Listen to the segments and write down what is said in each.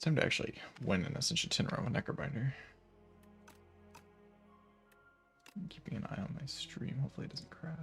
Time to actually win an Ascension Tenro with Necrobinder. I'm keeping an eye on my stream. Hopefully it doesn't crash.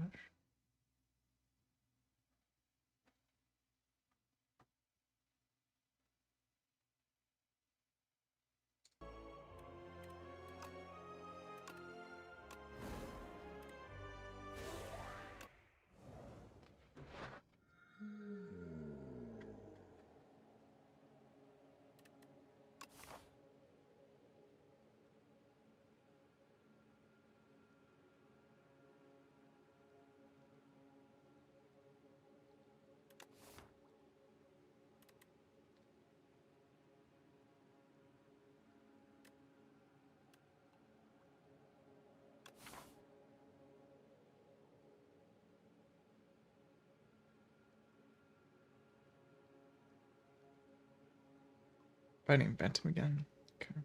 I didn't invent him again. Okay.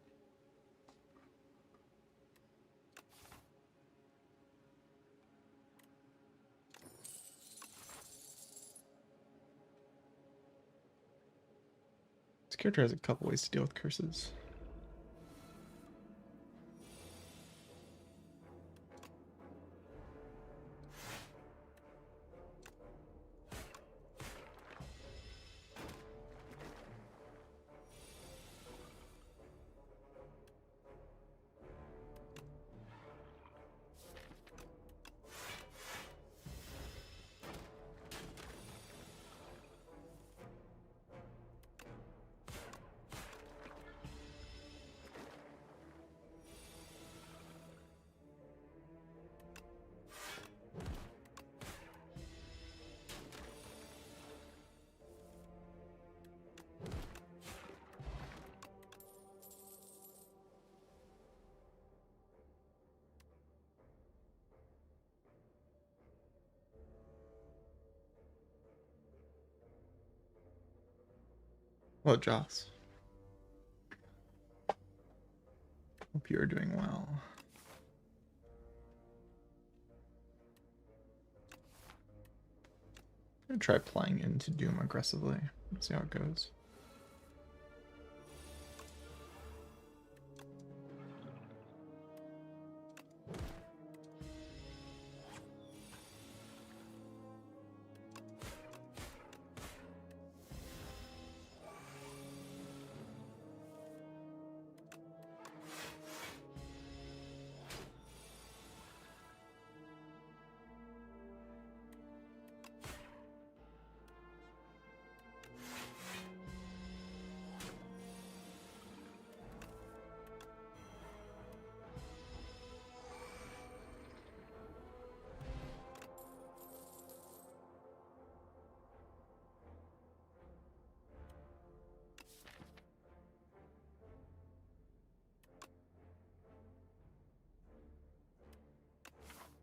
This character has a couple ways to deal with curses. Hello, Joss. Hope you are doing well. I'm gonna try playing into Doom aggressively. See how it goes.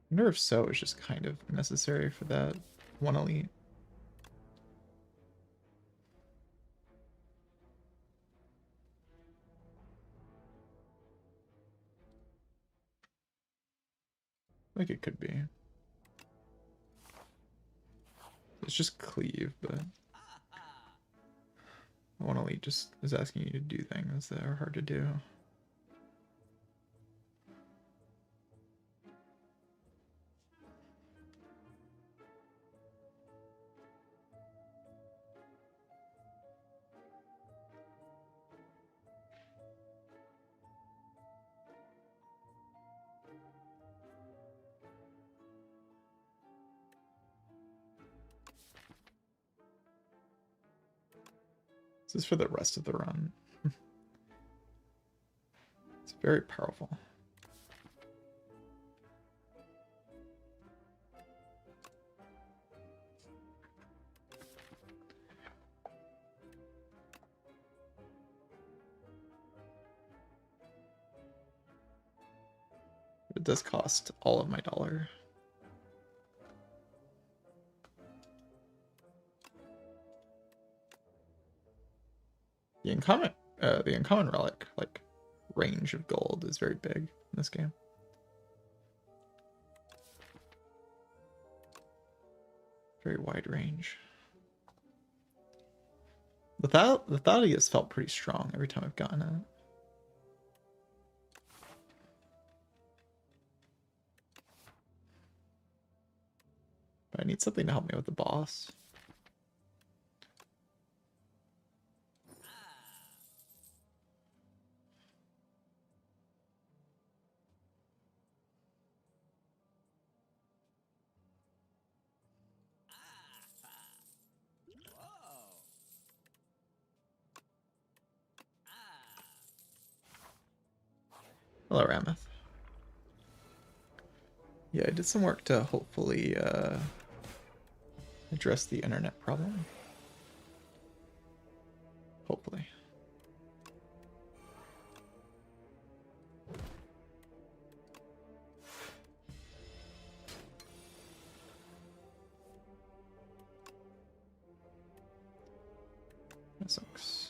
I wonder if so is just kind of necessary for that one elite. Like it could be. It's just cleave, but one elite just is asking you to do things that are hard to do. This is for the rest of the run. It's very powerful. It does cost all of my dollar. The uncommon relic, like, range of gold is very big in this game. Very wide range. The Thaddeus felt pretty strong every time I've gotten it. But I need something to help me with the boss. Hello, Rameth. Yeah, I did some work to hopefully address the internet problem. Hopefully. That sucks.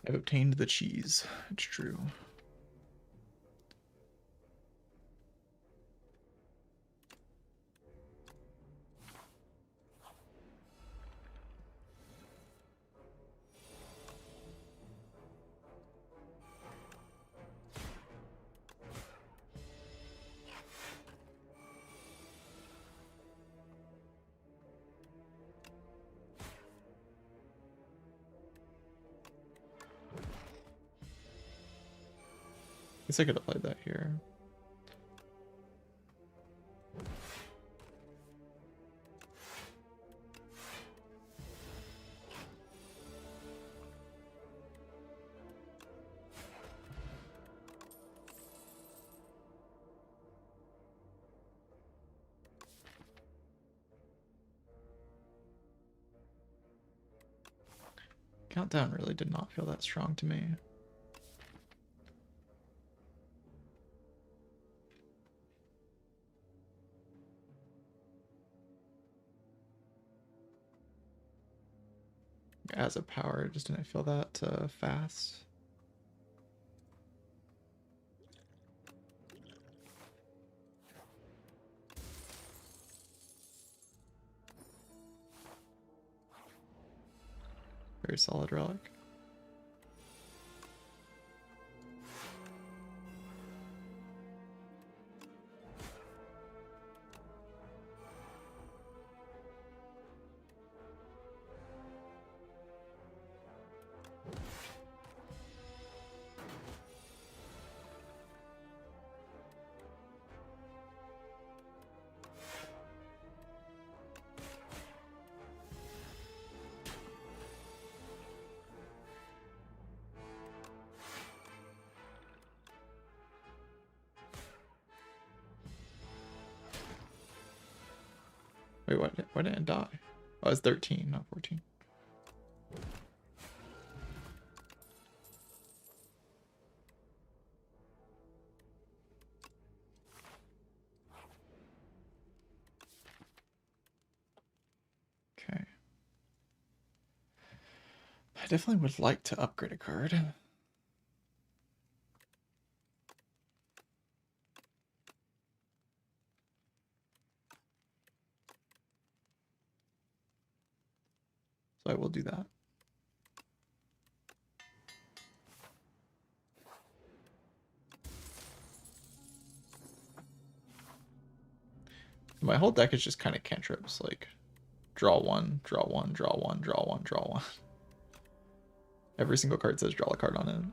I've obtained the cheese. It's true. Guess I could have played that here. Countdown really did not feel that strong to me. As a power, it just didn't feel that fast. Very solid relic. Wait, what? Why didn't it die? Oh, it's 13, not 14. Okay. I definitely would like to upgrade a card. So I will do that. My whole deck is just kind of cantrips, like draw one, draw one, draw one, draw one, draw one. Every single card says draw a card on it.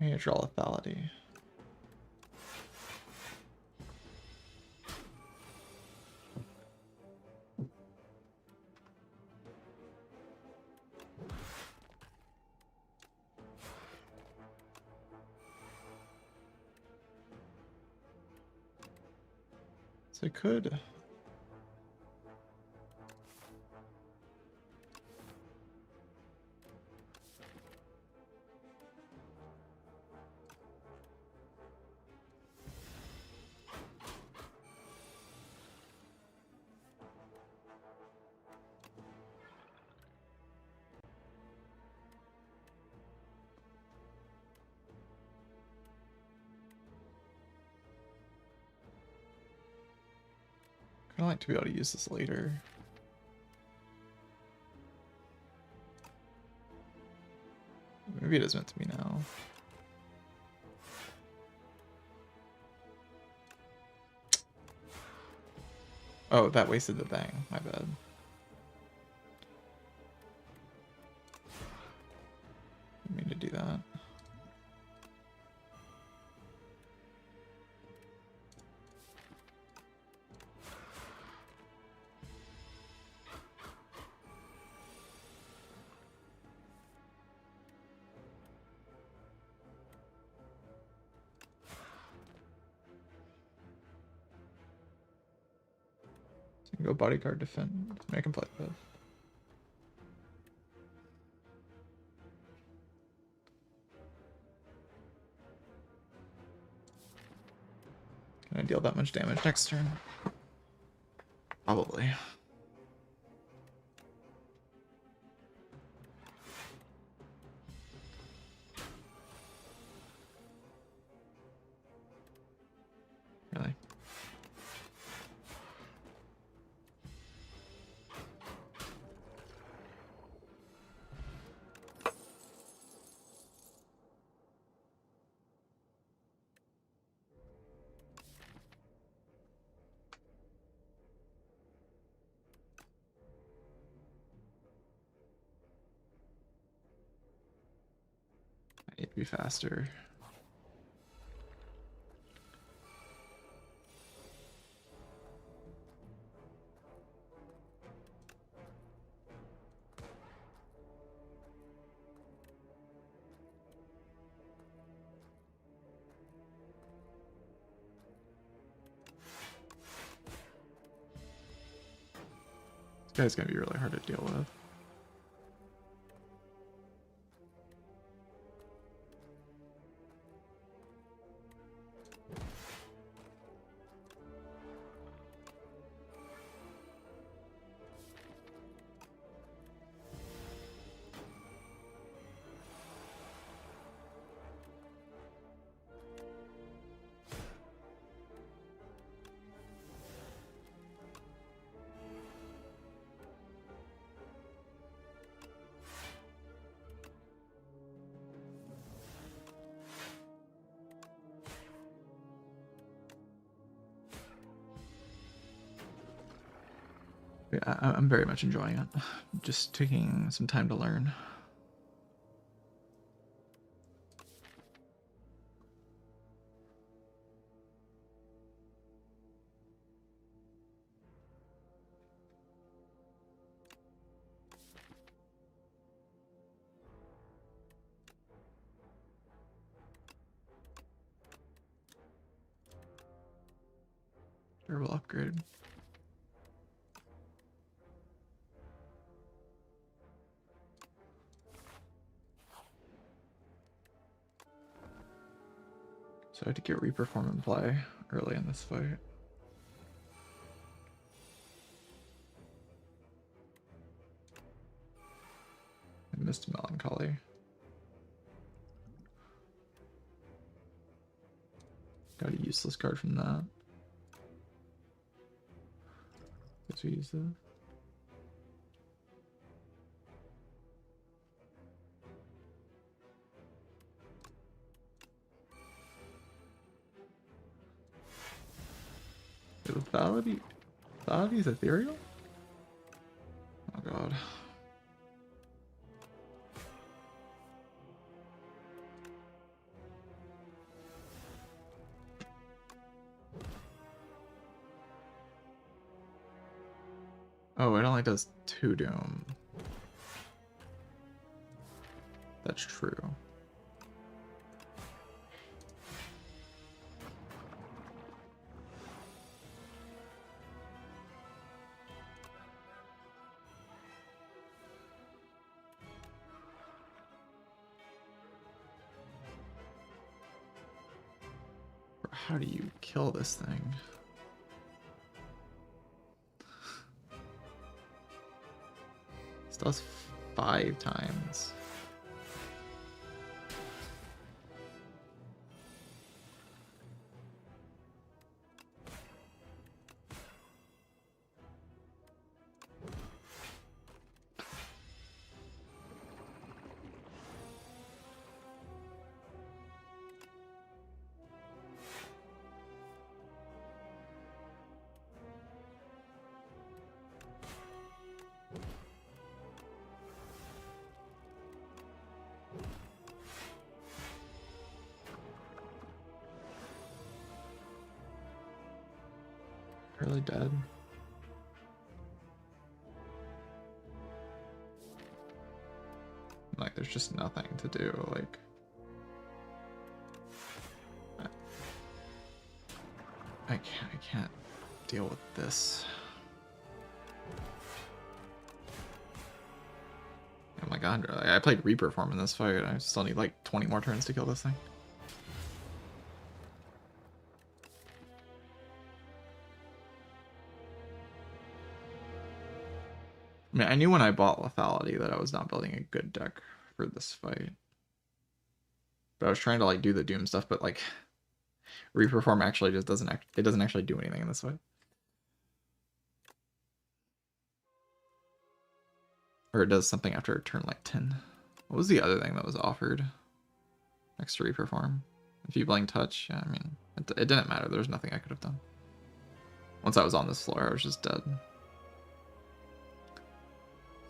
I need to draw lethality. So I could. I'd like to be able to use this later. Maybe it is meant to be now. Oh, that wasted the thing. My bad. Didn't mean to do that. Go bodyguard defend. I can play both. Can I deal that much damage next turn? Probably. Really? I need to be faster. This guy's gonna be really hard to deal with. Yeah, I'm very much enjoying it. Just taking some time to learn. Spire will upgrade. So I had to get Reperform in play early in this fight. I missed Melancholy. Got a useless card from that. Guess we use this. Lethality is ethereal? Oh god. Oh, it only does 2 doom. That's true. How do you kill this thing? This does 5 times. Really dead. Like, there's just nothing to do, like... I can't deal with this. Oh my god, I played Reperform in this fight, and I still need like 20 more turns to kill this thing. I mean, I knew when I bought Lethality that I was not building a good deck for this fight. But I was trying to like do the Doom stuff, but like Reperform actually just doesn't actually do anything in this fight. Or it does something after turn like 10. What was the other thing that was offered next to Reperform? Enfeebling Touch? Yeah, I mean, it didn't matter. There was nothing I could have done. Once I was on this floor, I was just dead.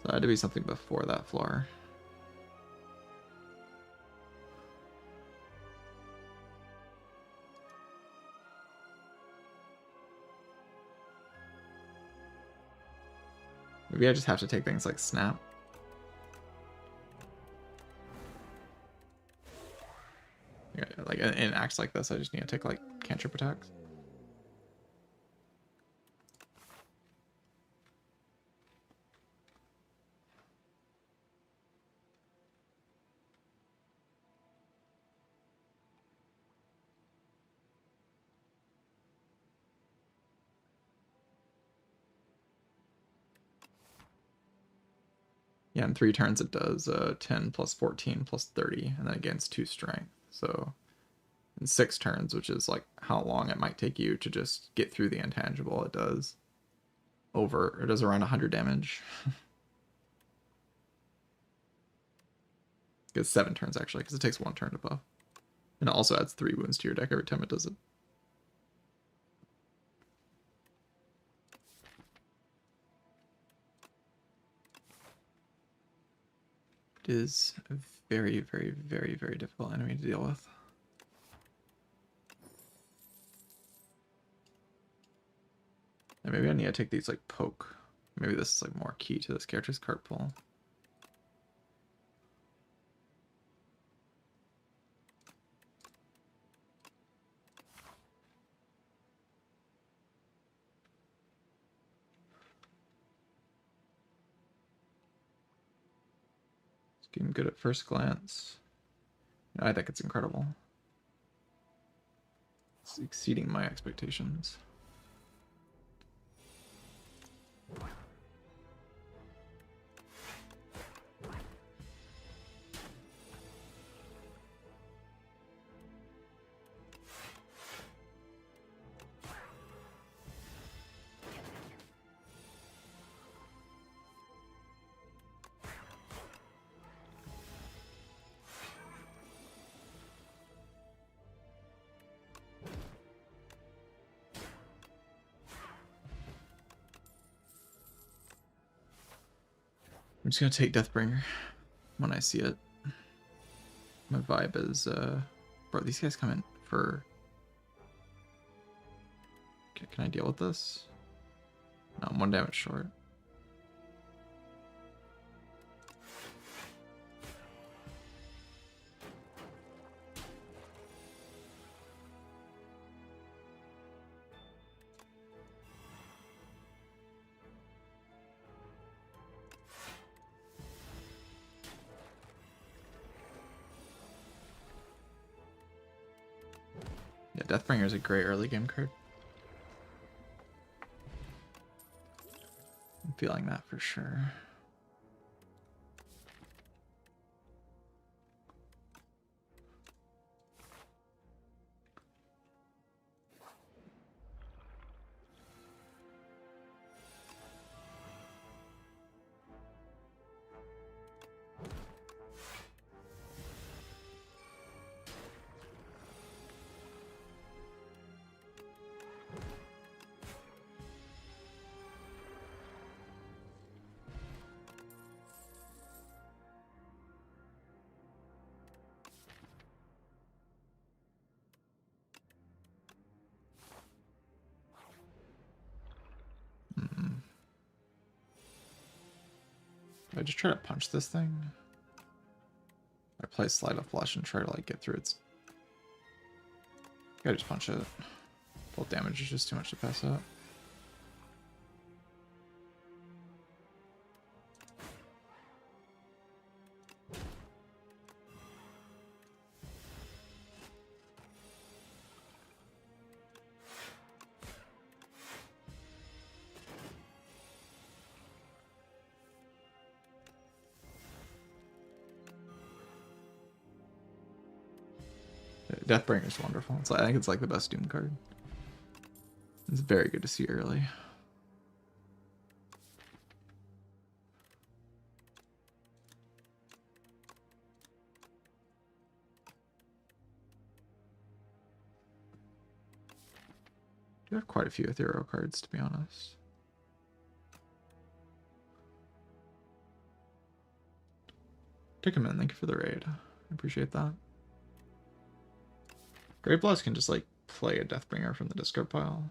So it had to be something before that floor. Maybe I just have to take things like Snap. Yeah, like in acts like this, I just need to take like cantrip attacks. Yeah, in 3 turns it does 10 plus 14 plus 30, and then it gains 2 strength. So in 6 turns, which is like how long it might take you to just get through the intangible, it does around 100 damage. It's 7 turns actually, because it takes 1 turn to buff. And it also adds 3 wounds to your deck every time it does it. It is a very, very, very, very difficult enemy to deal with. And maybe I need to take these like poke. Maybe this is like more key to this character's card pool. Game good at first glance. I think it's incredible. It's exceeding my expectations. I'm just gonna take Deathbringer when I see it. My vibe is, bro, these guys come in for... Can I deal with this? No, I'm 1 damage short. Yeah, Deathbringer is a great early game card. I'm feeling that for sure. I just try to punch this thing. I play Slide of Flush and try to like get through its... I just punch it. Full damage is just too much to pass up. Deathbringer is wonderful. I think it's like the best Doom card. It's very good to see early. You have quite a few ethereal cards, to be honest. Take him in. Thank you for the raid. I appreciate that. Great Blast can just like play a Deathbringer from the discard pile.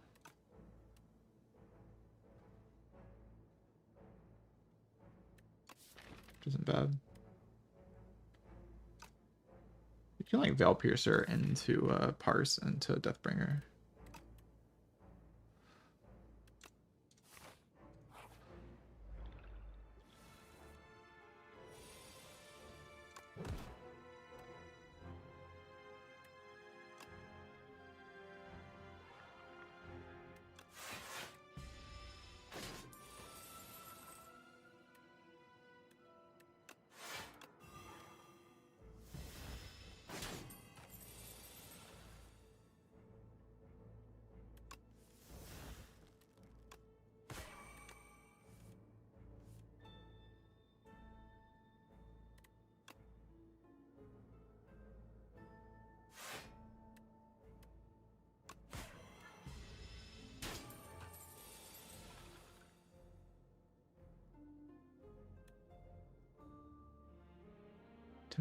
Which isn't bad. You can like Veil Piercer into Parse into Deathbringer.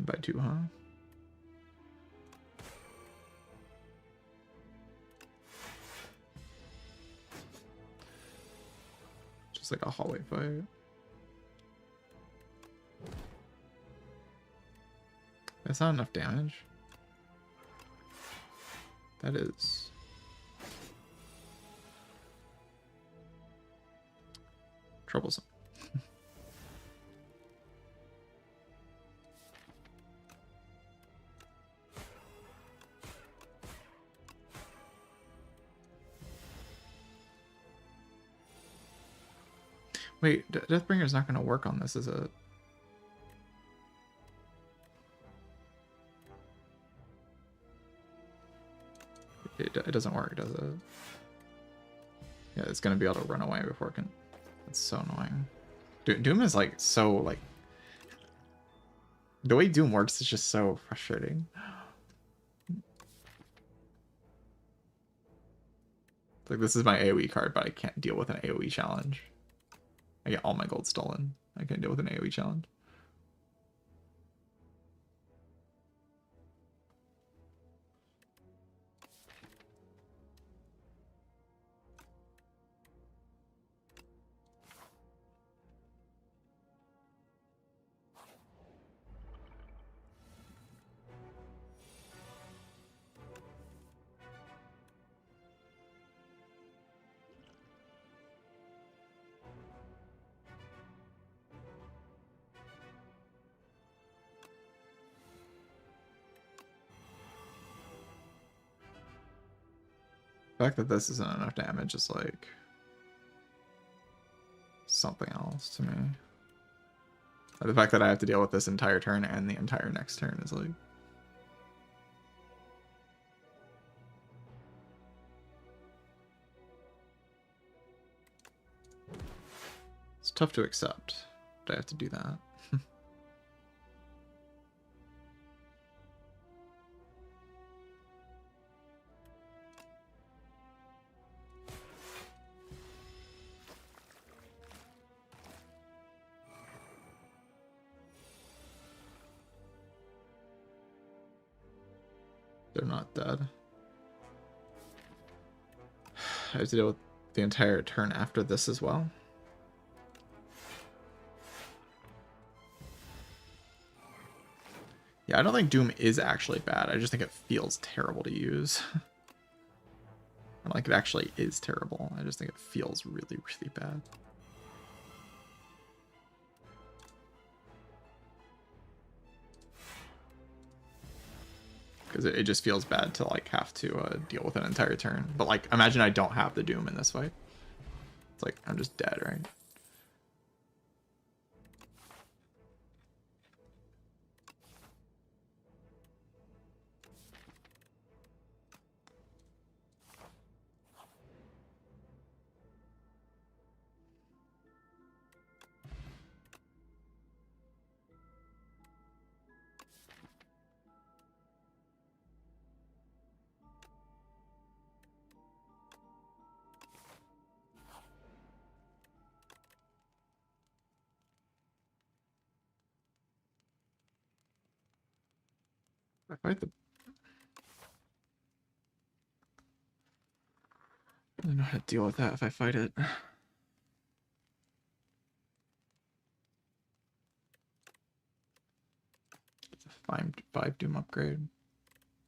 By 2, huh? Just like a hallway fight. That's not enough damage. That is... troublesome. Wait, Deathbringer's not going to work on this, is it? It doesn't work, does it? Yeah, it's going to be able to run away before it can... It's so annoying. Doom is like so like... The way Doom works is just so frustrating. Like, this is my AoE card, but I can't deal with an AoE challenge. I get all my gold stolen. I can't deal with an AoE challenge. The fact that this isn't enough damage is like something else to me. The fact that I have to deal with this entire turn and the entire next turn is like... It's tough to accept, but I have to do that. They're not dead. I have to deal with the entire turn after this as well. Yeah, I don't think Doom is actually bad. I just think it feels terrible to use. Like, it actually is terrible. I just think it feels really, really bad. Because it just feels bad to, like, have to deal with an entire turn. But, like, imagine I don't have the Doom in this fight. It's like, I'm just dead, right? If I fight the... I don't know how to deal with that if I fight it. It's a 5 Doom upgrade.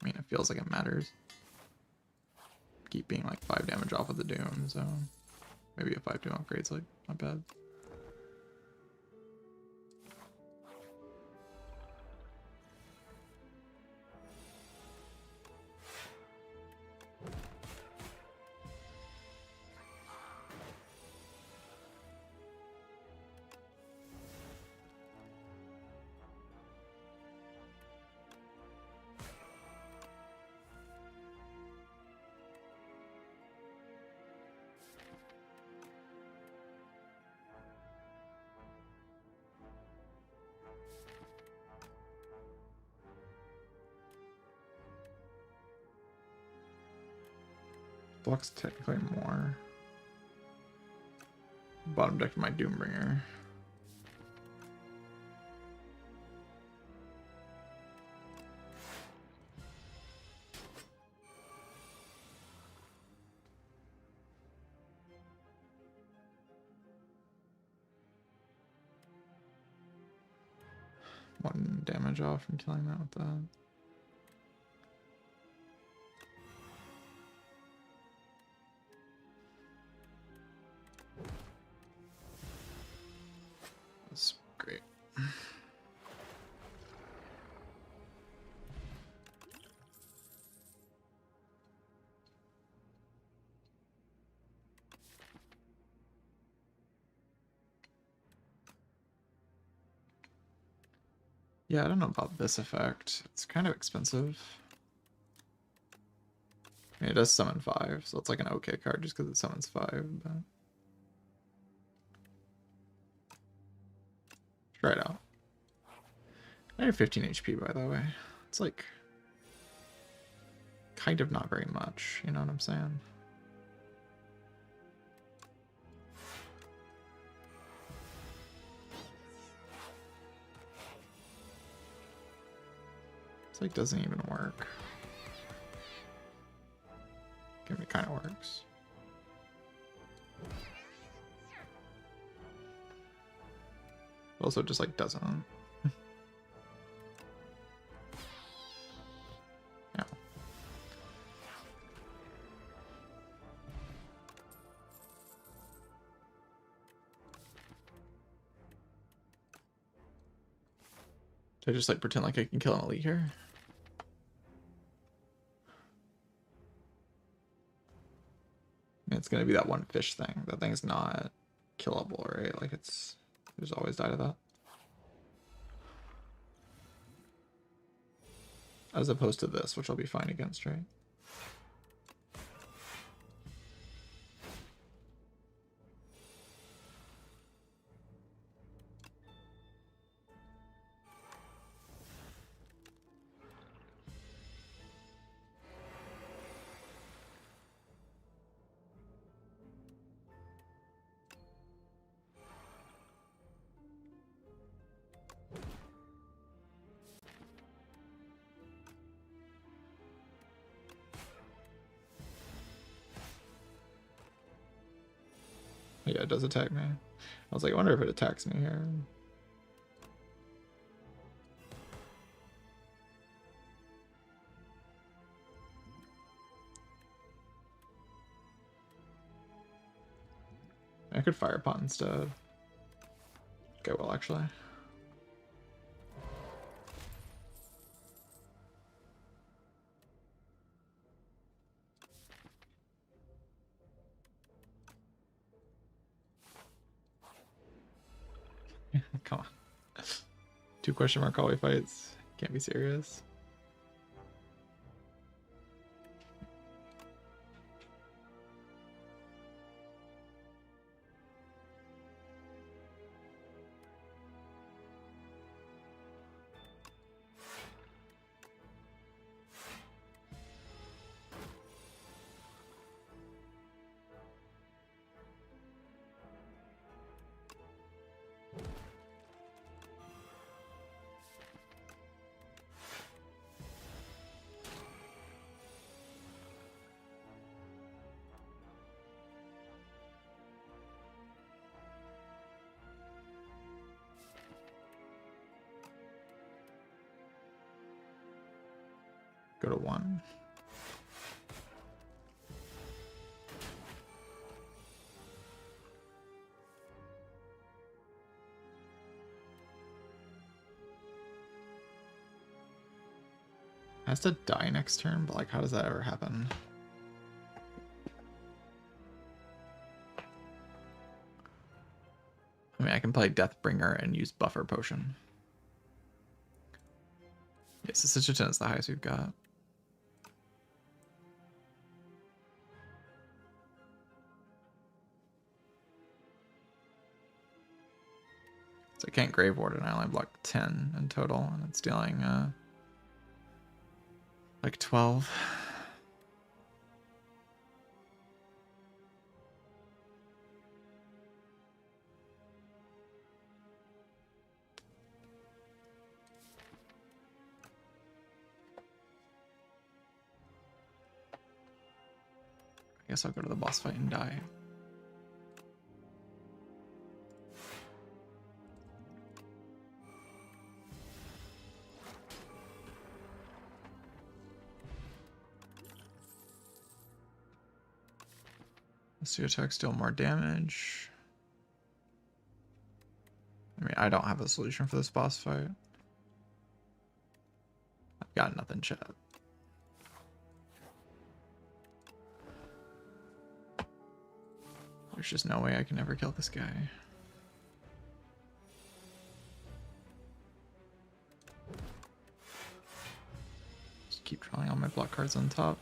I mean, it feels like it matters. Keep being like 5 damage off of the Doom, so maybe a 5 Doom upgrade's like not bad. Blocks technically more. Bottom deck of my Doombringer. One damage off from killing that with that. That's great. Yeah, I don't know about this effect. It's kind of expensive. I mean, it does summon 5, so it's like an okay card just because it summons 5, but... Try it out. I have 15 HP, by the way. It's like... kind of not very much, you know what I'm saying? It's like doesn't even work. I mean, it kind of works. Also just like doesn't. Yeah. Do I just like pretend like I can kill an elite here? It's gonna be that one fish thing. That thing's not killable, right? Like it's... There's always die to that. As opposed to this, which I'll be fine against, right? Yeah, it does attack me. I was like, I wonder if it attacks me here. I could fire pot instead. Okay, well, actually. Come on. 2 question mark hallway fights. Can't be serious. Go to 1. Has to die next turn, but like, how does that ever happen? I mean, I can play Deathbringer and use Buffer Potion. Yes, the Stitch 10 is the highest we've got. So I can't Grave Ward and I only block 10 in total, and it's dealing like 12. I guess I'll go to the boss fight and die. Let's do attacks, deal more damage. I mean, I don't have a solution for this boss fight. I've got nothing, chat. There's just no way I can ever kill this guy. Drawing all my block cards on top.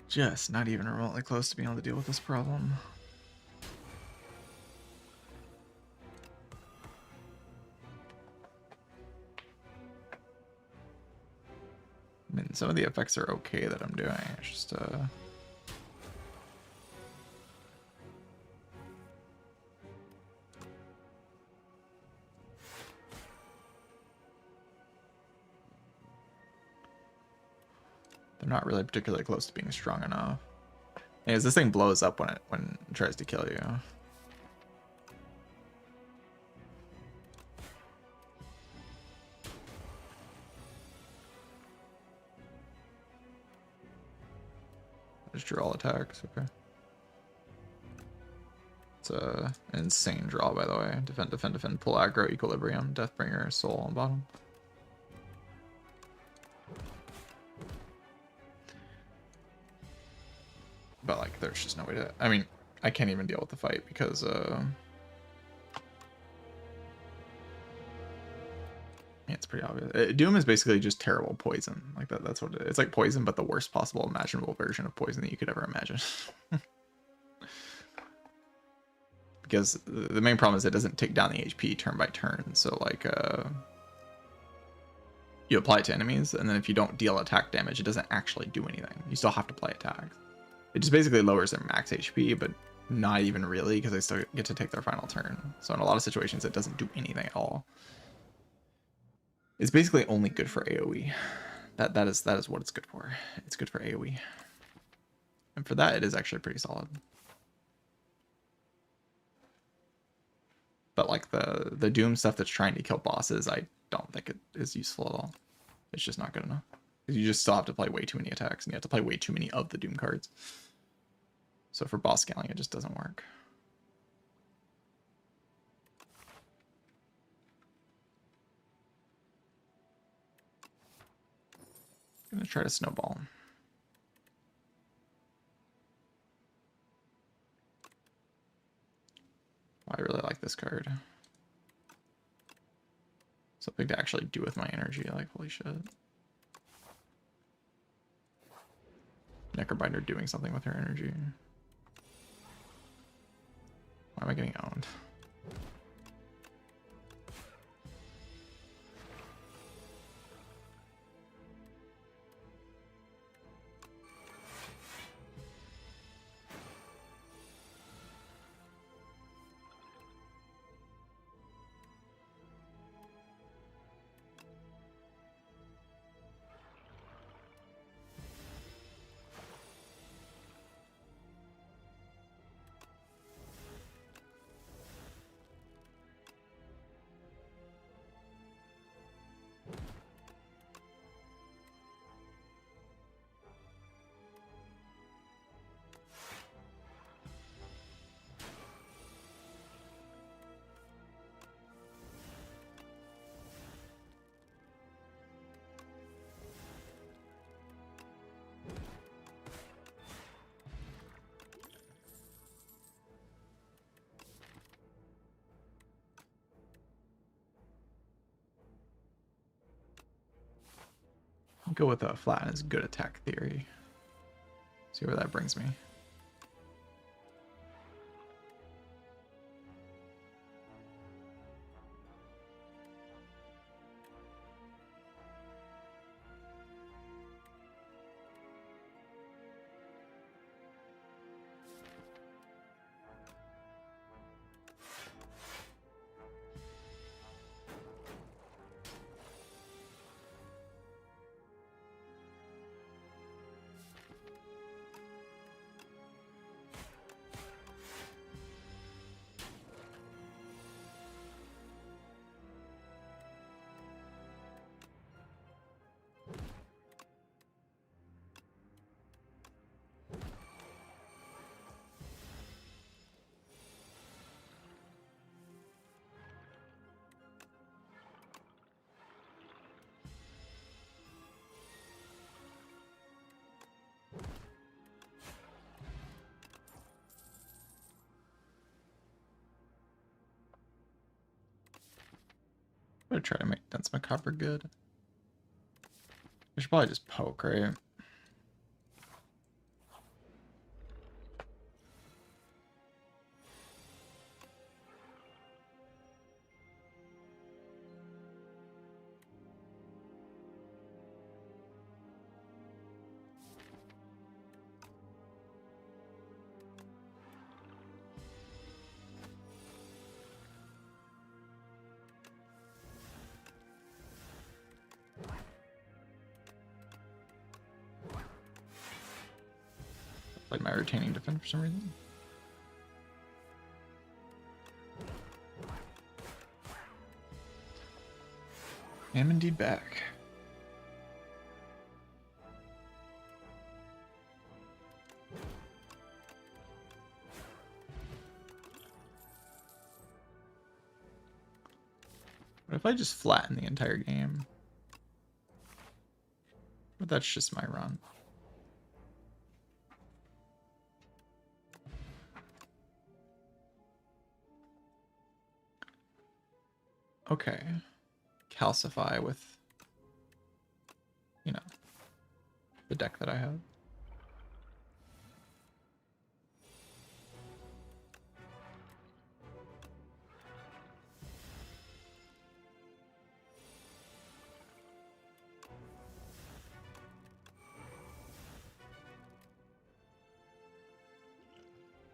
Just not even remotely close to being able to deal with this problem. I mean, some of the effects are okay that I'm doing. It's just, they're not really particularly close to being strong enough. Anyways, this thing blows up when it tries to kill you. Just draw all attacks, okay. It's an insane draw, by the way. Defend, defend, defend, pull aggro, equilibrium, Deathbringer, soul on bottom. But like, there's just no way to. I mean, I can't even deal with the fight because yeah, it's pretty obvious. Doom is basically just terrible poison. Like that's what it is. It's like poison, but the worst possible imaginable version of poison that you could ever imagine. Because the main problem is it doesn't take down the HP turn by turn. So like, you apply it to enemies, and then if you don't deal attack damage, it doesn't actually do anything. You still have to play attacks. It just basically lowers their max HP, but not even really, because they still get to take their final turn. So in a lot of situations, it doesn't do anything at all. It's basically only good for AoE. That is what it's good for. It's good for AoE. And for that, it is actually pretty solid. But like the Doom stuff that's trying to kill bosses, I don't think it is useful at all. It's just not good enough. You just still have to play way too many attacks, and you have to play way too many of the Doom cards. So for boss scaling, it just doesn't work. I'm gonna try to snowball. I really like this card. Something to actually do with my energy, like holy shit. Necrobinder doing something with her energy. Why am I getting owned? I'll go with a flatten is good attack theory. See where that brings me. I'm gonna try to make Dense Macabre good. I should probably just poke, right? Like my retaining defense for some reason. I am indeed back. What if I just flatten the entire game? But that's just my run. Okay. Calcify with, you know, the deck that I have.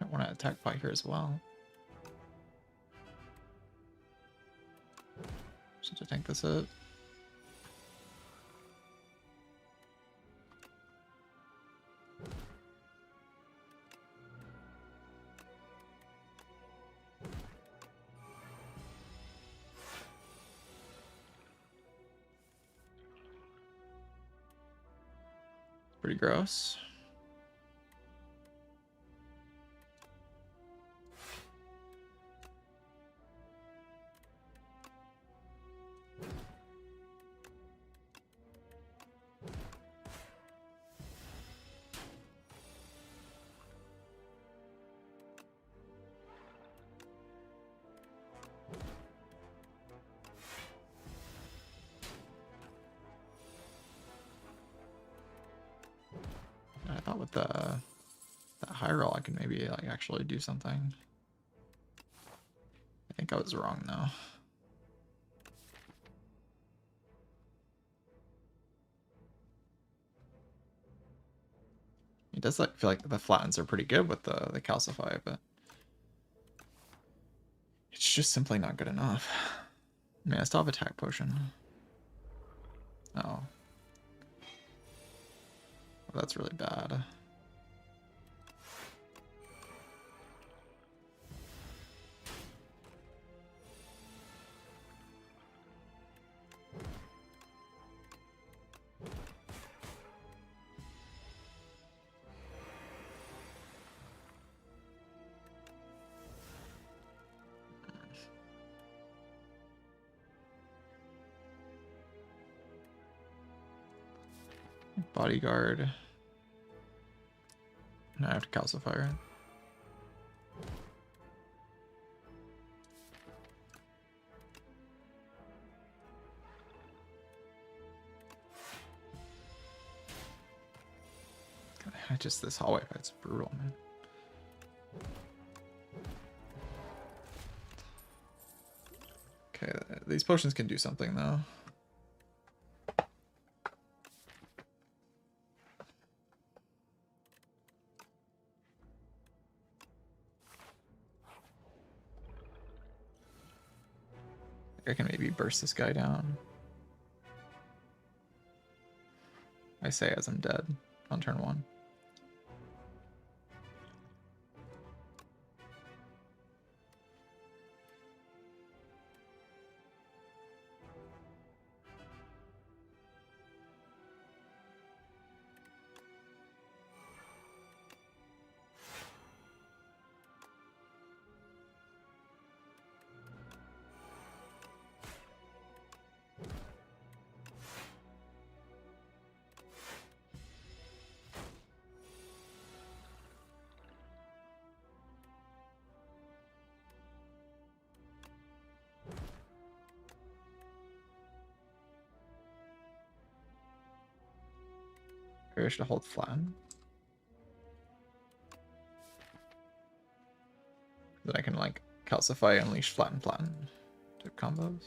I want to attack by here as well. Should I tank this up? Pretty gross. I thought with the high roll I could maybe like actually do something. I think I was wrong though. It does like feel like the flattens are pretty good with the calcify, but it's just simply not good enough. I mean, I still have attack potion. Oh. Well, that's really bad. Bodyguard. Now I have to calcify, right? Just this hallway fight's brutal, man. Okay, these potions can do something though. I can maybe burst this guy down. I say as I'm dead on turn 1. Maybe I should hold flatten. Then I can like calcify, unleash, flatten type combos.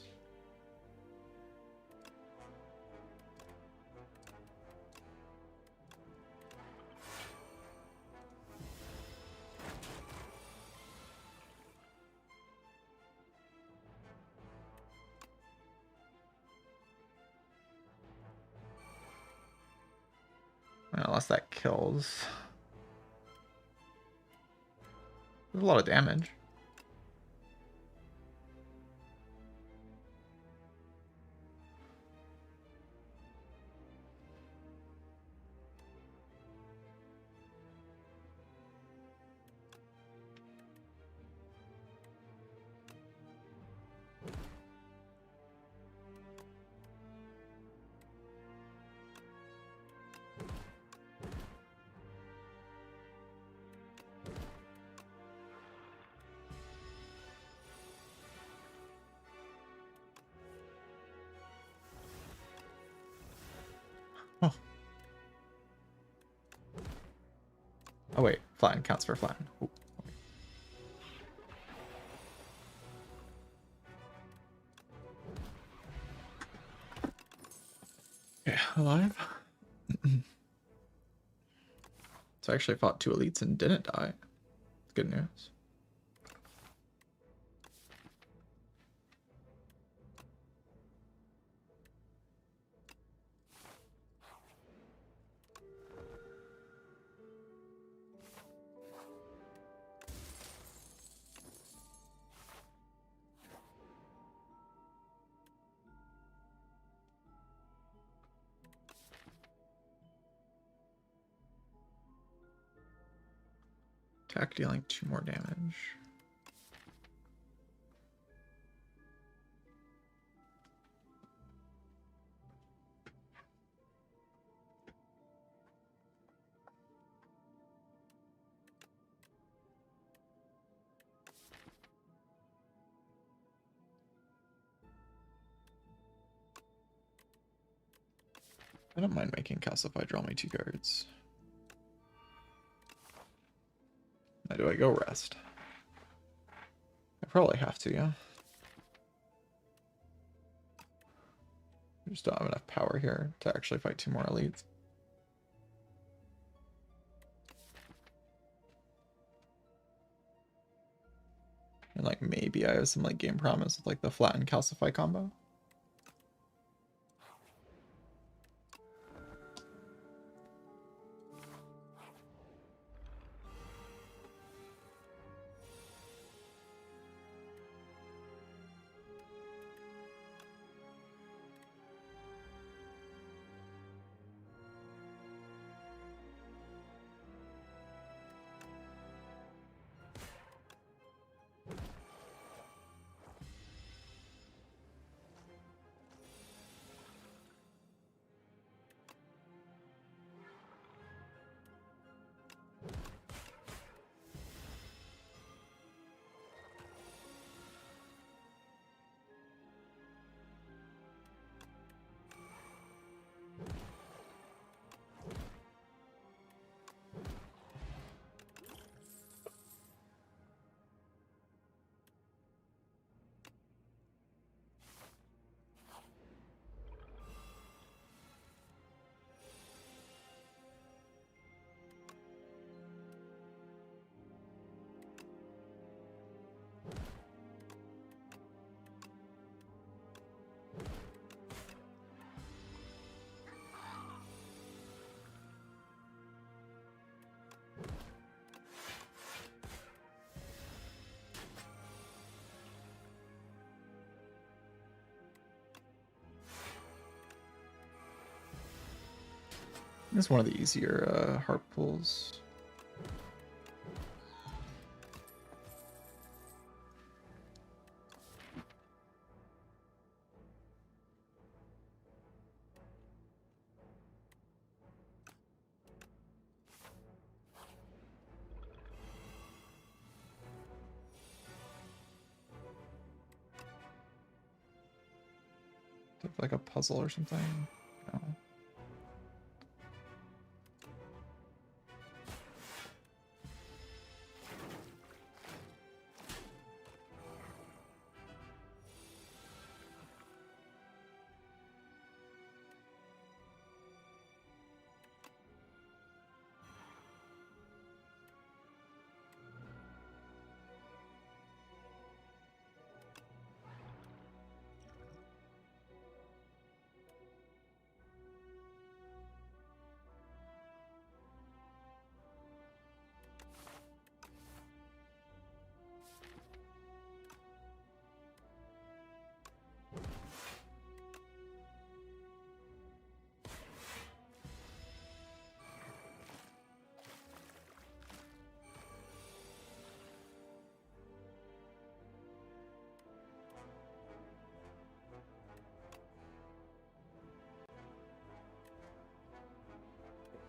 Unless that kills. There's a lot of damage. Oh. Oh wait, flatten counts for flatten. Ooh. Okay, alive. So I actually fought 2 elites and didn't die. Good news. Attack dealing 2 more damage. I don't mind making calcify draw me 2 cards. Now do I go rest? I probably have to, yeah. I just don't have enough power here to actually fight 2 more elites. And like maybe I have some like game promise with like the flatten calcify combo. It's one of the easier heart pulls. Like a puzzle or something. No.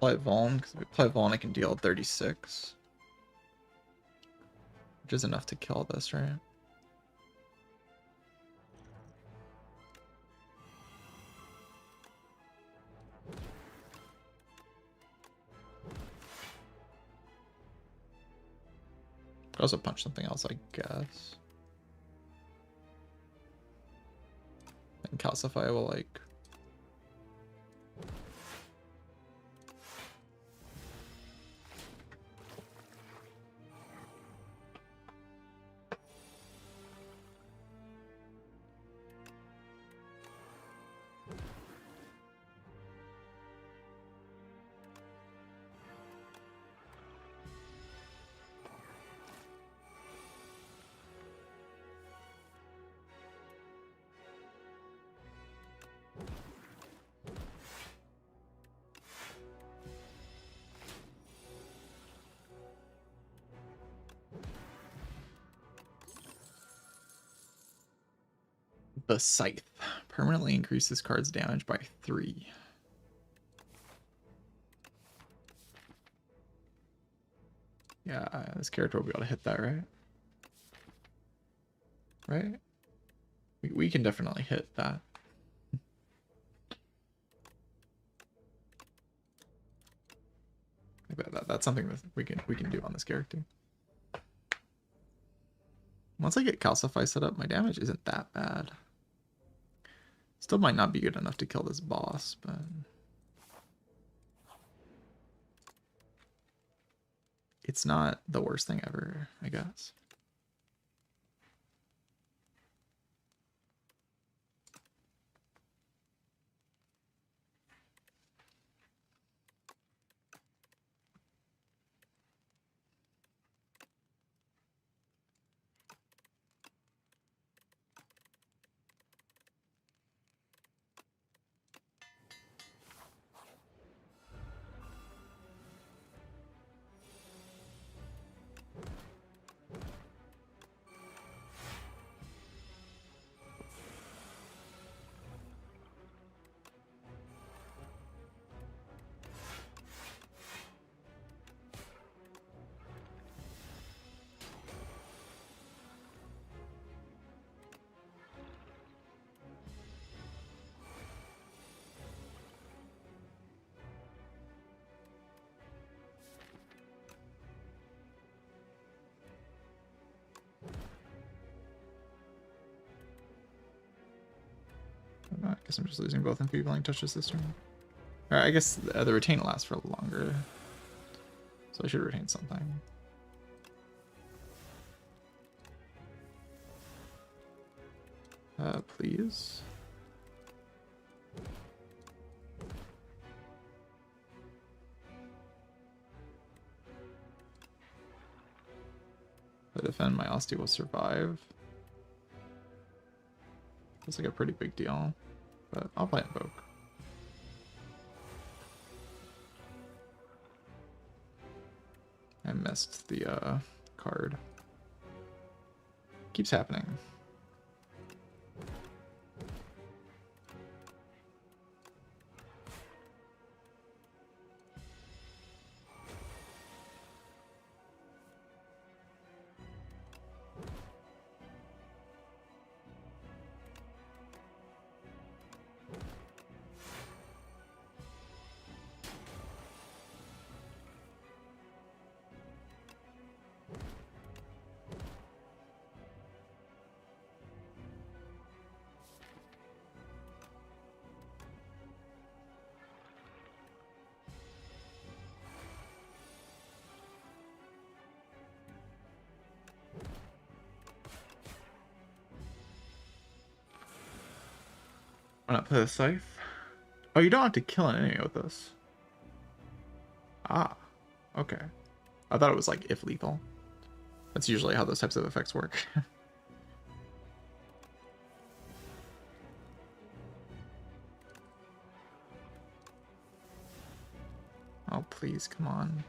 Apply Vuln, because if I apply Vuln I can deal 36. Which is enough to kill this, right? Could also punch something else, I guess. And calcify will like... The Scythe. Permanently increases card's damage by 3. Yeah, this character will be able to hit that, right? Right? We can definitely hit that. That's something that we can do on this character. Once I get Calcify set up, my damage isn't that bad. Still might not be good enough to kill this boss, but... it's not the worst thing ever, I guess. I guess I'm just losing both enfeebling touches this turn. Alright, I guess the retain lasts for longer. So I should retain something. Please. If I defend, my Osti will survive. Feels like a pretty big deal, but I'll play Invoke. I missed the card. Keeps happening. Why not play the Scythe? Oh, you don't have to kill an enemy with this. Ah, okay. I thought it was like if lethal. That's usually how those types of effects work. Oh, please, come on.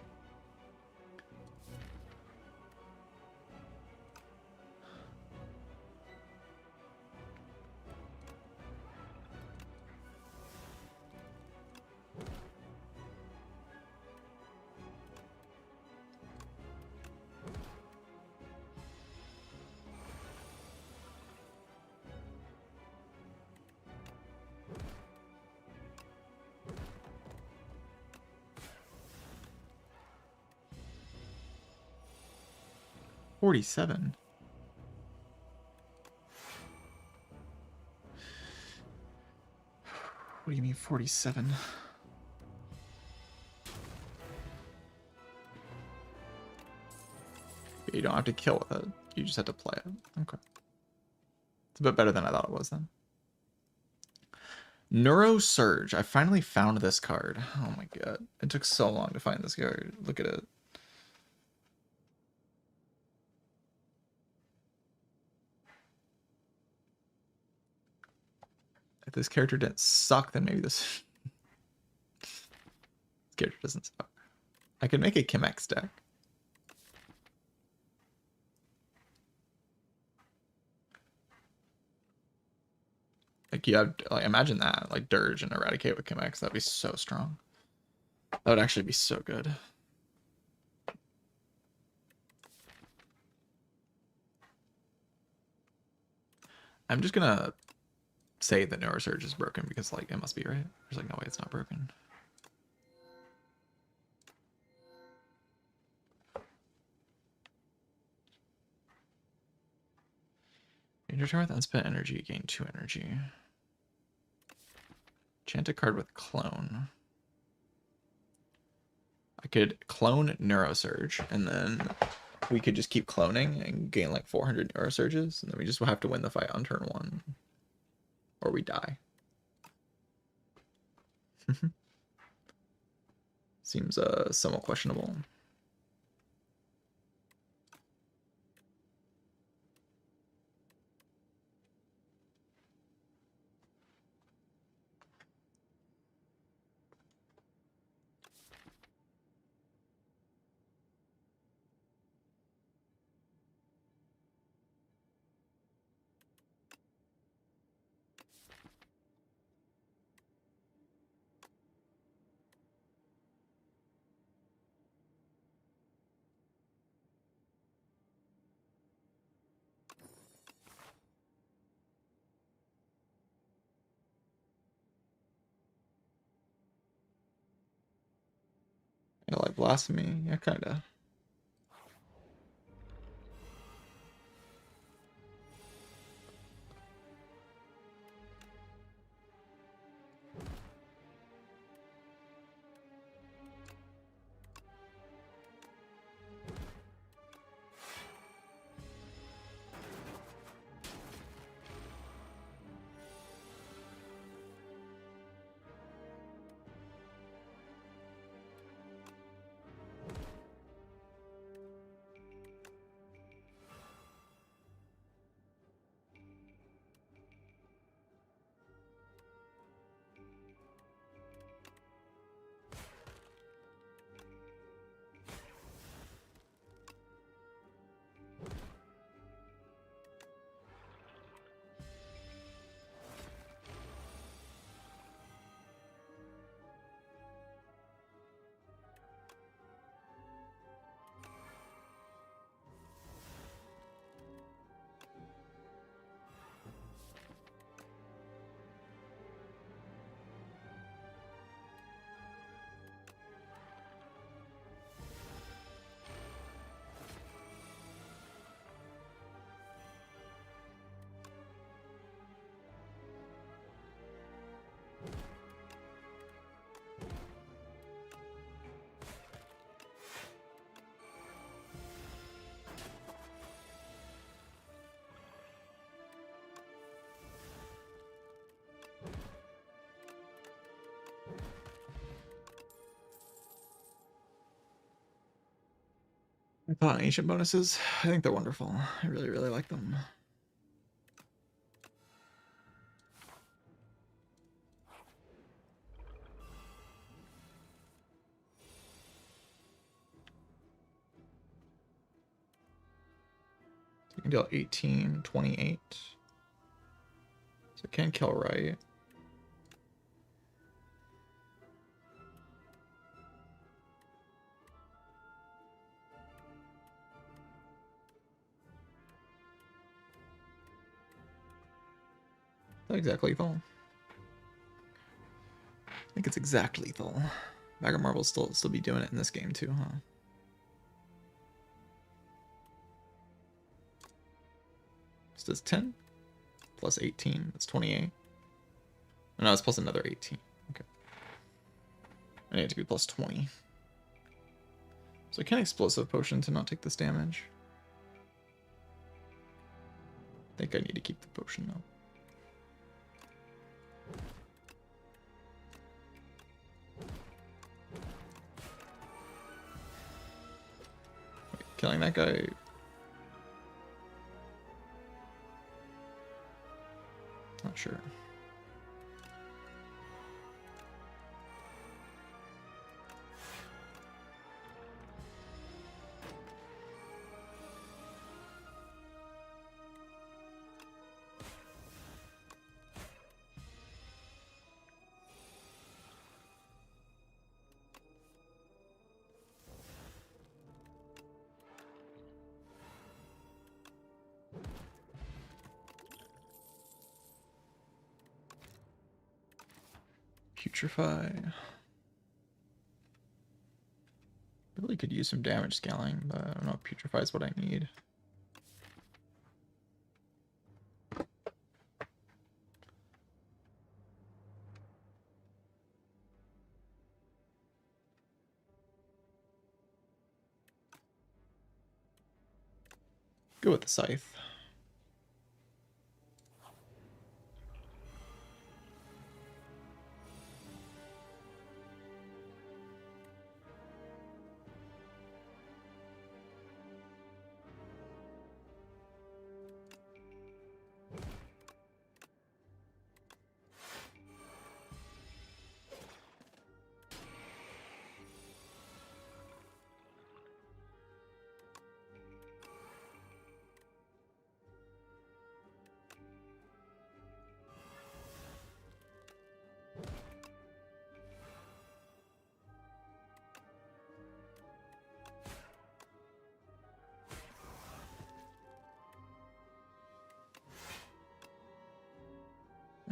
47. What do you mean 47? You don't have to kill with it. You just have to play it. Okay. It's a bit better than I thought it was then. Neurosurge. I finally found this card. Oh my god. It took so long to find this card. Look at it. If this character didn't suck, then maybe this character doesn't suck. I could make a Chemex deck. Like, you have, like, imagine that, like, Dirge and Eradicate with Chemex. That'd be so strong. That would actually be so good. I'm just gonna say that Neurosurge is broken because, like, it must be, right? There's, like, no way it's not broken. In your turn with unspent energy, gain 2 energy. Chant a card with clone. I could clone Neurosurge, and then we could just keep cloning and gain like 400 Neurosurges, and then we just will have to win the fight on turn 1. Or we die. Seems somewhat questionable. You know, like Blasphemy, yeah, kinda. I thought ancient bonuses, I think they're wonderful. I really, really like them. So you can deal 18, 28. So it can kill right. Not exactly lethal. I think it's exact lethal. Bag of Marbles still be doing it in this game too, huh? This does 10 plus 18. That's 28. No, it's plus another 18. Okay. I need it to be plus 20. So I can explosive potion to not take this damage. I think I need to keep the potion though. Wait, killing that guy. Not sure. Putrefy. Really could use some damage scaling, but I don't know if Putrefy is what I need. Go with the Scythe.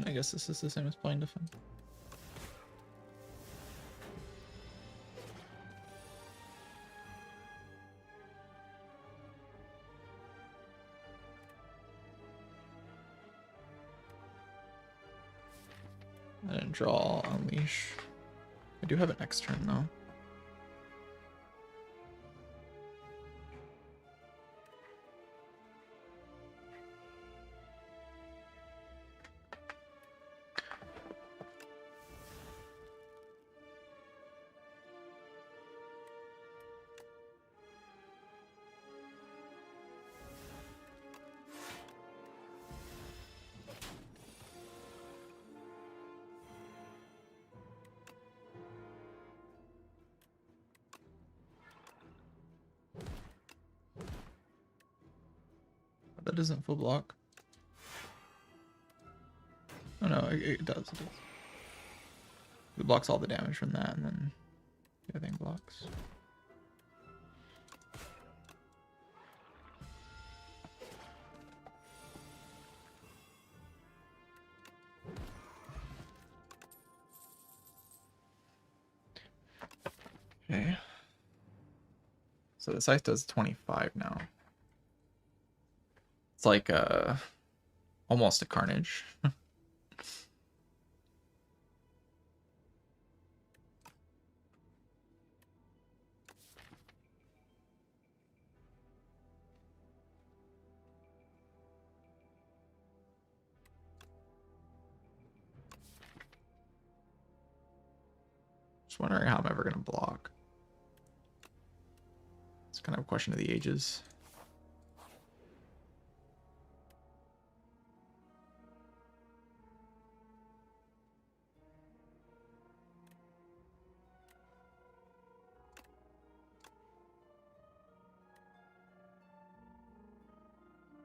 I guess this is the same as playing Defend. I didn't draw Unleash. I do have an next turn though. That isn't full block. Oh no, it does. It does. It blocks all the damage from that, and then the other thing blocks. Okay. So the Scythe does 25 now. It's like almost a Carnage. Just wondering how I'm ever gonna block. It's kind of a question of the ages.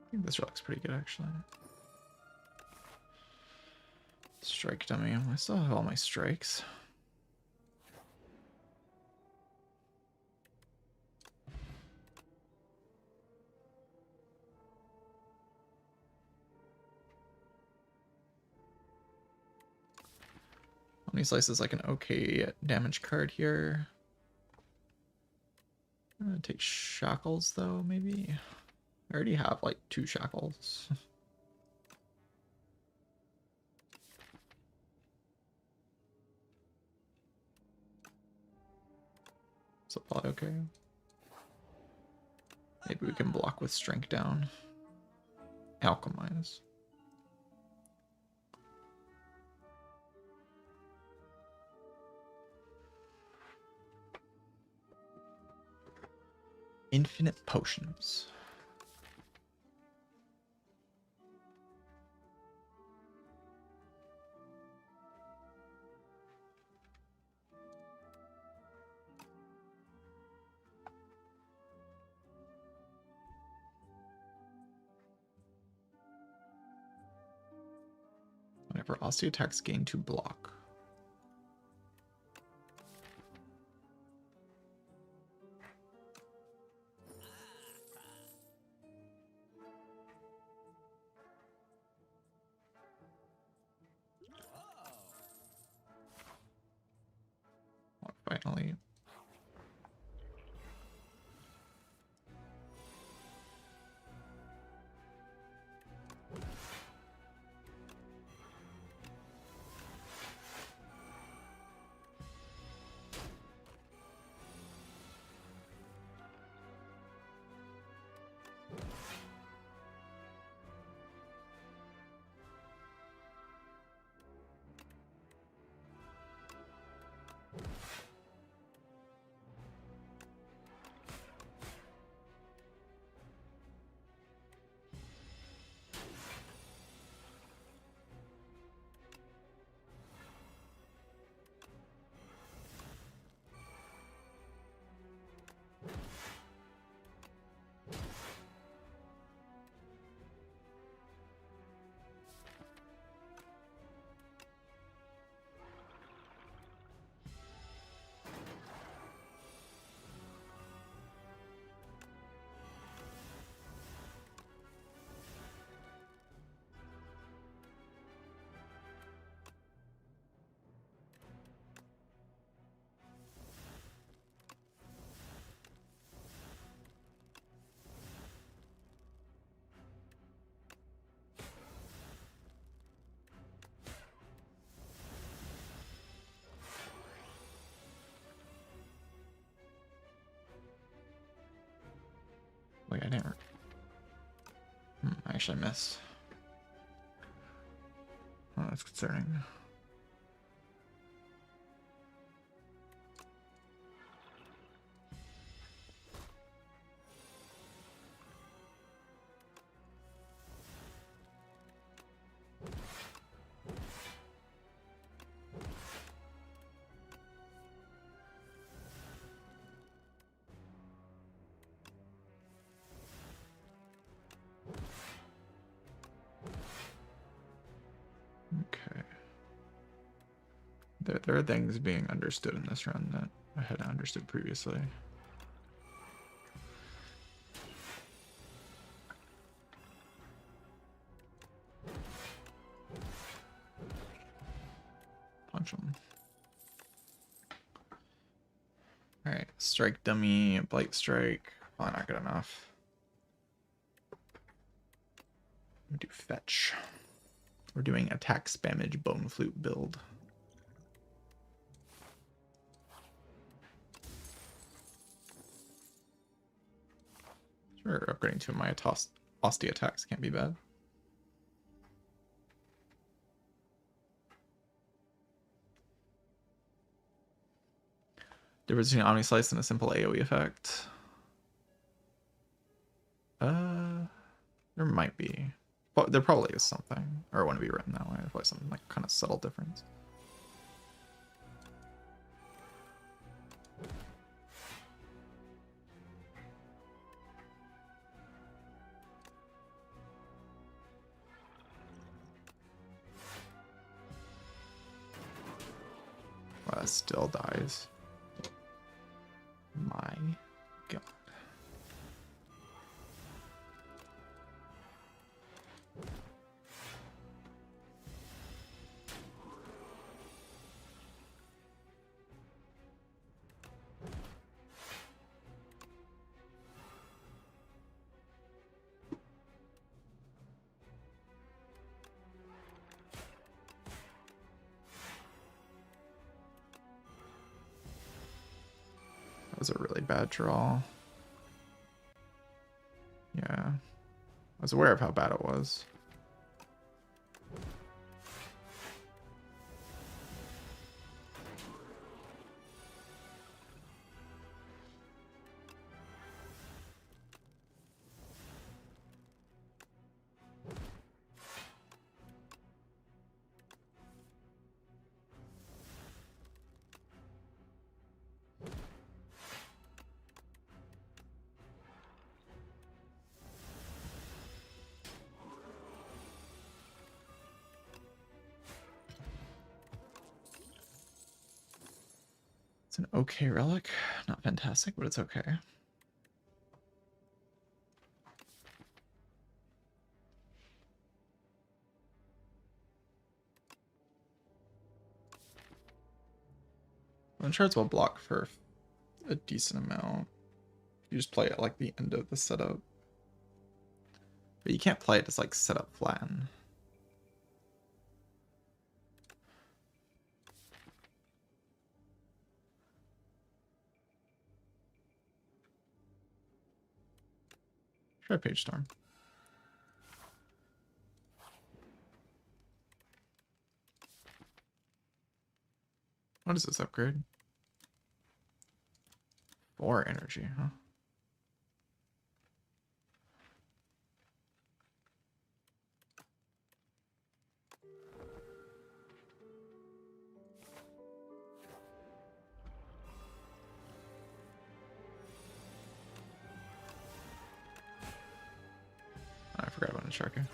I think this Relic's pretty good actually. Strike dummy. I still have all my strikes. Omni Slice is like an okay damage card here. I'm gonna take Shackles though, maybe. I already have like 2 Shackles. So probably okay. Maybe we can block with strength down. Alchemize. Infinite potions. Whenever Aussie attacks, gain 2 block. Oh, finally. Wait, I didn't. I actually missed. Oh, that's concerning. Okay. There are things being understood in this run that I hadn't understood previously. Punch him. Alright, strike dummy, blight strike. Probably not good enough. We do fetch. We're doing attack spammage bone flute build. Sure, upgrading to my Osty attacks can't be bad. Difference between Omni Slice and a simple AoE effect. There might be. But there probably is something. Or it wouldn't be written that way. There's probably some like kind of subtle difference. Wow, that still dies. My God. was a really bad draw. Yeah. I was aware of how bad it was. It's an okay relic. Not fantastic, but it's okay. Uncharts will block for a decent amount. You just play it like the end of the setup. But you can't play it as like setup flatten. Try Page Storm. What is this upgrade? 4 energy, huh? I forgot about Uncharted.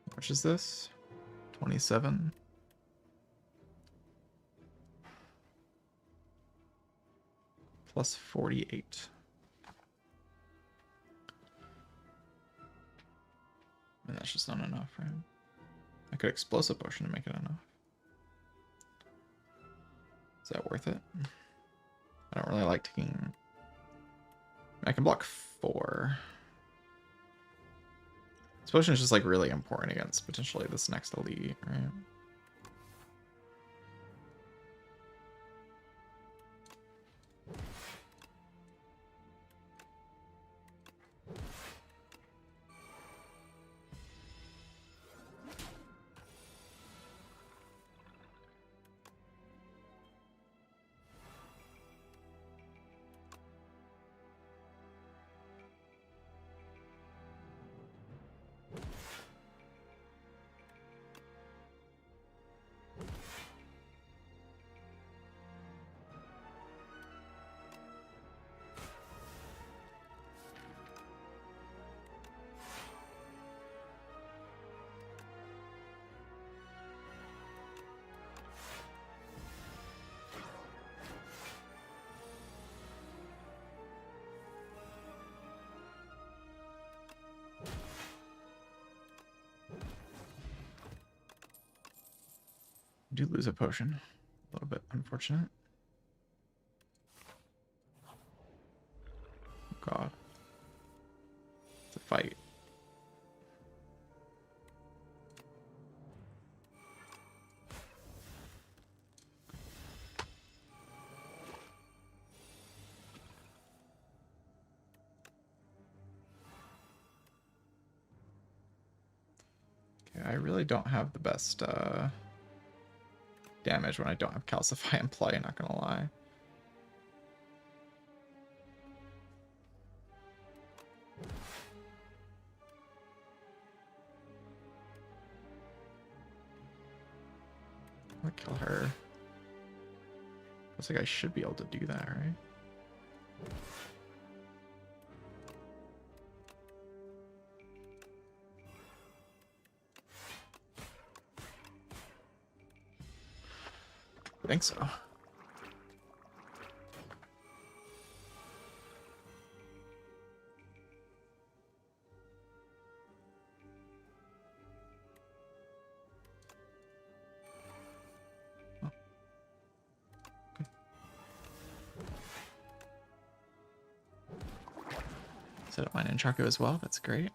How much is this? 27. Plus 48. And that's just not enough, right? I could explosive potion to make it enough. Is that worth it? I don't really like taking... I can block 4. This potion is just like really important against potentially this next elite, right? I do lose a potion. A little bit unfortunate. Oh god. It's a fight. Okay, I really don't have the best damage when I don't have Calcify in play, not gonna lie. I'll kill her. Looks like I should be able to do that, right? think so. Set up my Nunchaku as well. That's great.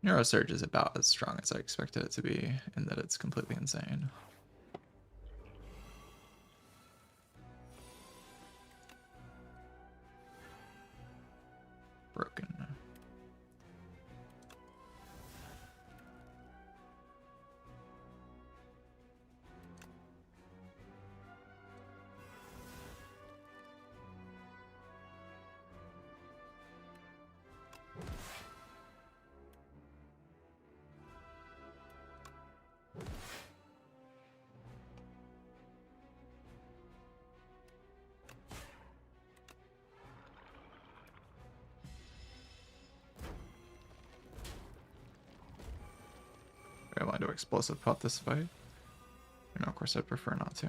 Neurosurge is about as strong as I expected it to be, in that it's completely insane. Broken. I want to do explosive pot this fight. No, of course I'd prefer not to.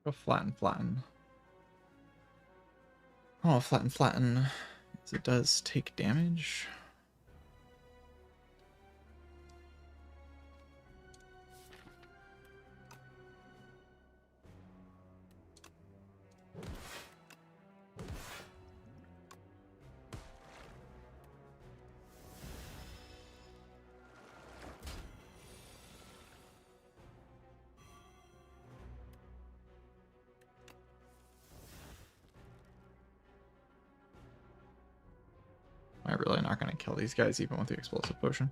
Go flatten, flatten. Oh, flatten, flatten. As it does take damage. Am I really not going to kill these guys even with the explosive potion?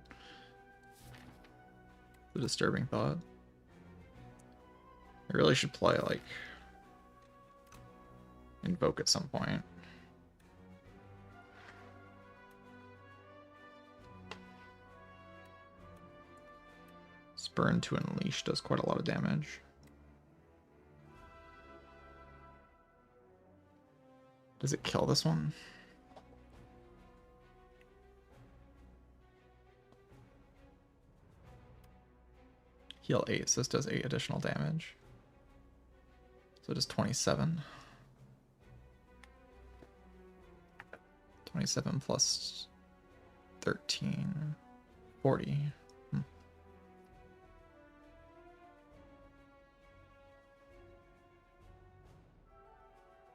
The disturbing thought. I really should play, like, Invoke at some point. Spurn to Unleash does quite a lot of damage. Does it kill this one? Heal 8, so this does 8 additional damage. So it is 27. 27 plus 13. 40.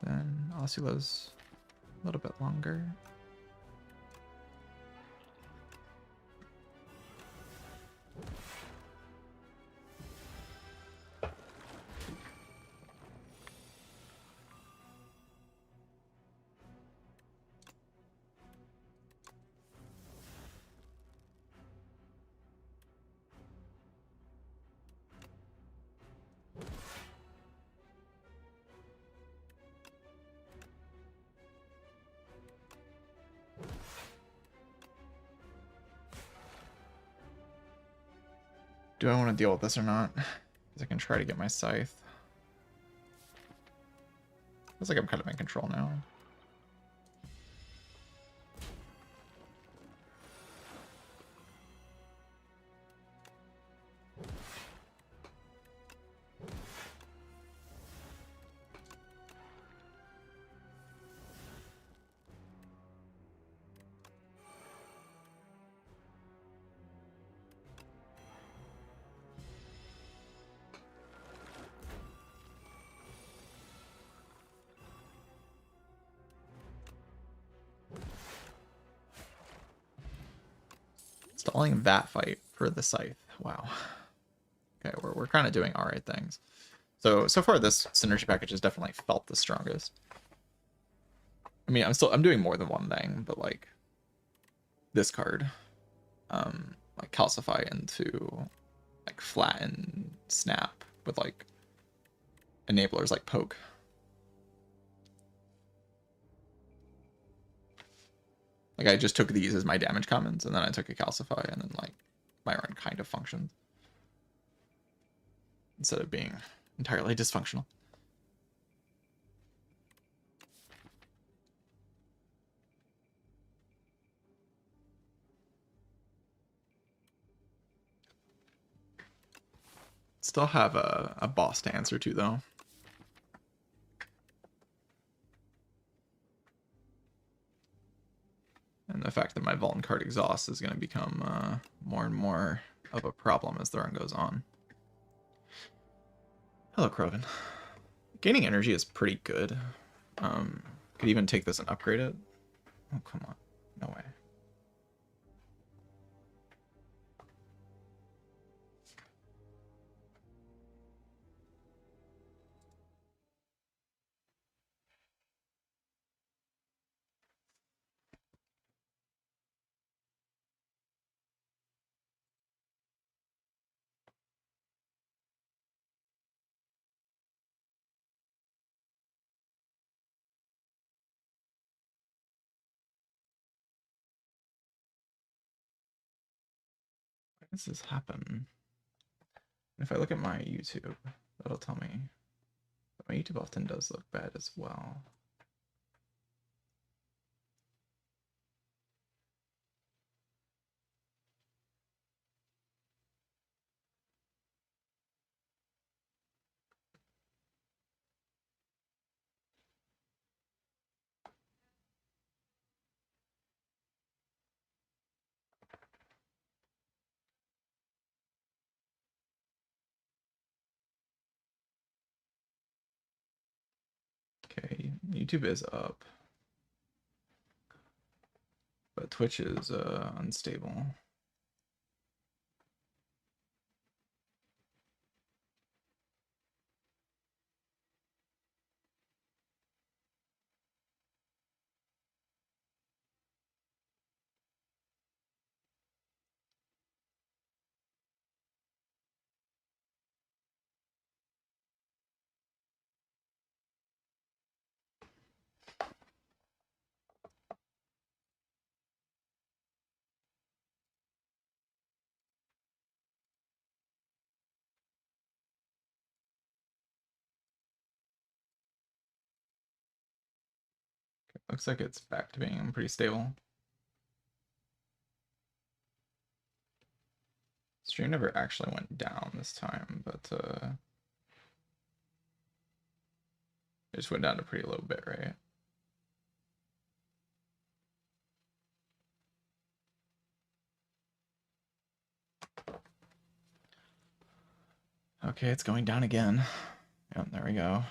Then Osula's a little bit longer. Do I want to deal with this or not? Because I can try to get my scythe. Feels like I'm kind of in control now. Stalling that fight for the scythe. Wow. Okay, we're kind of doing alright things. So far this synergy package has definitely felt the strongest. I mean, I'm doing more than one thing, but like this card, like calcify into like flatten snap with like enablers like poke. Like I just took these as my damage commons, and then I took a calcify, and then like my run kind of functioned instead of being entirely dysfunctional. Still have a boss to answer to though. And the fact that my Vulcan card exhaust is going to become more and more of a problem as the run goes on. Hello, Croven. Gaining energy is pretty good. Could even take this and upgrade it. Oh, come on. No way. Why does this happen? If I look at my YouTube, that'll tell me. But my YouTube often does look bad as well. Okay, YouTube is up. But Twitch is unstable. Looks like it's back to being pretty stable. Stream never actually went down this time, but it just went down a pretty low bit, right? Okay, it's going down again. Yep, there we go.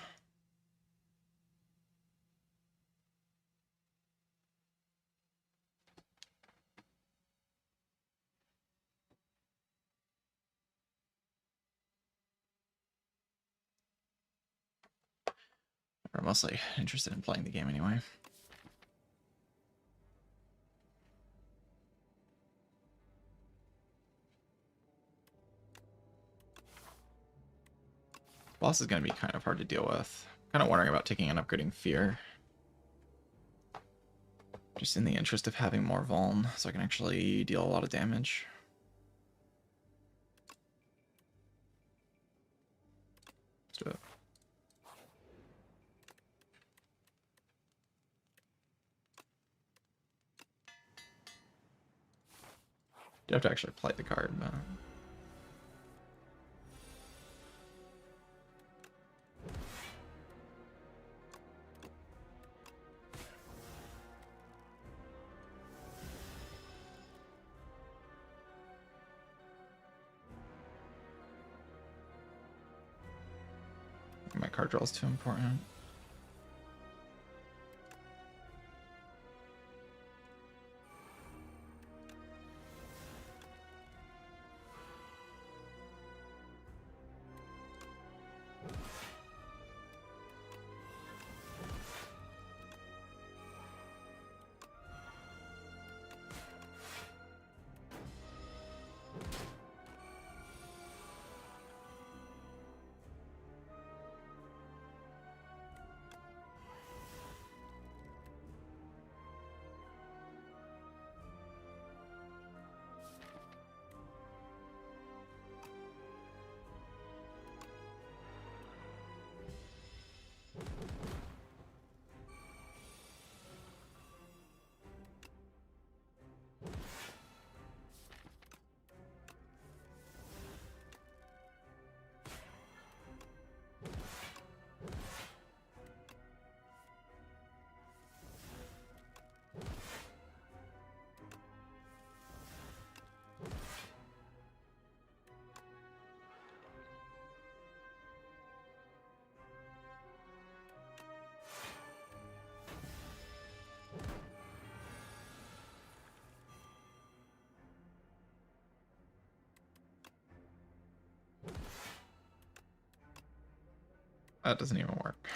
We're mostly interested in playing the game anyway. Boss is going to be kind of hard to deal with. Kind of wondering about taking and upgrading Fear. Just in the interest of having more Vuln, so I can actually deal a lot of damage. Let's do it. You have to actually play the card, but... My card draw is too important. That doesn't even work.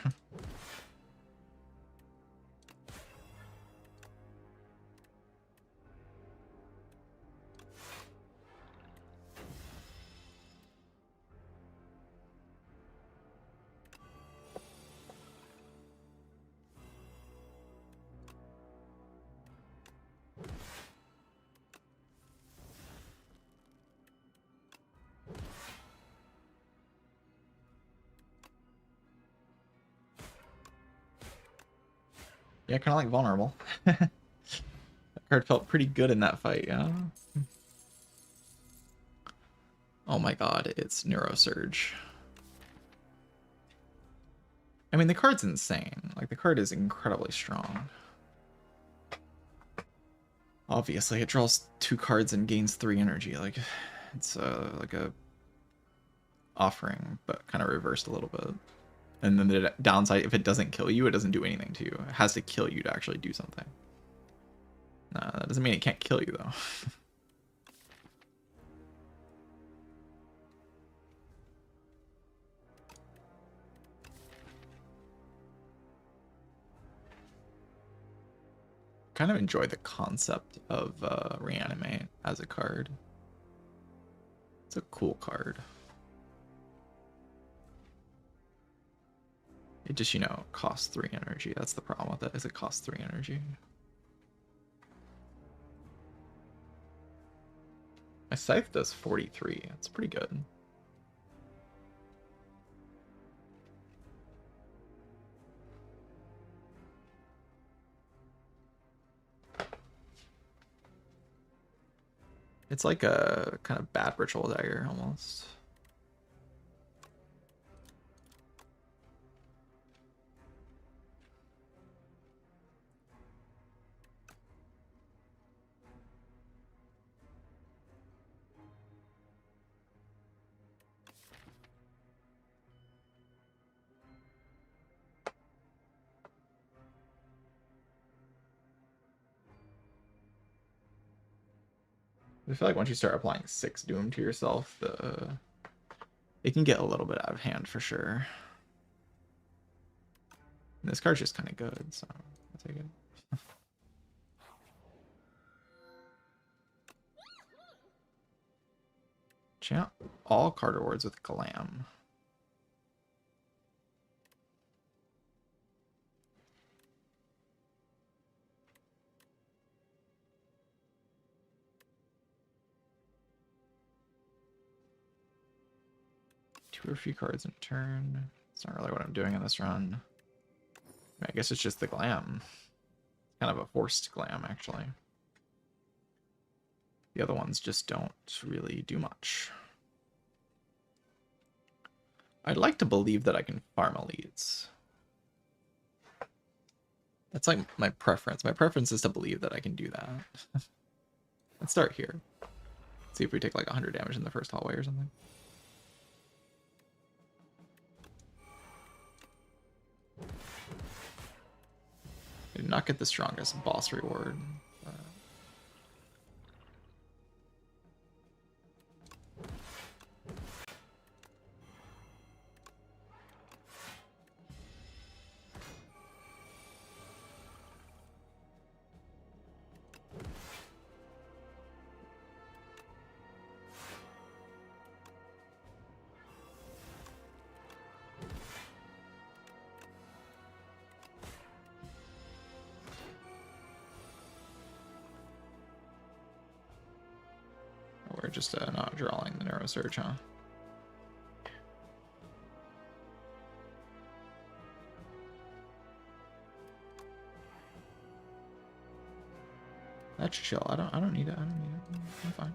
Yeah, kind of like vulnerable. That card felt pretty good in that fight, yeah. Oh my god, it's Neurosurge. I mean, the card's insane. Like, the card is incredibly strong. Obviously, it draws 2 cards and gains 3 energy. Like, it's like a offering, but kind of reversed a little bit. And then the downside, if it doesn't kill you, it doesn't do anything to you. It has to kill you to actually do something. Nah, that doesn't mean it can't kill you, though. Kind of enjoy the concept of Reanimate as a card. It's a cool card. It just, you know, costs 3 energy. That's the problem with it, is it costs 3 energy. My Scythe does 43. That's pretty good. It's like a kind of bad ritual dagger, almost. I feel like once you start applying 6 Doom to yourself, it can get a little bit out of hand for sure. And this card's just kind of good, so I'll take it. Chant all card rewards with Glam. Two or few cards in a turn. It's not really what I'm doing in this run. I guess it's just the Glam. Kind of a forced Glam, actually. The other ones just don't really do much. I'd like to believe that I can farm elites. That's like my preference. My preference is to believe that I can do that. Let's start here. See if we take like 100 damage in the first hallway or something. I did not get the strongest boss reward. We're just not drawing the Neurosurge, huh? That's chill. I don't need it. I'm fine.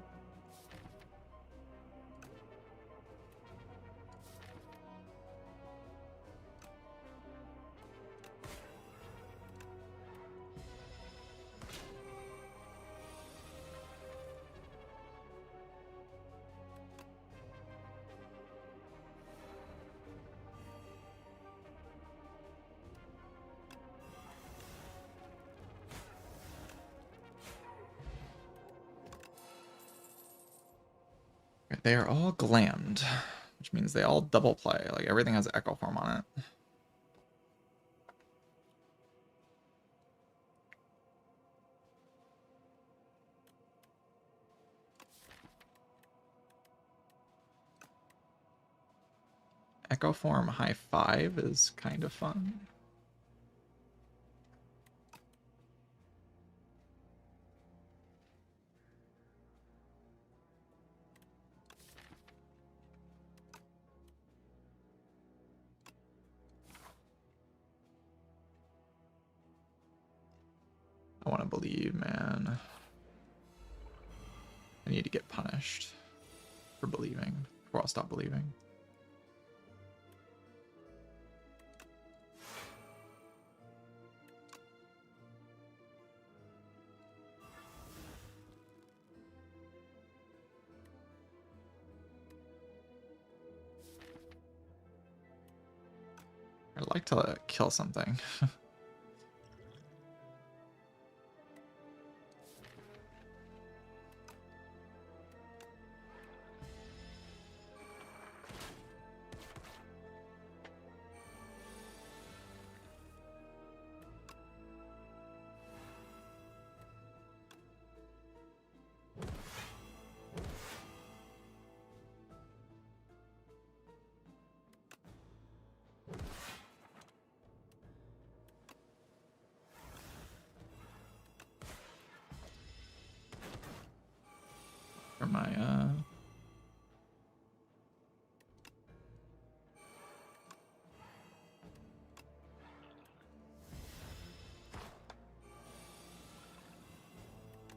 They are all glammed. which means they all double play. Like everything has Echo Form on it. Echo Form high 5 is kind of fun. I want to believe, man. I need to get punished for believing before I'll stop believing. I'd like to kill something. For my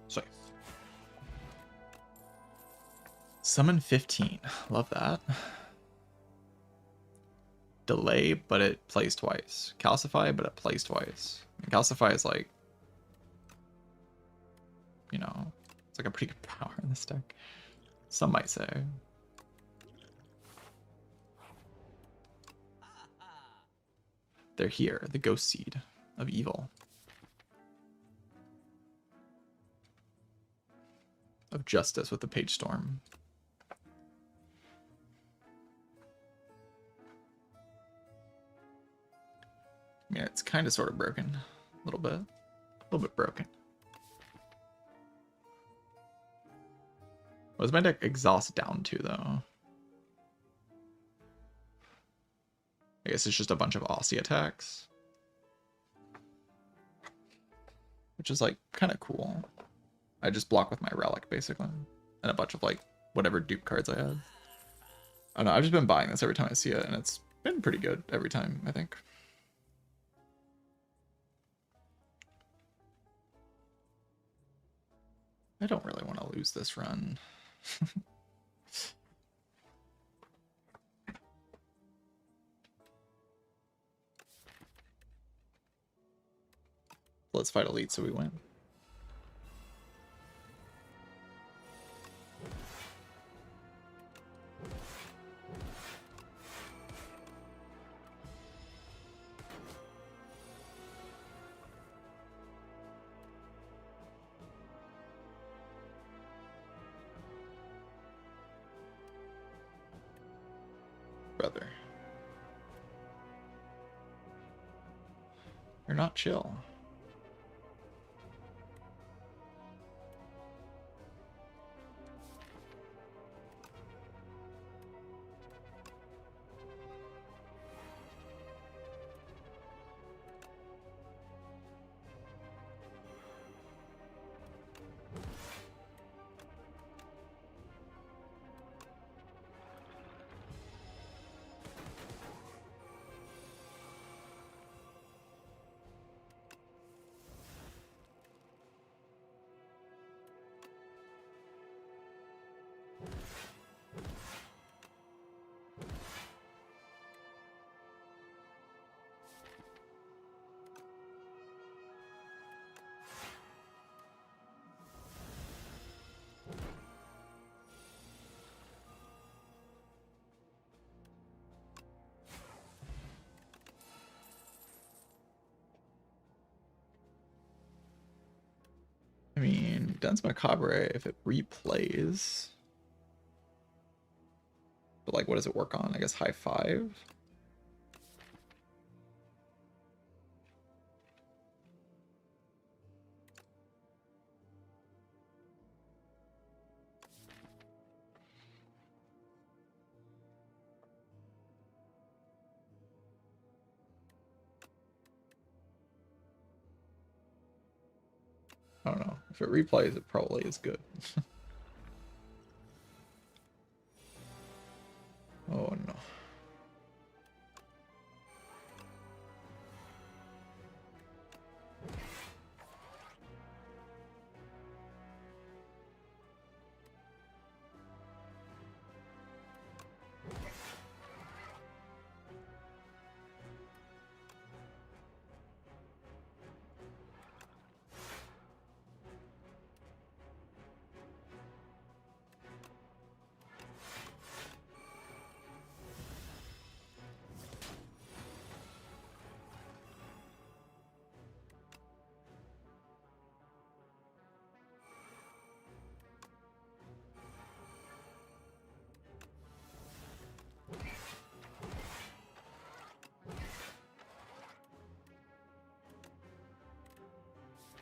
sorry. Summon 15. Love that. Delay, but it plays twice. Calcify, but it plays twice. And Calcify is like, you know, it's like a pretty good power in this deck. Some might say. They're here, the Ghost Seed of Evil. Of Justice with the Page Storm. Yeah, it's kind of sort of broken. A little bit broken. What does my deck exhaust down to, though? I guess it's just a bunch of Aussie attacks. Which is, like, kind of cool. I just block with my Relic, basically. And a bunch of, like, whatever dupe cards I have. I don't know, I've just been buying this every time I see it, and it's been pretty good every time, I think. I don't really want to lose this run. Let's fight Elite so we win. Brother. You're not chill. I mean, Danse Macabre, if it replays... But like, what does it work on? I guess high 5? I don't know. If it replays, it probably is good. Oh no.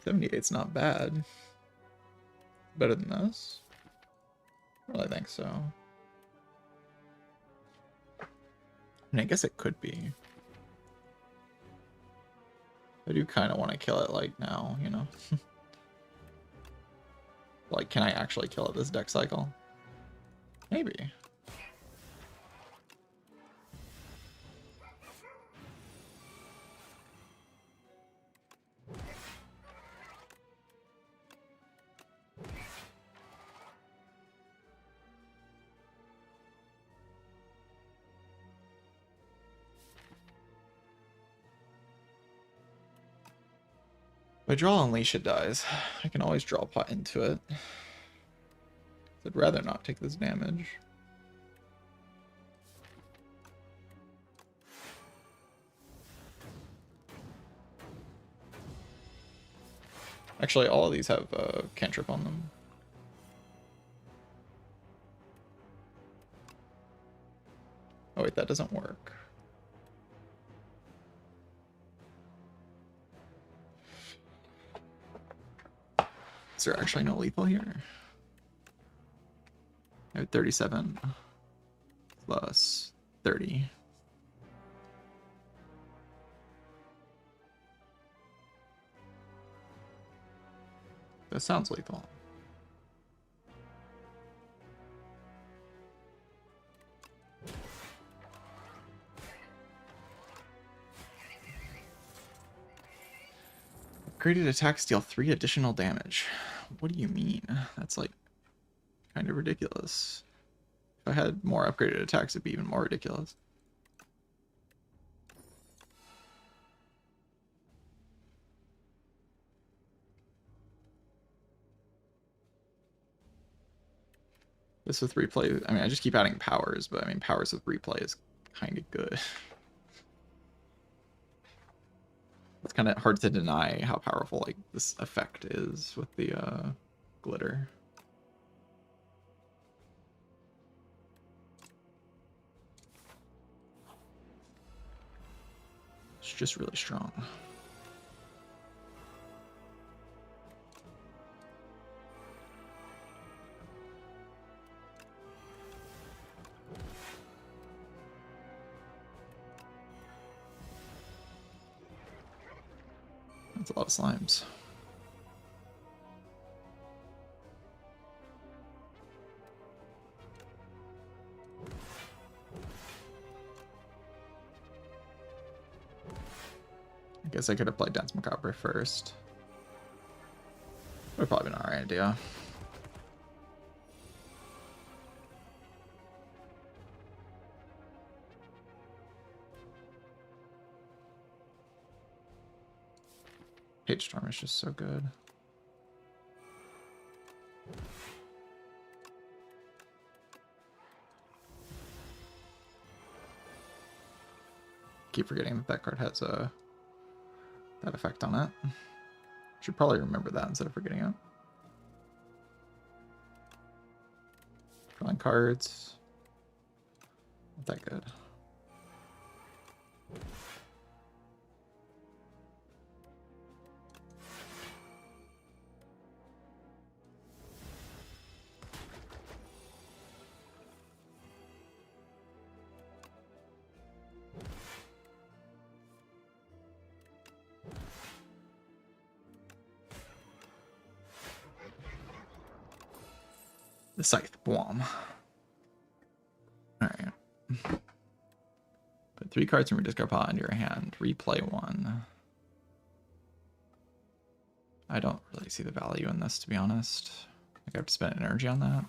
$78's not bad. Better than this? I really think so. I mean, I guess it could be. I do kind of want to kill it, like, now, you know? Like, can I actually kill it this deck cycle? Maybe. If I draw Unleash, it dies. I can always draw pot into it. I'd rather not take this damage. Actually, all of these have cantrip on them. Oh wait, that doesn't work. Is there actually no lethal here? I have 37 plus 30. That sounds lethal. Upgraded attacks deal 3 additional damage. What do you mean? That's like kind of ridiculous. If I had more upgraded attacks, it'd be even more ridiculous. This with replay, I mean, I just keep adding powers, but I mean, powers with replay is kind of good. It's kind of hard to deny how powerful like this effect is with the glitter. It's just really strong. That's a lot of slimes. I guess I could have played Dance Macabre first. Would have probably been an alright idea. Page Storm is just so good. Keep forgetting that that card has that effect on it. Should probably remember that instead of forgetting it. Drawing cards. Not that good. The Scythe. Boom. Alright. Put 3 cards from your discard pile into your hand. Replay 1. I don't really see the value in this, to be honest. I have to spend energy on that.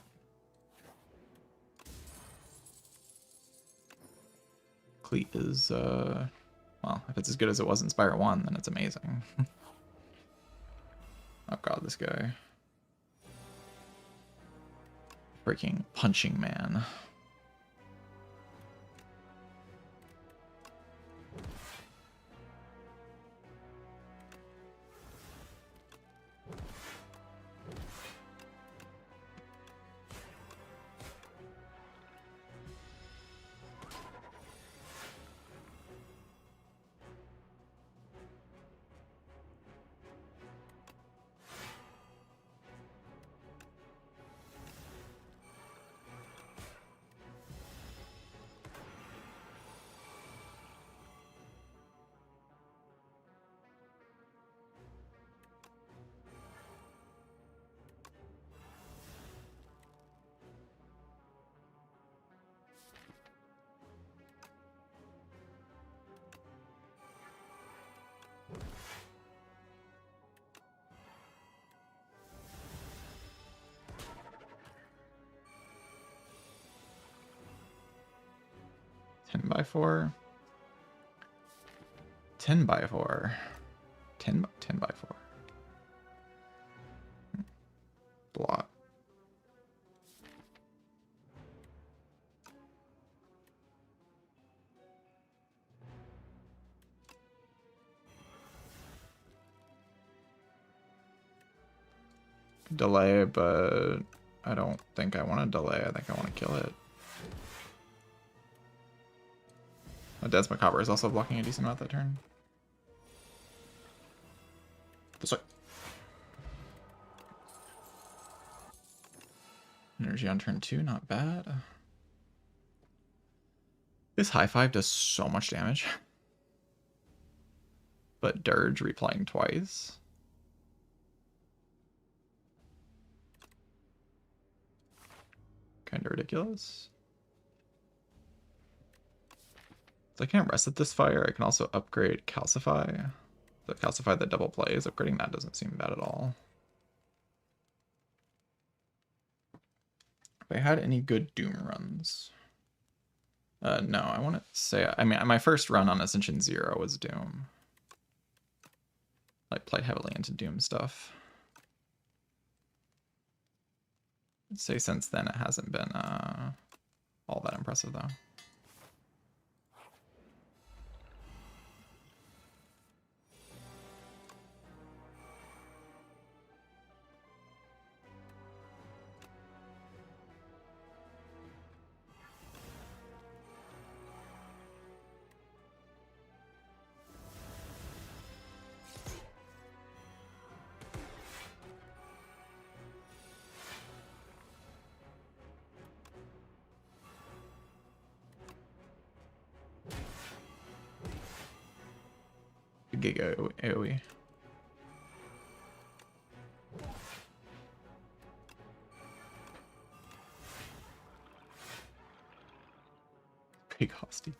Cleat is, well, if it's as good as it was in Spire 1, then it's amazing. Oh god, this guy. Freaking punching man. By 4. 10 by 4. 10 by 4. Block. Delay, but I don't think I want to delay. I think I want to kill it. Dead's Macabre is also blocking a decent amount that turn. This way. Energy on turn 2, not bad. This high 5 does so much damage. But Dirge replaying twice. Kinda ridiculous. So I can't reset this fire. I can also upgrade Calcify. The Calcify that double plays, upgrading that doesn't seem bad at all. If I had any good Doom runs. No, I want to say, I mean, my first run on Ascension 0 was Doom. I played heavily into Doom stuff. I'd say since then it hasn't been all that impressive though. Giga AoE. Big hostie.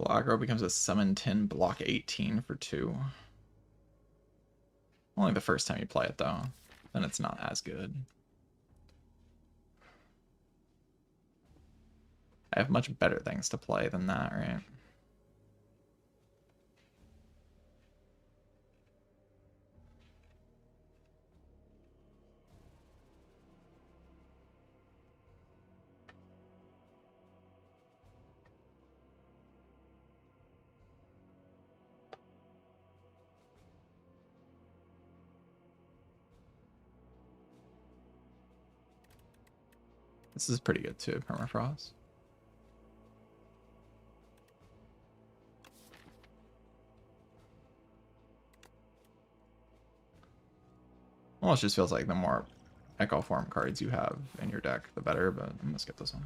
Aggro becomes a summon 10, block 18 for 2. Only the first time you play it though. Then it's not as good. I have much better things to play than that, right? This is pretty good too, Permafrost. Almost just feels like the more Echo Form cards you have in your deck, the better, but I'm gonna skip this one.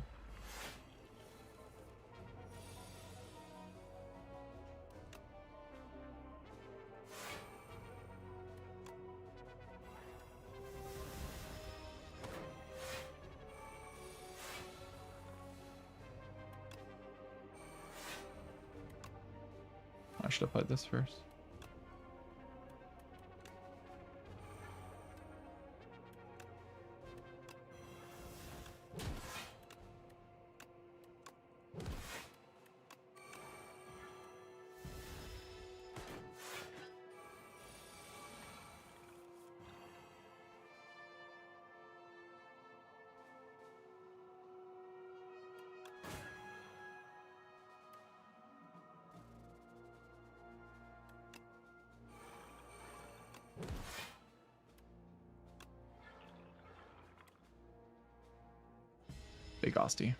I should have played this first. Big Osty.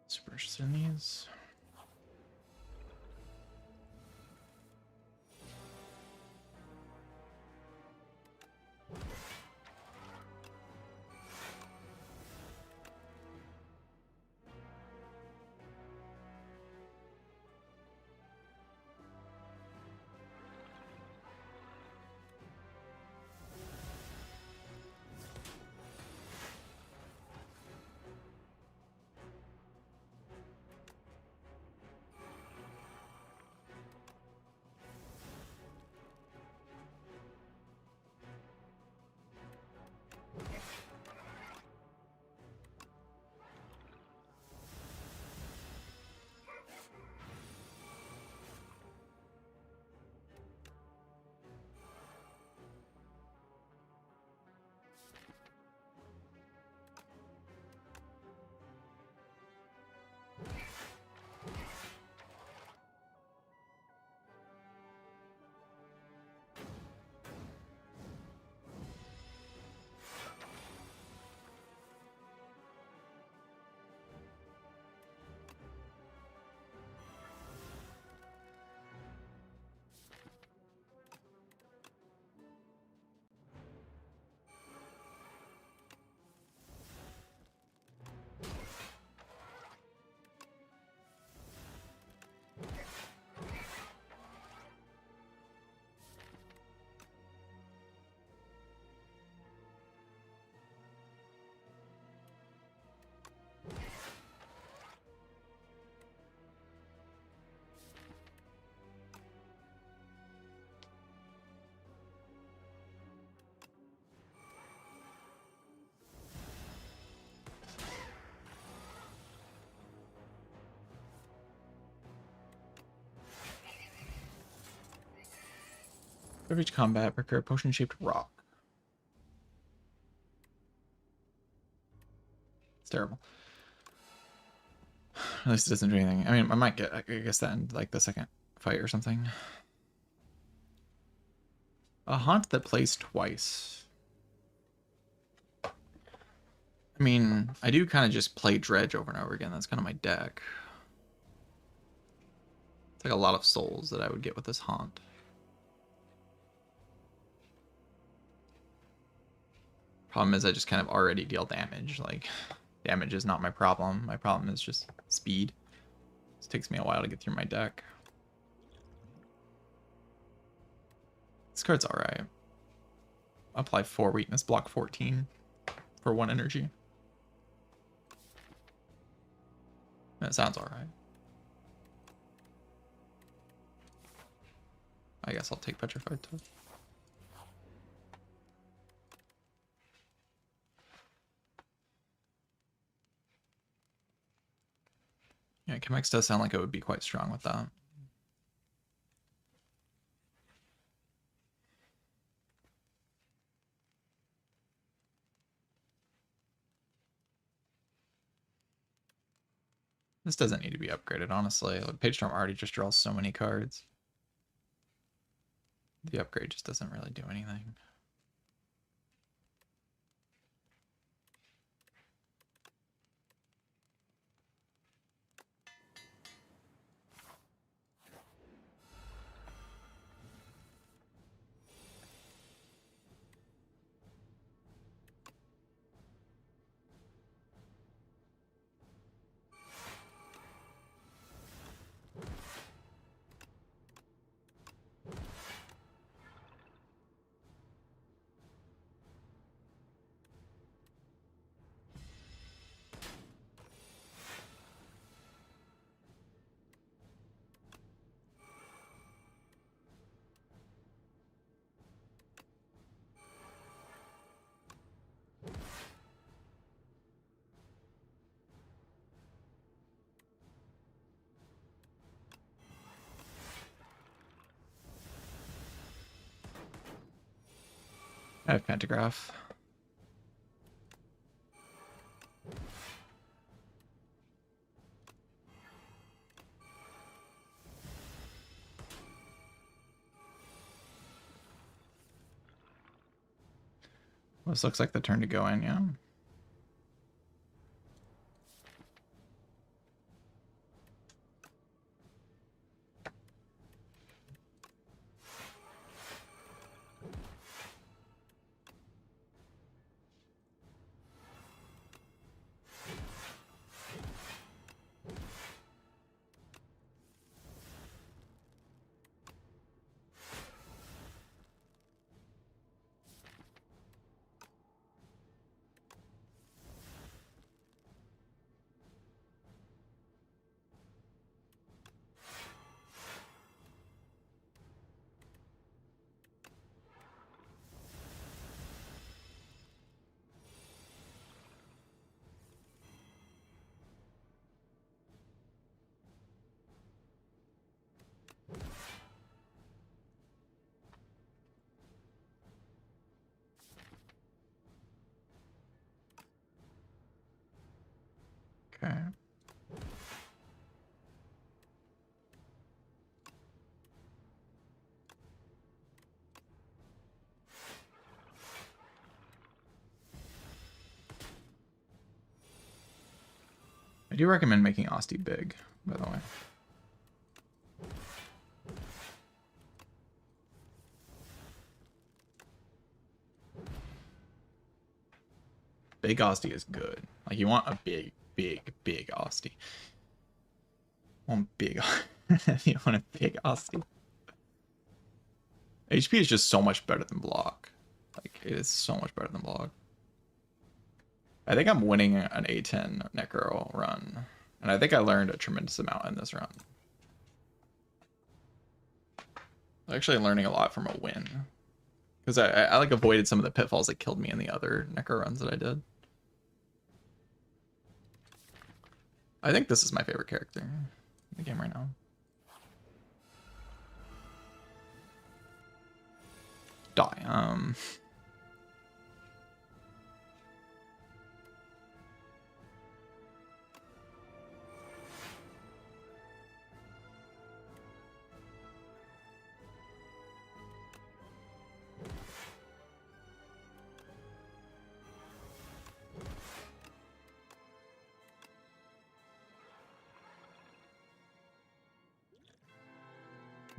Super Synergies. Every combat, procure a potion-shaped rock. It's terrible. At least it doesn't do anything. I mean, I might get, I guess, that in like the second fight or something. A haunt that plays twice. I mean, I do kind of just play Dredge over and over again. That's kind of my deck. It's like a lot of souls that I would get with this haunt. Problem is I just kind of already deal damage. Like, damage is not my problem. My problem is just speed. It takes me a while to get through my deck. This card's alright. Apply 4 weakness, block 14 for 1 energy. That sounds alright. I guess I'll take Petrified Touch. Yeah, Chemex does sound like it would be quite strong with that. This doesn't need to be upgraded, honestly. Like, Page Storm already just draws so many cards. The upgrade just doesn't really do anything. I have Pantograph. Well, this looks like the turn to go in, yeah. Okay. I do recommend making Asti big, by the way. Big Asti is good. Like, you want a big, big, big Asti. Want big. You want a big Asti. HP is just so much better than block. Like, it is so much better than block. I think I'm winning an A10 Necro run. And I think I learned a tremendous amount in this run. I'm actually learning a lot from a win. Because I like avoided some of the pitfalls that killed me in the other Necro runs that I did. I think this is my favorite character in the game right now. Die.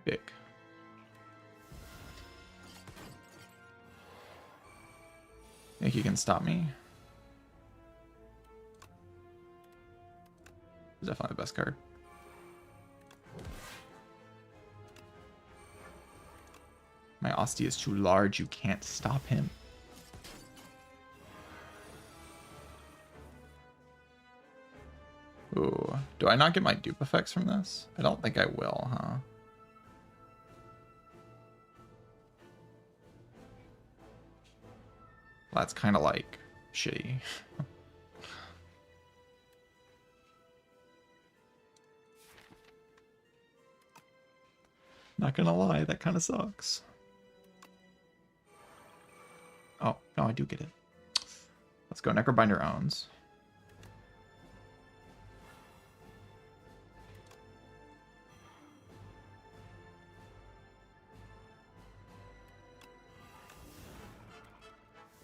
Big. Think you can stop me? Definitely the best card. My Asti is too large, you can't stop him. Ooh, do I not get my dupe effects from this? I don't think I will, huh? That's kind of like shitty. Not gonna lie, that kind of sucks. Oh, no, I do get it. Let's go. Necrobinder owns.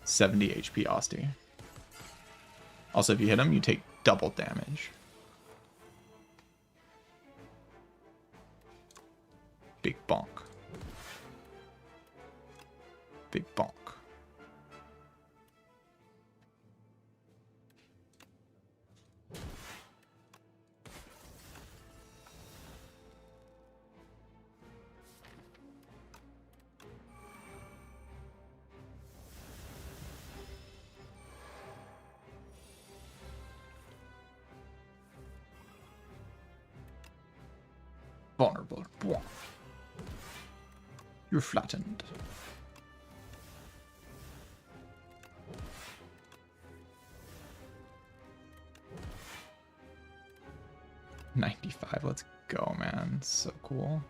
70 HP Asti. Also, if you hit him, you take double damage. Big bonk. Big bonk. Vulnerable. You're flattened. $95. Let's go, man. So cool.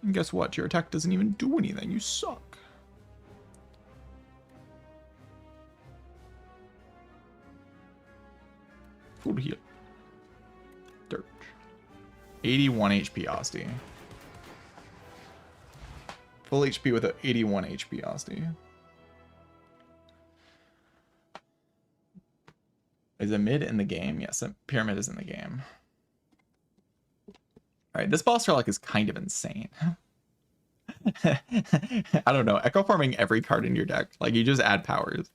And guess what? Your attack doesn't even do anything. You suck. Full heal. Dirt. 81 HP Asti. Full HP with a 81 HP Asti. Is a mid in the game? Yes, a pyramid is in the game. Alright, this boss relic is kind of insane. I don't know. Echo forming every card in your deck. Like, you just add powers.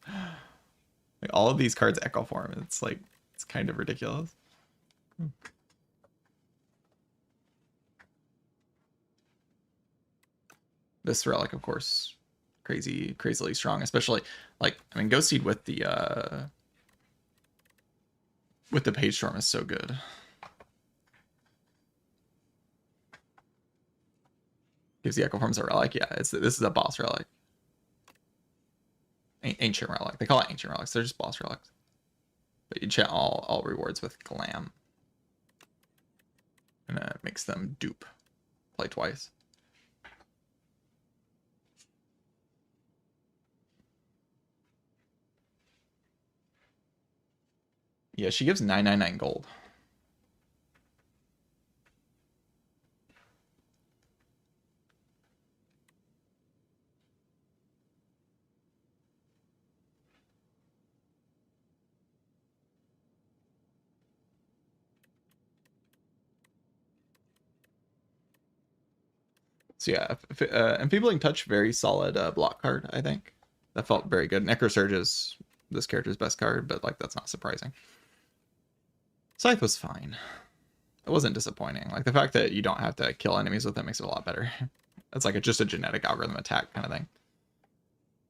Like, all of these cards echo form. It's like, it's kind of ridiculous. This relic, of course, crazily strong. Especially, like, I mean, Ghost Seed with the Page Storm is so good. Gives the Echo Forms a relic. Yeah, this is a boss relic. Ancient relic. They call it ancient relics. They're just boss relics. But you chant all rewards with Glam. And it makes them dupe. Play twice. Yeah, she gives 999 gold. So yeah, Enfeebling Touch, very solid block card, I think. That felt very good. Neurosurge is this character's best card, but like that's not surprising. Scythe was fine. It wasn't disappointing. Like the fact that you don't have to kill enemies with it makes it a lot better. It's like just a genetic algorithm attack kind of thing.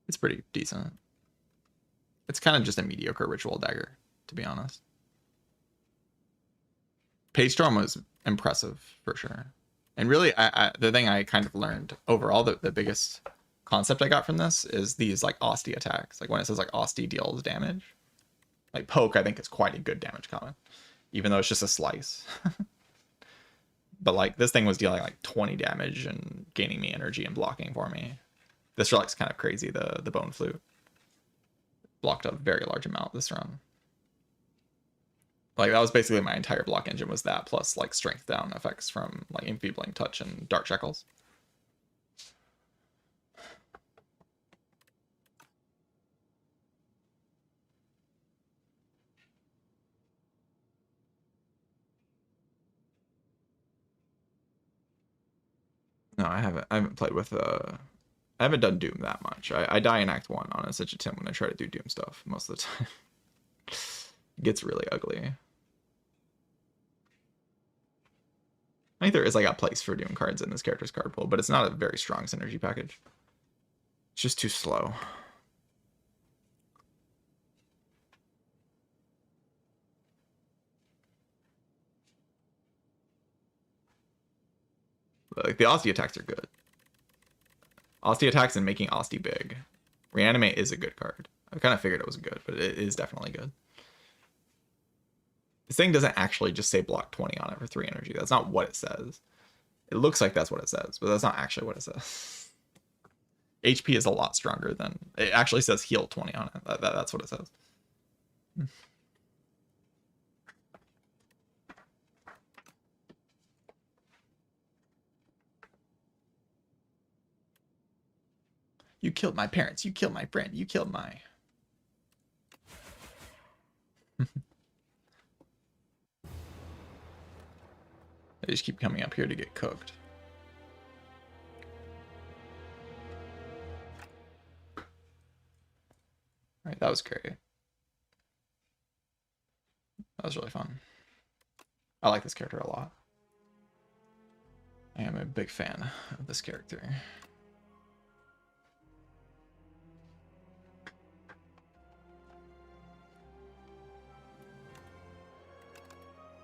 It's pretty decent. It's kind of just a mediocre ritual dagger, to be honest. Page Storm was impressive for sure. And really, the thing I kind of learned overall, the biggest concept I got from this is these like Asti attacks. Like when it says like Asti deals damage, like poke, I think is quite a good damage comment, even though it's just a slice. But like this thing was dealing like 20 damage and gaining me energy and blocking for me. This relic's kind of crazy. The Bone Flute blocked a very large amount this run. Like that was basically my entire block engine was that plus like strength down effects from like Enfeebling Touch and Dark Shackles. No, I haven't played with I haven't done Doom that much. I die in Act 1 on a Such a Tim when I try to do Doom stuff most of the time. It gets really ugly. I think there is like a place for Doom cards in this character's card pool, but it's not a very strong synergy package. It's just too slow. Like the Asti attacks are good. Asti attacks and making Asti big. Reanimate is a good card. I kind of figured it was good, but it is definitely good. This thing doesn't actually just say block 20 on it for 3 energy. That's not what it says. It looks like that's what it says, but that's not actually what it says. HP is a lot stronger than... It actually says heal 20 on it. That's what it says. You killed my parents. You killed my friend. You killed my... They just keep coming up here to get cooked. Alright, that was great. That was really fun. I like this character a lot. I am a big fan of this character.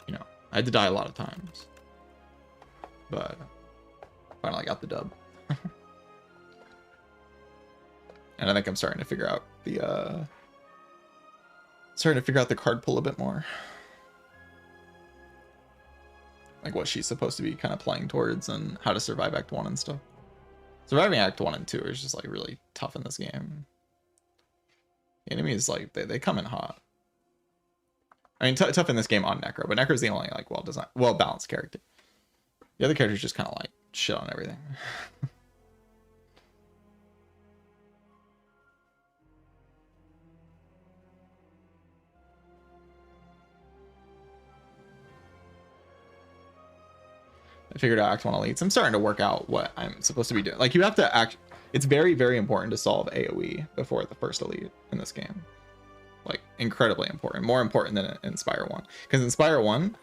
You know, I had to die a lot of times, but finally got the dub. And I think I'm starting to figure out the card pull a bit more. Like what she's supposed to be kind of playing towards and how to survive Act 1 and stuff. Surviving Act 1 and 2 is just like really tough in this game. The enemies, like, they come in hot. I mean, tough in this game on Necro, but Necro's the only like well-balanced character. The other characters just kind of like shit on everything. I figured out Act 1 elites. I'm starting to work out what I'm supposed to be doing. Like, you have to act... It's very, very important to solve AoE before the first elite in this game. Like, incredibly important. More important than in Spire 1. Because in Spire 1,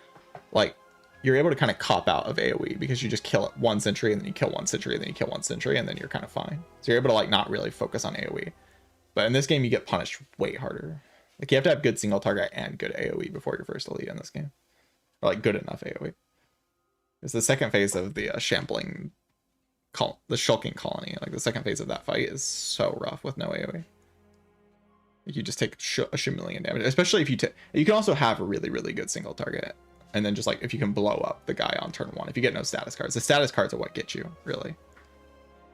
like, you're able to kind of cop out of AoE because you just kill one sentry and then you kill one sentry and then you kill one sentry and then you're kind of fine. So you're able to, like, not really focus on AoE. But in this game, you get punished way harder. Like, you have to have good single target and good AoE before your first elite in this game. Or, like, good enough AoE. It's the second phase of the shambling, the shulking colony. Like, the second phase of that fight is so rough with no AoE. Like, you just take a shimillion damage, especially if you you can also have a really, really good single target. And then just, like, if you can blow up the guy on turn 1, if you get no status cards. The status cards are what get you, really.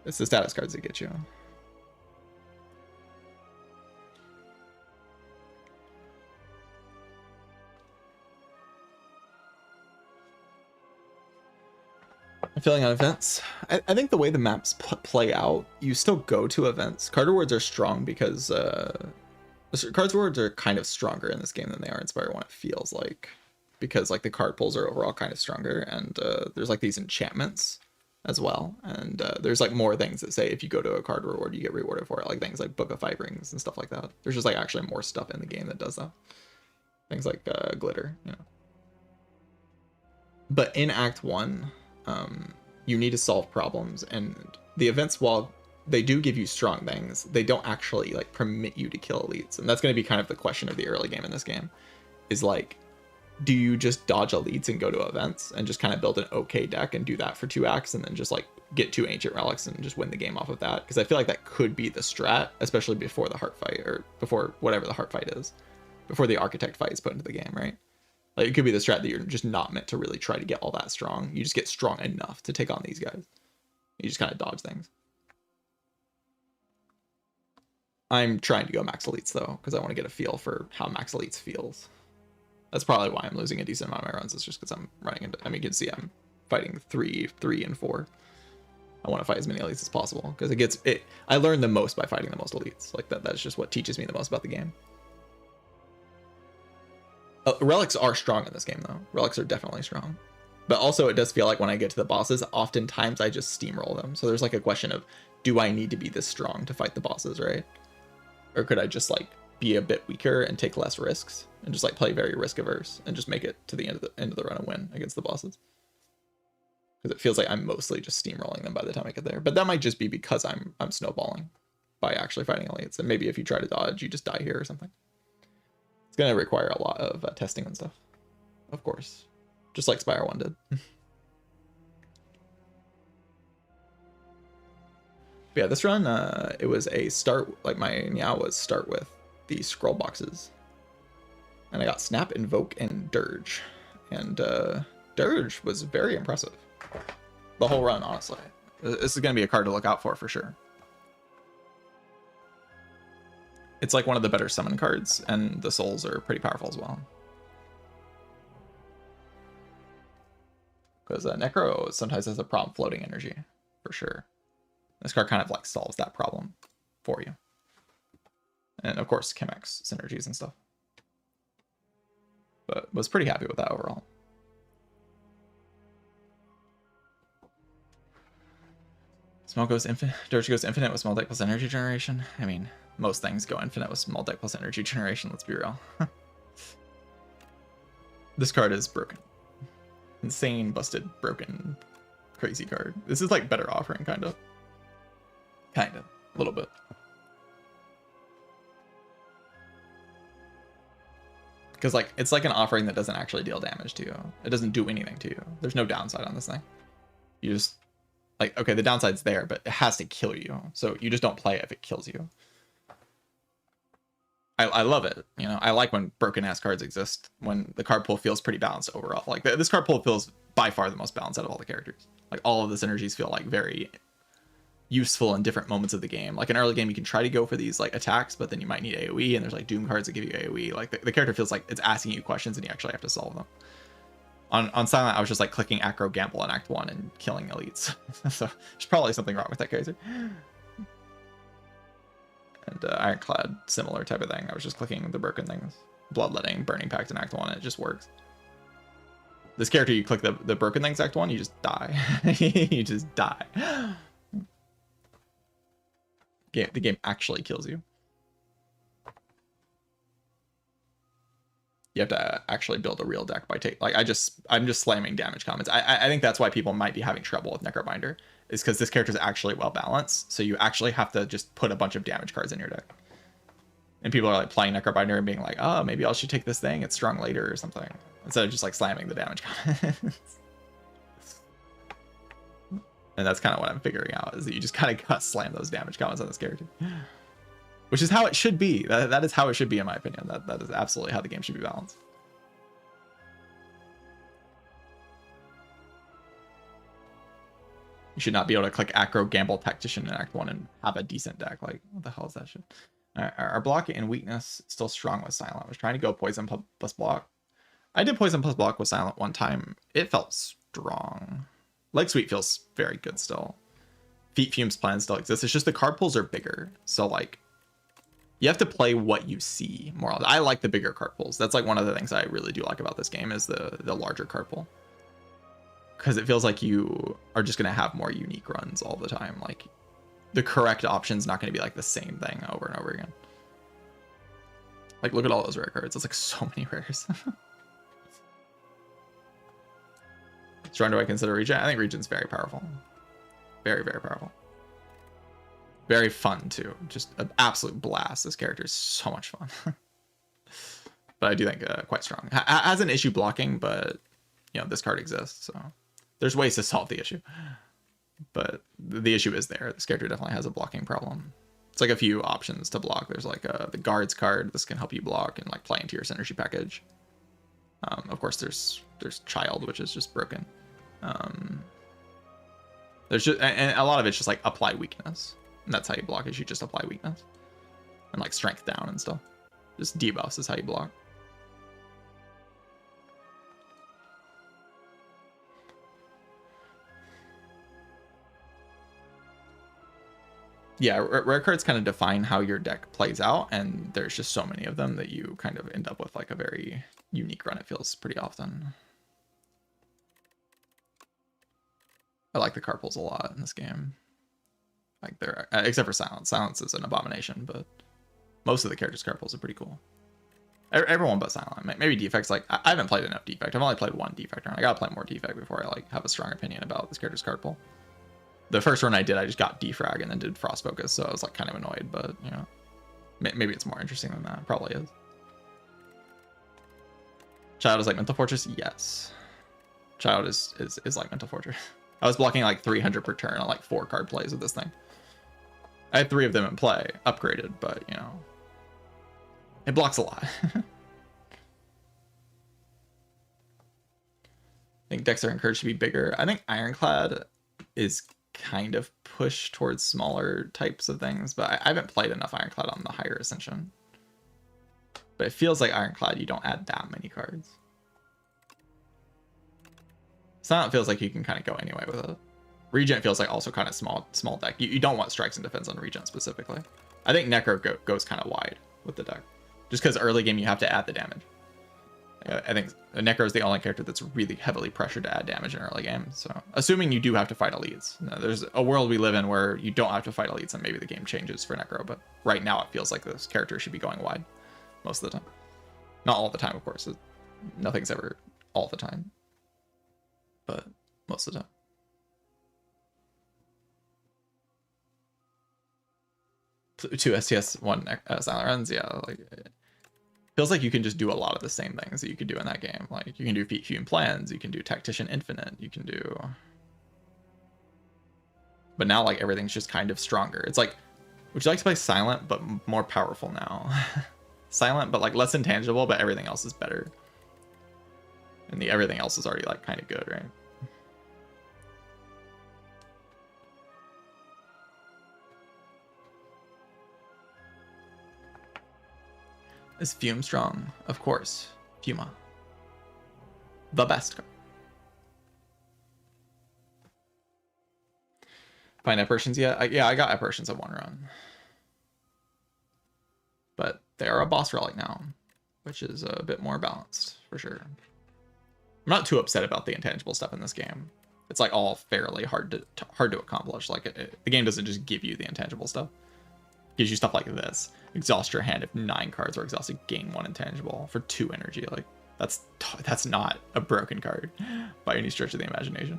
It's the status cards that get you. Feeling on events. I think the way the maps play out, you still go to events. Card rewards are strong because card rewards are kind of stronger in this game than they are in Spire 1, it feels like. Because like the card pulls are overall kind of stronger, and there's like these enchantments as well. And there's like more things that say if you go to a card reward, you get rewarded for it. Like things like Book of Five Rings and stuff like that. There's just like actually more stuff in the game that does that. Things like glitter, you know. But in Act 1, you need to solve problems, and the events, while they do give you strong things, they don't actually like permit you to kill elites. And that's going to be kind of the question of the early game in this game, is like, do you just dodge elites and go to events and just kind of build an okay deck and do that for 2 acts and then just like get 2 ancient relics and just win the game off of that? Because I feel like that could be the strat, especially before the heart fight, or before whatever the heart fight is, before the architect fight is put into the game, right? Like, it could be the strat that you're just not meant to really try to get all that strong. You just get strong enough to take on these guys. You just kind of dodge things. I'm trying to go max elites, though, because I want to get a feel for how max elites feels. That's probably why I'm losing a decent amount of my runs. It's just because I'm running into... I mean, you can see I'm fighting 3, and 4. I want to fight as many elites as possible, because it gets... I learn the most by fighting the most elites. Like, that's just what teaches me the most about the game. Relics are strong in this game, though. Relics are definitely strong. But also, it does feel like when I get to the bosses, oftentimes I just steamroll them. So there's like a question of, do I need to be this strong to fight the bosses, right? Or could I just like be a bit weaker and take less risks and just like play very risk averse and just make it to the end of the run and win against the bosses? Because it feels like I'm mostly just steamrolling them by the time I get there. But that might just be because I'm snowballing by actually fighting elites. And maybe if you try to dodge, you just die here or something. It's going to require a lot of testing and stuff, of course, just like Spire 1 did. But yeah, this run, it was a start, like my Meow was start with the scroll boxes. And I got Snap, Invoke, and Dirge. And Dirge was very impressive. The whole run, honestly. This is going to be a card to look out for sure. It's like one of the better summon cards, and the souls are pretty powerful as well. Because Necro sometimes has a problem floating energy, for sure. This card kind of like solves that problem for you. And of course, Chemex synergies and stuff. But was pretty happy with that overall. Small goes infinite. Dirge goes infinite with small deck plus energy generation. I mean, most things go infinite with small deck plus energy generation, let's be real. This card is broken. Insane, busted, broken, crazy card. This is like better offering, kind of. A little bit. Because like it's like an offering that doesn't actually deal damage to you. It doesn't do anything to you. There's no downside on this thing. You just like, okay, the downside's there, but it has to kill you. So you just don't play it if it kills you. I love it. You know, I like when broken ass cards exist, when the card pool feels pretty balanced overall. Like this card pool feels by far the most balanced out of all the characters. Like all of the synergies feel like very useful in different moments of the game. Like in early game, you can try to go for these like attacks, but then you might need AoE, and there's like Doom cards that give you AoE. Like the character feels like it's asking you questions and you actually have to solve them. On Silent, I was just like clicking Acro Gamble in Act 1 and killing elites. So there's probably something wrong with that character. And Ironclad, similar type of thing. I was just clicking the broken things. Bloodletting, Burning Pact in Act 1, and it just works. This character, you click the broken things Act 1, you just die. You just die. The game actually kills you. You have to actually build a real deck by I'm just slamming damage comments. I think that's why people might be having trouble with Necrobinder, is because this character is actually well balanced. So you actually have to just put a bunch of damage cards in your deck. And people are like playing Necrobinder and being like, oh, maybe I should take this thing. It's strong later or something. Instead of just like slamming the damage comments. And that's kind of what I'm figuring out, is that you just kind of slam those damage comments on this character. Which is how it should be. That is how it should be, in my opinion. That is absolutely how the game should be balanced. You should not be able to click Acro Gamble Tactician in Act 1 and have a decent deck. Like, what the hell is that shit? Alright, our block and weakness still strong with Silent. I was trying to go Poison plus block. I did Poison plus block with Silent one time. It felt strong. Leg Sweep feels very good still. Feet Fumes plan still exists. It's just the card pools are bigger. So, like, you have to play what you see more. I like the bigger card pools. That's like one of the things I really do like about this game, is the larger card pool. Because it feels like you are just going to have more unique runs all the time. Like the correct option's not going to be like the same thing over and over again. Like look at all those rare cards. It's like so many rares. Strong, do I consider Regen? I think Regen's very powerful. Very, very powerful. Very fun too. Just an absolute blast. This character is so much fun. But I do think quite strong. Has an issue blocking, but you know, this card exists, so there's ways to solve the issue. But the issue is there. This character definitely has a blocking problem. It's like a few options to block. There's like the guards card. This can help you block and like play into your synergy package. Of course, there's Child, which is just broken. There's just, and a lot of it's just like apply weakness. And that's how you block, is you just apply weakness. And like strength down and stuff. Just debuffs is how you block. Yeah, rare cards kind of define how your deck plays out, and there's just so many of them that you kind of end up with like a very unique run, it feels pretty often. I like the card pulls a lot in this game. Like they're, except for Silence. Silence is an abomination, but most of the characters' card pulls are pretty cool. Everyone but Silent. Maybe Defect's like, I haven't played enough Defect. I've only played one Defect run. I gotta play more Defect before I like have a strong opinion about this character's card pull. The first run I did, I just got Defrag and then did Frost Focus, so I was like kind of annoyed, but you know, maybe it's more interesting than that. Probably is. Child is like Mental Fortress? Yes. Child is like Mental Fortress. I was blocking like 300 per turn on like 4 card plays with this thing. I had 3 of them in play, upgraded, but you know, it blocks a lot. I think decks are encouraged to be bigger. I think Ironclad is kind of pushed towards smaller types of things, but I haven't played enough Ironclad on the higher Ascension. But it feels like Ironclad, you don't add that many cards. Silent feels like you can kind of go anyway with it. Regent feels like also kind of small deck. You don't want strikes and defense on Regent specifically. I think Necro goes kind of wide with the deck. Just because early game you have to add the damage. I think Necro is the only character that's really heavily pressured to add damage in early game. So assuming you do have to fight elites. Now, there's a world we live in where you don't have to fight elites and maybe the game changes for Necro. But right now it feels like this character should be going wide most of the time. Not all the time, of course. Nothing's ever all the time. But most of the time. Two STS, one silent runs, yeah. Like, it feels like you can just do a lot of the same things that you could do in that game. Like, you can do Human Plans, you can do Tactician Infinite, you can do... But now, like, everything's just kind of stronger. It's like, would you like to play Silent, but more powerful now? Silent, but, like, less intangible, but everything else is better. And the everything else is already, like, kind of good, right? Is Fume strong? Of course. Fuma. The best card. Find Apparitions yet? Yeah, I got Apparitions in one run. But they are a boss relic now, which is a bit more balanced, for sure. I'm not too upset about the intangible stuff in this game. It's like all fairly hard to accomplish. Like the game doesn't just give you the intangible stuff. It gives you stuff like this. Exhaust your hand if 9 cards are exhausted, gain 1 intangible for 2 energy. Like that's not a broken card by any stretch of the imagination.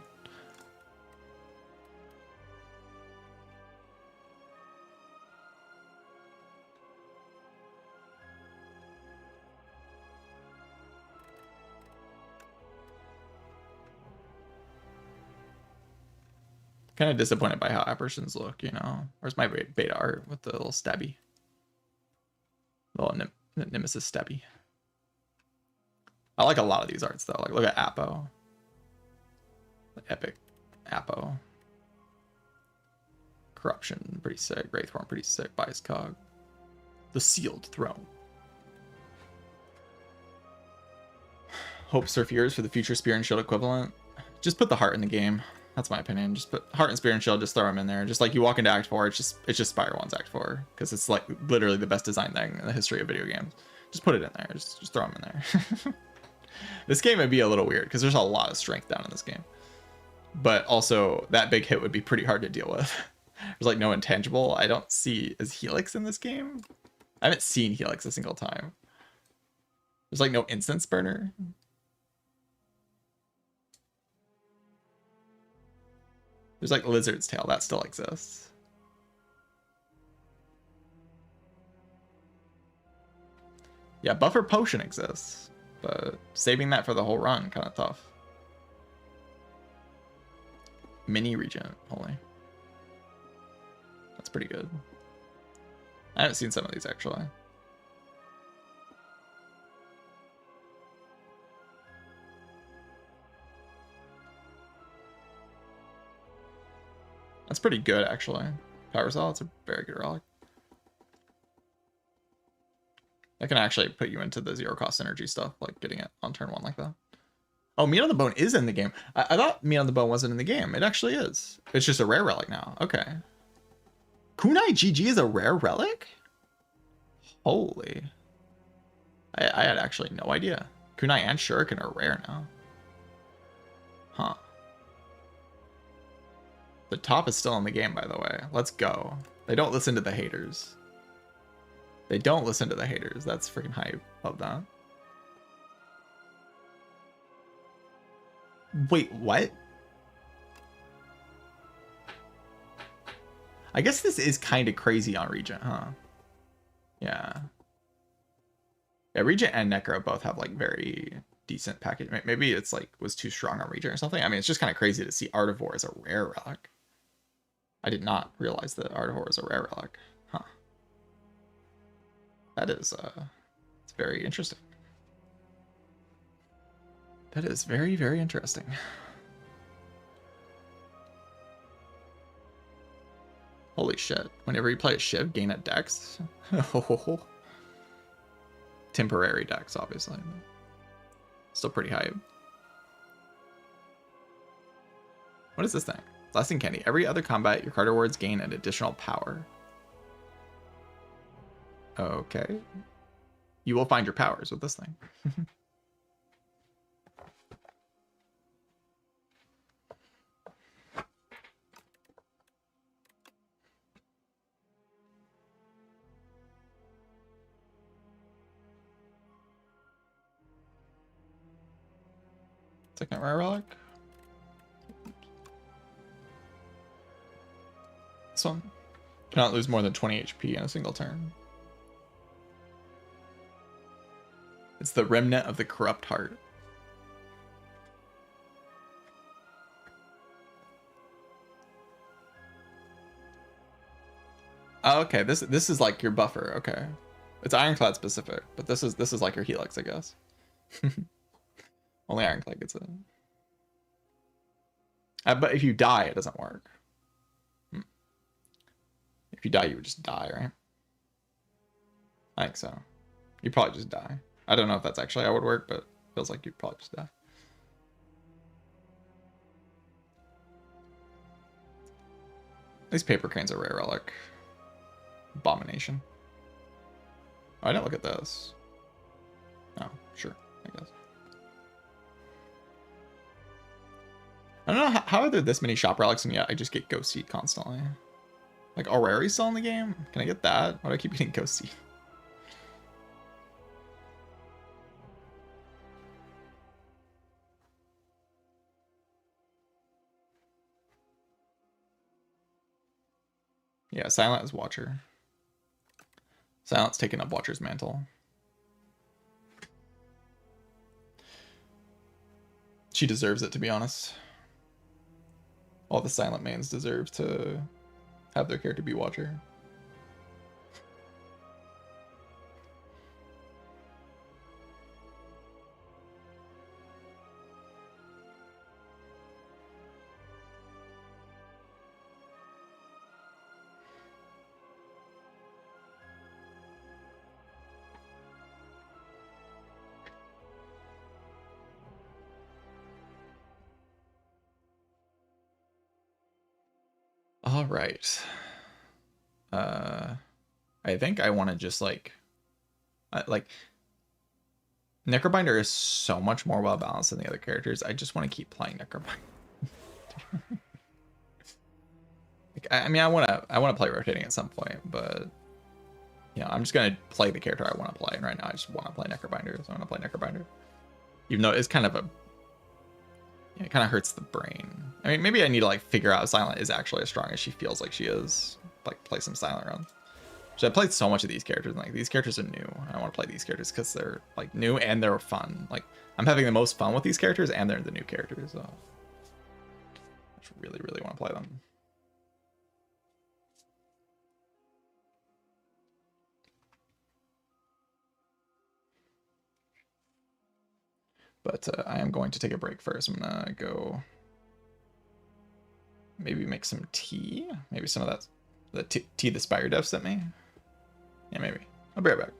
Kind of disappointed by how apparitions look, you know. Where's my beta art with the little stabby? Little Nemesis stabby. I like a lot of these arts though. Like, look at Apo. The epic Apo. Corruption, pretty sick. Wraithform, pretty sick. Bias Cog. The Sealed Throne. Hope Surf Years for the future Spear and Shield equivalent. Just put the heart in the game. That's my opinion. Just put Heart and Spear and Shield, just throw them in there. Just like you walk into Act 4, it's just Spire 1's Act 4. Because it's like literally the best design thing in the history of video games. Just put it in there. Just throw them in there. This game would be a little weird because there's a lot of strength down in this game. But also, that big hit would be pretty hard to deal with. There's like no intangible. I don't see... Is Helix in this game? I haven't seen Helix a single time. There's like no instance burner. There's like Lizard's Tail, that still exists. Yeah, Buffer Potion exists, but saving that for the whole run, kind of tough. Mini Regent, holy. That's pretty good. I haven't seen some of these actually. That's pretty good, actually. Power Cell, it's a very good relic. That can actually put you into the 0-cost synergy stuff, like getting it on turn 1 like that. Oh, Meat on the Bone is in the game. I thought Meat on the Bone wasn't in the game. It actually is. It's just a rare relic now. Okay. Kunai GG is a rare relic? Holy. I had actually no idea. Kunai and Shuriken are rare now. Huh. The top is still in the game, by the way. Let's go. They don't listen to the haters. They don't listen to the haters. That's freaking hype. Love that. Wait, what? I guess this is kind of crazy on Regent, huh? Yeah. Yeah, Regent and Necro both have like very decent package. Maybe it's like was too strong on Regent or something. I mean, it's just kind of crazy to see Artivore as a rare relic. I did not realize that Artivore is a rare relic. Huh. That is, it's very interesting. That is very, very interesting. Holy shit. Whenever you play a Shiv, gain a dex. Temporary dex, obviously. Still pretty hype. What is this thing? Blessing Candy. Every other combat, your card rewards gain an additional power. Okay. You will find your powers with this thing. Second rare relic. This one. Cannot lose more than 20 HP in a single turn. It's the Remnant of the Corrupt Heart. Oh, okay. This is like your buffer. Okay, it's Ironclad specific, but this is like your Helix, I guess. Only Ironclad gets it. But if you die, it doesn't work. If you die, you would just die, right? I think so. You'd probably just die. I don't know if that's actually how it would work, but it feels like you'd probably just die. These paper cranes are rare relic. Abomination. Oh, I didn't look at this. Oh, sure, I guess. I don't know how are there this many shop relics and yet I just get Ghost Seed constantly. Like, Aurari's still in the game? Can I get that? Why do I keep getting Ghost Seed? Yeah, Silent is Watcher. Silent's taking up Watcher's mantle. She deserves it, to be honest. All the Silent mains deserve to have their character be Watcher. All right. I think I want to just like Necrobinder is so much more well balanced than the other characters. I just want to keep playing Necrobinder. I mean, I want to play rotating at some point, but you know, I'm just gonna play the character I want to play, and right now I just want to play Necrobinder, so I want to play Necrobinder. Even though it's kind of it kind of hurts the brain. I mean, maybe I need to like figure out if Silent is actually as strong as she feels like she is. Like play some Silent runs. So I played so much of these characters, and like these characters are new. I want to play these characters because they're like new and they're fun. Like I'm having the most fun with these characters, and they're the new characters. So I just really, really want to play them. But I am going to take a break first. I'm gonna go maybe make some tea. Maybe some of that the tea the Spire dev sent me. Yeah, maybe. I'll be right back.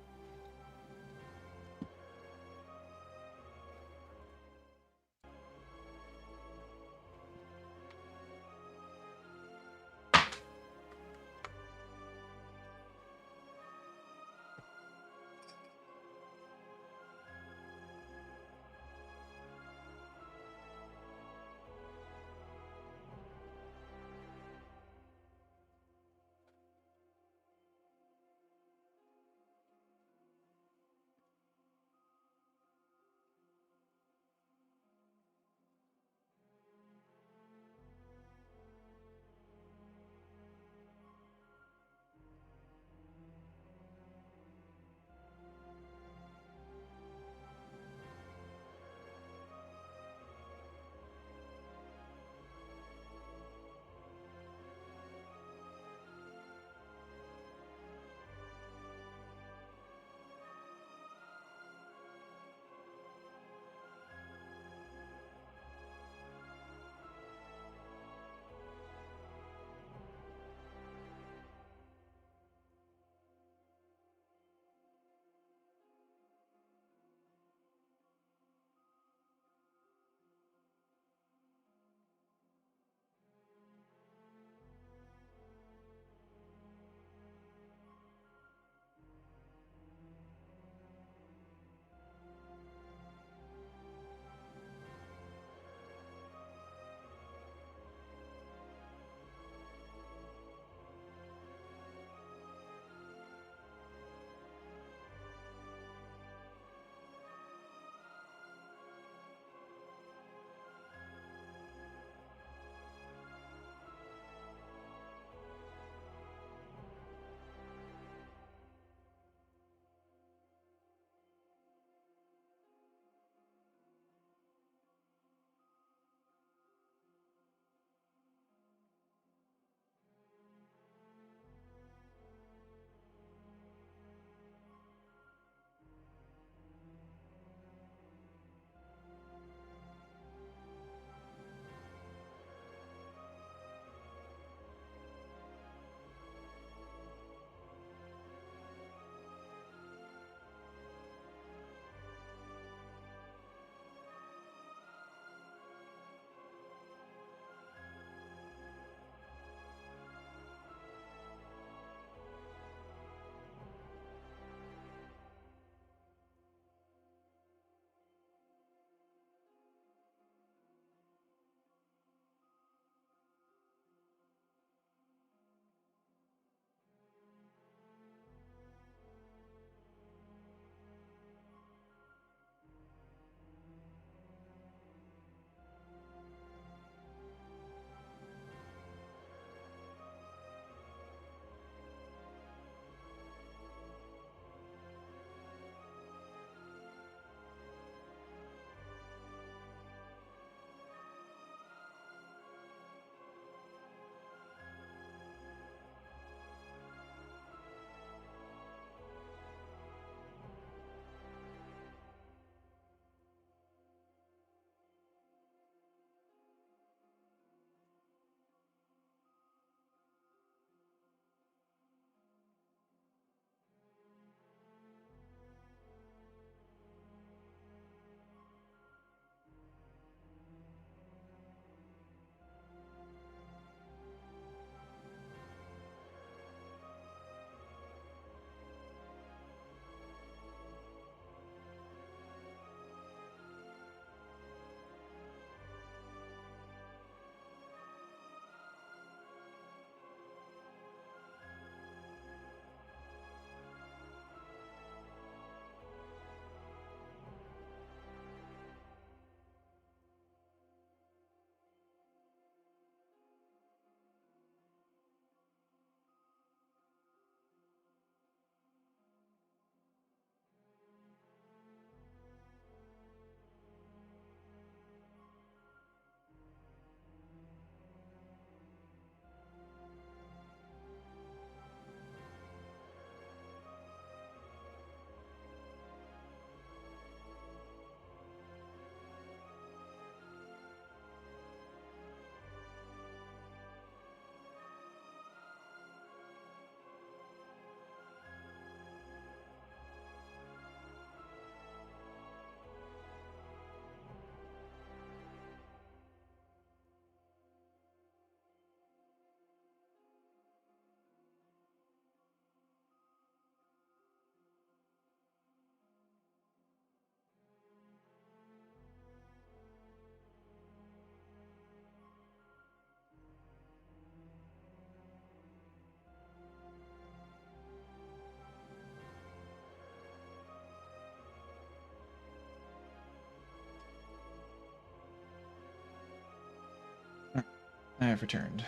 I have returned.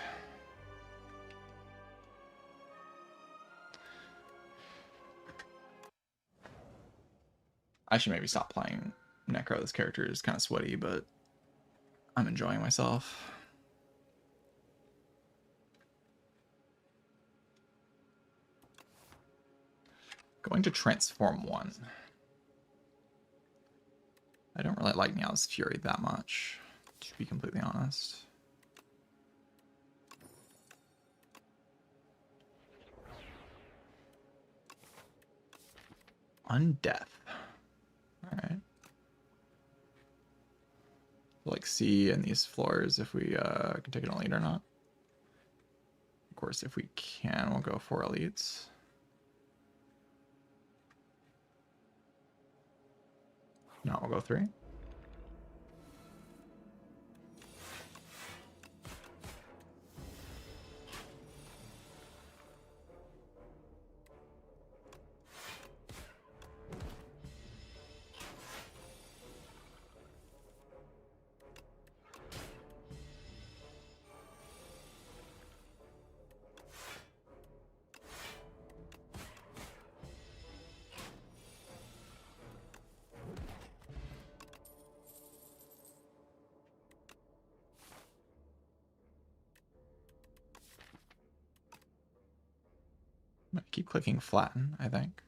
I should maybe stop playing Necro. This character is kind of sweaty, but I'm enjoying myself. Going to transform 1. I don't really like Meow's Fury that much, to be completely honest. Undeath. Alright. Like see in these floors if we can take an elite or not. Of course, if we can, we'll go 4 elites. No, we'll go 3. I keep clicking flatten, I think.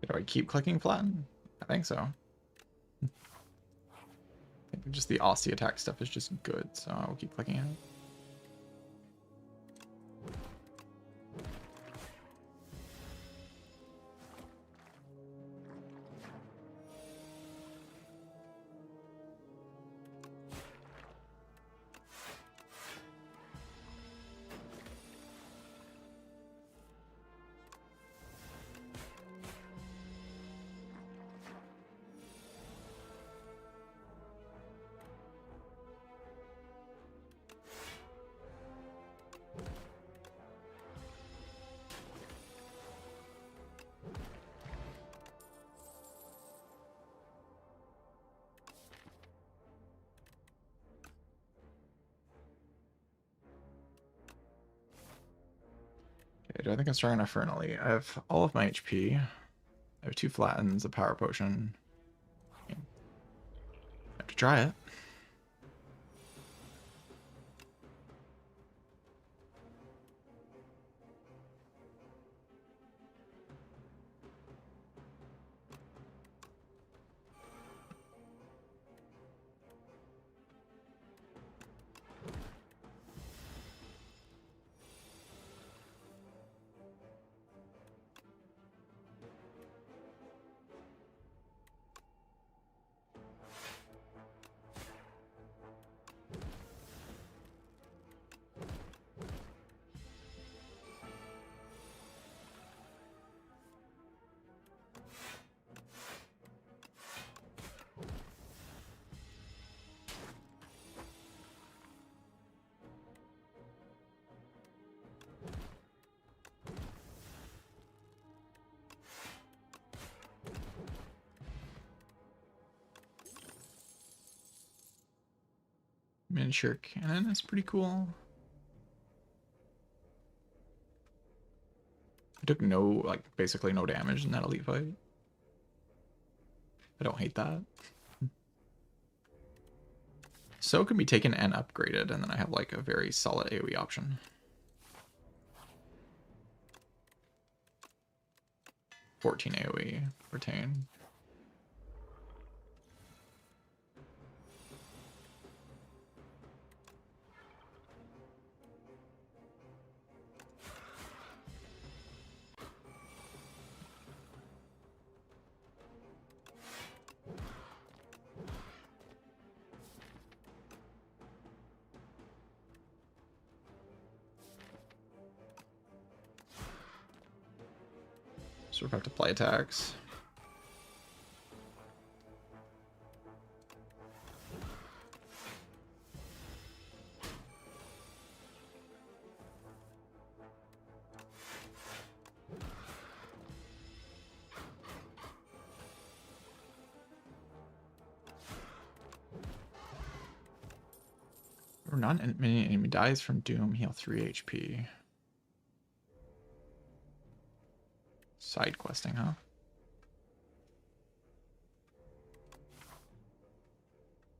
Do I keep clicking flatten? I think so. I think just the Aussie attack stuff is just good, so I will keep clicking it. Okay, do I think I'm strong enough for an elite? I have all of my HP. I have 2 flattens, a power potion. I have to try it. Miniature cannon is pretty cool. I took no, like, basically no damage in that elite fight. I don't hate that. So can be taken and upgraded, and then I have, like, a very solid AoE option. 14 AoE, retain. So we're about to play attacks. Or not many enemy dies from Doom, heal 3 HP. Side questing, huh?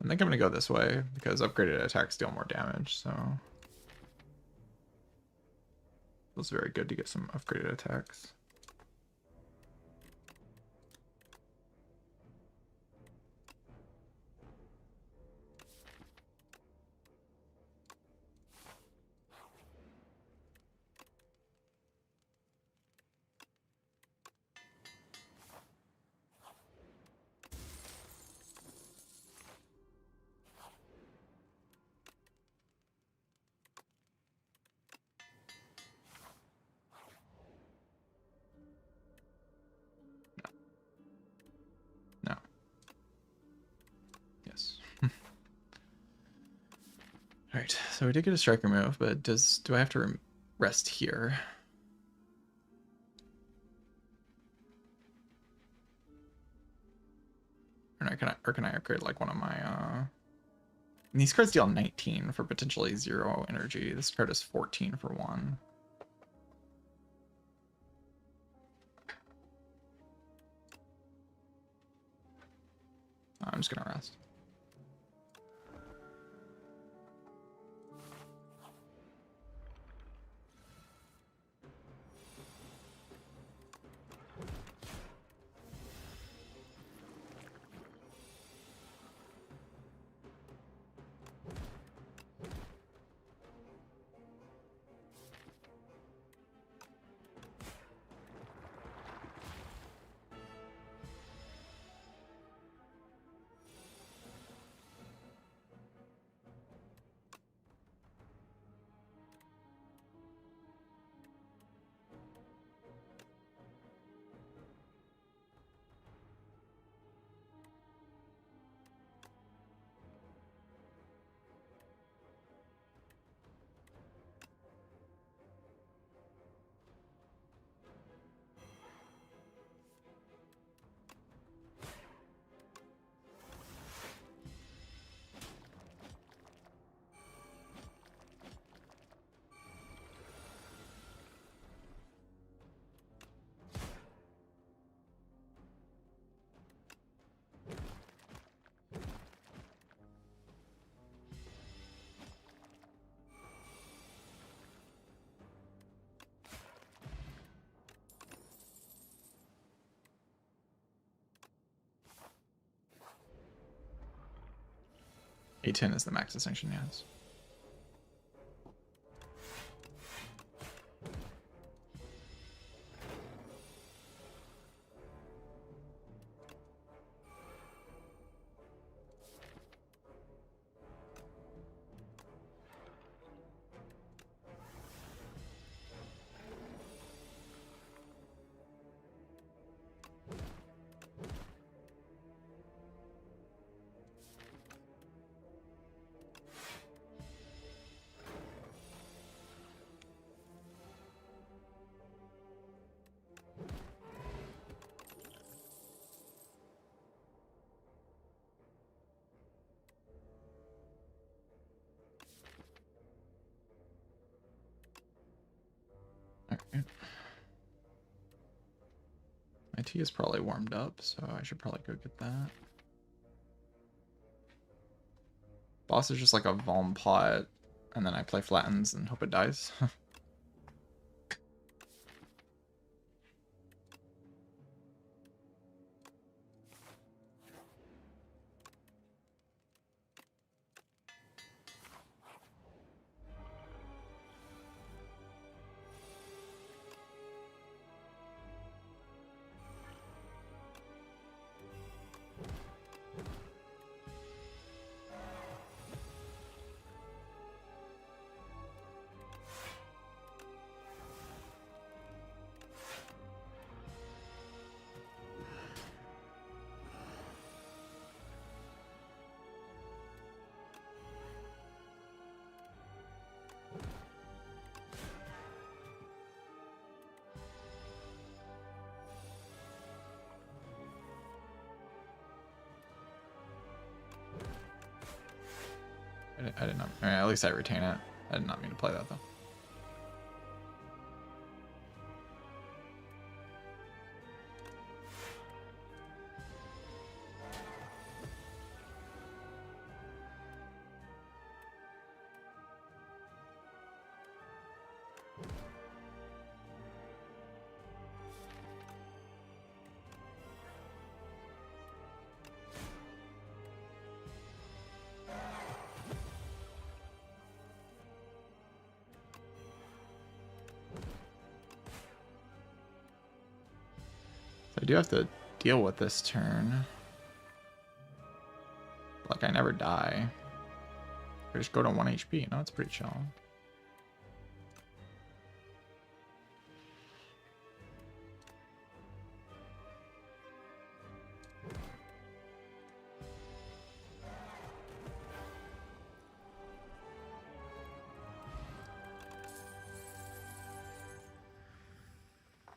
I think I'm gonna go this way because upgraded attacks deal more damage, so feels very good to get some upgraded attacks. No. Yes. Alright, so we did get a striker move, but do I have to rest here? Or can I upgrade like one of my and these cards deal 19 for potentially 0 energy. This card is 14 for 1. I'm just gonna rest. A10 is the max distinction, yes. Alright. My tea is probably warmed up, so I should probably go get that. Boss is just like a Vuln pot, and then I play flattens and hope it dies. I did not. At least I retain it. I did not mean to play that though. I do have to deal with this turn. Like, I never die. I just go to 1 HP. No, it's pretty chill.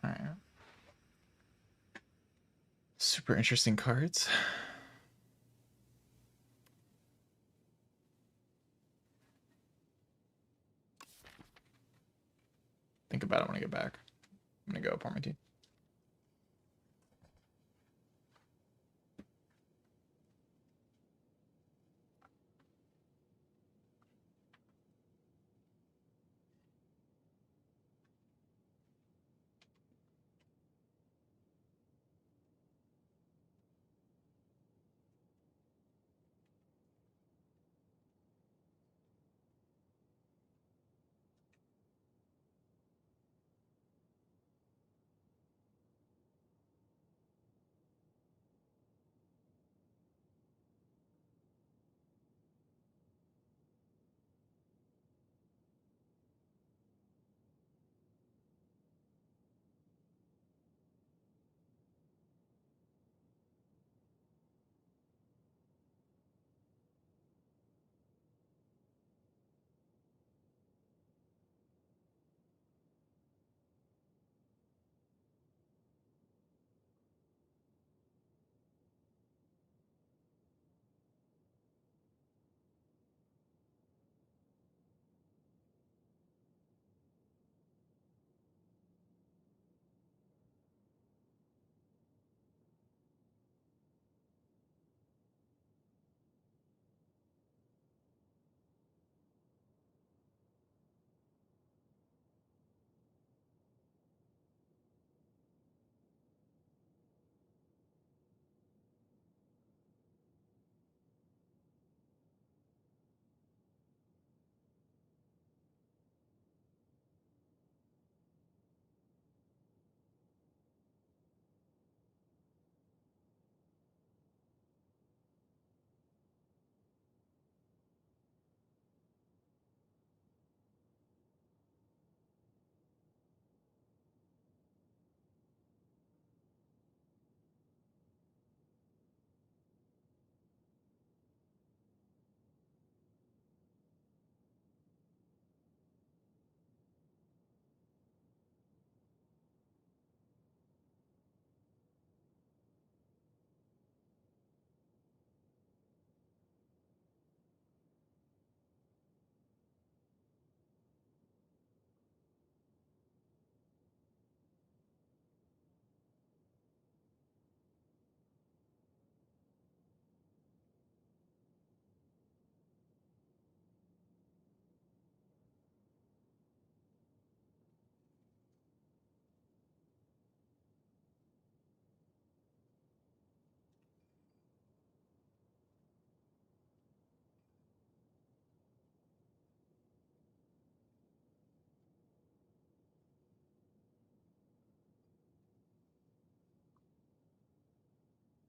Alright. Super interesting cards. Think about it when I get back. I'm gonna go pour my tea.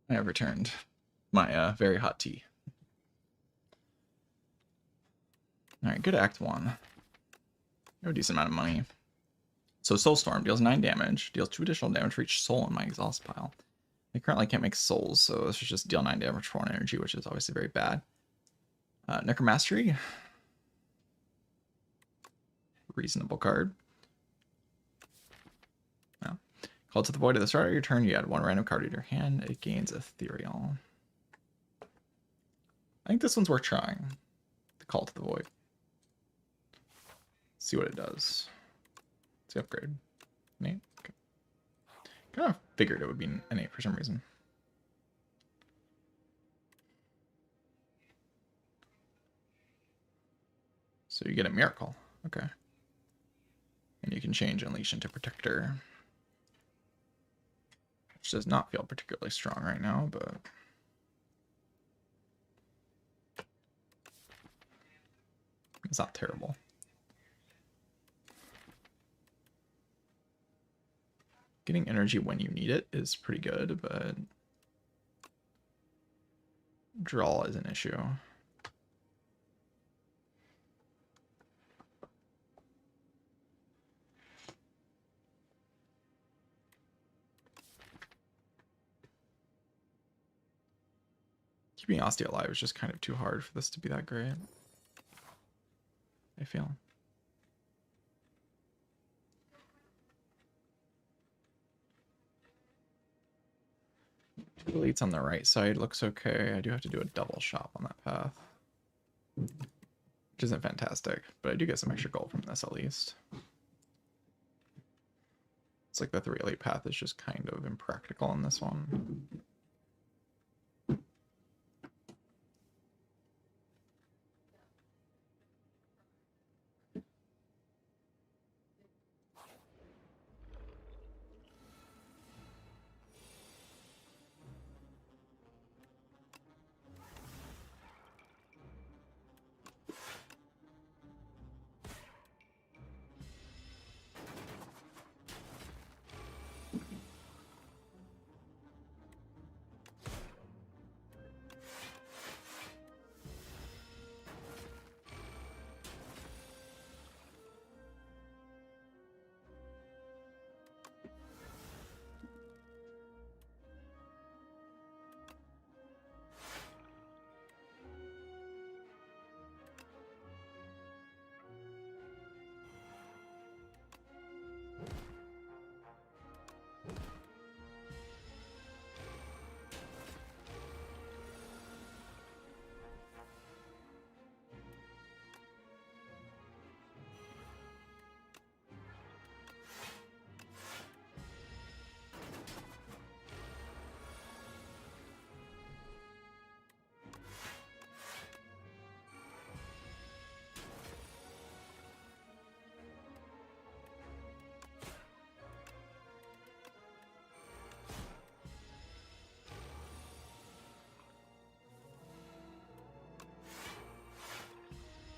I have returned my very hot tea. Alright, good Act 1. A decent amount of money. So Soulstorm deals 9 damage, deals 2 additional damage for each soul in my exhaust pile. I currently can't make souls, so this should just deal 9 damage for 1 energy, which is obviously very bad. Necromastery. Reasonable card. No. Call to the void at the start of your turn. You add one random card to your hand. It gains ethereal. I think this one's worth trying. The Call to the Void. See what it does. Let's upgrade. An 8. Okay. Kind of figured it would be an 8 for some reason. So you get a miracle. Okay. And you can change Unleash into Protector. Which does not feel particularly strong right now, but... it's not terrible. Getting energy when you need it is pretty good, but... draw is an issue. Keeping Ostia alive is just kind of too hard for this to be that great, I feel. Two elites on the right side looks okay. I do have to do a double shop on that path, which isn't fantastic, but I do get some extra gold from this at least. It's like the 3 elite path is just kind of impractical in this one.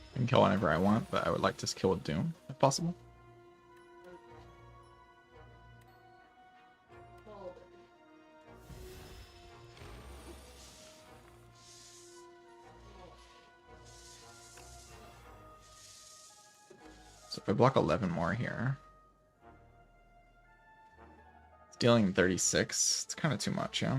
I can kill whenever I want, but I would like to kill with Doom, if possible. So if I block 11 more here, it's dealing 36. It's kind of too much, yeah.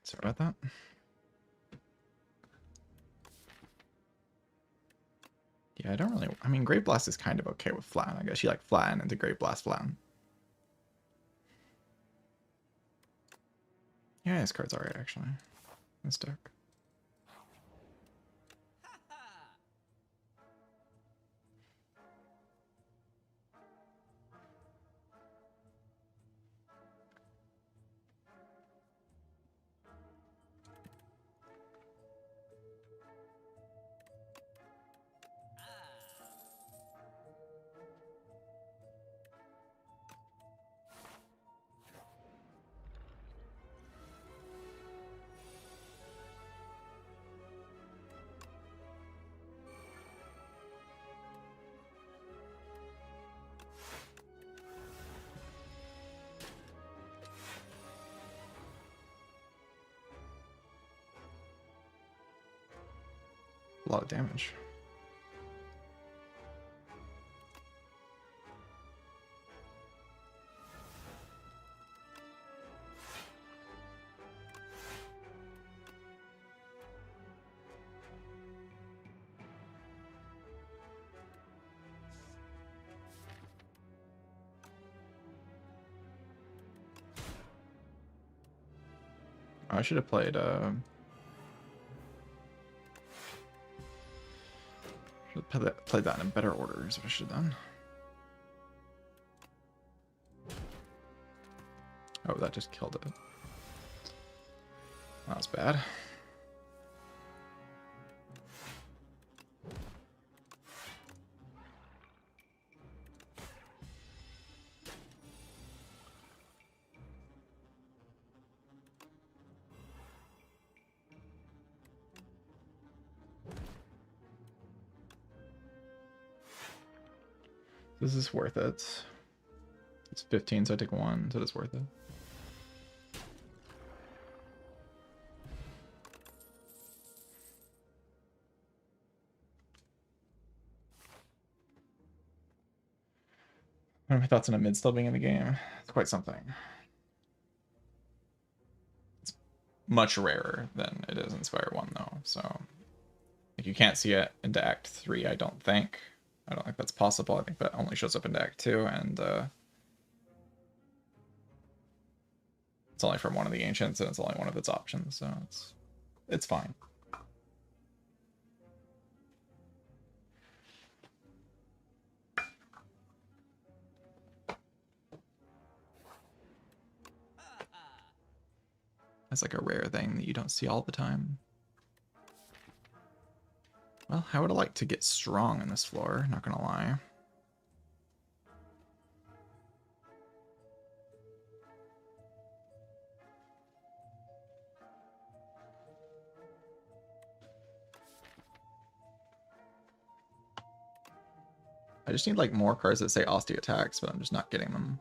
Sorry about that. Yeah, I don't really... I mean, Great Blast is kind of okay with flatten. I guess you like flatten into Great Blast flatten. Yeah, this card's alright, actually. This deck. lot of damage. I should have played played that in a better order is what I should have done. Oh, that just killed it. That was bad. This is worth it. It's 15, so I take 1, so it's worth it. What are my thoughts on a mid still being in the game? It's quite something. It's much rarer than it is in Spire 1, though, so like, you can't see it into Act 3, I don't think. I don't think that's possible. I think that only shows up in Act 2, and it's only from one of the Ancients, and it's only one of its options, so it's fine. That's like a rare thing that you don't see all the time. Well, I would have liked to get strong in this floor, not gonna lie. I just need like more cards that say Austie attacks, but I'm just not getting them.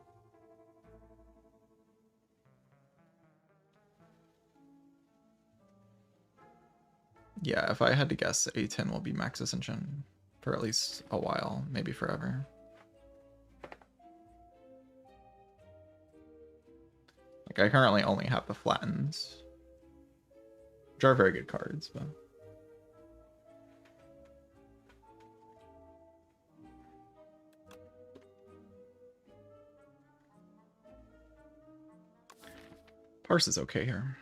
Yeah, if I had to guess, A10 will be Max Ascension for at least a while, maybe forever. Like, I currently only have the Flattens, which are very good cards, but... Parse is okay here.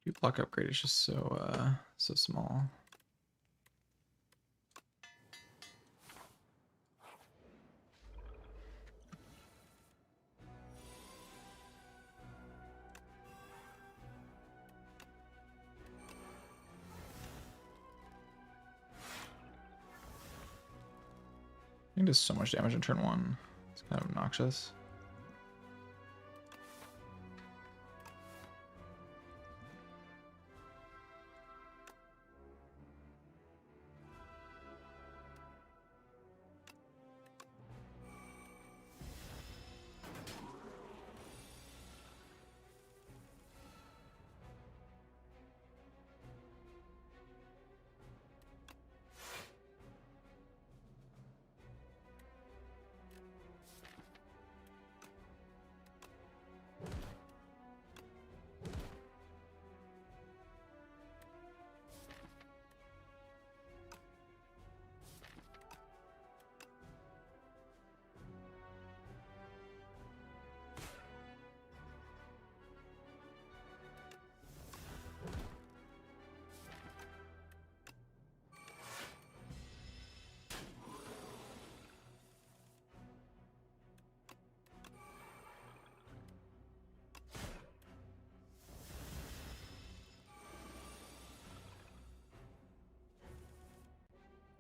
Your block upgrade is just so small. I think does so much damage in turn 1. It's kind of obnoxious.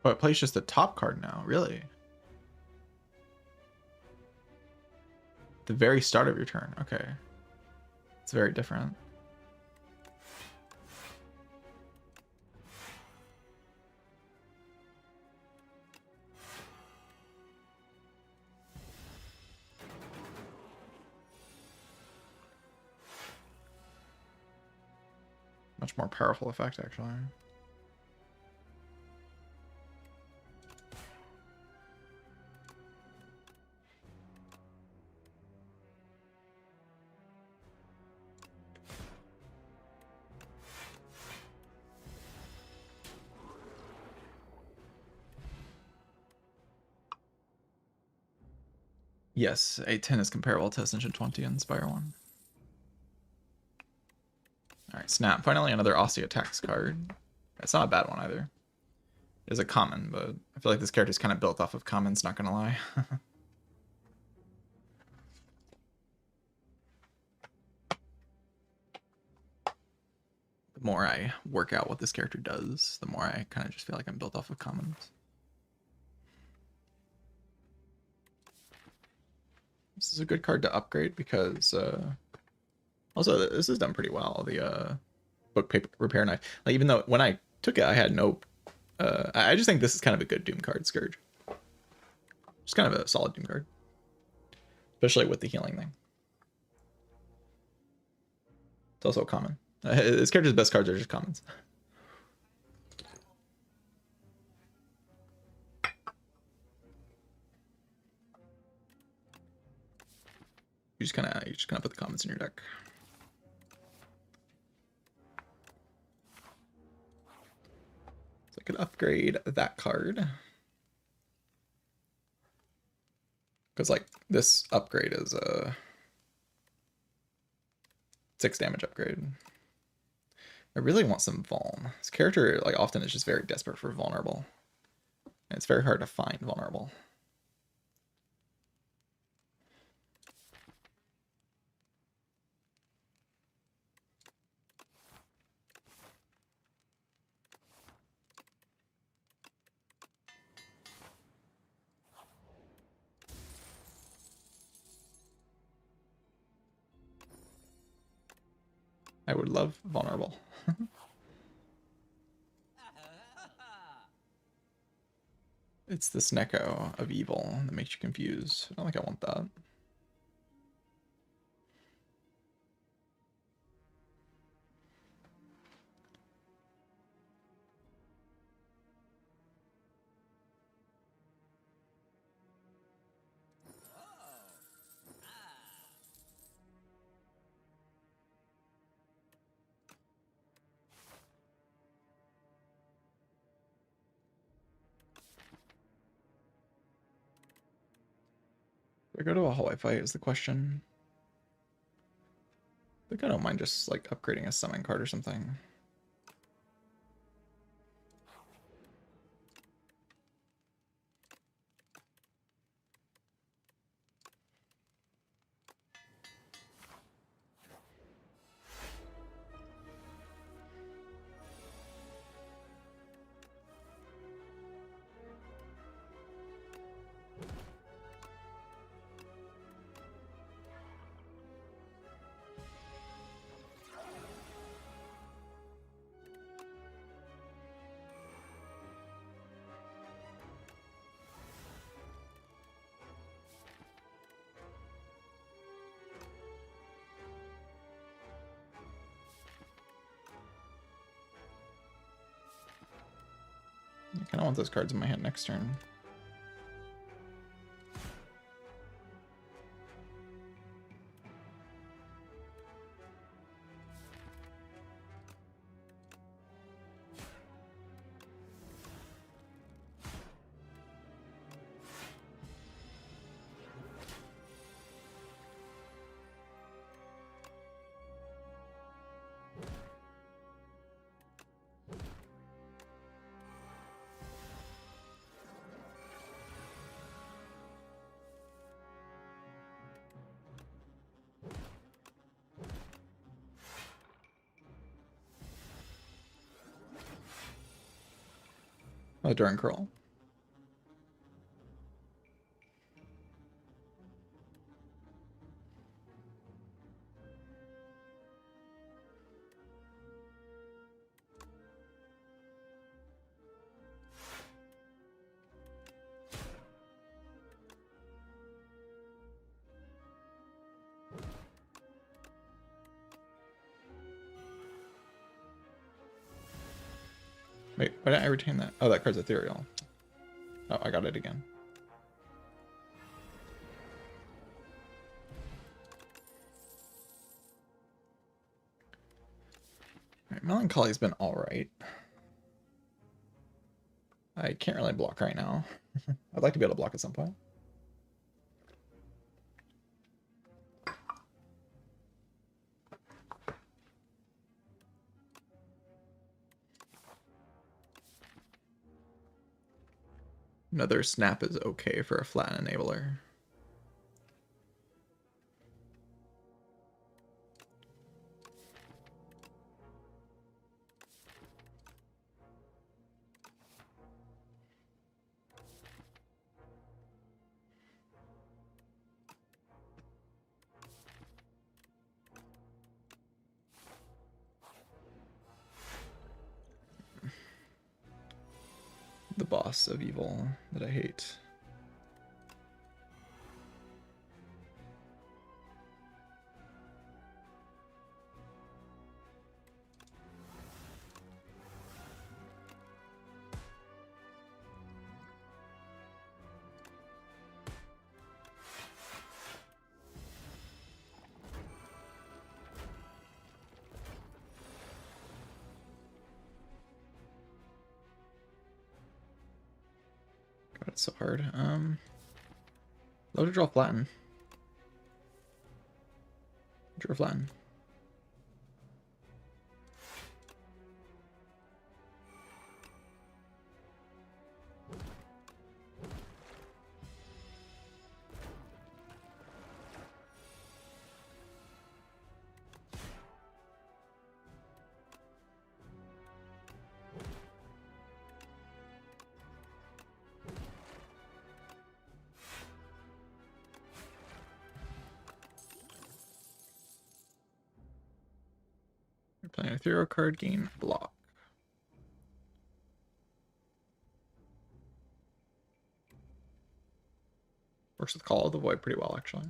Oh, it plays just the top card now, really? The very start of your turn. Okay. It's very different. Much more powerful effect, actually. Yes, A10 is comparable to Ascension 20 and Spire 1. Alright, snap. Finally, another Aussie attacks card. It's not a bad one either. It's a common, but I feel like this character's kind of built off of commons, not gonna lie. The more I work out what this character does, the more I kind of just feel like I'm built off of commons. This is a good card to upgrade because also this is done pretty well. The book paper repair knife. Like, even though when I took it, I had no. I just think this is kind of a good Doom card, Scourge. Just kind of a solid Doom card, especially with the healing thing. It's also common. This character's best cards are just commons. You just kind of put the commons in your deck. So I could upgrade that card. Because, like, this upgrade is a 6 damage upgrade. I really want some vuln. This character, like, often is just very desperate for vulnerable. And it's very hard to find vulnerable. I would love vulnerable. It's this Neko of evil that makes you confused. I don't think I want that. Do I go to a hallway fight is the question. I think I don't mind just, like, upgrading a summon card or something. I kind of want those cards in my hand next turn. Oh, during curl. Wait, why didn't I retain that? Oh, that card's ethereal. Oh, I got it again. Alright, Melancholy's been alright. I can't really block right now. I'd like to be able to block at some point. Another snap is okay for a flat enabler. The boss of evil that I hate. God, it's so hard. Low to draw flatten. Draw flatten. You're playing a ethereal card, gain block. Works with Call of the Void pretty well, actually.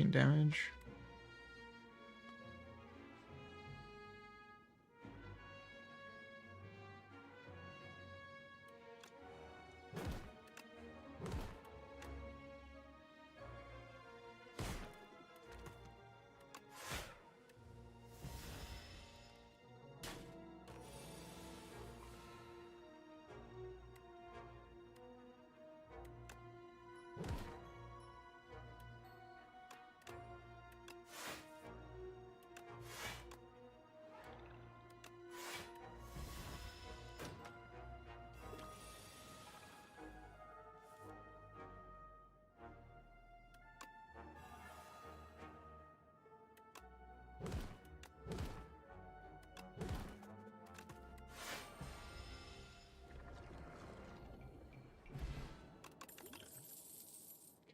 Damage.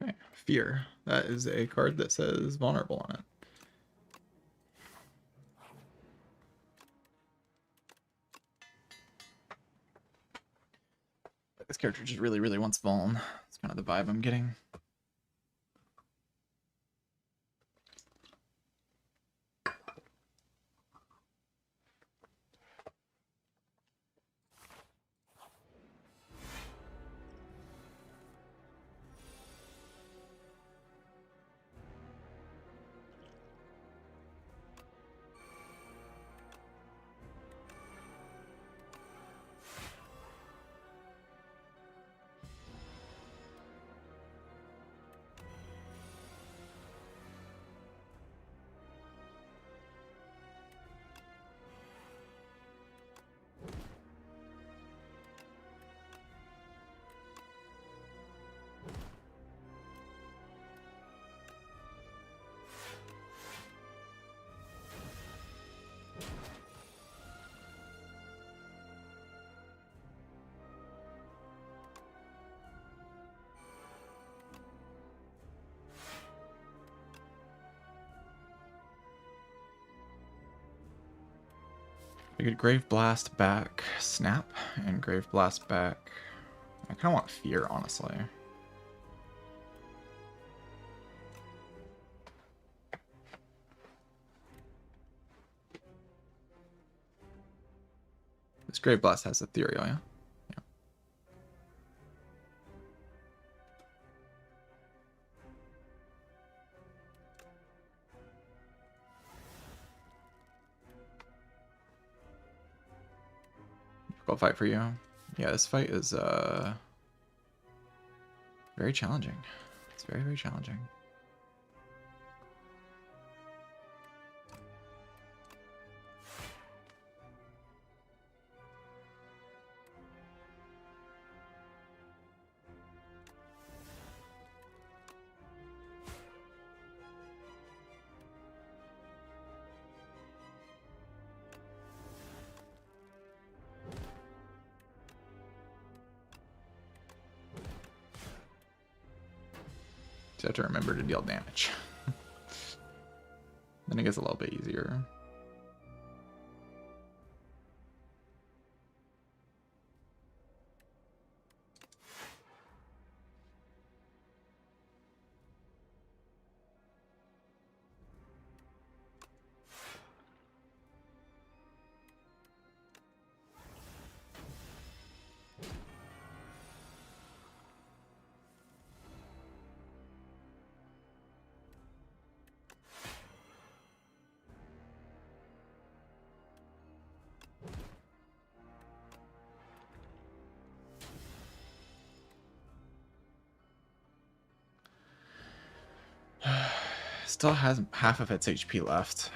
Okay, Fear. That is a card that says vulnerable on it. This character just really, really wants Vuln. It's kind of the vibe I'm getting. I could Grave Blast back Snap and Grave Blast back. I kind of want Fear, honestly. This Grave Blast has Ethereal, yeah? Yeah. Difficult fight for you. Yeah, this fight is very challenging. It's very, very challenging. Just have to remember to deal damage. Then it gets a little bit easier. Still has half of its HP left.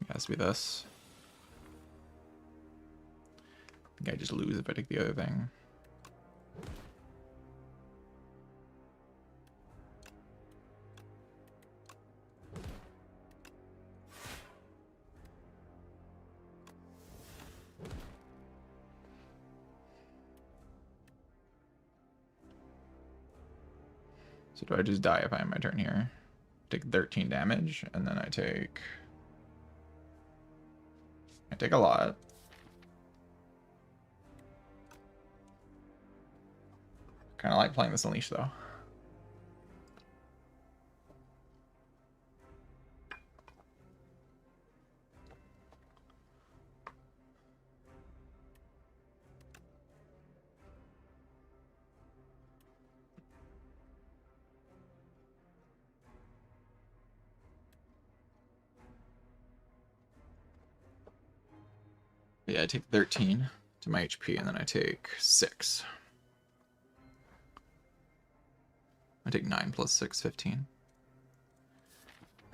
It has to be this. I think I just lose if I take the other thing. So do I just die if I end my turn here? Take 13 damage, and then I take a lot. Kind of like playing this Unleash, though. Yeah, I take 13 to my HP, and then I take 6. I take 9 plus 6, 15.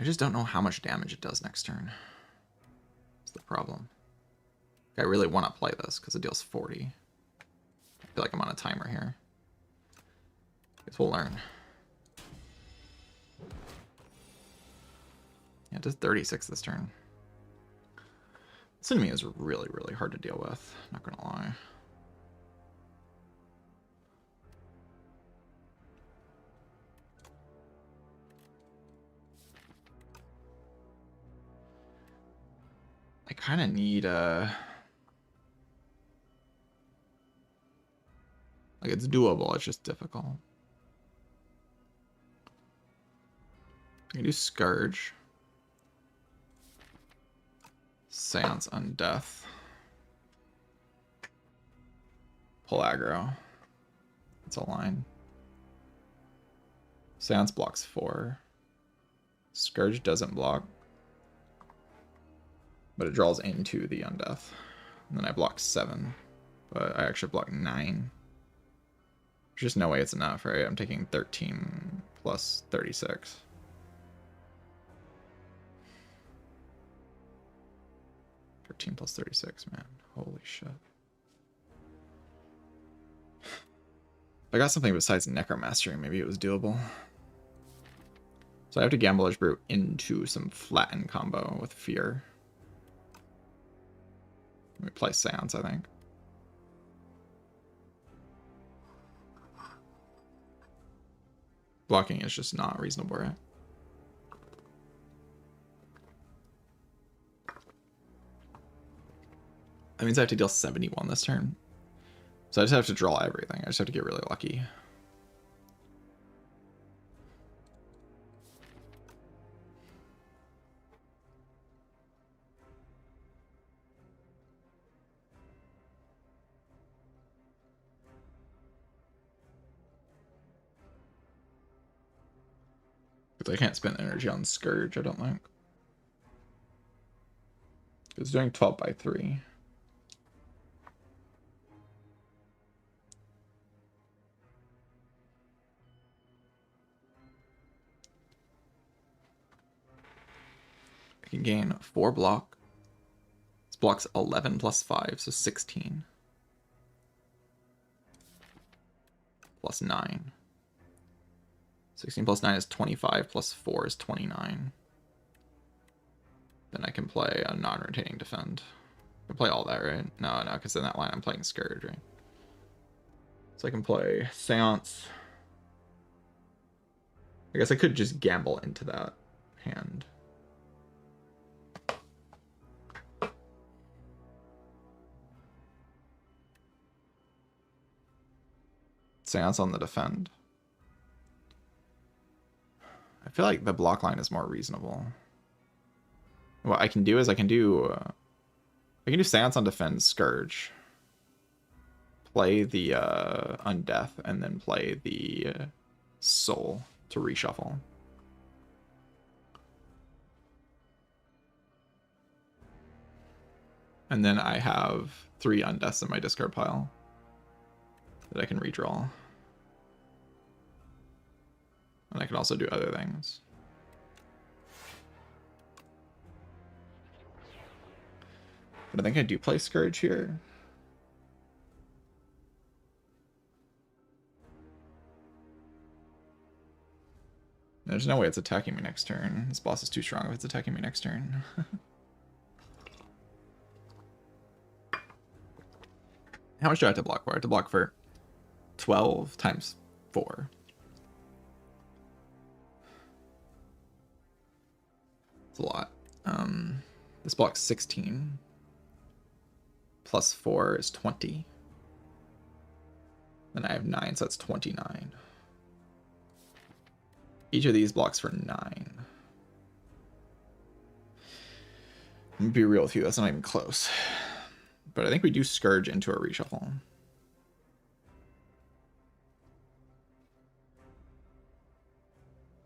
I just don't know how much damage it does next turn. That's the problem. I really want to play this because it deals 40. I feel like I'm on a timer here. Guess we'll learn. Yeah, it does 36 this turn. This enemy is really, really hard to deal with, not gonna lie. I kind of need a... Like, it's doable, it's just difficult. I can do Scourge. Seance Undeath. Pull aggro. That's a line. Seance blocks 4. Scourge doesn't block. But it draws into the Undeath. And then I block 7. But I actually block 9. There's just no way it's enough, right? I'm taking 13 plus 36. Plus 36, man. Holy shit. If I got something besides Necromastery, maybe it was doable. So I have to Gambler's Brew into some Flatten combo with Fear. Let me play Seance, I think. Blocking is just not reasonable, right? That means I have to deal 71 this turn. So I just have to draw everything. I just have to get really lucky. Because I can't spend energy on Scourge, I don't think. It's doing 12 by 3. I can gain 4 block. This block's 11 plus 5, so 16. Plus 9. 16 plus 9 is 25, plus 4 is 29. Then I can play a non-rotating defend. I can play all that, right? No, because in that line I'm playing Scourge, right? So I can play Seance. I guess I could just gamble into that hand. Seance on the defend. I feel like the block line is more reasonable. What I can do is I can do Seance on defend, Scourge. Play the Undeath, and then play the Soul to reshuffle. And then I have 3 Undeaths in my discard pile that I can redraw. And I can also do other things. But I think I do play Scourge here. There's no way it's attacking me next turn. This boss is too strong if it's attacking me next turn. How much do I have to block for? I have to block for 12 times 4. It's a lot. This block's 16. Plus 4 is 20. Then I have 9, so that's 29. Each of these blocks for 9. I'm gonna be real with you, that's not even close. But I think we do Scourge into a reshuffle.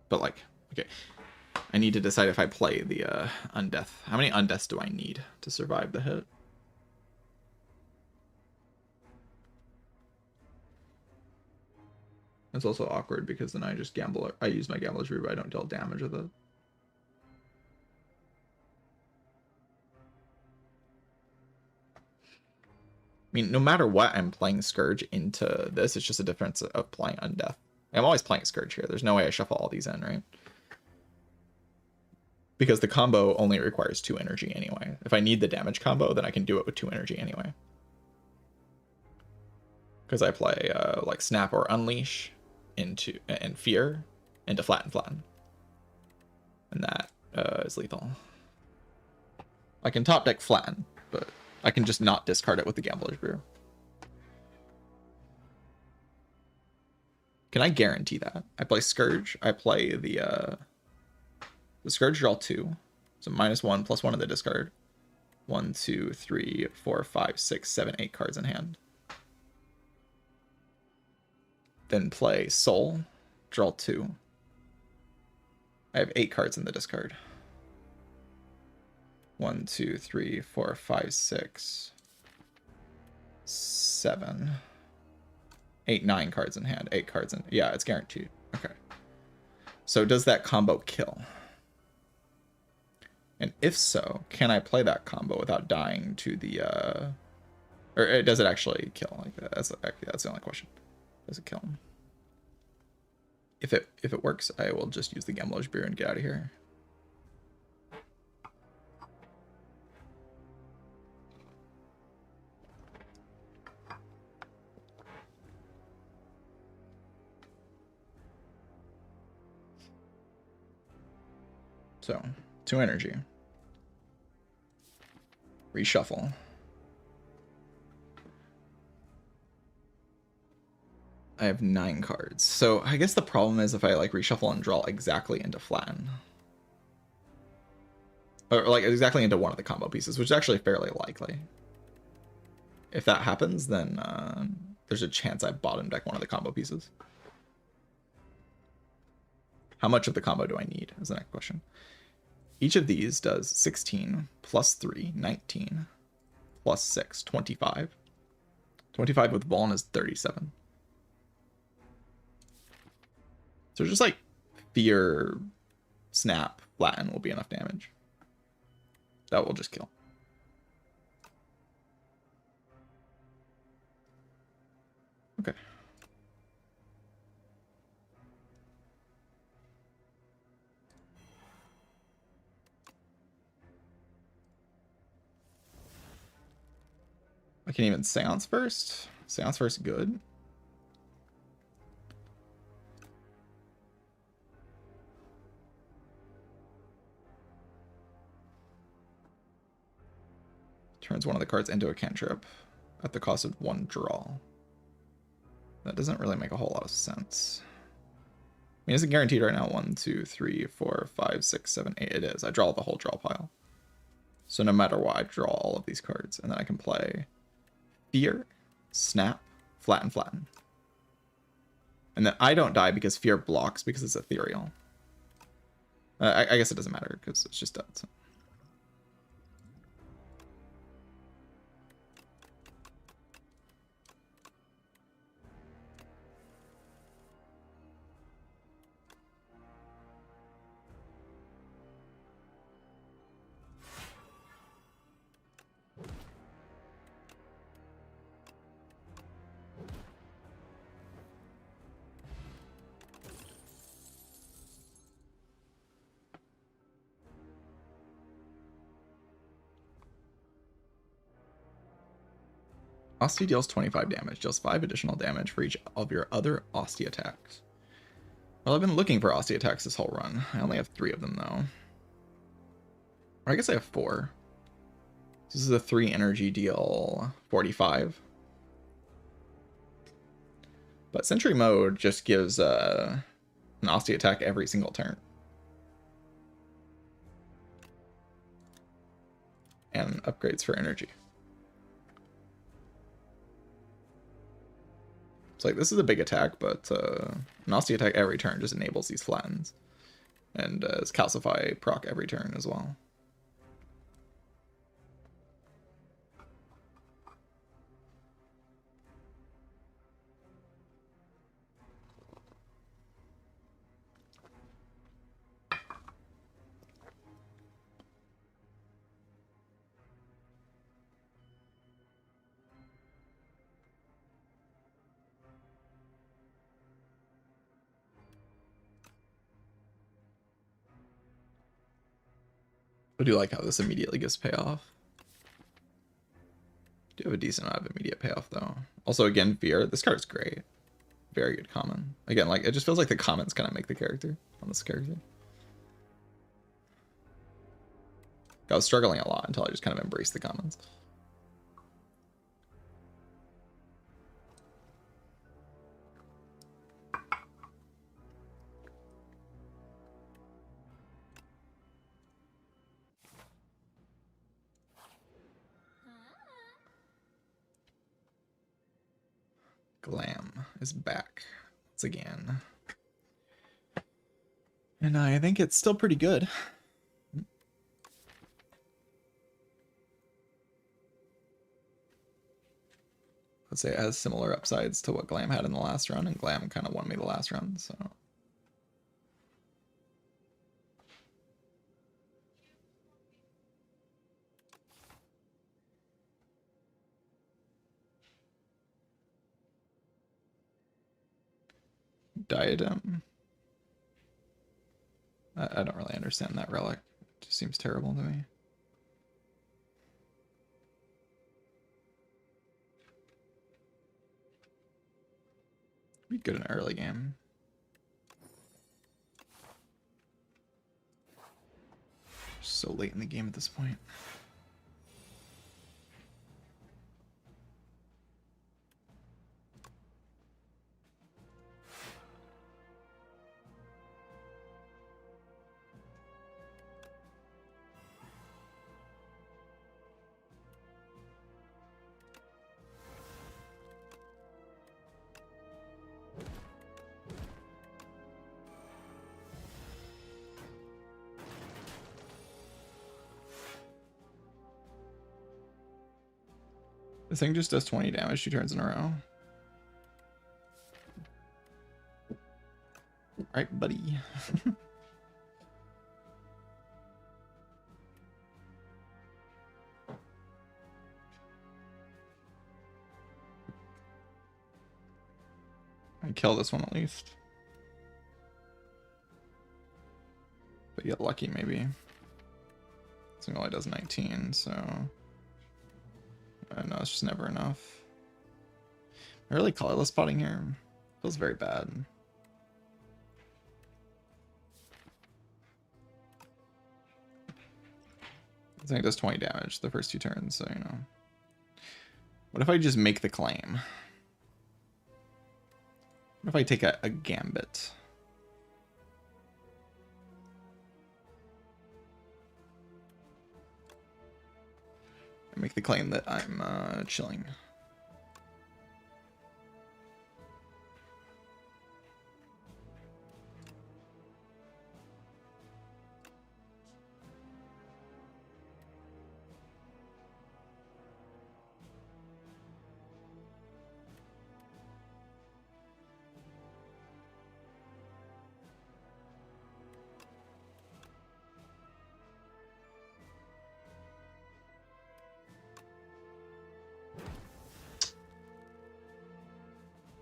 But like, okay. I need to decide if I play the Undeath. How many Undeaths do I need to survive the hit? It's also awkward because then I just gamble. I use my Gambler's Brew, but I don't deal damage with it. I mean, no matter what, I'm playing Scourge into this. It's just a difference of playing Undeath. I'm always playing Scourge here. There's no way I shuffle all these in, right? Because the combo only requires 2 energy anyway. If I need the damage combo, then I can do it with 2 energy anyway. Because I play like Snap or Unleash into and Fear into Flatten. And that is lethal. I can top deck Flatten, but I can just not discard it with the Gambler's Brew. Can I guarantee that? I play Scourge. I play the Scourge, draw 2. So -1, +1 in the discard. 1, 2, 3, 4, 5, 6, 7, 8 cards in hand. Then play Soul, draw 2. I have 8 cards in the discard. 1, 2, 3, 4, 5, 6, 7, 8, 9 cards in hand. 8 cards in. Yeah, it's guaranteed. Okay. So does that combo kill? And if so, can I play that combo without dying to the or does it actually kill? Like that's the only question. Does it kill him? If it works, I will just use the Gambler's Brew and get out of here. So, 2 energy. Reshuffle. I have 9 cards. So I guess the problem is if I like reshuffle and draw exactly into flatten. Or like exactly into one of the combo pieces, which is actually fairly likely. If that happens, then there's a chance I bottom deck one of the combo pieces. How much of the combo do I need is the next question. Each of these does 16 plus 3, 19 plus 6, 25. 25 with Vaughn is 37. So just like fear, snap, flatten will be enough damage. That will just kill. Okay. I can even Seance first. Seance first, good. Turns one of the cards into a cantrip at the cost of 1 draw. That doesn't really make a whole lot of sense. I mean, is it guaranteed right now? 1, 2, 3, 4, 5, 6, 7, 8. It is. I draw the whole draw pile. So no matter what, I draw all of these cards. And then I can play Fear, Snap, Flatten, Flatten. And then I don't die because Fear blocks because it's ethereal. I guess it doesn't matter because it's just dead. So. Ostia deals 25 damage, deals 5 additional damage for each of your other Ostia attacks. Well, I've been looking for Ostia attacks this whole run. I only have 3 of them, though. Or I guess I have 4. This is a 3 energy deal, 45. But Sentry Mode just gives an Ostia attack every single turn. And upgrades for energy. It's like, this is a big attack, but an Ostia attack every turn just enables these flattens. And it's Calcify proc every turn as well. I do like how this immediately gives payoff. Do have a decent amount of immediate payoff though. Also, again, Fear. This card is great. Very good common. Again, like it just feels like the commons kind of make the character on this character. I was struggling a lot until I just kind of embraced the commons. Glam is back once again. And I think it's still pretty good. Let's say it has similar upsides to what Glam had in the last run, and Glam kind of won me the last run, so. Diadem. I don't really understand that relic. It just seems terrible to me. Be good in an early game. So late in the game at this point. This thing just does 20 damage 2 turns in a row. Alright, buddy. I kill this one at least. But get lucky maybe. This thing only does 19, so I don't know, it's just never enough. I really colorless spotting here. Feels very bad. I think it does 20 damage the first 2 turns, so you know. What if I just make the claim? What if I take a gambit? I make the claim that I'm chilling.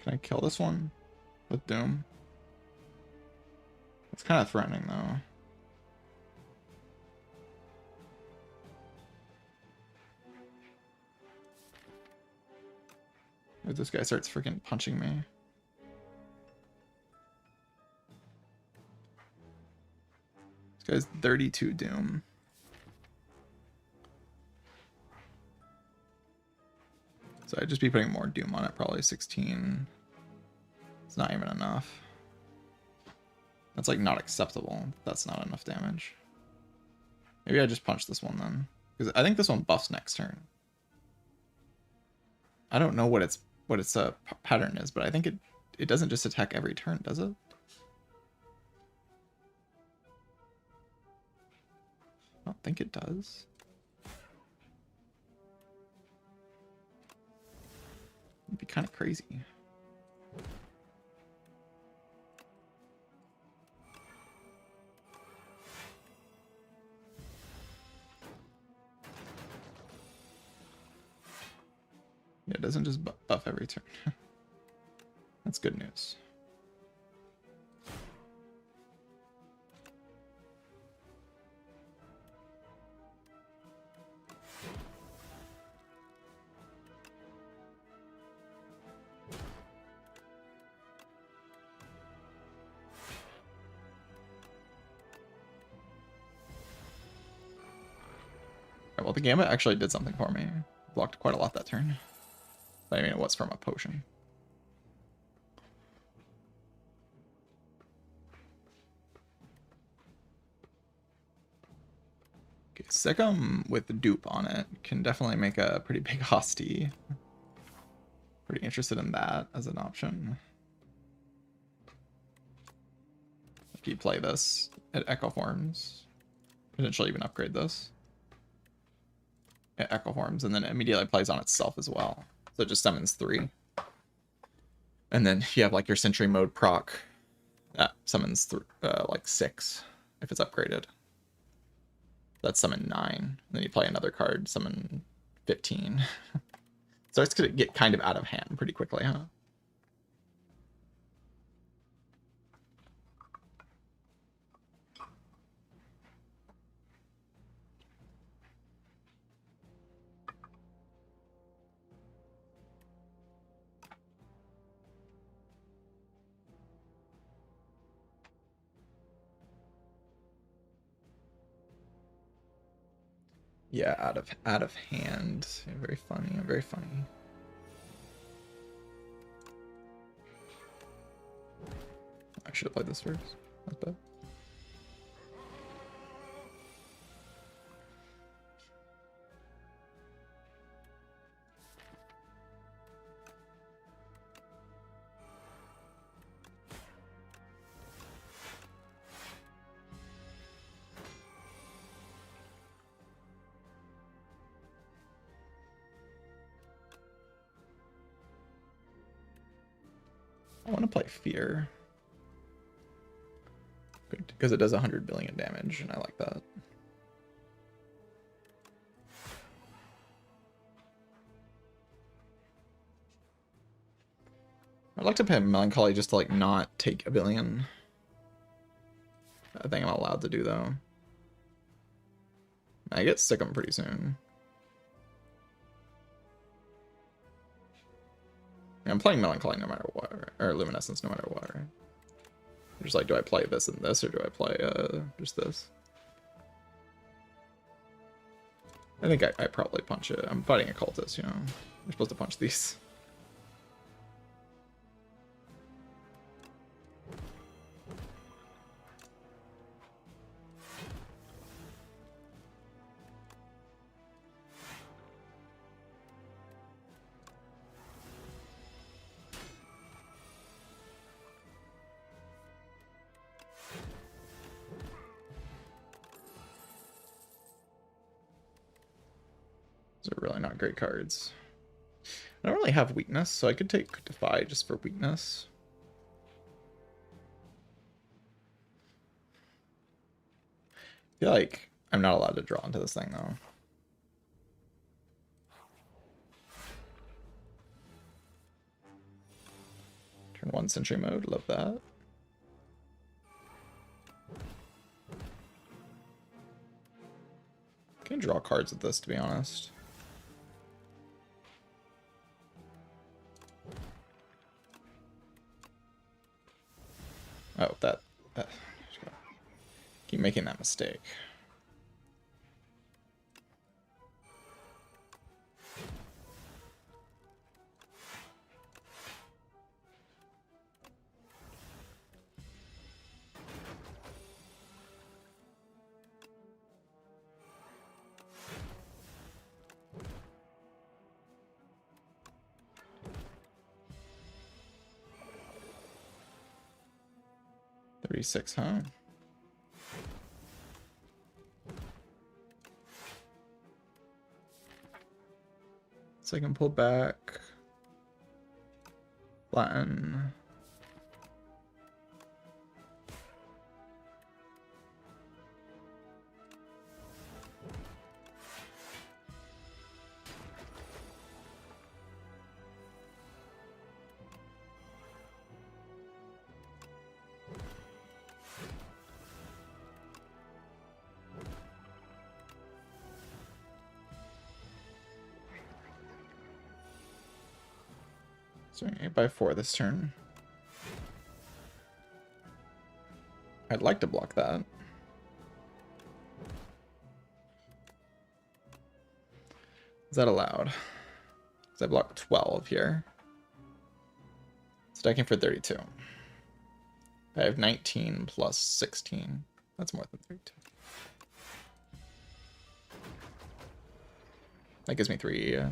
Can I kill this one with Doom? It's kind of threatening though. If this guy starts freaking punching me. This guy's 32 Doom. So I'd just be putting more Doom on it, probably 16. It's not even enough. That's like not acceptable. That's not enough damage. Maybe I just punch this one then. Because I think this one buffs next turn. I don't know what its pattern is, but I think it doesn't just attack every turn, does it? I don't think it does. It'd be kind of crazy. Yeah, it doesn't just buff every turn. That's good news. Well, the Gambit actually did something for me. Blocked quite a lot that turn. But I mean, it was from a potion. Okay, Secum with dupe on it can definitely make a pretty big hostie. Pretty interested in that as an option. If you play this, it Echo Forms. Potentially even upgrade this. It Echo Forms, and then it immediately plays on itself as well. So it just summons 3. And then you have like your Sentry Mode proc that summons like 6 if it's upgraded. That's summon 9. Then you play another card, summon 15. Starts to get kind of out of hand pretty quickly, huh? Yeah, out of hand. Very funny. Very funny. I should have played this first. Not bad. I want to play Fear. Because it does 100 billion damage, and I like that. I'd like to play Melancholy just to, like, not take a billion. I think I'm allowed to do, though. I get sick of them pretty soon. Yeah, I'm playing Melancholy no matter what, or Luminescence no matter what, right? Just like, do I play this and this, or do I play just this? I think I probably punch it. I'm fighting a cultist, you know. You're supposed to punch these. These are really not great cards. I don't really have weakness, so I could take Defy just for weakness. I feel like I'm not allowed to draw into this thing, though. Turn 1 Sentry mode, love that. Can't draw cards with this, to be honest. Oh, that keep making that mistake. $36, huh? So I can pull back, flatten. So 8/4 this turn. I'd like to block that. Is that allowed? Because I block 12 here. Stacking for 32. I have 19 plus 16. That's more than 32. That gives me 3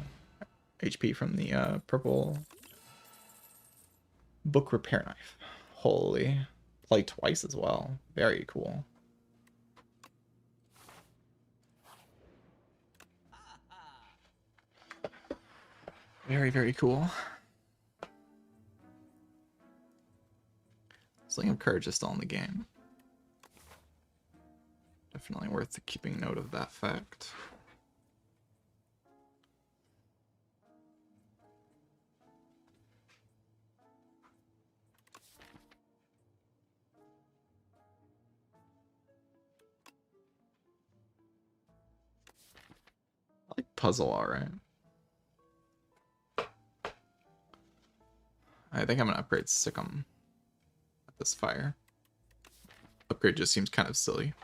HP from the purple book repair knife. Holy. Play twice as well. Very cool. Very, very cool. Sling of Courage is still in the game. Definitely worth keeping note of that fact. I like Puzzle, alright. I think I'm gonna upgrade Sikkim at this fire. Upgrade just seems kind of silly.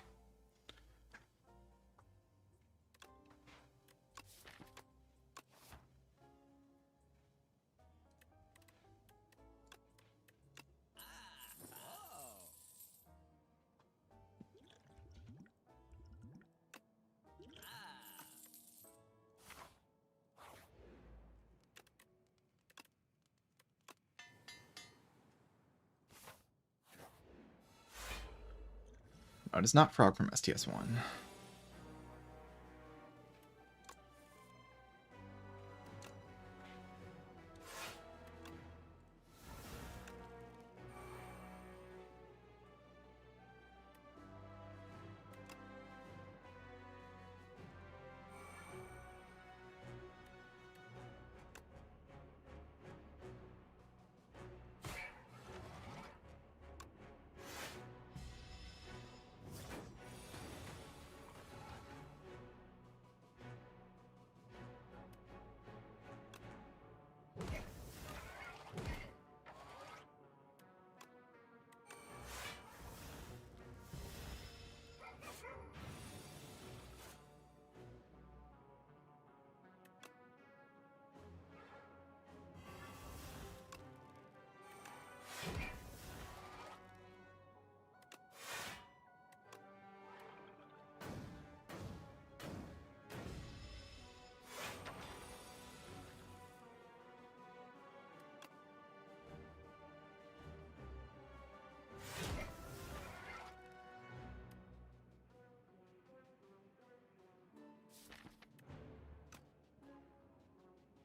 No, it is not Frog from STS1.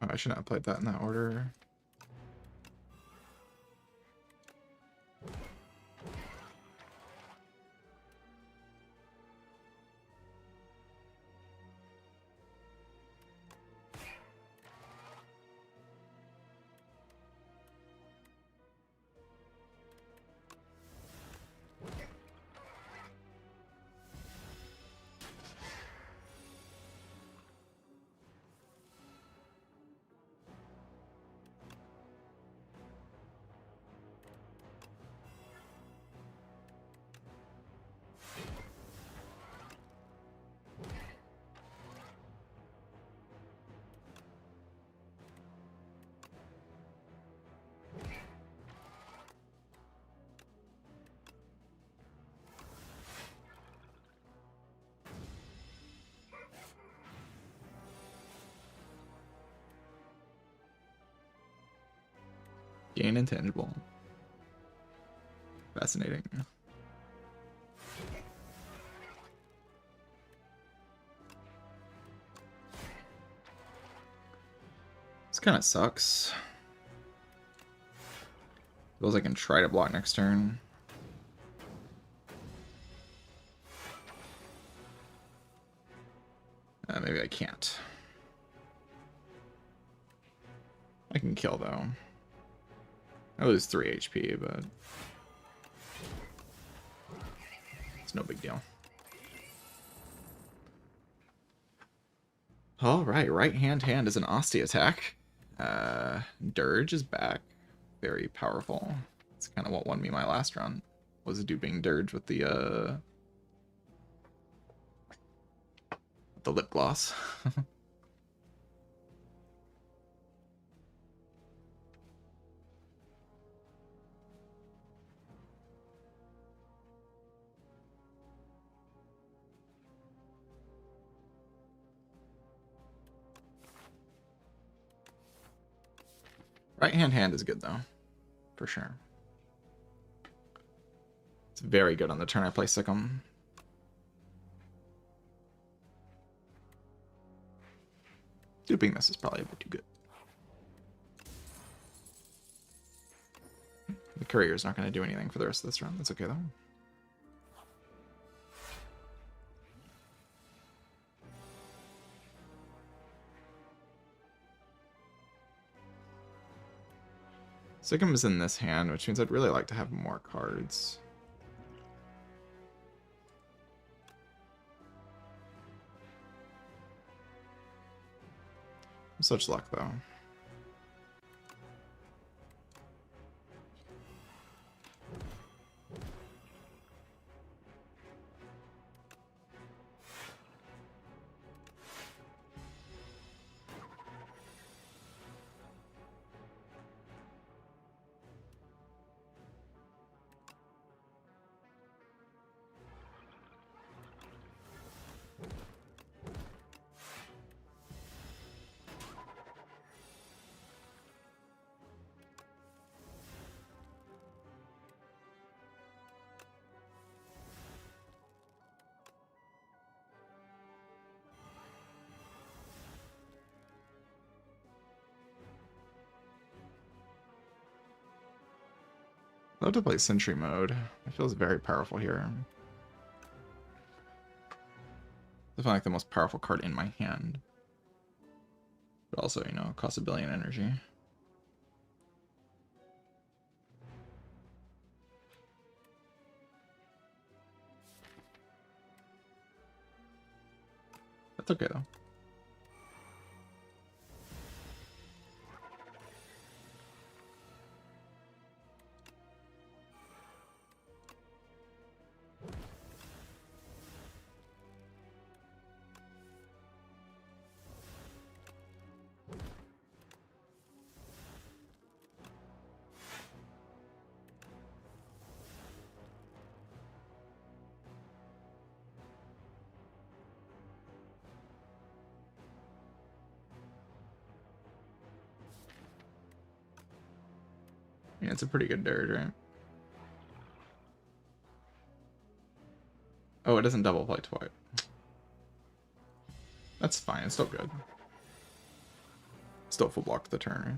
Oh, I should not have played that in that order. Gain intangible. Fascinating. This kind of sucks. Feels like I can try to block next turn. Maybe I can't. I can kill though. I lose 3 HP, but it's no big deal. Alright, right hand is an Osty attack. Dirge is back. Very powerful. It's kind of what won me my last round. Was duping Dirge with the lip gloss. Right hand is good though, for sure. It's very good on the turn I play Sikkim. Duping this is probably a bit too good. The courier's not going to do anything for the rest of this round. That's okay though. Sikkim is in this hand, which means I'd really like to have more cards. Such luck, though. I'd love to play Sentry mode. It feels very powerful here. I feel like the most powerful card in my hand. But also, you know, costs 1 billion energy. That's okay though. Yeah, it's a pretty good dirge, right? Oh, it doesn't double play twice. That's fine, it's still good. Still full block the turn, right?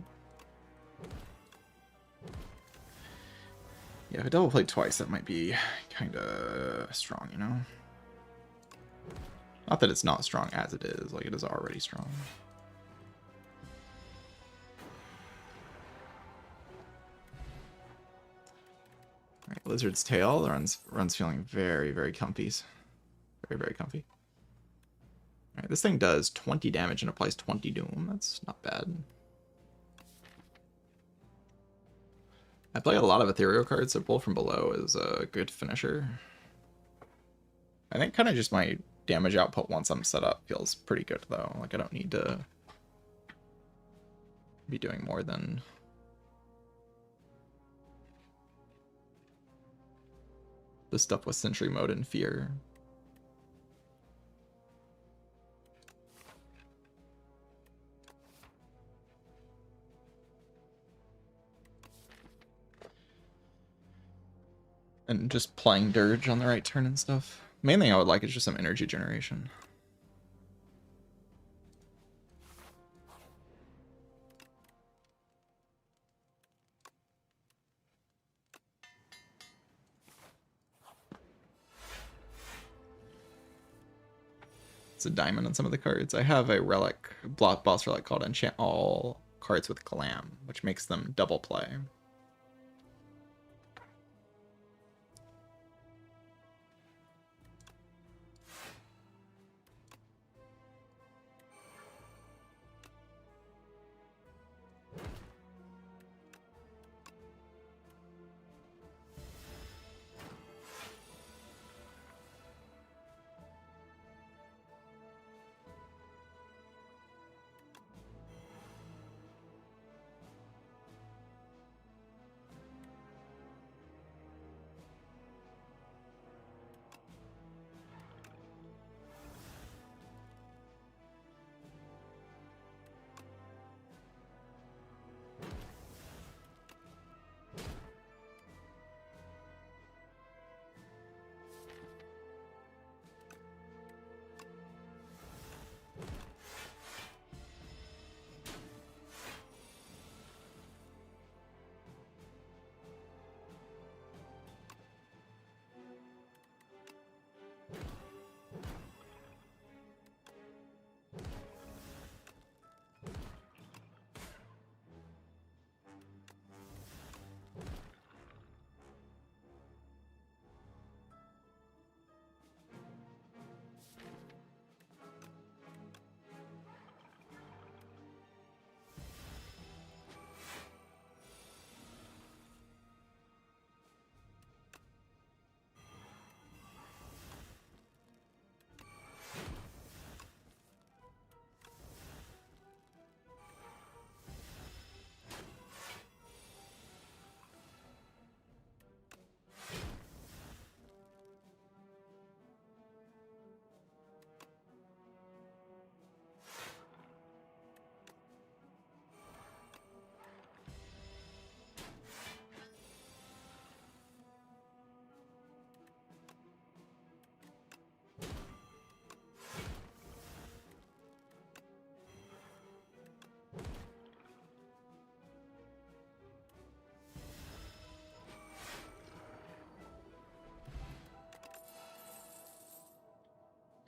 Yeah, if I double played twice, that might be kind of strong, you know? Not that it's not strong as it is, like it is already strong. Alright, Lizard's Tail runs feeling very, very comfy. Very, very comfy. Alright, this thing does 20 damage and applies 20 doom. That's not bad. I play a lot of ethereal cards, so Pull from Below is a good finisher. I think kind of just my damage output once I'm set up feels pretty good, though. Like, I don't need to be doing more than the stuff with Sentry Mode and Fear. And just playing Dirge on the right turn and stuff. Main thing I would like is just some energy generation. It's a diamond on some of the cards. I have a relic, boss relic called Enchant all cards with Glam, which makes them double play.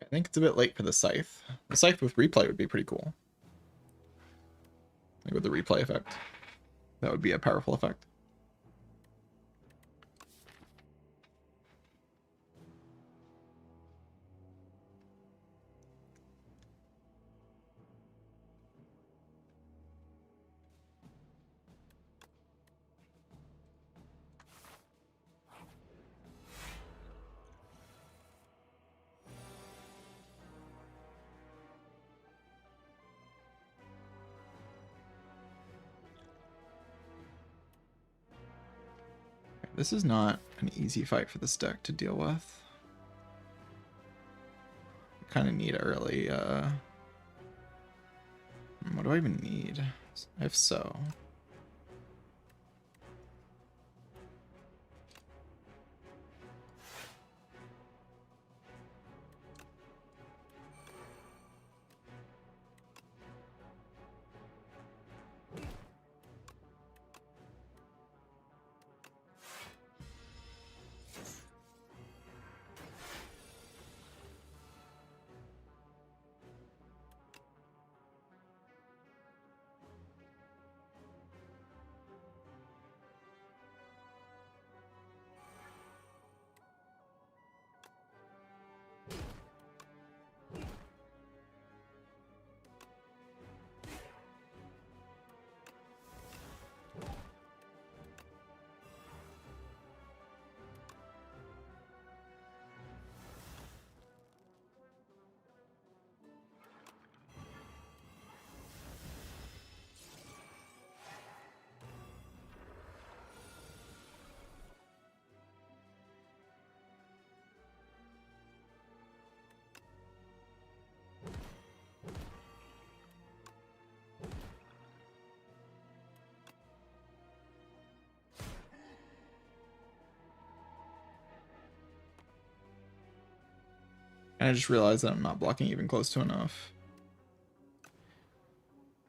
I think it's a bit late for the Scythe. The Scythe with replay would be pretty cool. Like with the replay effect. That would be a powerful effect. This is not an easy fight for this deck to deal with. I kind of need early, what do I even need? I have So. And I just realized that I'm not blocking even close to enough.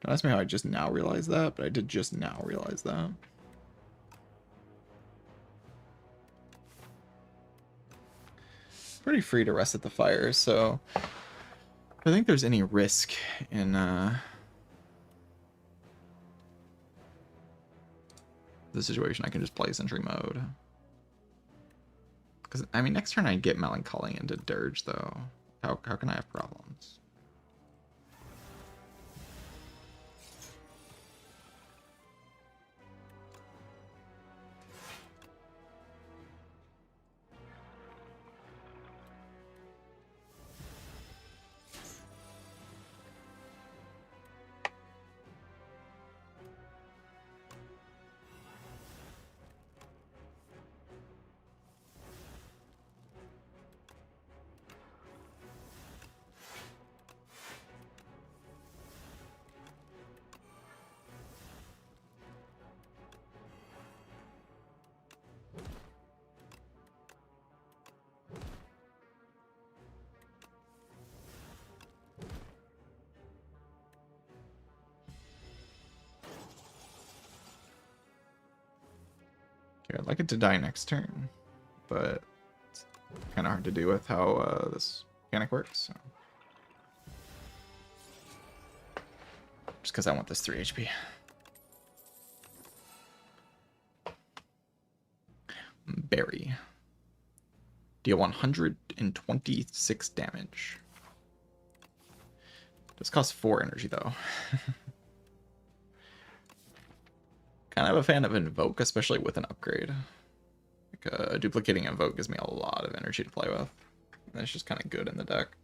Don't ask me how I just now realized that, but I did just now realize that. Pretty free to reset the fire, so if I think there's any risk in the situation, I can just play Sentry mode. Because, I mean, next turn I get Melancholy into Dirge, though. How can I have problems? I'd like it to die next turn, but it's kind of hard to do with how this mechanic works. So. Just because I want this 3 HP. Berry. Deal 126 damage. Does cost 4 energy, though. Kind of a fan of Invoke, especially with an upgrade. Like, duplicating Invoke gives me a lot of energy to play with. And it's just kind of good in the deck.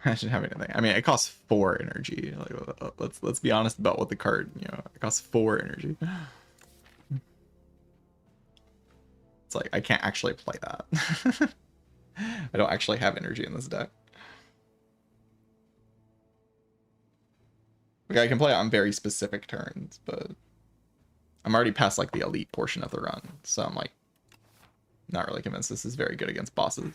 I shouldn't have anything. I mean, it costs 4 energy. Like, let's be honest about what the card, you know, it costs 4 energy. It's like I can't actually play that. I don't actually have energy in this deck. Like, I can play it on very specific turns, but I'm already past like the elite portion of the run, so I'm like not really convinced this is very good against bosses.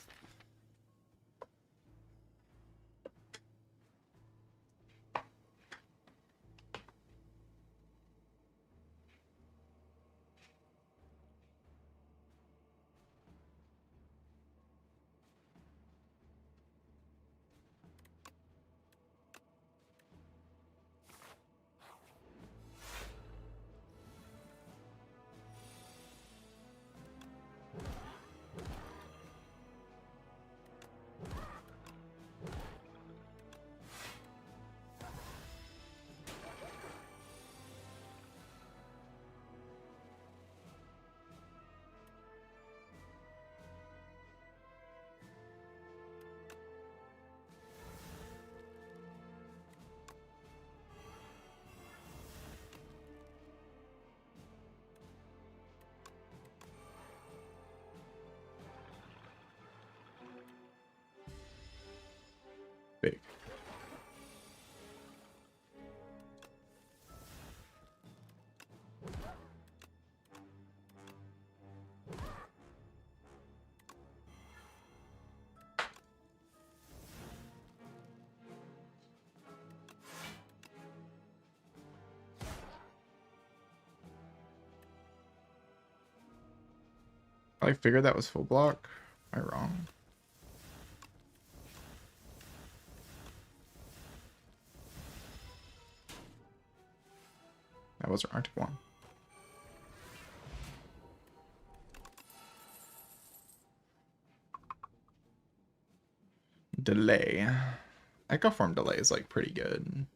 Big. I figured that was full block. Am I wrong? That was Arctic one. Delay. Echo form delay is like pretty good.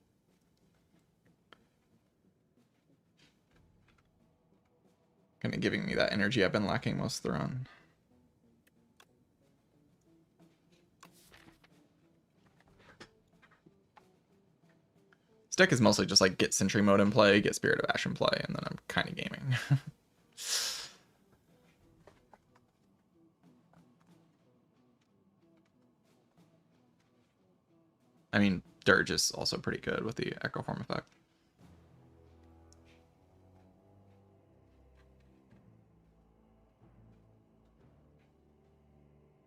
Kind of giving me that energy I've been lacking most of the run. This deck is mostly just like get Sentry Mode in play, get Spirit of Ash in play, and then I'm kind of gaming. I mean, Dirge is also pretty good with the Echo Form effect.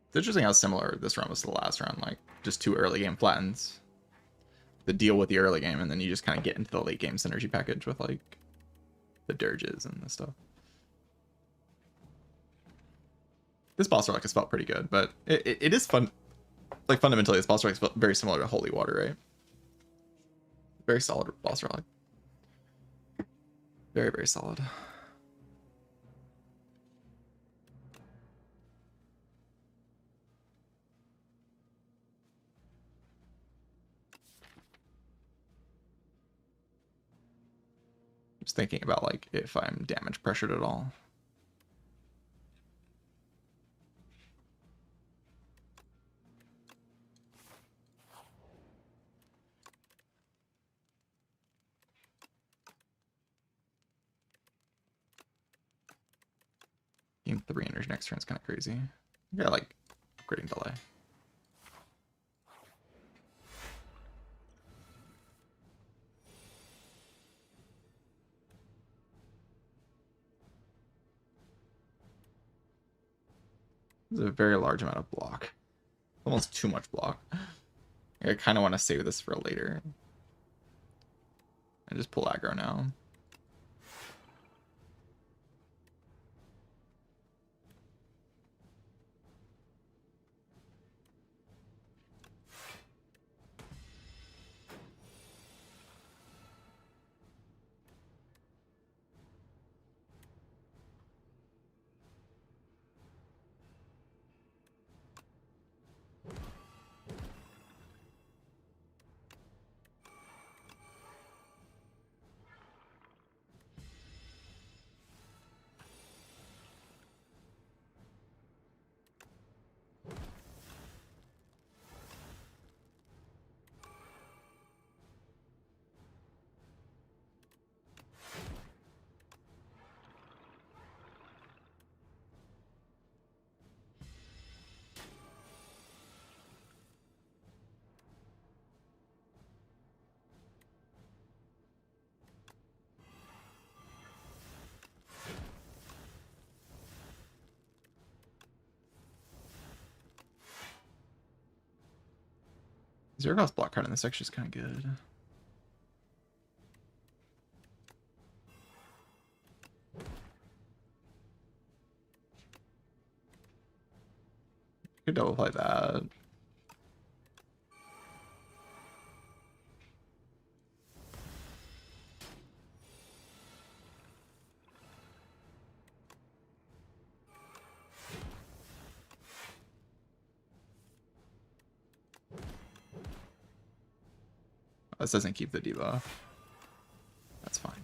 It's interesting how similar this run was to the last round, like just 2 early game flattens. The deal with the early game, and then you just kind of get into the late game synergy package with like the Dirges and this stuff. This boss relic has felt pretty good, but it is fun. Like fundamentally, this boss relic is very similar to Holy Water, right? Very solid boss relic. Very, very solid. Just thinking about like if I'm damage pressured at all. Game 3 energy next turn is kind of crazy. Yeah, like upgrading delay. This is a very large amount of block. Almost too much block. I kind of want to save this for later. And just pull aggro now. Zero cost block card in this section is kind of good. Could double play that. This doesn't keep the debuff. That's fine.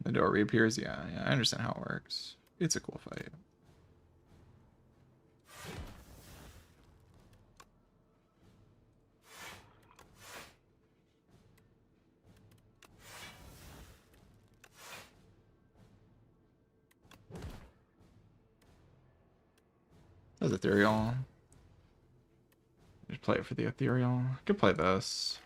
The door reappears. Yeah, I understand how it works. It's a cool fight. That's ethereal. Just play it for the ethereal. Could play this.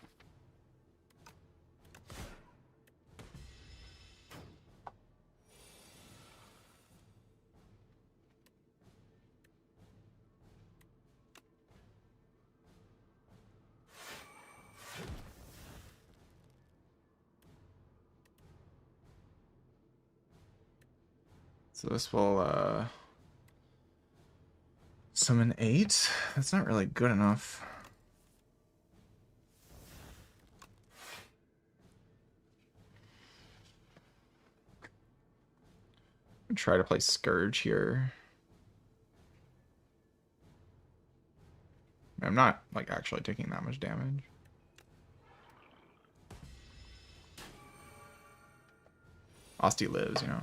So this will summon 8. That's not really good enough. Try to play Scourge here. I'm not like actually taking that much damage. Asti lives, you know.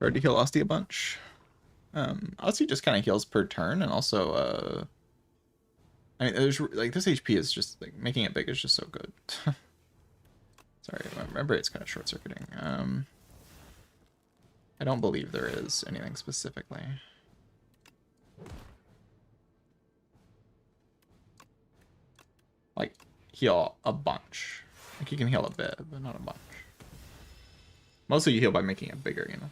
Tried to heal Asti a bunch. Asti just kind of heals per turn, and also, I mean, there's like this HP is just like making it big is just so good. Sorry, remember it's kind of short circuiting. I don't believe there is anything specifically. Like heal a bunch. Like you can heal a bit, but not a bunch. Mostly you heal by making it bigger, you know.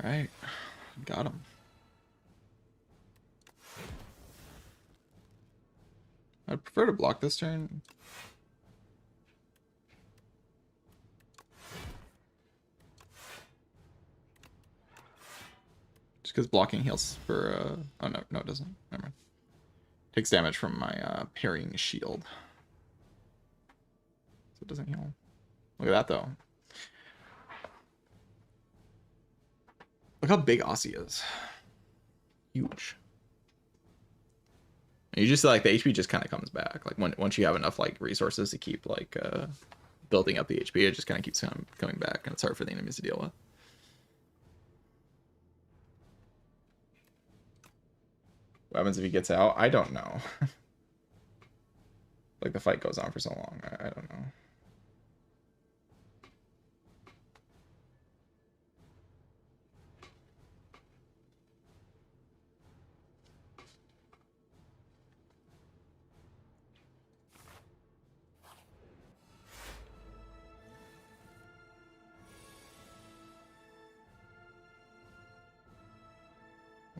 All right, got him. I'd prefer to block this turn. Just because blocking heals for, oh no, it doesn't. Never mind. Takes damage from my parrying shield. So it doesn't heal. Look at that though. Look how big Aussie is. Huge. And you just like the HP just kind of comes back. Like once you have enough like resources to keep like building up the HP, it just kind of keeps coming back, and it's hard for the enemies to deal with. What happens if he gets out? I don't know. Like the fight goes on for so long. I don't know.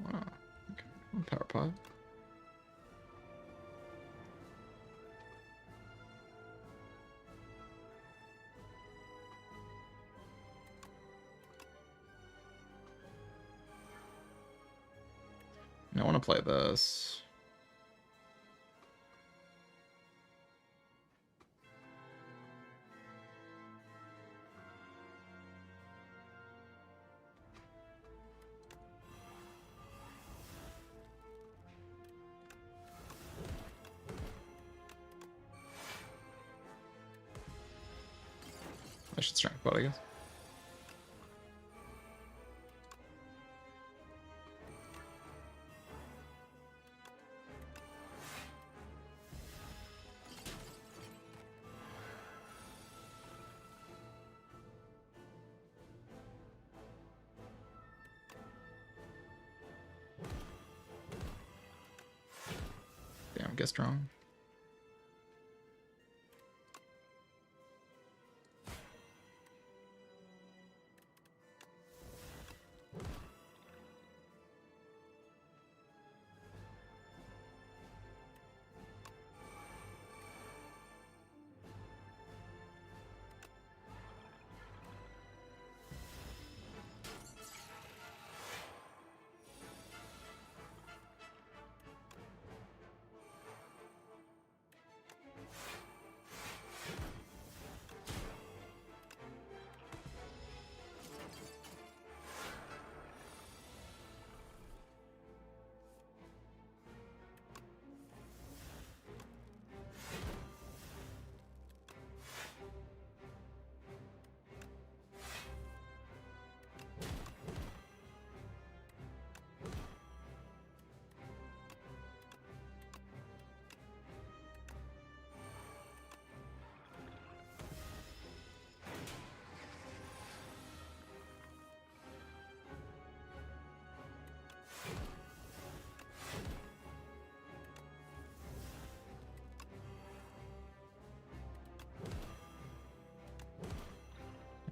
Wow. Okay. Power pod. I want to play this. I should strength bot, I guess. Damn, get strong.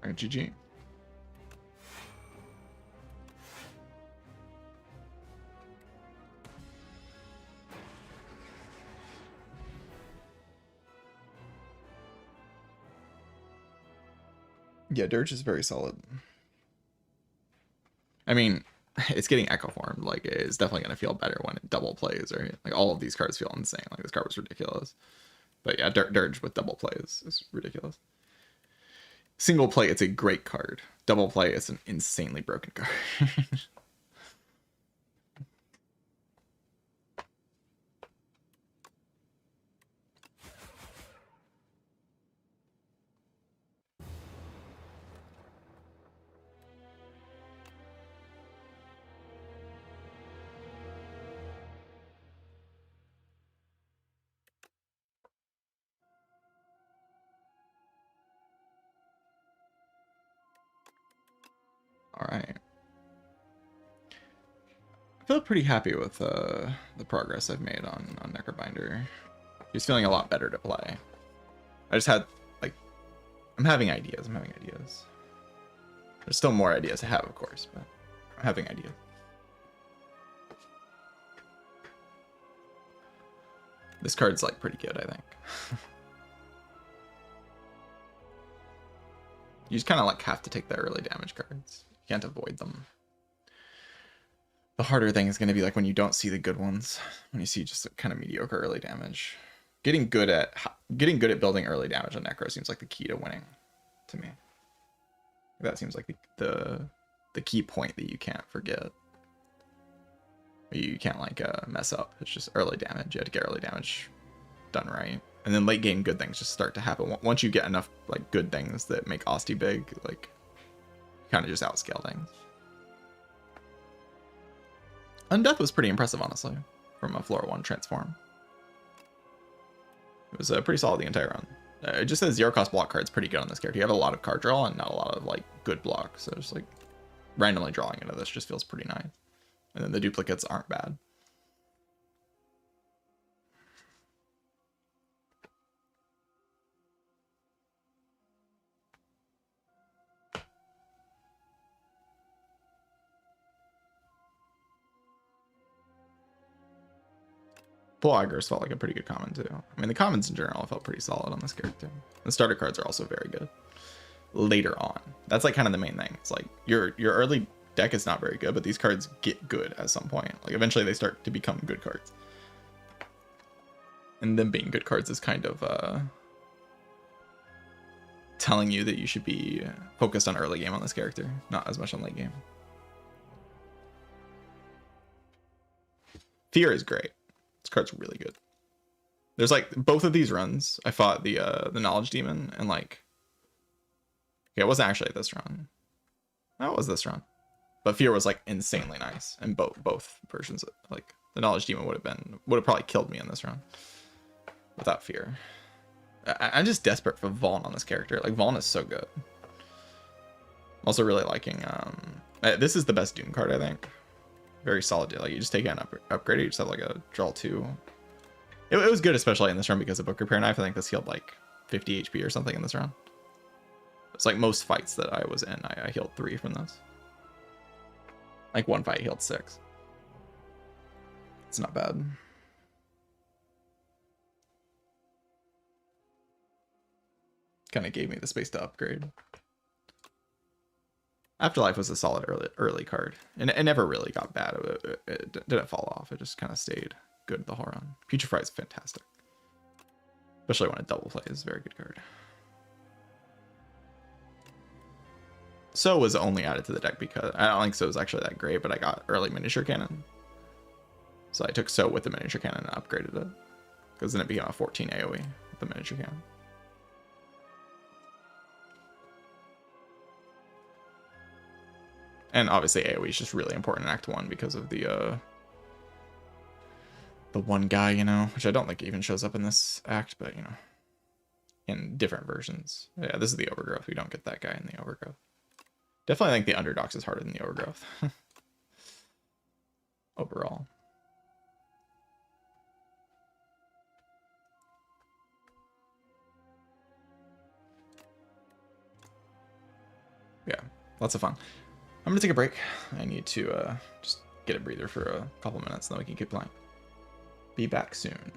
Alright, GG. Yeah, Dirge is very solid. I mean, it's getting echo formed. Like, it's definitely going to feel better when it double plays, right? Like, all of these cards feel insane. Like, this card was ridiculous. But yeah, Dirge with double play is ridiculous. Single play, it's a great card. Double play, it's an insanely broken card. Alright. I feel pretty happy with the progress I've made on Necrobinder. He's feeling a lot better to play. I just had, like, I'm having ideas. There's still more ideas to have, of course, but I'm having ideas. This card's, like, pretty good, I think. You just kind of, like, have to take the early damage cards. You can't avoid them. The harder thing is going to be, like, when you don't see the good ones. When you see just kind of mediocre early damage. Getting good at building early damage on Necro seems like the key to winning, to me. That seems like the key point that you can't forget. You can't, like, mess up. It's just early damage. You have to get early damage done right. And then late game good things just start to happen. Once you get enough, like, good things that make Asti big, like, kind of just outscale things. Undeath was pretty impressive, honestly, from a floor 1 transform. It was pretty solid the entire run. It just says 0-cost block card's pretty good on this character. You have a lot of card draw and not a lot of, like, good blocks. So just, like, randomly drawing into this just feels pretty nice. And then the duplicates aren't bad. Pull Aggers felt like a pretty good common too. I mean, the commons in general felt pretty solid on this character. The starter cards are also very good. Later on, that's like kind of the main thing. It's like your early deck is not very good, but these cards get good at some point. Like eventually they start to become good cards. And them being good cards is kind of telling you that you should be focused on early game on this character, not as much on late game. Fear is great. This card's really good. There's like both of these runs. I fought the Knowledge Demon and like, okay, it wasn't actually this run. No, it was this run. But Fear was like insanely nice, and both versions. Like the Knowledge Demon would have probably killed me in this run without Fear. I'm just desperate for Vaughn on this character. Like Vaughn is so good. I'm also really liking this is the best Doom card, I think. Very solid. Like you just take it and upgrade it. You just have like a draw 2. It was good, especially in this run because of Book Repair Knife. I think this healed like 50 HP or something in this run. It's like most fights that I was in, I healed 3 from this. Like one fight healed 6. It's not bad. Kind of gave me the space to upgrade. Afterlife was a solid early card, and it never really got bad. It didn't fall off. It just kind of stayed good the whole run. Putrefy is fantastic, especially when it double plays. It's a very good card. So was only added to the deck because I don't think So was actually that great, but I got early miniature cannon, so I took So with the miniature cannon and upgraded it because then it became a 14 AOE with the miniature cannon. And obviously AoE is just really important in Act 1 because of the one guy, you know, which I don't think even shows up in this act, but, you know, in different versions. Yeah, this is the Overgrowth. We don't get that guy in the Overgrowth. Definitely think the Underdogs is harder than the Overgrowth. Overall. lots of fun. I'm gonna take a break. I need to just get a breather for a couple minutes, and then we can keep playing. Be back soon.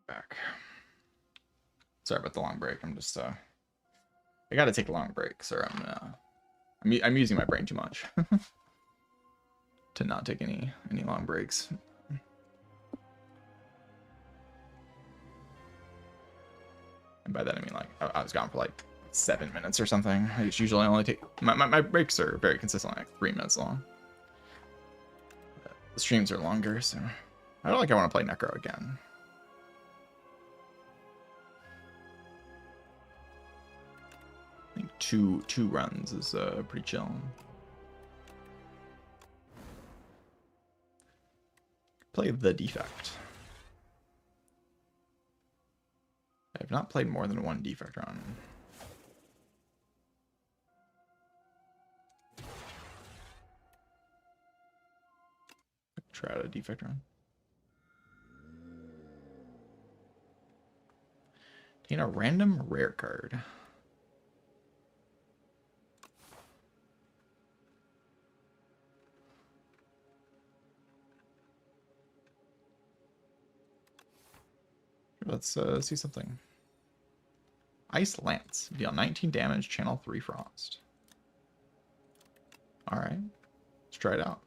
Back. Sorry about the long break. I'm just I gotta take long breaks, or I'm using my brain too much to not take any long breaks. And by that I mean like I was gone for like 7 minutes or something. I usually only take my breaks are very consistently like 3 minutes long. The streams are longer, so I don't like I want to play Necro again. I think two runs is pretty chill. Play the Defect. I have not played more than one Defect run. Try out a Defect run. Gain a random rare card. Let's see something. Ice Lance. Deal 19 damage, channel 3 Frost. Alright. Let's try it out.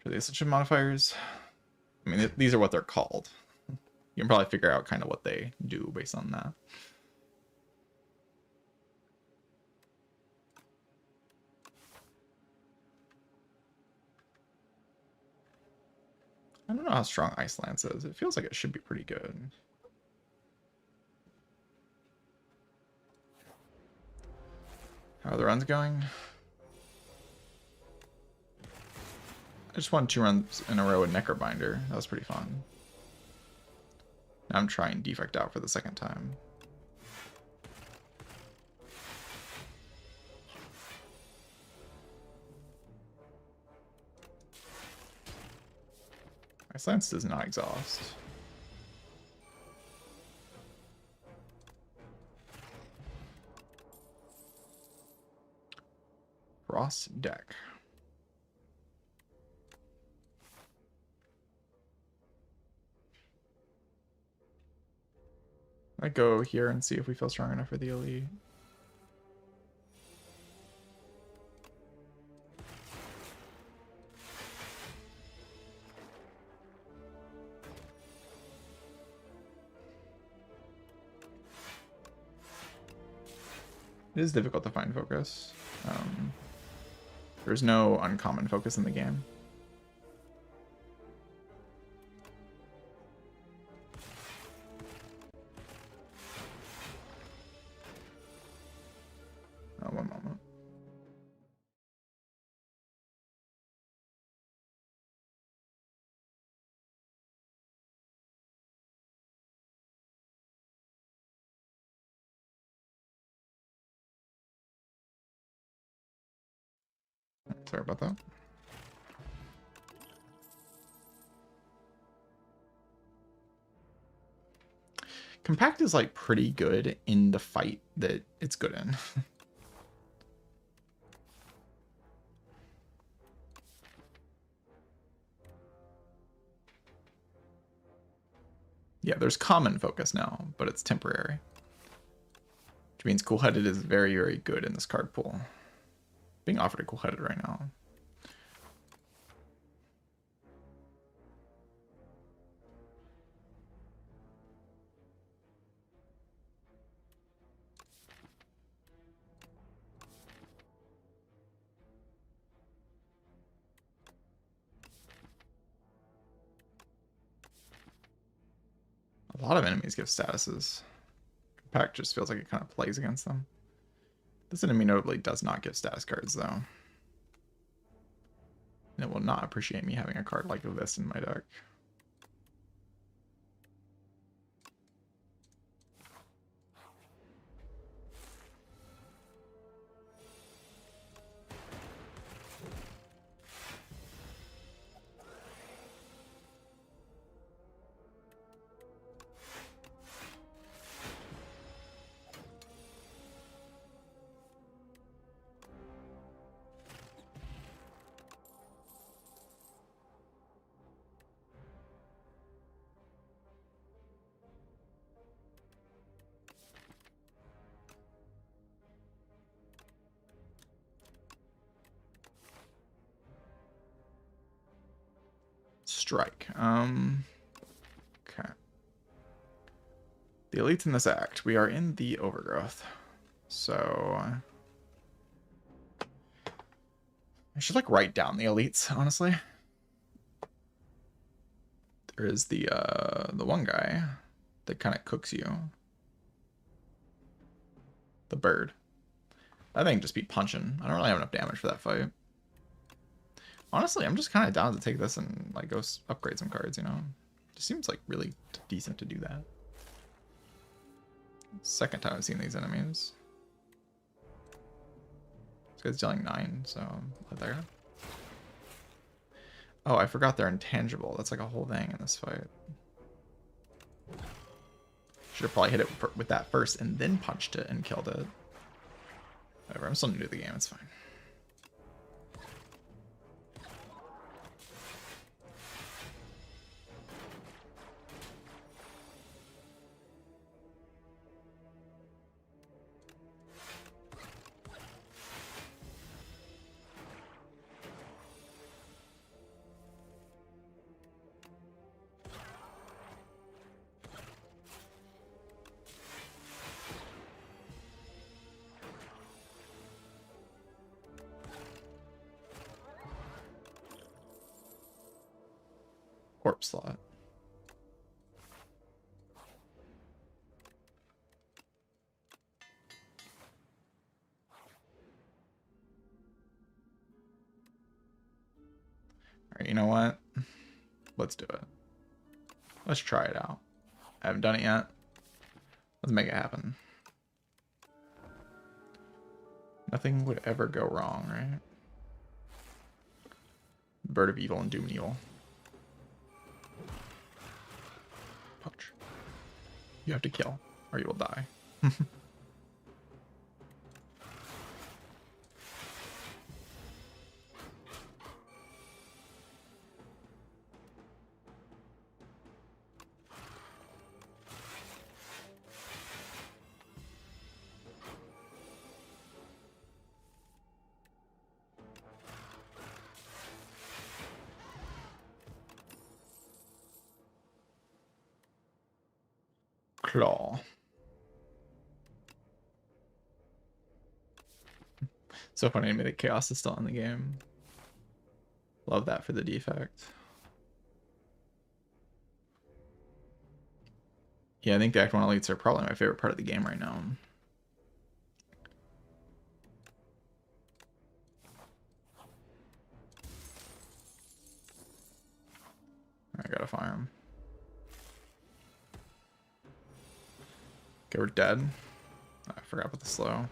For the Ascension modifiers, I mean, these are what they're called. You can probably figure out kind of what they do based on that. I don't know how strong Ice Lance is. It feels like it should be pretty good. How are the runs going? I just won 2 runs in a row with Necrobinder. That was pretty fun. Now I'm trying Defect out for the 2nd time. My Lance does not exhaust. Ross deck. I go here and see if we feel strong enough for the elite. It is difficult to find focus. There's no uncommon focus in the game. Oh, one moment. Sorry about that. Compact is like pretty good in the fight that it's good in. Yeah, there's common focus now, but it's temporary. Which means Cool-Headed is very, very good in this card pool. Being offered a Cool-Headed right now. A lot of enemies give statuses. Compact just feels like it kind of plays against them. This enemy notably does not give status cards, though. And it will not appreciate me having a card like this in my deck. strike. Okay. The elites in this act. We are in the overgrowth. So I should like write down the elites, honestly. There is the one guy that kind of cooks you. The bird. I think just be punching. I don't really have enough damage for that fight. Honestly, I'm just kind of down to take this and like go upgrade some cards, you know? Just seems like really decent to do that. Second time I've seen these enemies. This guy's dealing 9, so let that go. Oh, I forgot they're intangible. That's like a whole thing in this fight. Should have probably hit it with that first and then punched it and killed it. Whatever, I'm still new to the game, it's fine. Corpse slot. Alright, you know what? Let's do it. Let's try it out. I haven't done it yet. Let's make it happen. Nothing would ever go wrong, right? Bird of Evil and Doom and Evil. Punch. You have to kill, or you will die. Claw. So funny to me that Chaos is still in the game. Love that for the Defect. Yeah, I think the Act 1 elites are probably my favorite part of the game right now. I gotta fire him. Okay, we're dead. I forgot about the slow.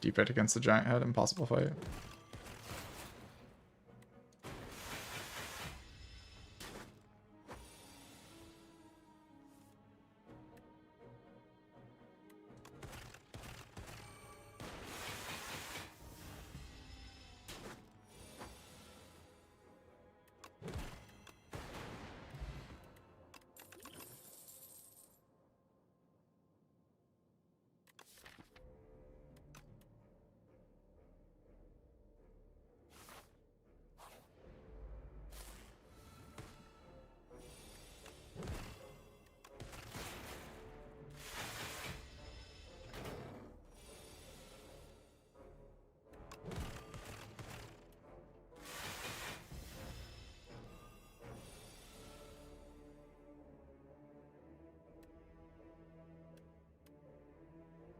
Defect against the giant head, impossible fight.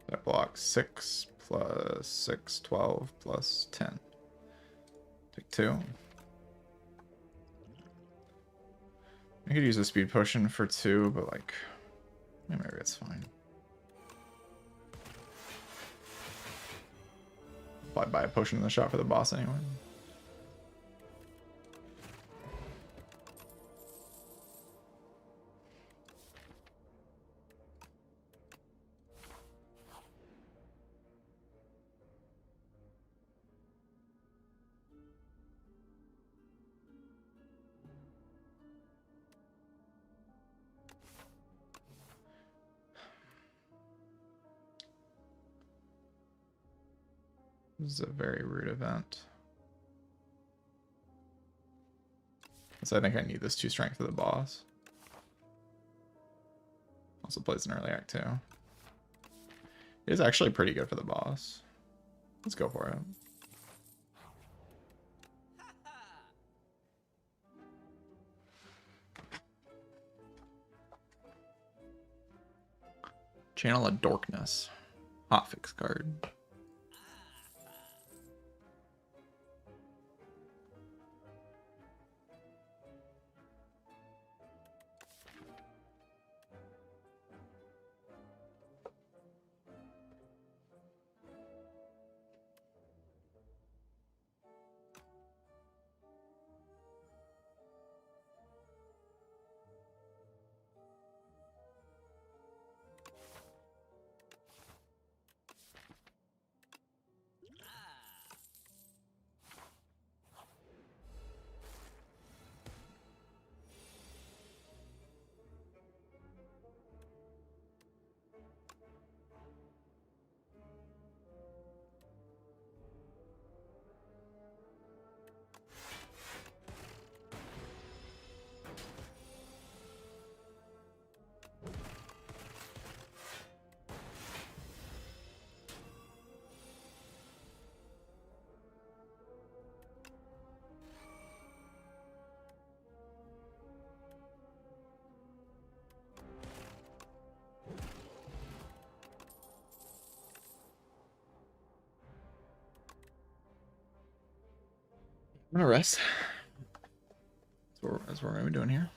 That blocks 6 plus 6, 12 plus 10. Take 2. I could use a speed potion for 2, but like, maybe it's fine. I'd buy a potion in the shop for the boss anyway. This is a very rude event. So I think I need this 2 strength for the boss. Also plays an early act too. It is actually pretty good for the boss. Let's go for it. Channel of Dorkness. Hotfix card. I'm gonna rest. That's what we're gonna be doing here.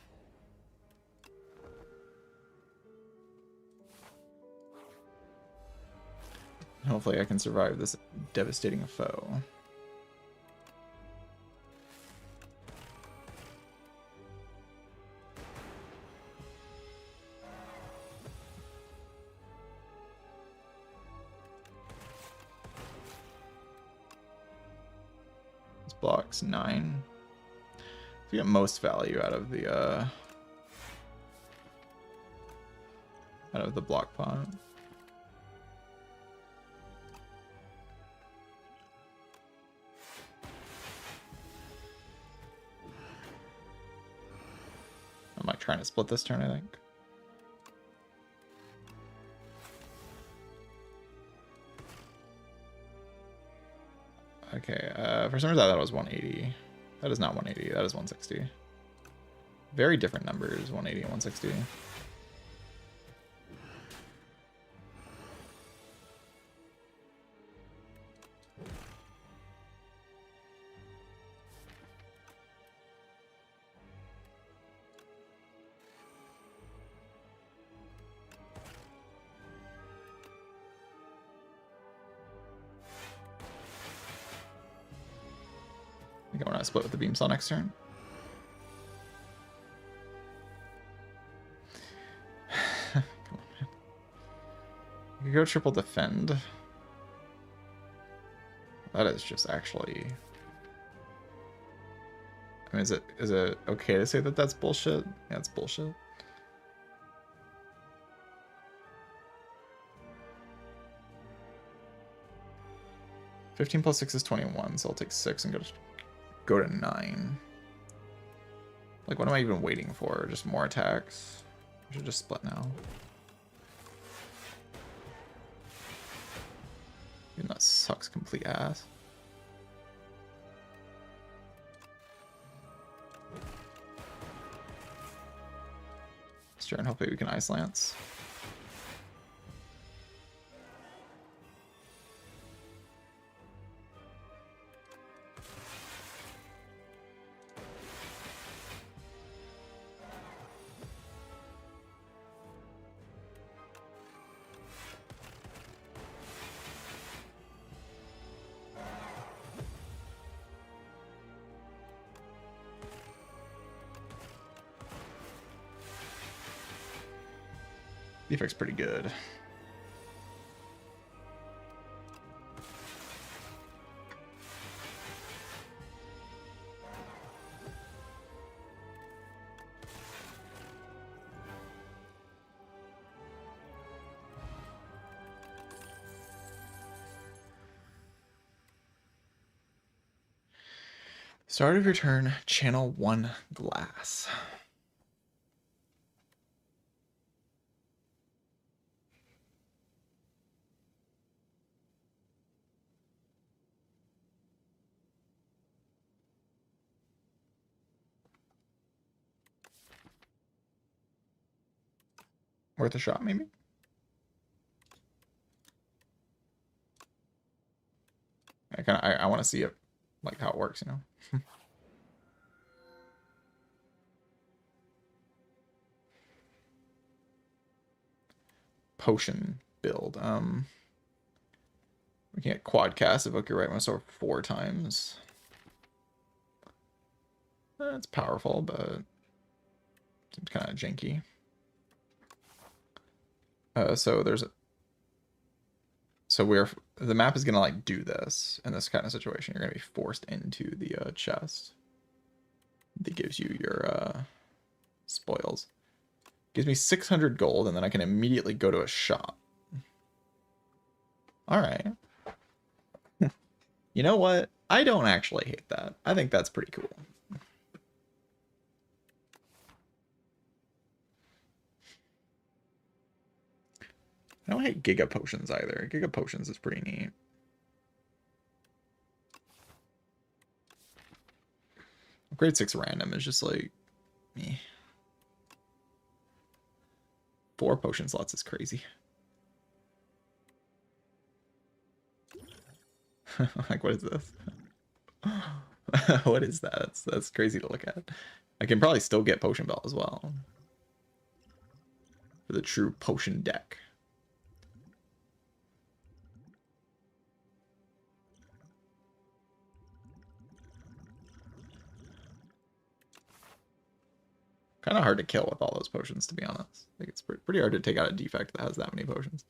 Hopefully I can survive this devastating foe. This block's 9. We get most value out of the block pot. I'm like trying to split this turn, I think. Okay, for some reason I thought it was 180. That is not 180, that is 160. Very different numbers, 180 and 160. I think I want to split with the beam saw next turn. Come on, man. You could go triple defend. That is just actually. I mean, is it okay to say that that's bullshit? Yeah, it's bullshit. $15 plus 6 is 21, so I'll take 6 and go to 9. Like, what am I even waiting for? Just more attacks? I should just split now. Even that sucks complete ass. Sure, and hopefully we can Ice Lance. Defect's pretty good. Start of your turn, channel 1 glass. Worth a shot, maybe? I want to see it, like how it works, you know? Potion build. We can get quad cast, evoke your right one sword 4 times. It's powerful, but seems kind of janky. So the map is gonna like do this in this kind of situation. You're gonna be forced into the chest that gives you your spoils. Gives me 600 gold, and then I can immediately go to a shop. All right. You know what? I don't actually hate that. I think that's pretty cool. I don't hate Giga Potions either. Giga Potions is pretty neat. Grade 6 random is just like me. 4 potion slots is crazy. Like, what is this? What is that? That's crazy to look at. I can probably still get Potion Belt as well. For the true potion deck. Kind of hard to kill with all those potions, to be honest. I think it's pretty hard to take out a defect that has that many potions.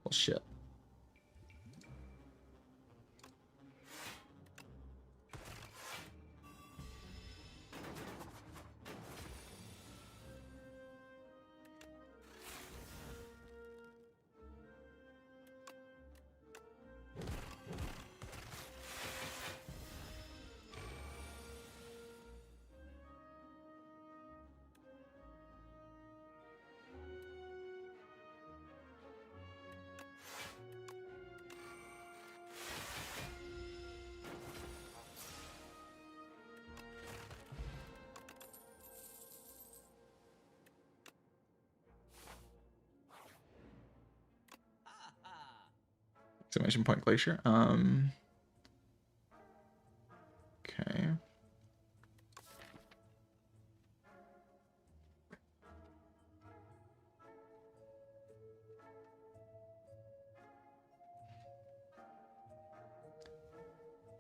Well, shit. Exclamation point glacier. Okay.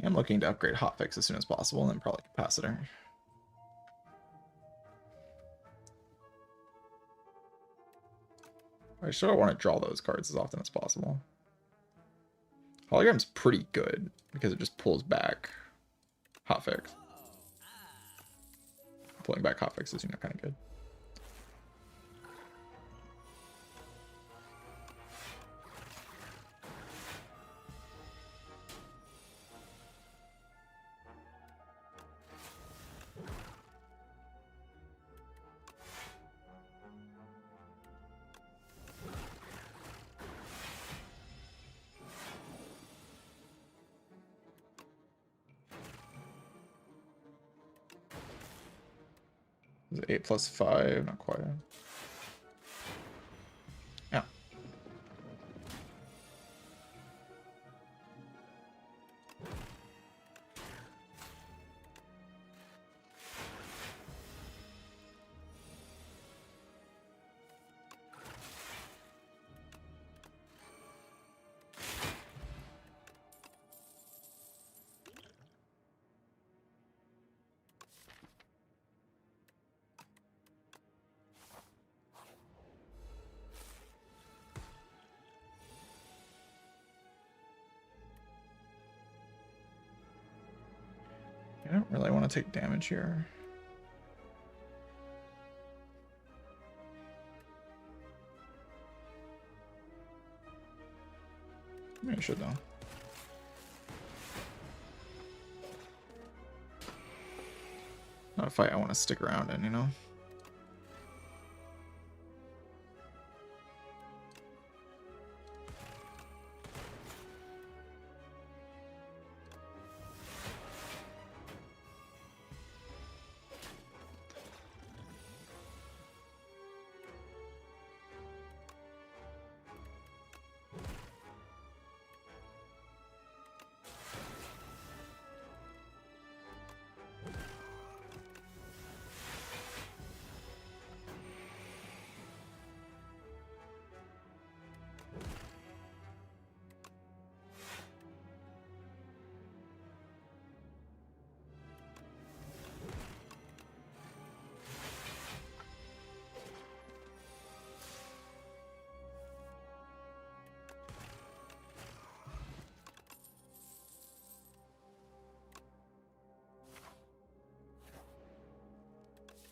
I'm looking to upgrade hotfix as soon as possible, and then probably capacitor. I sort of want to draw those cards as often as possible. Hologram's pretty good because it just pulls back hotfix. Pulling back hotfix is, you know, kind of good. Is it 8 plus 5? Not quite. Yeah. I don't really want to take damage here. Maybe I should though. Not a fight I want to stick around in, you know?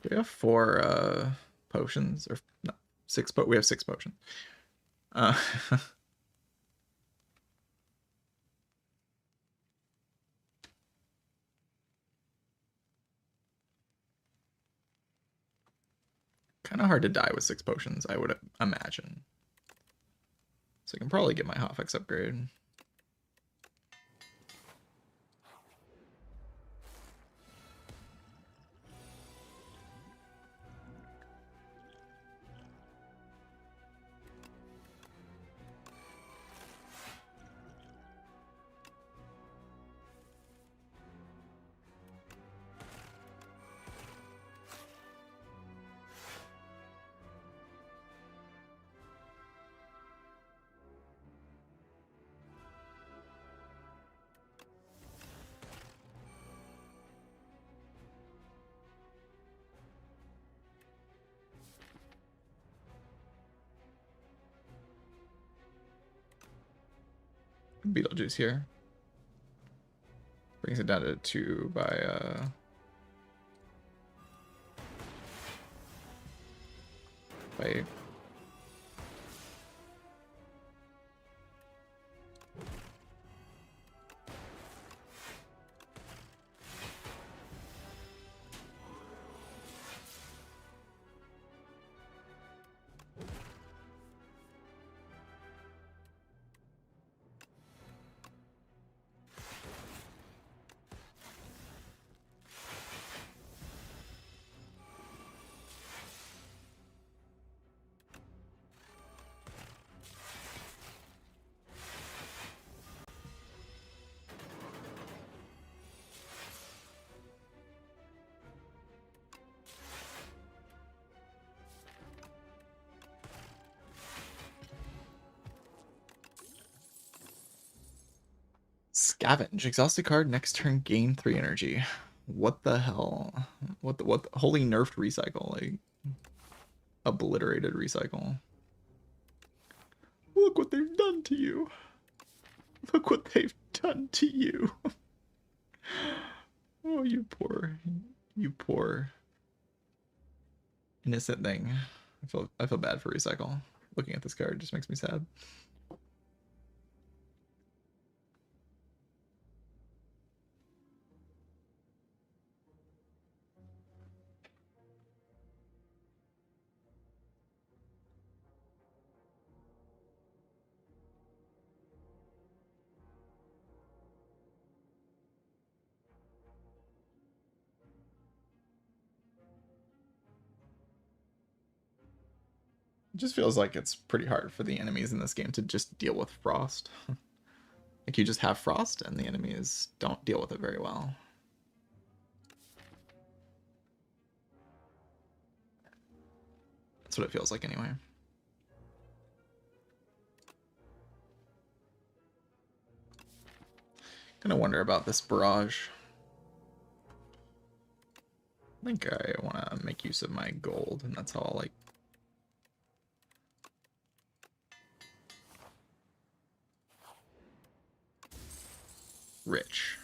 Do we have 4 potions? Or no, 6, but we have 6 potions. Kind of hard to die with 6 potions, I would imagine. So I can probably get my Hotfix upgrade. Beetlejuice here. Brings it down to 2 by Scavenge. Exhaust a card, next turn gain 3 energy. What the hell? What the holy nerfed recycle, like obliterated recycle. Look what they've done to you. Look what they've done to you. Oh, you poor innocent thing. I feel bad for recycle. Looking at this card just makes me sad. It just feels like it's pretty hard for the enemies in this game to just deal with frost. Like you just have frost and the enemies don't deal with it very well. That's what it feels like anyway. Gonna wonder about this barrage. I think I want to make use of my gold, and that's how I'll like. Rich.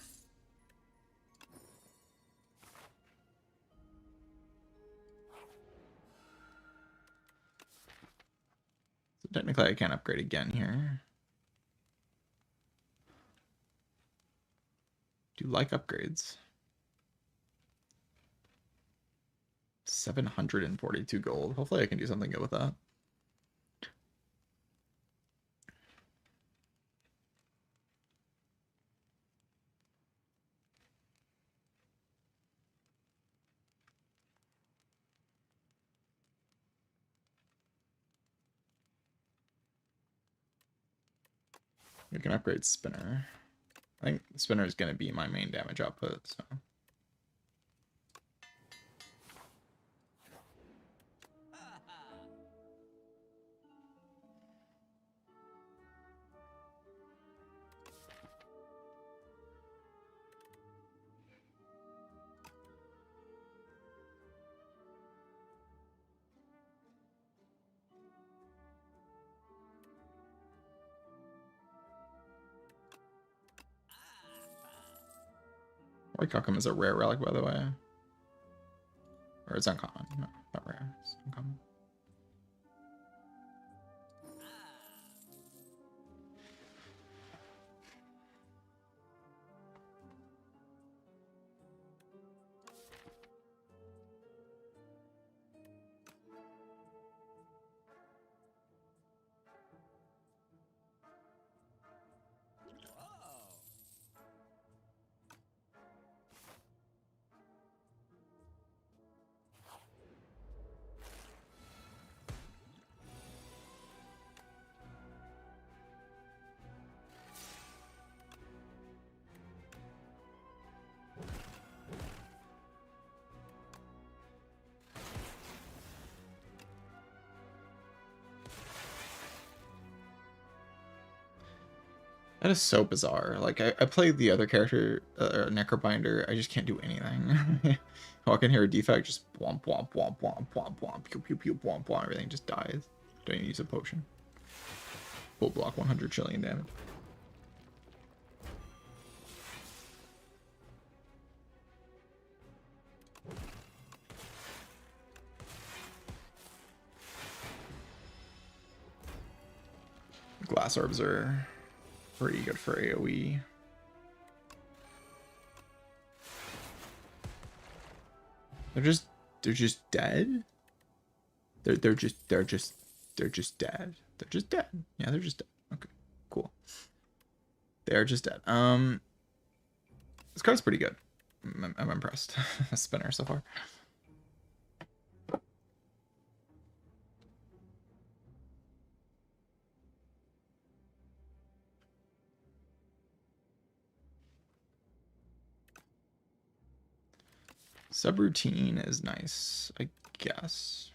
So technically I can't upgrade again here. Do like upgrades. 742 gold. Hopefully I can do something good with that. We can upgrade Spinner. I think Spinner is going to be my main damage output, so. White is a rare relic, by the way. Or it's uncommon. No, not rare. It's uncommon. That is so bizarre. Like, I played the other character, Necrobinder, I just can't do anything. Walk in here, Defect, just womp, womp, womp, womp, womp, womp, pew, pew, pew, womp, womp, everything just dies. Don't even use a potion. Full block 100 trillion damage. Glass orbs are pretty good for AoE. They're just dead. They're just dead. They're just dead. Yeah, they're just dead. Okay, cool. They're just dead. This card's pretty good. I'm impressed. Spinner so far. Subroutine is nice, I guess.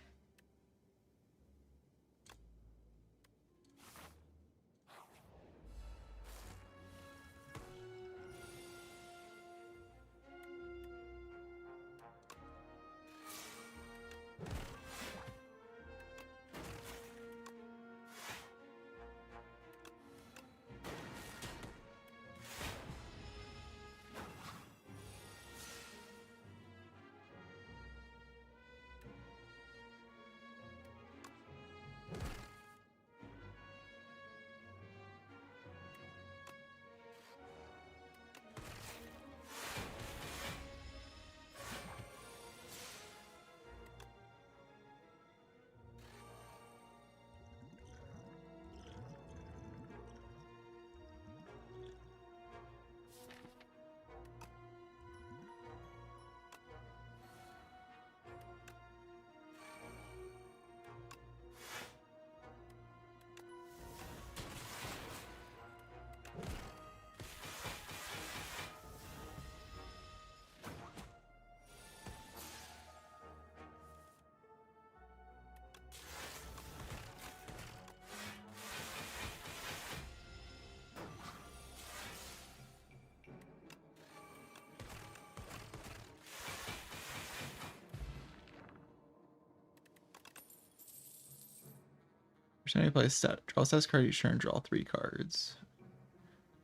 Percentage play set. Draw status card each turn, draw 3 cards.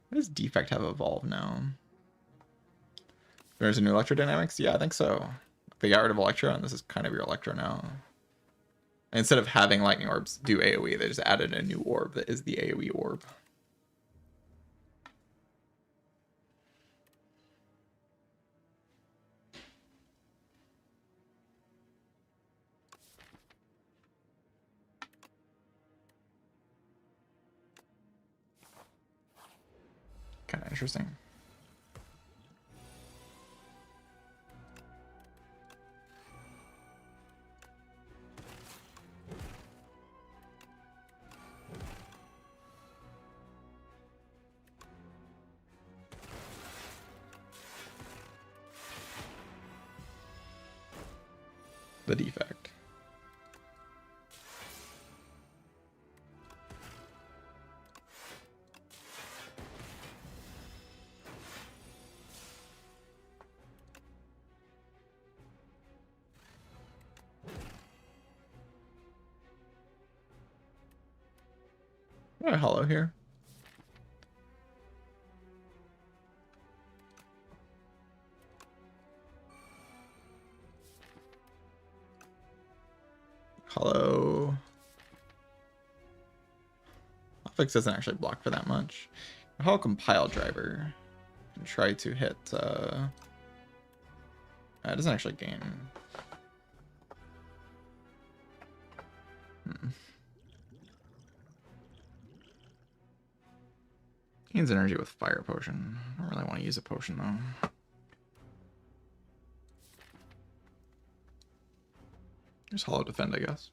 What does Defect have evolved now? There's a new Electrodynamics? Yeah, I think so. They got rid of Electro, and this is kind of your Electro now. And instead of having lightning orbs do AoE, they just added a new orb that is the AoE orb. Kind of interesting. The defect. What a hollow here. Hollow. Defect doesn't actually block for that much. Hollow compile driver. And try to hit. It doesn't actually gain. Gains energy with fire potion. I don't really want to use a potion though. Just hollow defend, I guess.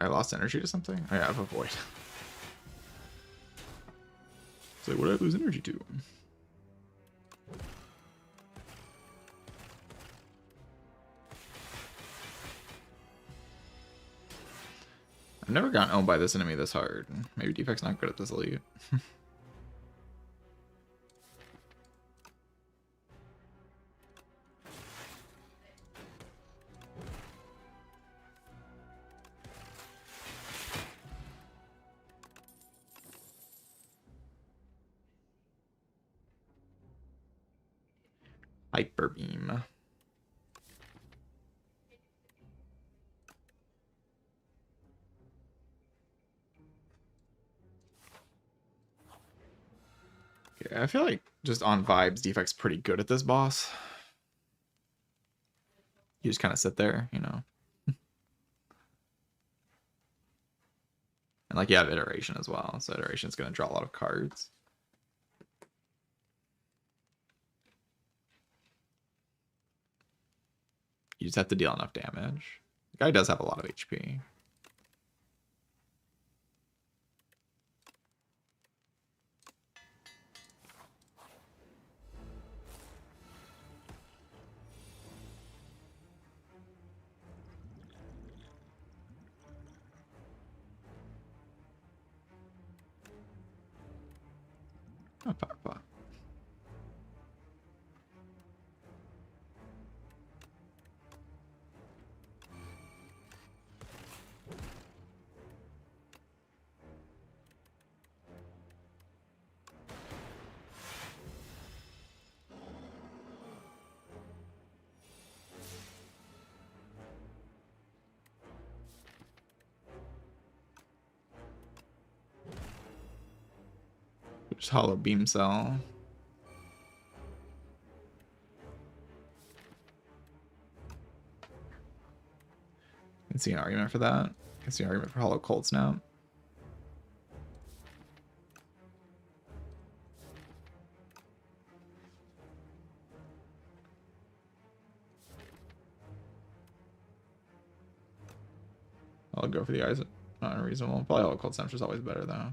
I lost energy to something? Oh, yeah, I have a void. So what did I lose energy to? I've never gotten owned by this enemy this hard. Maybe Defect's not good at this elite. Hyper beam. Okay, I feel like just on vibes, Defect's pretty good at this boss. You just kind of sit there, you know. And like you have iteration as well, so iteration is going to draw a lot of cards. You just have to deal enough damage. The guy does have a lot of HP. Oh, power pot. Just hollow beam cell. I can see an argument for that. I can see an argument for hollow cold snap. I'll go for the eyes. Not unreasonable. Probably hollow cold snap is always better though.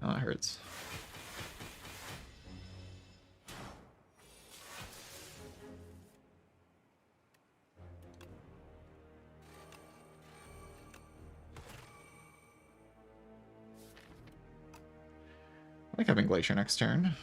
Oh, that hurts. like having Glacier next turn.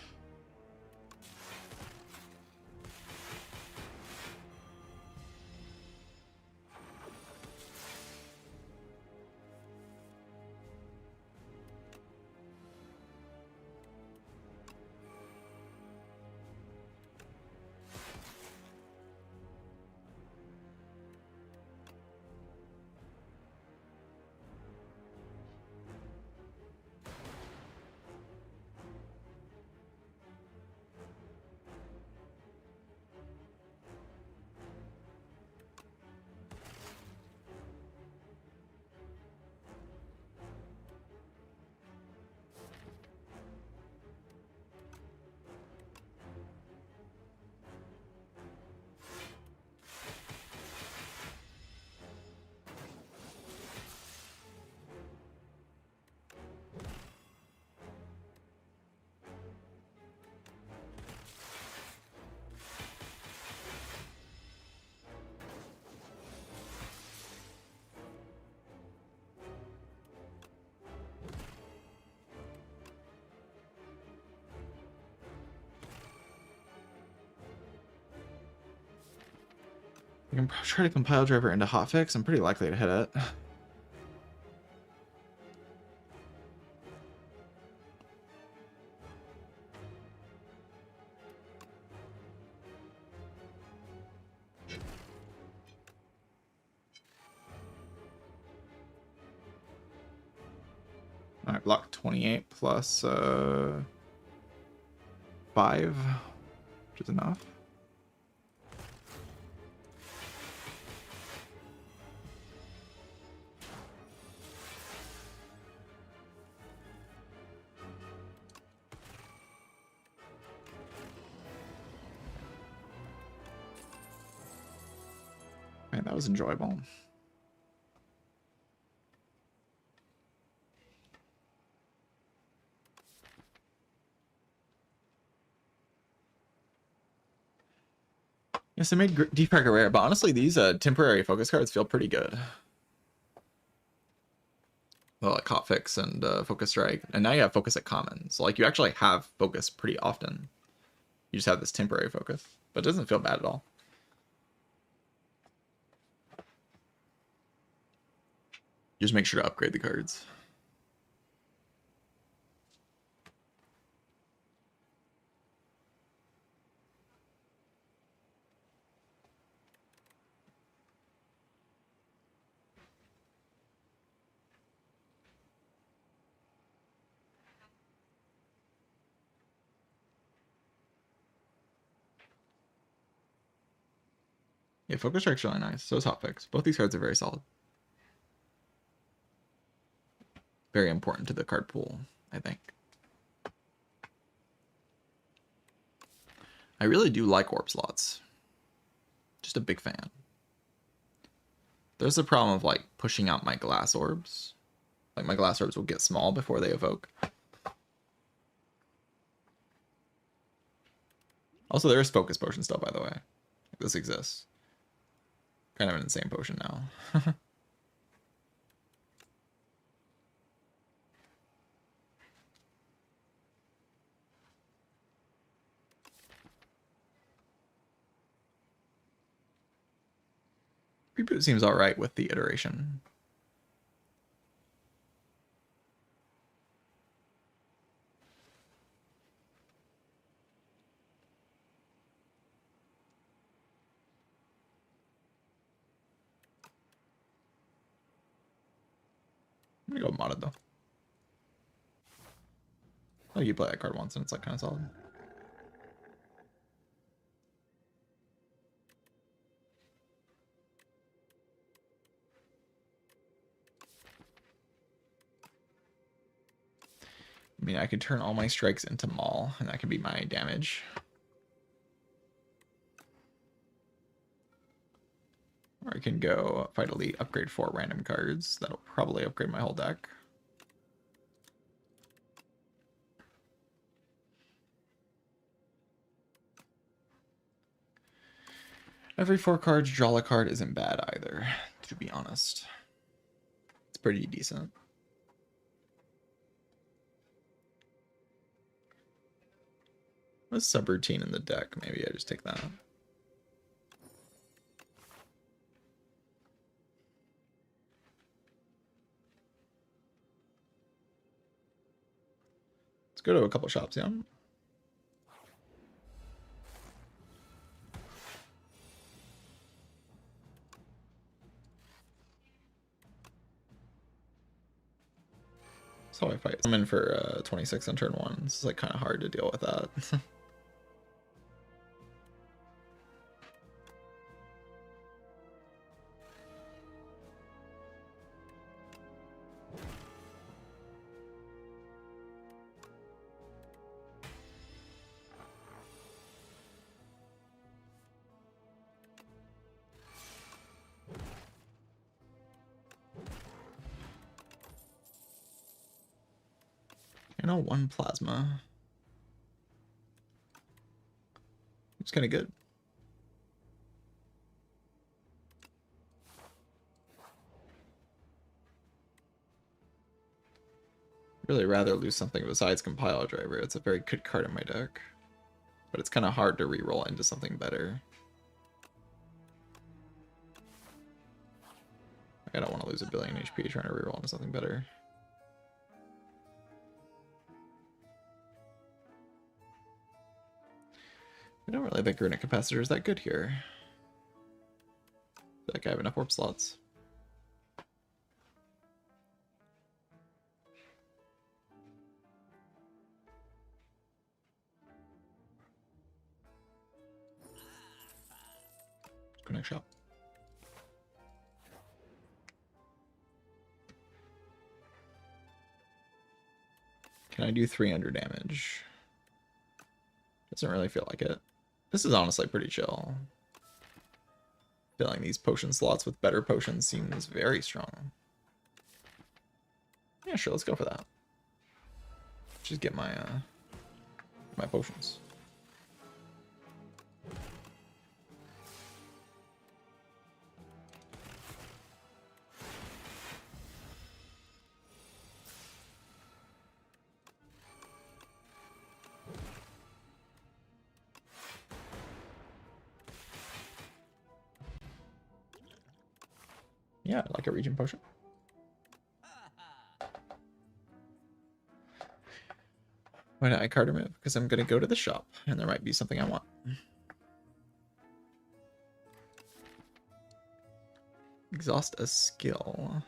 I can try to compile driver into hotfix. I'm pretty likely to hit it. Alright, block 28 plus 5, which is enough. Man, that was enjoyable. Yes, I made Defect rare, but honestly, these temporary focus cards feel pretty good. Well, like hotfix and focus strike, and now you have focus at common. So like you actually have focus pretty often. You just have this temporary focus, but it doesn't feel bad at all. Just make sure to upgrade the cards. Yeah, focus strike's really nice. So is hotfix. Both these cards are very solid. Very important to the card pool, I think. I really do like orb slots. Just a big fan. There's the problem of like pushing out my glass orbs. Like my glass orbs will get small before they evoke. Also, there is focus potion still, by the way. This exists. Kind of an insane potion now. Reboot seems alright with the iteration. I'm gonna go modded though. Oh, you play that card once and it's like kind of solid. I mean, I could turn all my strikes into Maul, and that could be my damage. Or I can go fight elite, upgrade 4 random cards. That'll probably upgrade my whole deck. Every 4 cards, draw a card isn't bad either, to be honest. It's pretty decent. A subroutine in the deck. Maybe I just take that. Let's go to a couple shops, yeah. That's how I fight. I'm in for 26 on turn 1. It's like kind of hard to deal with that. You know, 1 plasma. It's kind of good. Really rather lose something besides Compile Driver. It's a very good card in my deck. But it's kind of hard to reroll into something better. I don't want to lose a billion HP trying to reroll into something better. I don't really think Runic Capacitor is that good here. I feel like I have enough warp slots. Let's go next shop. Can I do 300 damage? Doesn't really feel like it. This is honestly pretty chill. Filling these potion slots with better potions seems very strong. Yeah, sure, let's go for that. Just get my my potions. Yeah, I like a region potion. Why did I card remove? Because I'm gonna go to the shop and there might be something I want. Exhaust a skill.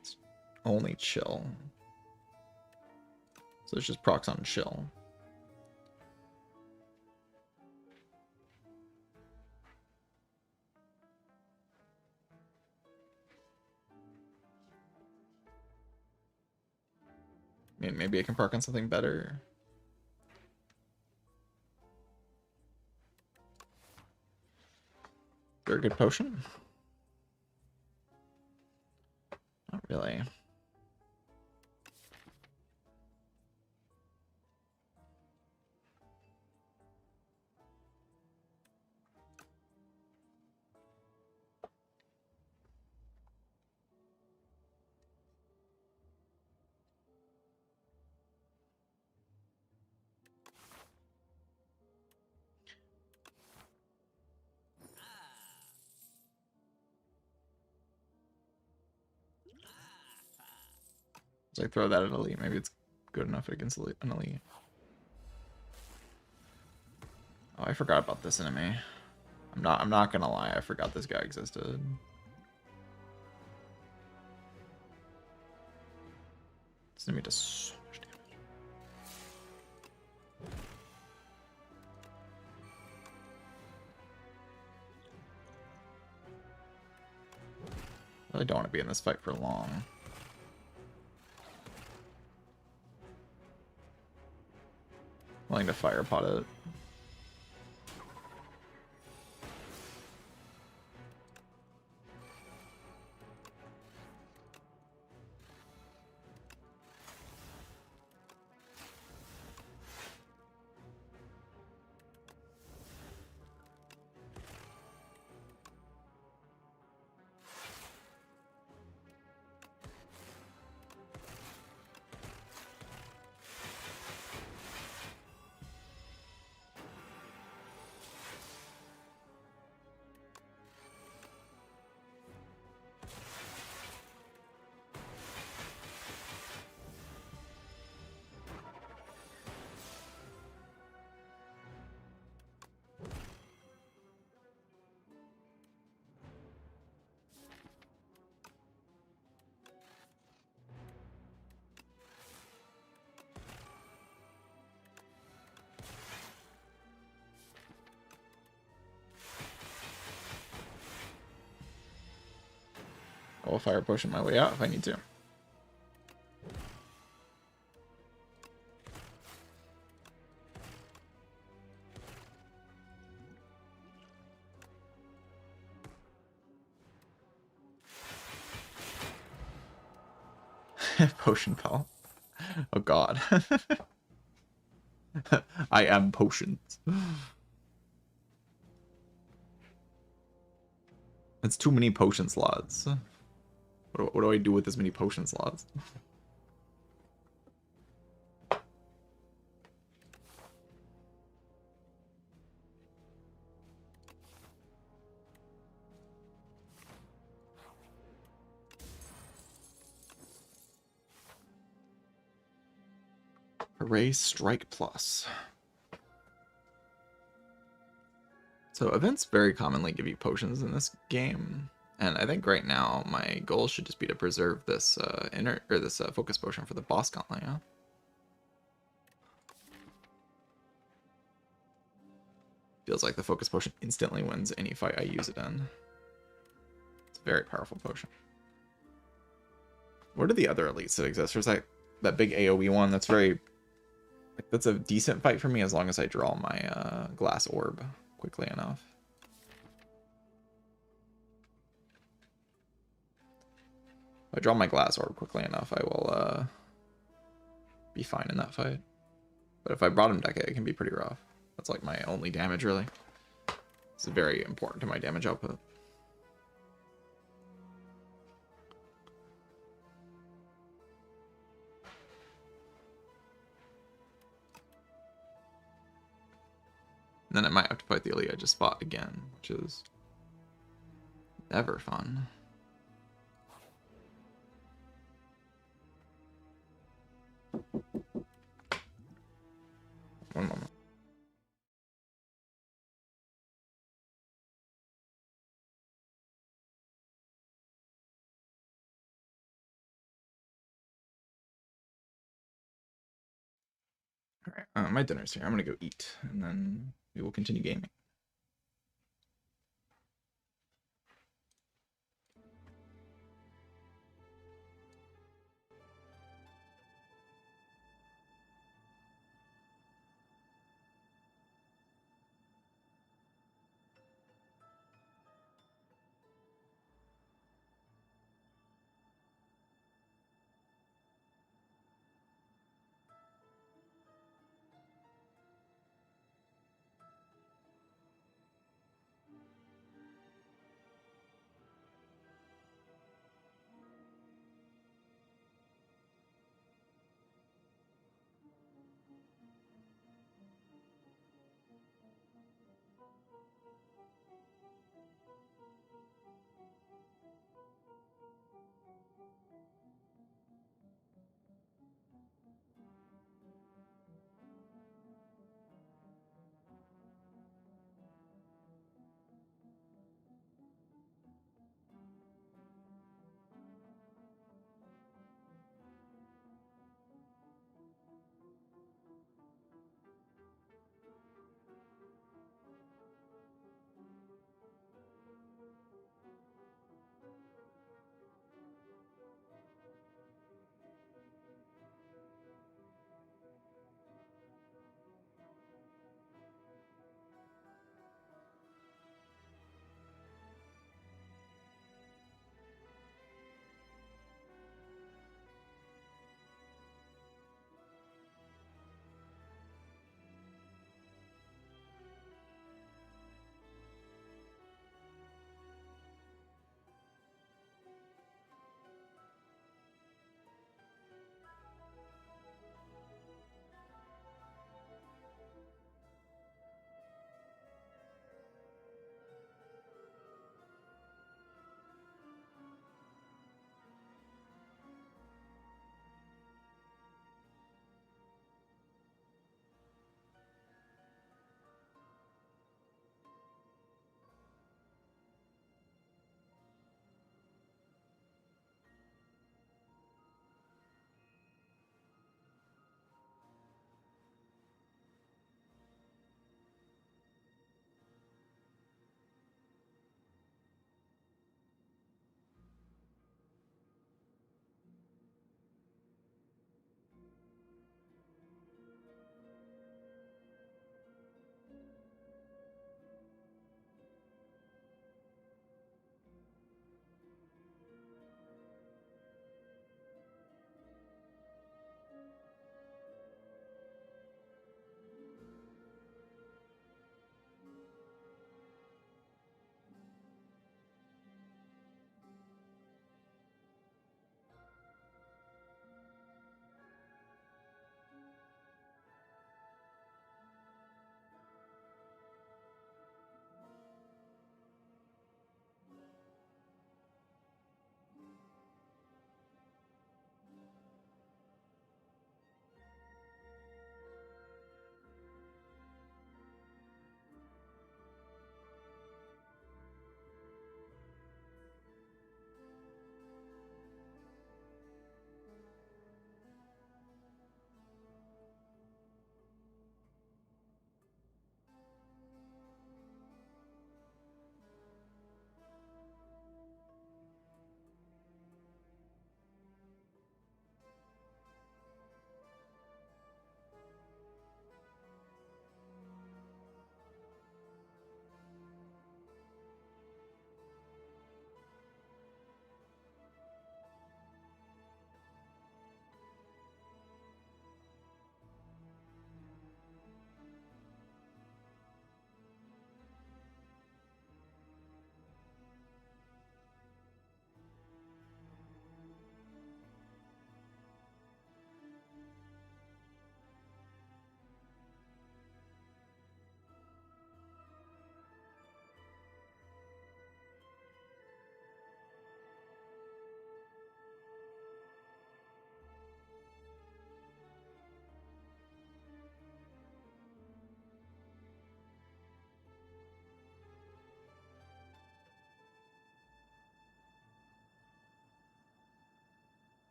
It's only chill. So it's just procs on chill. I mean, maybe I can proc on something better. Very good potion. Not really. So I throw that at elite. Maybe it's good enough against an elite. Oh, I forgot about this enemy. I'm not gonna lie, I forgot this guy existed. This enemy does so much damage. I really don't want to be in this fight for long. Willing to fire pot it. I will fire potion my way out if I need to. Potion fell. Oh god. I am potions. That's too many potion slots. What do I do with this many potion slots? Hooray, Strike Plus. So events very commonly give you potions in this game, and I think right now my goal should just be to preserve this focus potion for the boss gauntlet. Yeah? Feels like the focus potion instantly wins any fight I use it in. It's a very powerful potion. What are the other elites that exist? There's that big AoE one that's very... that's a decent fight for me as long as I draw my glass orb quickly enough. If I draw my glass orb quickly enough, I will be fine in that fight. But if I brought him deck it can be pretty rough. That's like my only damage, really. It's very important to my damage output. And then I might have to fight the elite I just fought again, which is never fun. One moment. Alright, my dinner's here. I'm gonna go eat, and then we will continue gaming.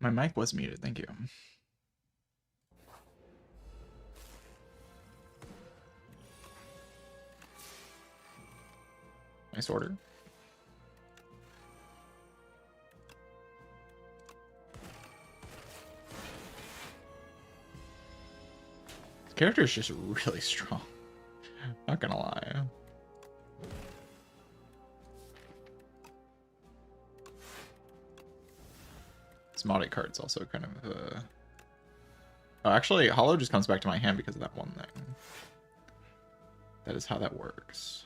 My mic was muted, thank you. Nice order. This character is just really strong. Not gonna lie. This modded card's also kind of Oh, actually, Hollow just comes back to my hand because of that one thing. That is how that works.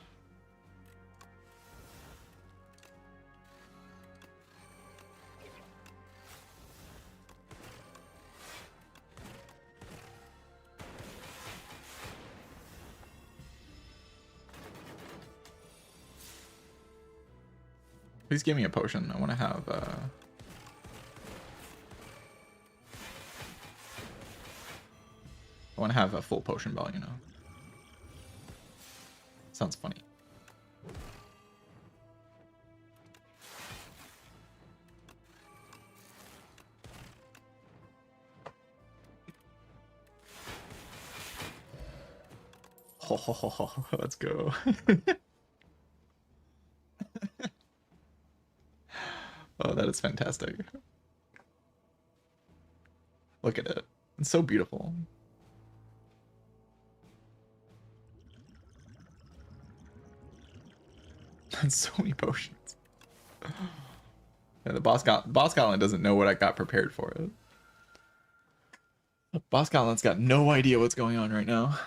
Please give me a potion. I want to have I want to have a full potion belt, you know. Sounds funny. Oh, let's go. Oh, that is fantastic. Look at it. It's so beautiful. That's so many potions. Yeah, the boss Gauntlet doesn't know what I got prepared for it. The boss Gauntlet's got no idea what's going on right now.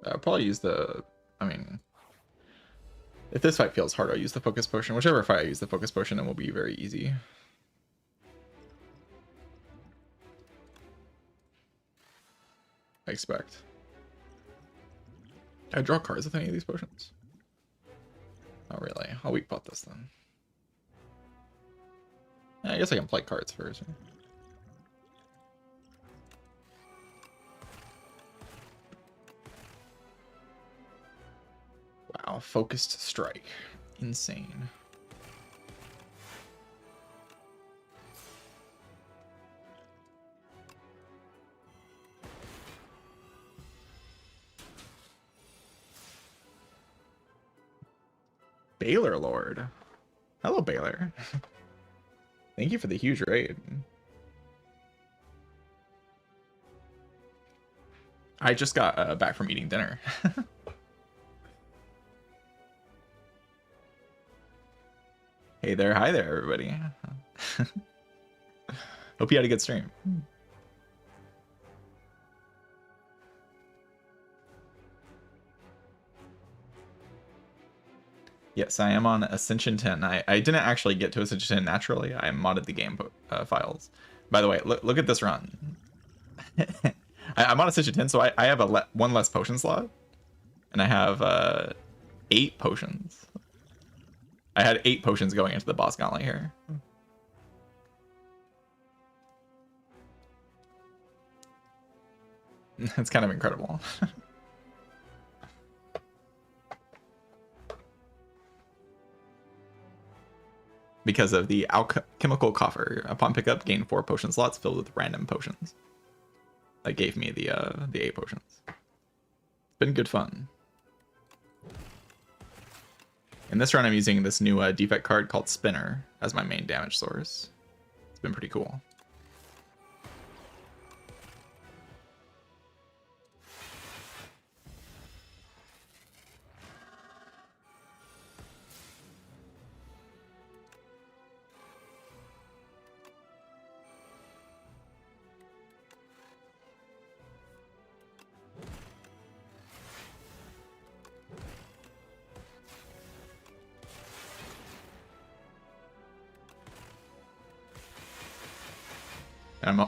I'll probably use the... I mean... If this fight feels hard, I'll use the focus potion. Whichever fight I use the focus potion, it will be very easy. I expect. I draw cards with any of these potions? Not really. I'll weak pot this then. Yeah, I guess I can play cards first. Wow, focused strike. Insane. Baylor Lord. Hello, Baylor. Thank you for the huge raid. I just got back from eating dinner. Hey there, hi there, everybody. Hope you had a good stream. Yes, I am on Ascension 10. I didn't actually get to Ascension 10 naturally. I modded the game files. By the way, look at this run. I'm on Ascension 10, so I have one less potion slot. And I have 8 potions. I had 8 potions going into the boss gauntlet here. It's kind of incredible. Because of the alchemical coffer. Upon pickup, gain 4 potion slots filled with random potions. That gave me the 8 potions. It's been good fun. In this run, I'm using this new defect card called Spinner as my main damage source. It's been pretty cool.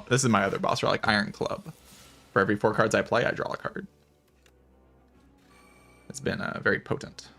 This is my other boss relic, Iron Club. For every 4 cards I play, I draw a card. It's been very potent.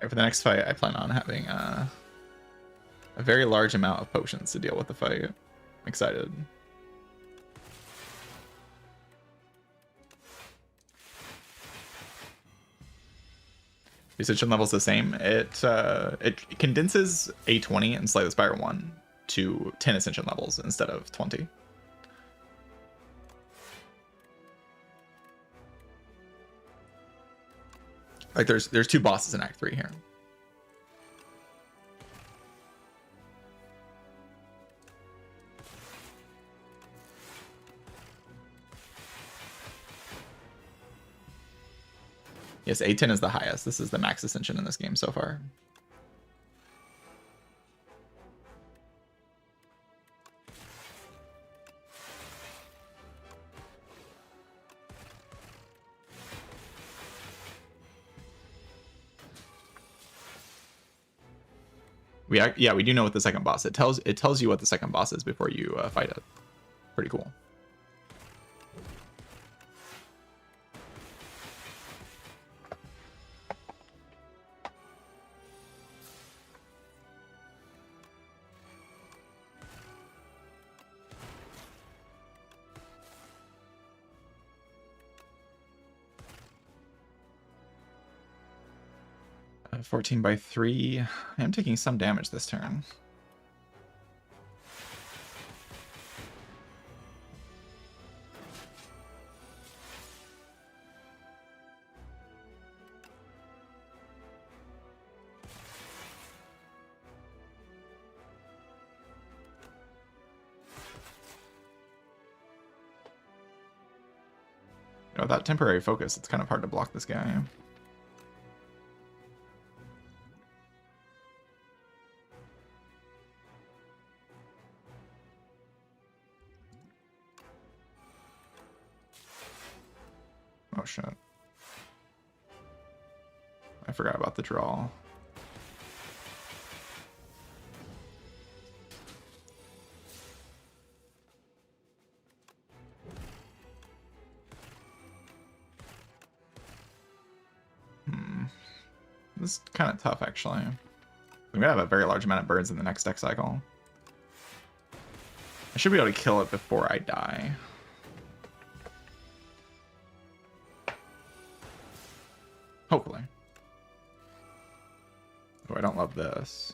For the next fight, I plan on having a very large amount of potions to deal with the fight. I'm excited. Ascension level's the same. It condenses A20 and Slay the Spire 1 to 10 Ascension levels instead of 20. Like there's 2 bosses in Act 3 here. Yes, A10 is the highest. This is the max ascension in this game so far. We do know what the second boss. It tells you what the second boss is before you fight it. Pretty cool. Uh, 14 by 3. I am taking some damage this turn. Without temporary focus, it's kind of hard to block this guy. Oh shit. I forgot about the draw. This is kind of tough, actually. I'm gonna have a very large amount of birds in the next deck cycle. I should be able to kill it before I die. Hopefully. Oh, I don't love this.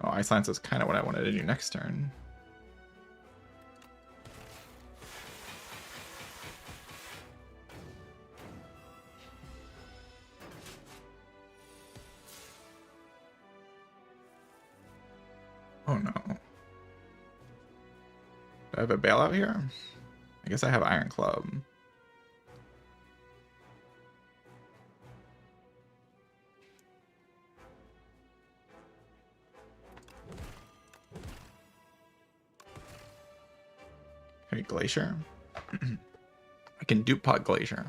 Oh, Ice Lance is kind of what I wanted to do next turn. Oh no. Do I have a bailout here? I guess I have Iron Club. Okay, Glacier. I can dupe pot Glacier.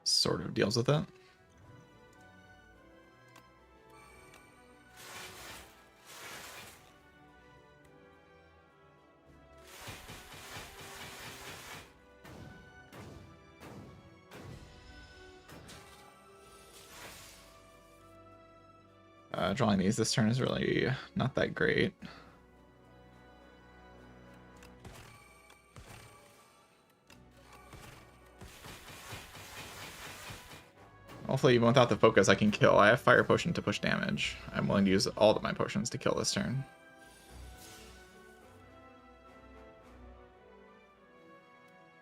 Sort of deals with it. Drawing these this turn is really not that great. Hopefully, even without the focus, I can kill. I have Fire Potion to push damage. I'm willing to use all of my potions to kill this turn.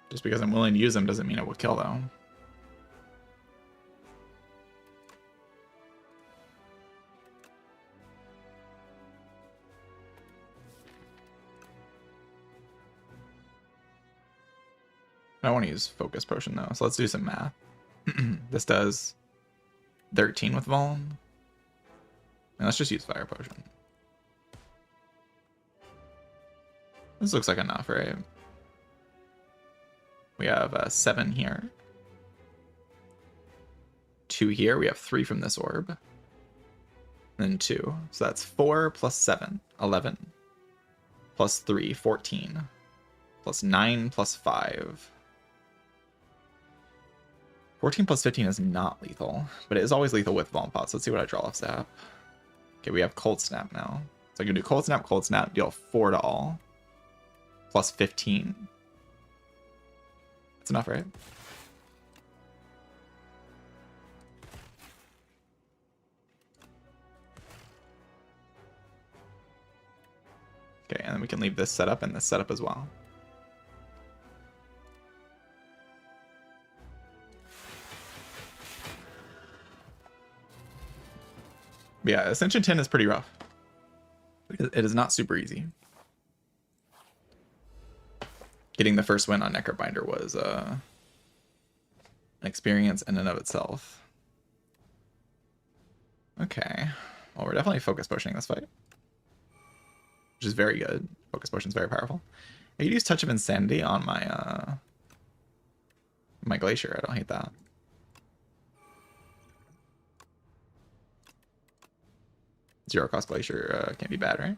Just because I'm willing to use them doesn't mean it will kill, though. I want to use Focus Potion, though, so let's do some math. This does 13 with Vol. And let's just use Fire Potion. This looks like enough, right? We have 7 here. 2 here. We have 3 from this orb. And then 2. So that's 4 plus 7, 11. Plus 3, 14. Plus 9 plus 5. 14 plus 15 is not lethal, but it is always lethal with Vuln Pots. Let's see what I draw off Zap. Okay, we have Cold Snap now. So I can do Cold Snap, deal 4 to all. Plus 15. That's enough, right? Okay, and then we can leave this setup and this setup as well. But yeah, Ascension 10 is pretty rough. It is not super easy. Getting the first win on Necrobinder was an experience in and of itself. Okay. Well, we're definitely focus potioning this fight, which is very good. Focus potion is very powerful. I could use Touch of Insanity on my my Glacier. I don't hate that. Zero cost Glacier can't be bad, right?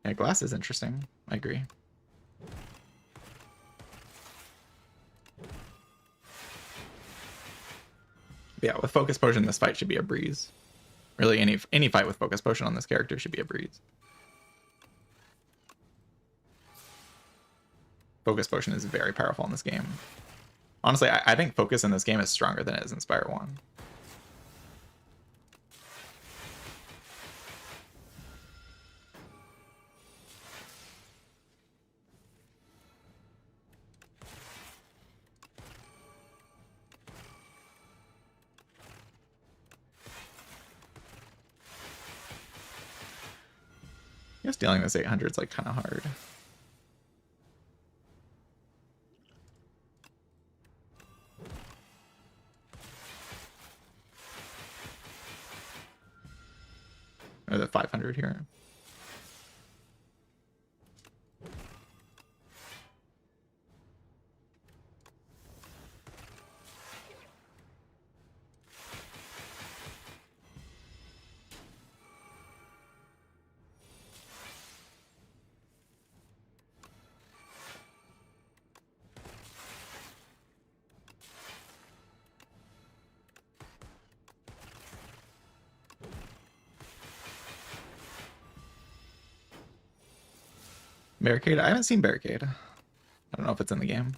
Yeah, Glass is interesting. I agree. Yeah, with Focus Potion, this fight should be a breeze. Really, any fight with Focus Potion on this character should be a breeze. Focus Potion is very powerful in this game. Honestly, I think Focus in this game is stronger than it is in Spire 1. I guess dealing this 800 is like kind of hard. Or the 500 here. Barricade? I haven't seen Barricade. I don't know if it's in the game.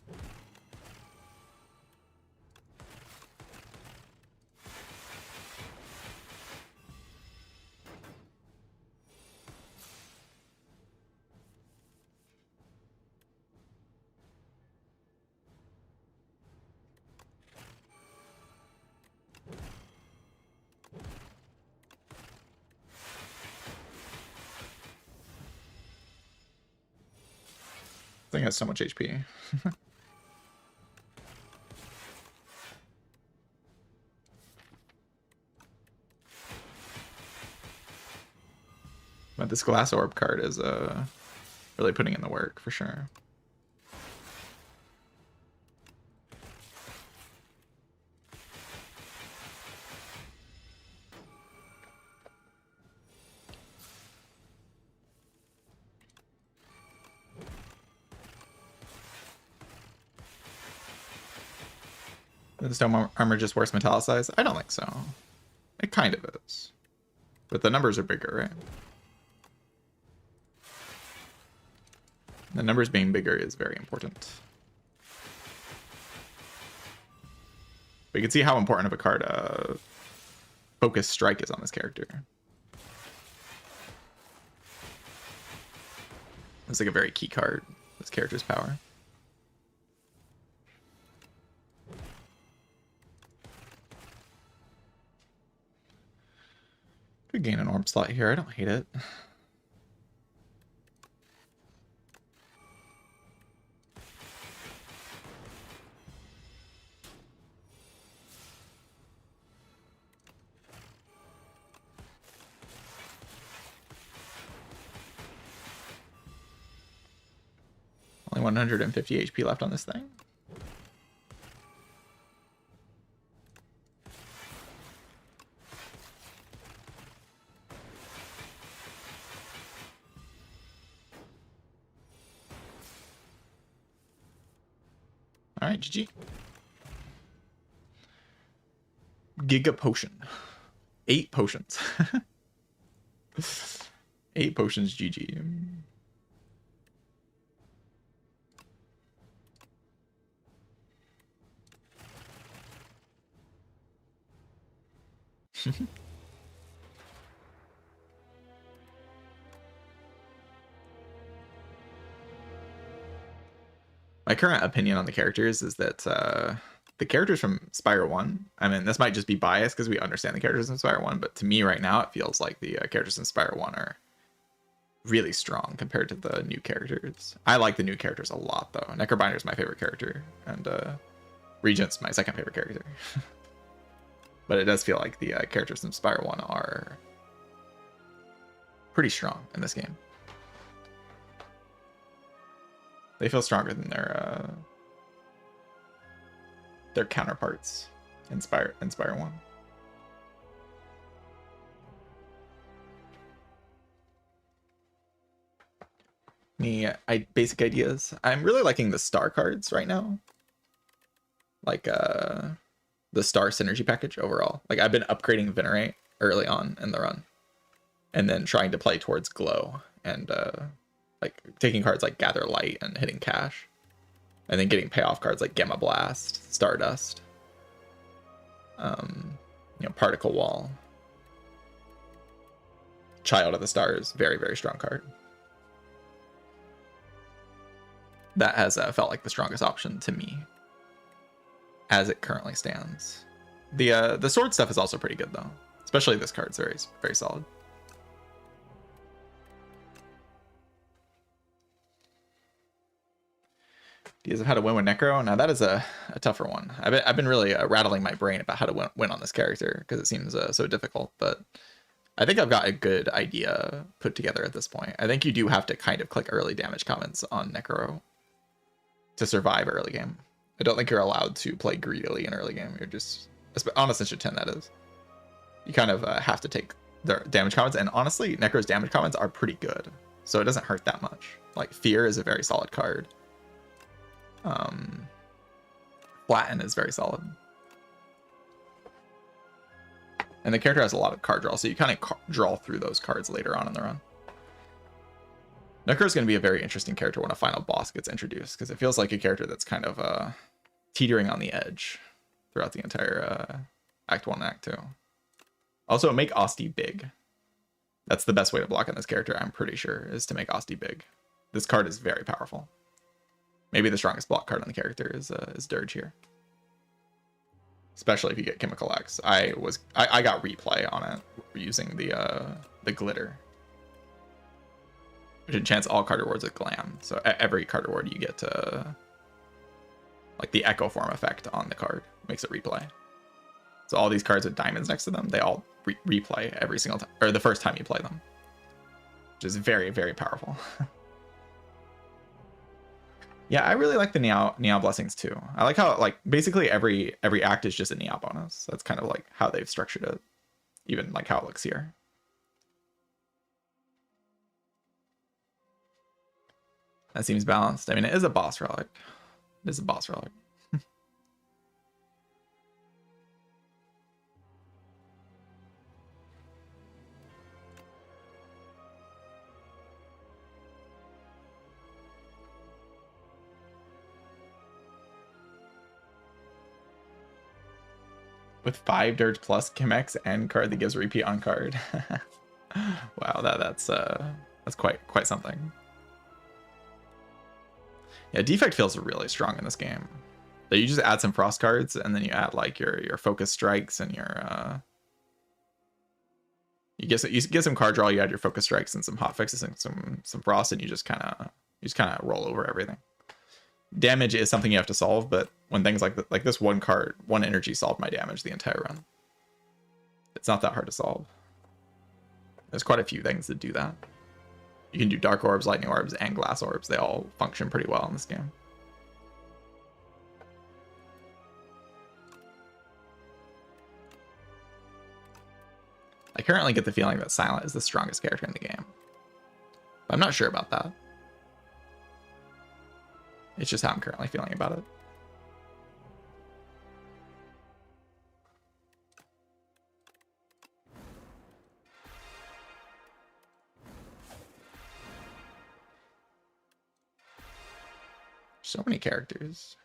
Thing has so much HP. But this Glass Orb card is really putting in the work for sure. Is the stone armor just worse metallicized? I don't think so. It kind of is. But the numbers are bigger, right? The numbers being bigger is very important. But you can see how important of a card Focus Strike is on this character. It's like a very key card, this character's power. Could gain an orb slot here, I don't hate it. 150 HP left on this thing. All right, GG. Giga Potion. 8 potions. 8 potions, GG. My current opinion on the characters is that the characters from Spire 1, I mean, this might just be biased because we understand the characters in Spire 1, but to me right now, it feels like the characters in Spire 1 are really strong compared to the new characters. I like the new characters a lot, though. Necrobinder is my favorite character, and Regent's my second favorite character. But it does feel like the characters in Spire 1 are pretty strong in this game. They feel stronger than their counterparts in Spire 1. Any basic ideas? I'm really liking the star cards right now. Like the star synergy package overall. Like I've been upgrading Venerate early on in the run, and then trying to play towards Glow and like taking cards like Gather Light and hitting Cash, and then getting payoff cards like Gamma Blast, Stardust, Particle Wall. Child of the Stars, very, very strong card. That has felt like the strongest option to me as it currently stands. The sword stuff is also pretty good though, especially this card's very, very solid. Ideas of how to win with Necro. Now that is a tougher one. I've been really rattling my brain about how to win on this character because it seems so difficult, but I think I've got a good idea put together at this point. I think you do have to kind of click early damage comments on Necro to survive early game. I don't think you're allowed to play greedily in early game. You're just, on Ascension 10 that is. You kind of have to take their damage comments, and honestly, Necro's damage comments are pretty good, so it doesn't hurt that much. Like Fear is a very solid card. Flatten is very solid. And the character has a lot of card draw, so you kind of draw through those cards later on in the run. Necro is going to be a very interesting character when a final boss gets introduced, because it feels like a character that's kind of teetering on the edge throughout the entire Act 1 and Act 2. Also, make Osti big. That's the best way to block on this character, I'm pretty sure, is to make Osti big. This card is very powerful. Maybe the strongest block card on the character is Dirge here. Especially if you get Chemical X. I got replay on it using the glitter, which enchants all card rewards with Glam. So every card reward you get like the Echo Form effect on the card makes it replay. So all these cards with diamonds next to them, they all replay every single time, or the first time you play them, which is very, very powerful. Yeah, I really like the Niao Blessings too. I like how like basically every act is just a Niao bonus. That's kind of like how they've structured it, even like how it looks here. That seems balanced. I mean, it is a boss relic. It is a boss relic. With 5 Dirge plus Chemex and card that gives repeat on card. Wow, that's quite something. Yeah, Defect feels really strong in this game. So you just add some frost cards, and then you add like your focus strikes and your you get some card draw. You add your focus strikes and some hot fixes and some frost, and you just kind of roll over everything. Damage is something you have to solve, but when things like this one card, one energy solved my damage the entire run. It's not that hard to solve. There's quite a few things that do that. You can do dark orbs, lightning orbs, and glass orbs. They all function pretty well in this game. I currently get the feeling that Silent is the strongest character in the game. But I'm not sure about that. It's just how I'm currently feeling about it. So many characters.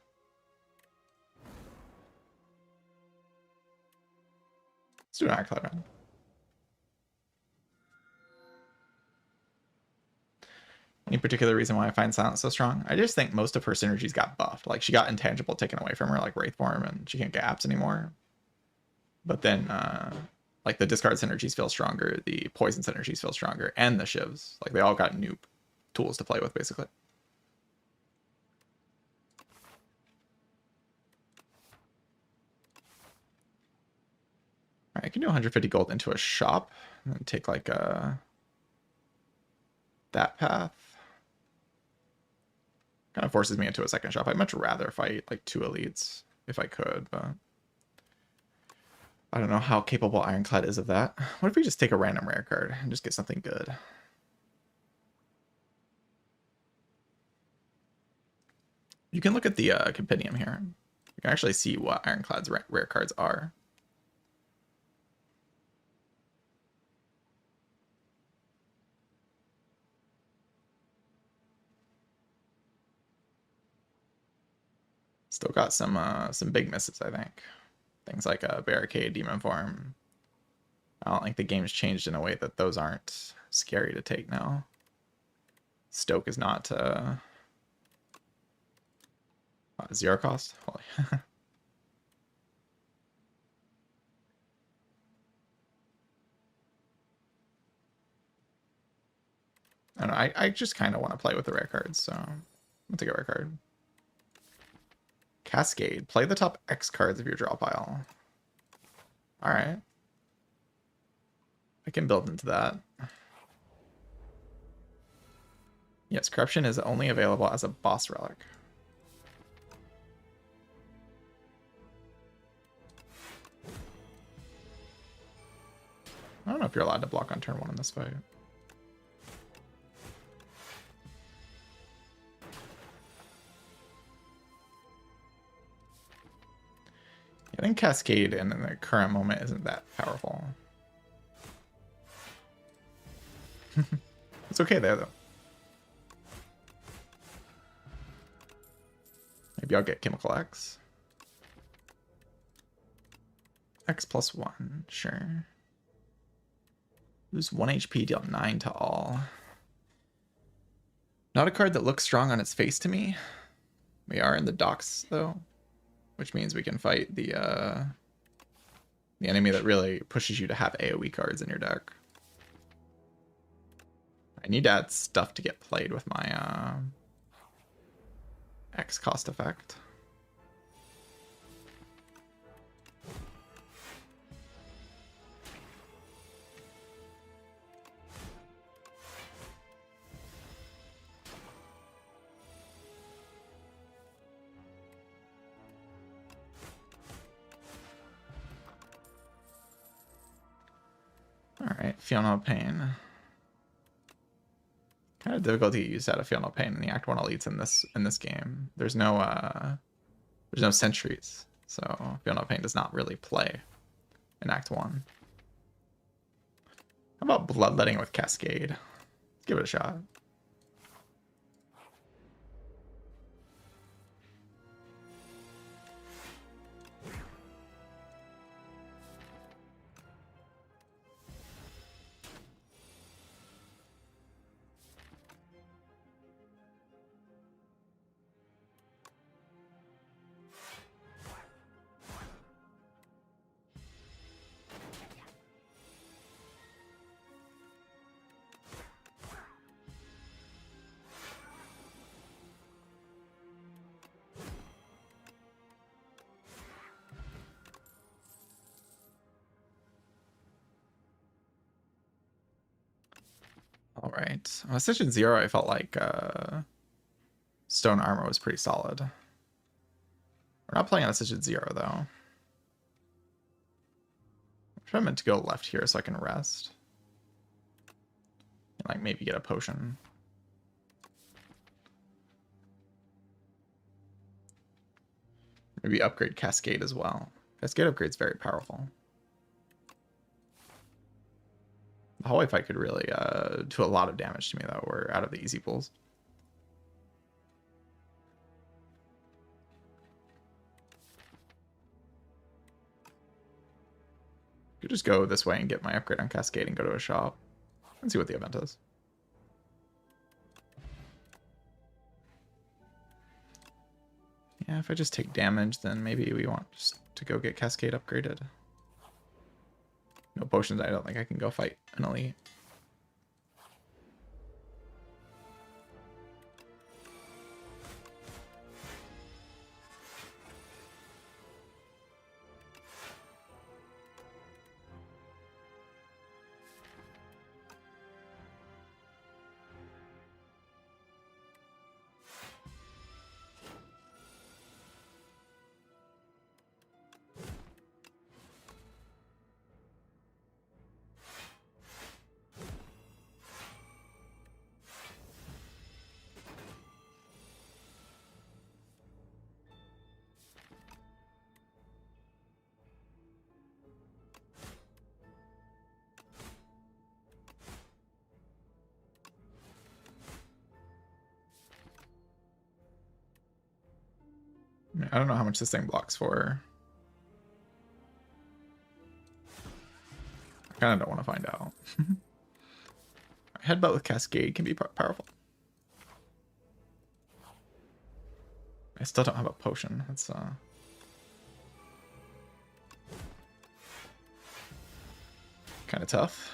Let's do an Ironclad round. Any particular reason why I find Silent so strong? I just think most of her synergies got buffed. Like, she got intangible taken away from her, like Wraith form, and she can't get apps anymore. But then, like, the discard synergies feel stronger, the poison synergies feel stronger, and the shivs. Like, they all got new tools to play with, basically. Alright, I can do 150 gold into a shop, and then take, like, that path. Kind of forces me into a second shop. I'd much rather fight like 2 elites if I could, but I don't know how capable Ironclad is of that. What if we just take a random rare card and just get something good? You can look at the compendium here. You can actually see what Ironclad's rare cards are. Still got some big misses, I think. Things like a Barricade, Demon Form. I don't think the game's changed in a way that those aren't scary to take now. Stoke is not 0 cost. Holy. I don't know. I just kind of want to play with the rare cards, so I'm gonna take a rare card. Cascade. Play the top X cards of your draw pile. Alright. I can build into that. Yes, Corruption is only available as a boss relic. I don't know if you're allowed to block on turn 1 in this fight. I think Cascade in the current moment isn't that powerful. It's okay there, though. Maybe I'll get Chemical X. X plus 1, sure. Lose 1 HP, deal 9 to all. Not a card that looks strong on its face to me. We are in the docks, though. Which means we can fight the enemy that really pushes you to have AoE cards in your deck. I need to add stuff to get played with my X cost effect. Alright, Feel No Pain. Kind of difficult to get used out of Feel No Pain in the Act 1 elites in this game. There's no sentries, so Feel No Pain does not really play in Act 1. How about Bloodletting with Cascade? Let's give it a shot. All right. On Ascension 0, I felt like stone armor was pretty solid. We're not playing on Ascension 0, though. I'm sure I meant to go left here so I can rest. And, like, maybe get a potion. Maybe upgrade Cascade as well. Cascade upgrade's very powerful. The hallway fight could really do a lot of damage to me, though. We're out of the easy pulls. Could just go this way and get my upgrade on Cascade and go to a shop and see what the event is. Yeah, if I just take damage, then maybe we want just to go get Cascade upgraded. No potions, I don't think I can go fight an elite. I don't know how much this thing blocks for. I kind of don't want to find out. Headbutt with Cascade can be powerful. I still don't have a potion. That's kind of tough.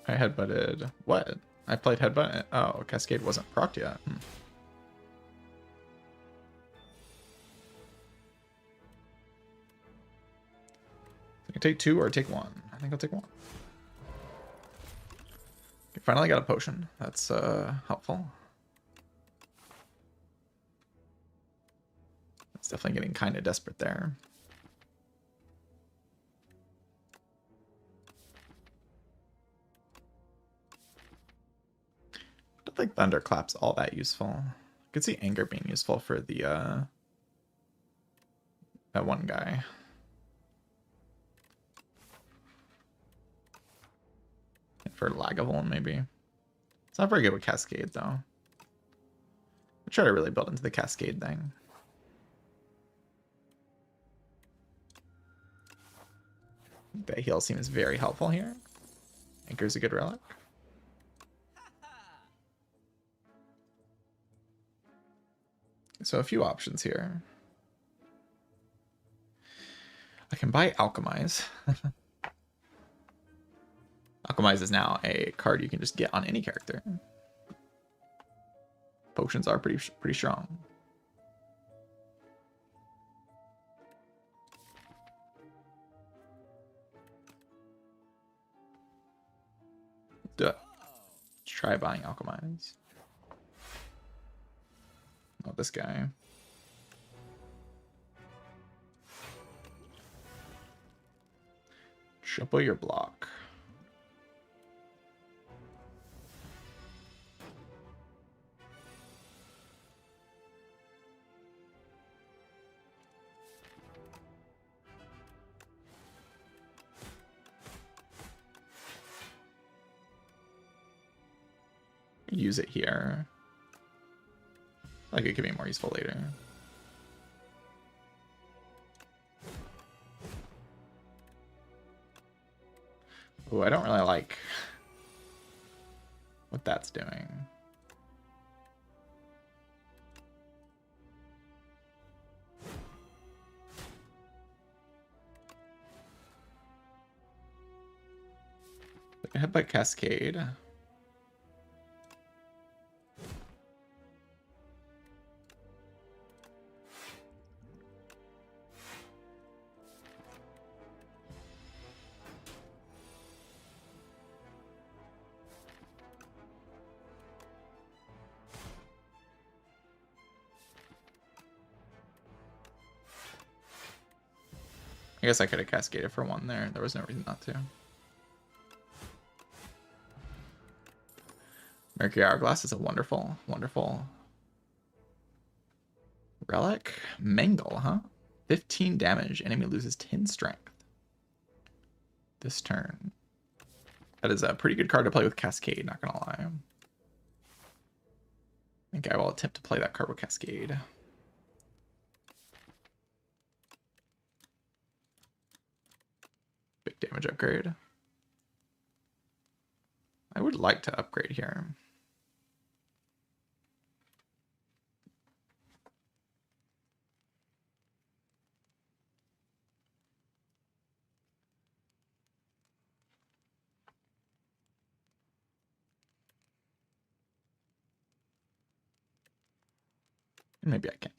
I headbutted. What? I played headbutt. Oh, Cascade wasn't procced yet. I can take 2 or take 1. I think I'll take 1. Okay, finally got a potion. That's helpful. It's definitely getting kind of desperate there. I don't think Thunderclap's all that useful. I could see Anger being useful for the that one guy. And for Lagavulin, maybe. It's not very good with Cascade, though. I try to really build into the Cascade thing. The heal seems very helpful here. Anchor's a good relic. So a few options here. I can buy Alchemize. Alchemize is now a card you can just get on any character. Potions are pretty strong. Let's try buying Alchemize. Oh, this guy. Triple your block. Use it here. Like it could be more useful later. Ooh, I don't really like what that's doing. Like a Headbutt Cascade. I guess I could have cascaded for one there. There was no reason not to. Mercury Hourglass is a wonderful, wonderful relic. Mangle, huh? 15 damage. Enemy loses 10 strength this turn. That is a pretty good card to play with Cascade, not gonna lie. I think I will attempt to play that card with Cascade. Big damage upgrade. I would like to upgrade here. Maybe I can.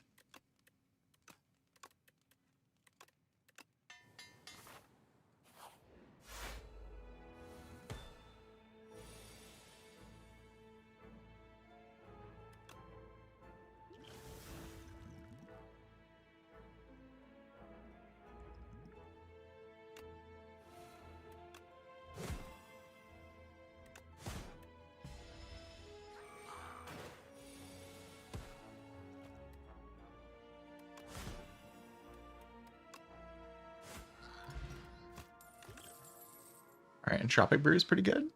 All right, Entropic Brew is pretty good.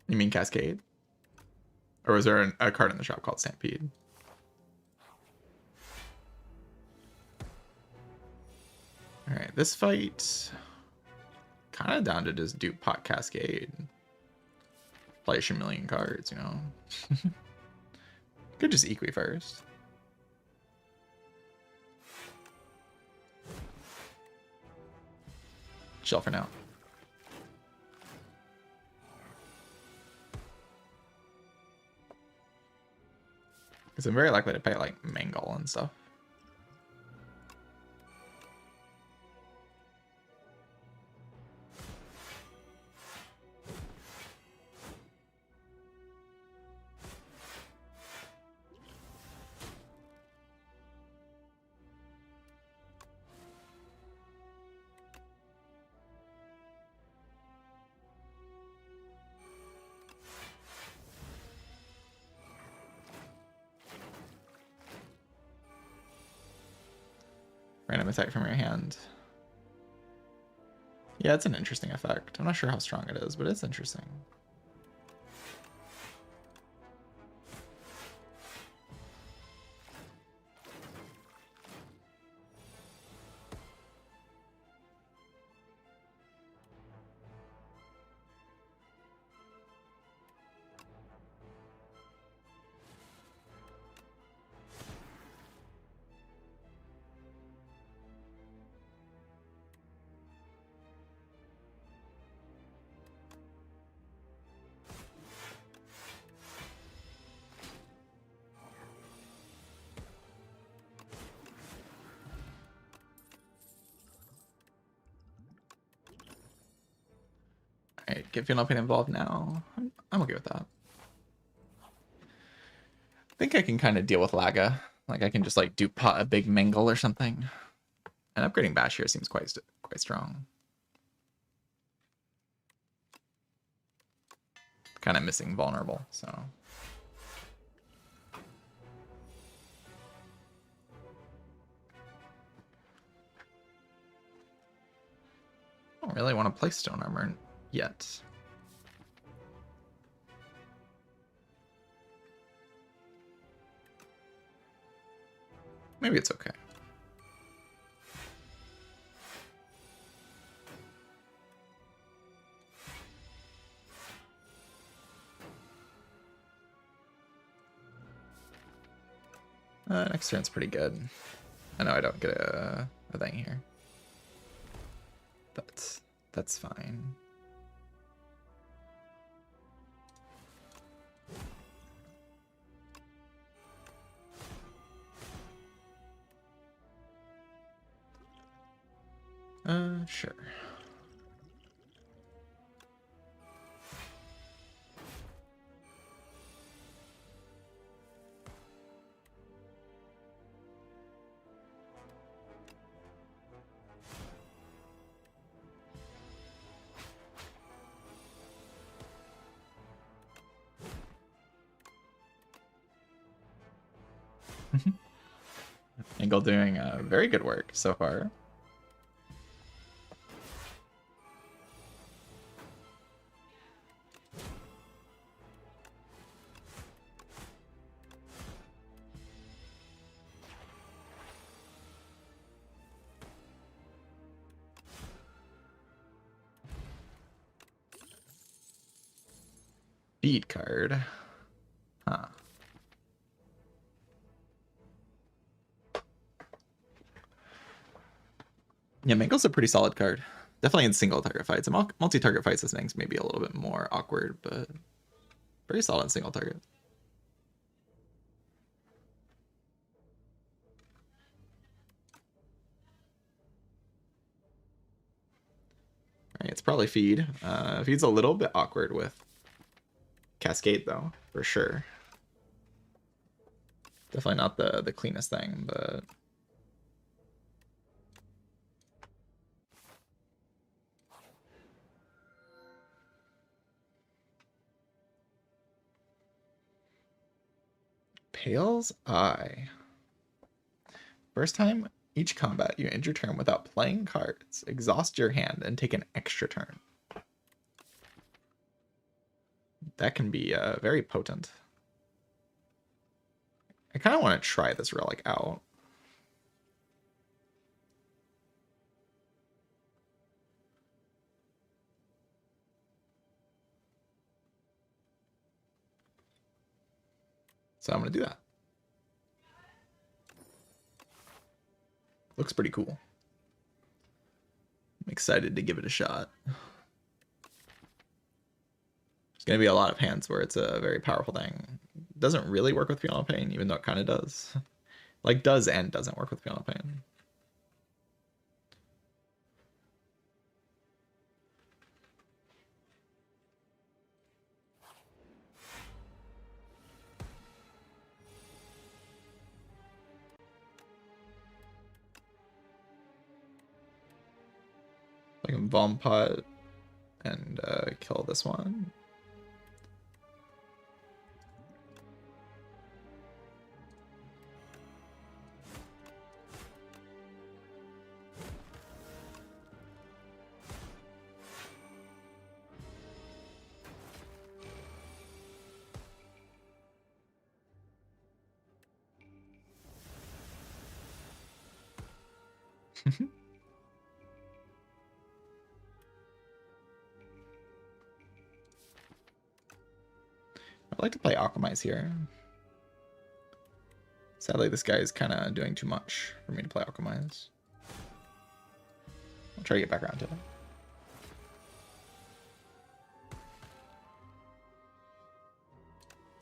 You mean Cascade? Or was there a card in the shop called Stampede? All right, this fight kind of down to just do Pot Cascade. Play a million cards, you know? Could just Equi first. Chill for now. Because I'm very likely to pay like Mangle and stuff. Random attack from your hand. Yeah, it's an interesting effect. I'm not sure how strong it is, but it's interesting. Alright, get Phenolpane involved now. I'm okay with that. I think I can kind of deal with Laga. Like I can just like do a big Mangle or something. And upgrading Bash here seems quite strong. Kind of missing Vulnerable, so. I don't really want to play Stone Armor yet. Maybe it's okay. Next turn's pretty good. I know I don't get a thing here. But that's fine. Sure. Angle doing very good work so far. Beat card. Huh. Yeah, Mangle's a pretty solid card. Definitely in single target fights. In multi-target fights, this thing's maybe a little bit more awkward, but very solid in single target. Right, it's probably feed. Feed's a little bit awkward with Cascade though, for sure. Definitely not the cleanest thing, but Pale's Eye. First time each combat you end your turn without playing cards, exhaust your hand, and take an extra turn. That can be very potent. I kind of want to try this Relic out. So I'm going to do that. Looks pretty cool. I'm excited to give it a shot. There's going to be a lot of hands where it's a very powerful thing. It doesn't really work with Fiona Pain, even though it kind of does. Like, does and doesn't work with Fiona Pain. I can Bomb Pot and kill this one. I'd like to play Alchemize here. Sadly, this guy is kind of doing too much for me to play Alchemize. I'll try to get back around to it.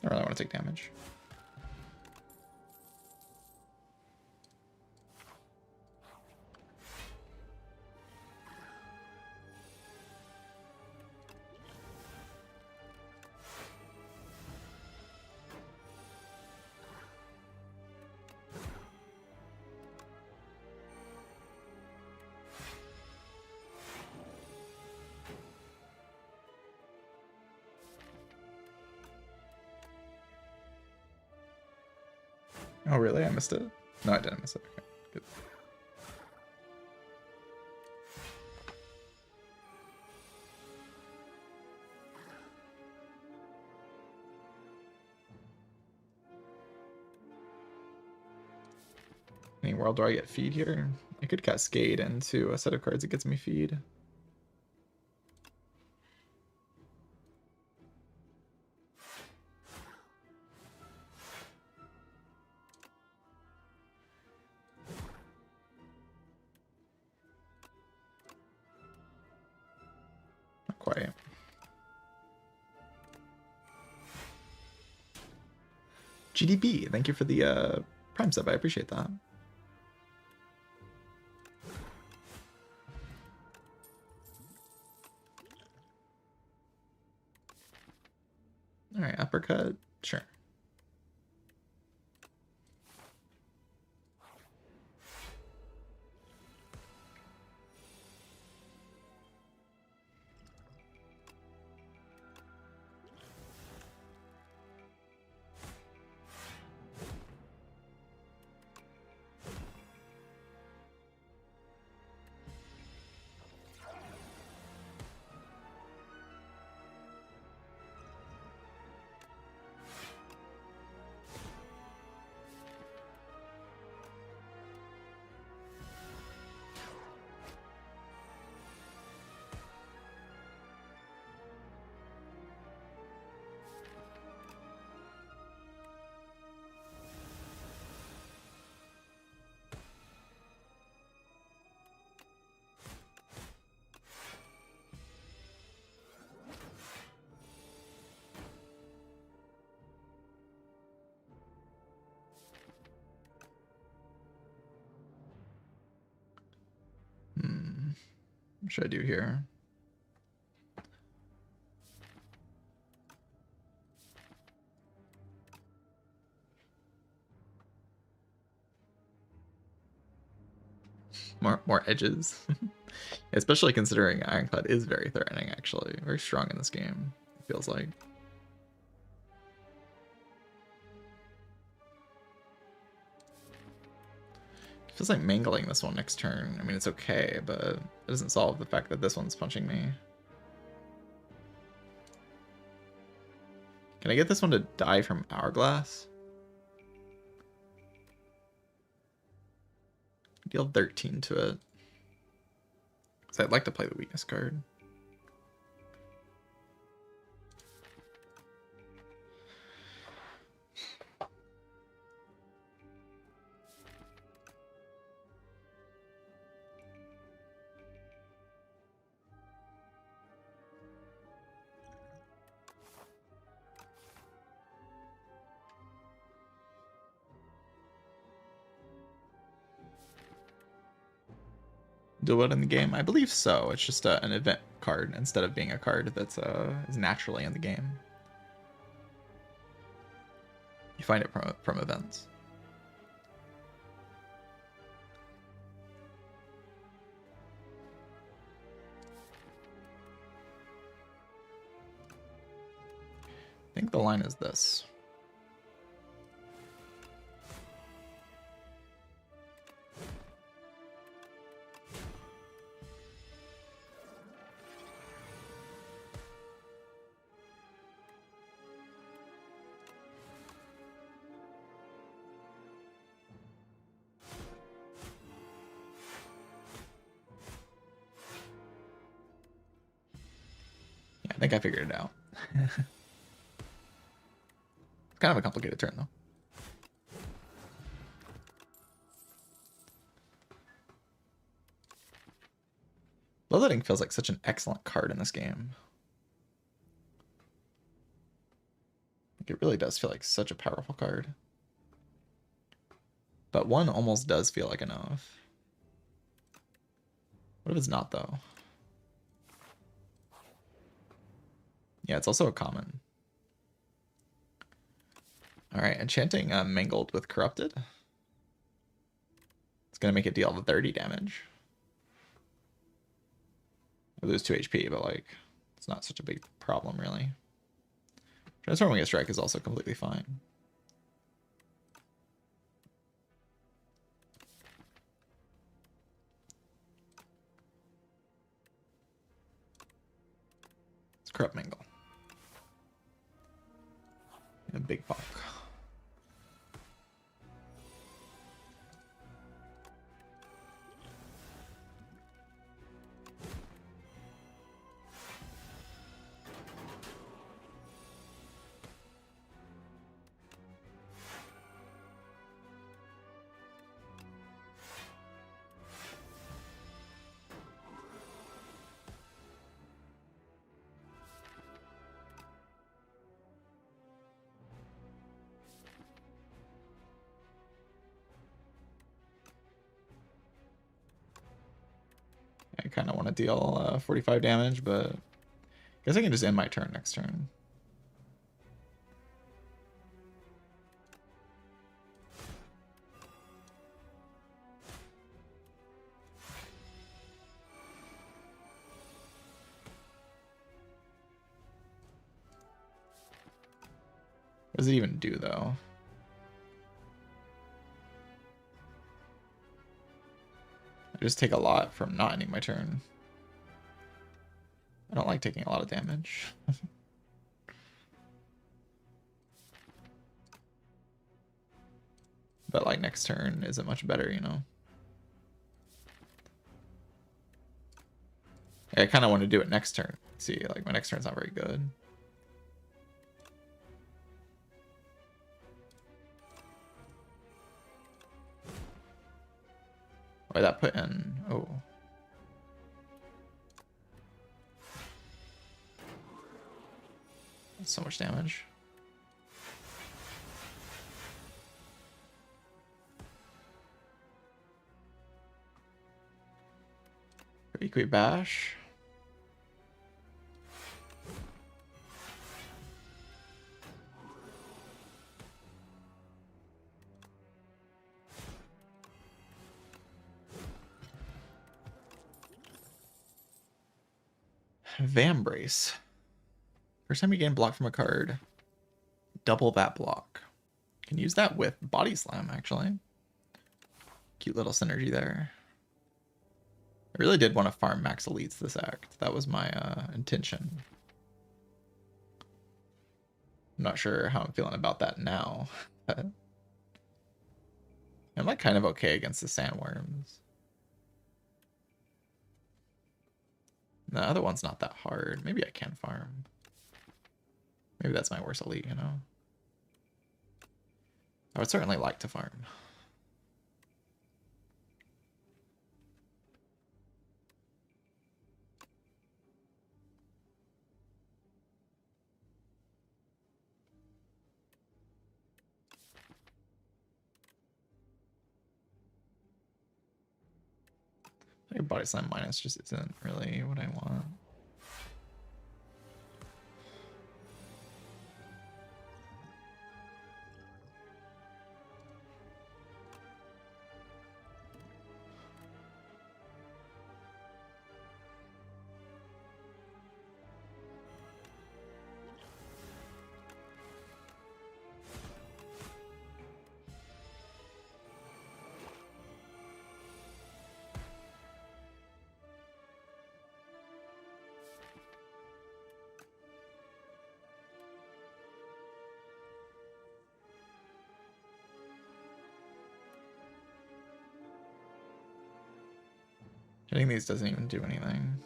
I really want to take damage. Oh, really? I missed it? No, I didn't miss it. Okay, good. Any world where I get feed here? I could cascade into a set of cards that gets me feed. Not quite. GDB, thank you for the Prime sub. I appreciate that. All right, uppercut, sure. What should I do here? More edges. Especially considering Ironclad is very threatening, actually. Very strong in this game, it feels like. It feels like mangling this one next turn. I mean, it's okay, but it doesn't solve the fact that this one's punching me. Can I get this one to die from Hourglass? Deal 13 to it. So I'd like to play the weakness card. Do it in the game? I believe so. It's just an event card instead of being a card that's is naturally in the game. You find it from events. I think the line is this. I think I figured it out. Kind of a complicated turn, though. Bloodletting feels like such an excellent card in this game. Like, it really does feel like such a powerful card. But one almost does feel like enough. What if it's not, though? Yeah, it's also a common. Alright, enchanting mangled with corrupted. It's gonna make it deal 30 damage. I lose 2 HP, but like, it's not such a big problem, really. Transforming a strike is also completely fine. It's corrupt mangle. A big bonk. kind of want to deal 45 damage, but I guess I can just end my turn next turn. What does it even do, though? I just take a lot from not ending my turn. I don't like taking a lot of damage. But like next turn isn't much better, you know? I kind of want to do it next turn. See, like my next turn's not very good. Why that put in? Oh. That's so much damage. Equi bash. Vambrace. First time you gain block from a card, double that block. Can use that with Body Slam, actually. Cute little synergy there. I really did want to farm max elites this act. That was my intention. I'm not sure how I'm feeling about that now. I'm like kind of okay against the sandworms. The other one's not that hard. Maybe I can farm. Maybe that's my worst elite, you know? I would certainly like to farm. Body Slam minus just isn't really what I want. Hitting these doesn't even do anything.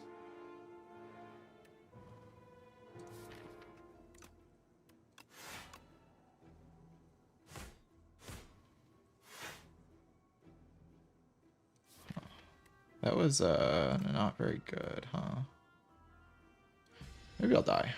That was not very good, huh? Maybe I'll die.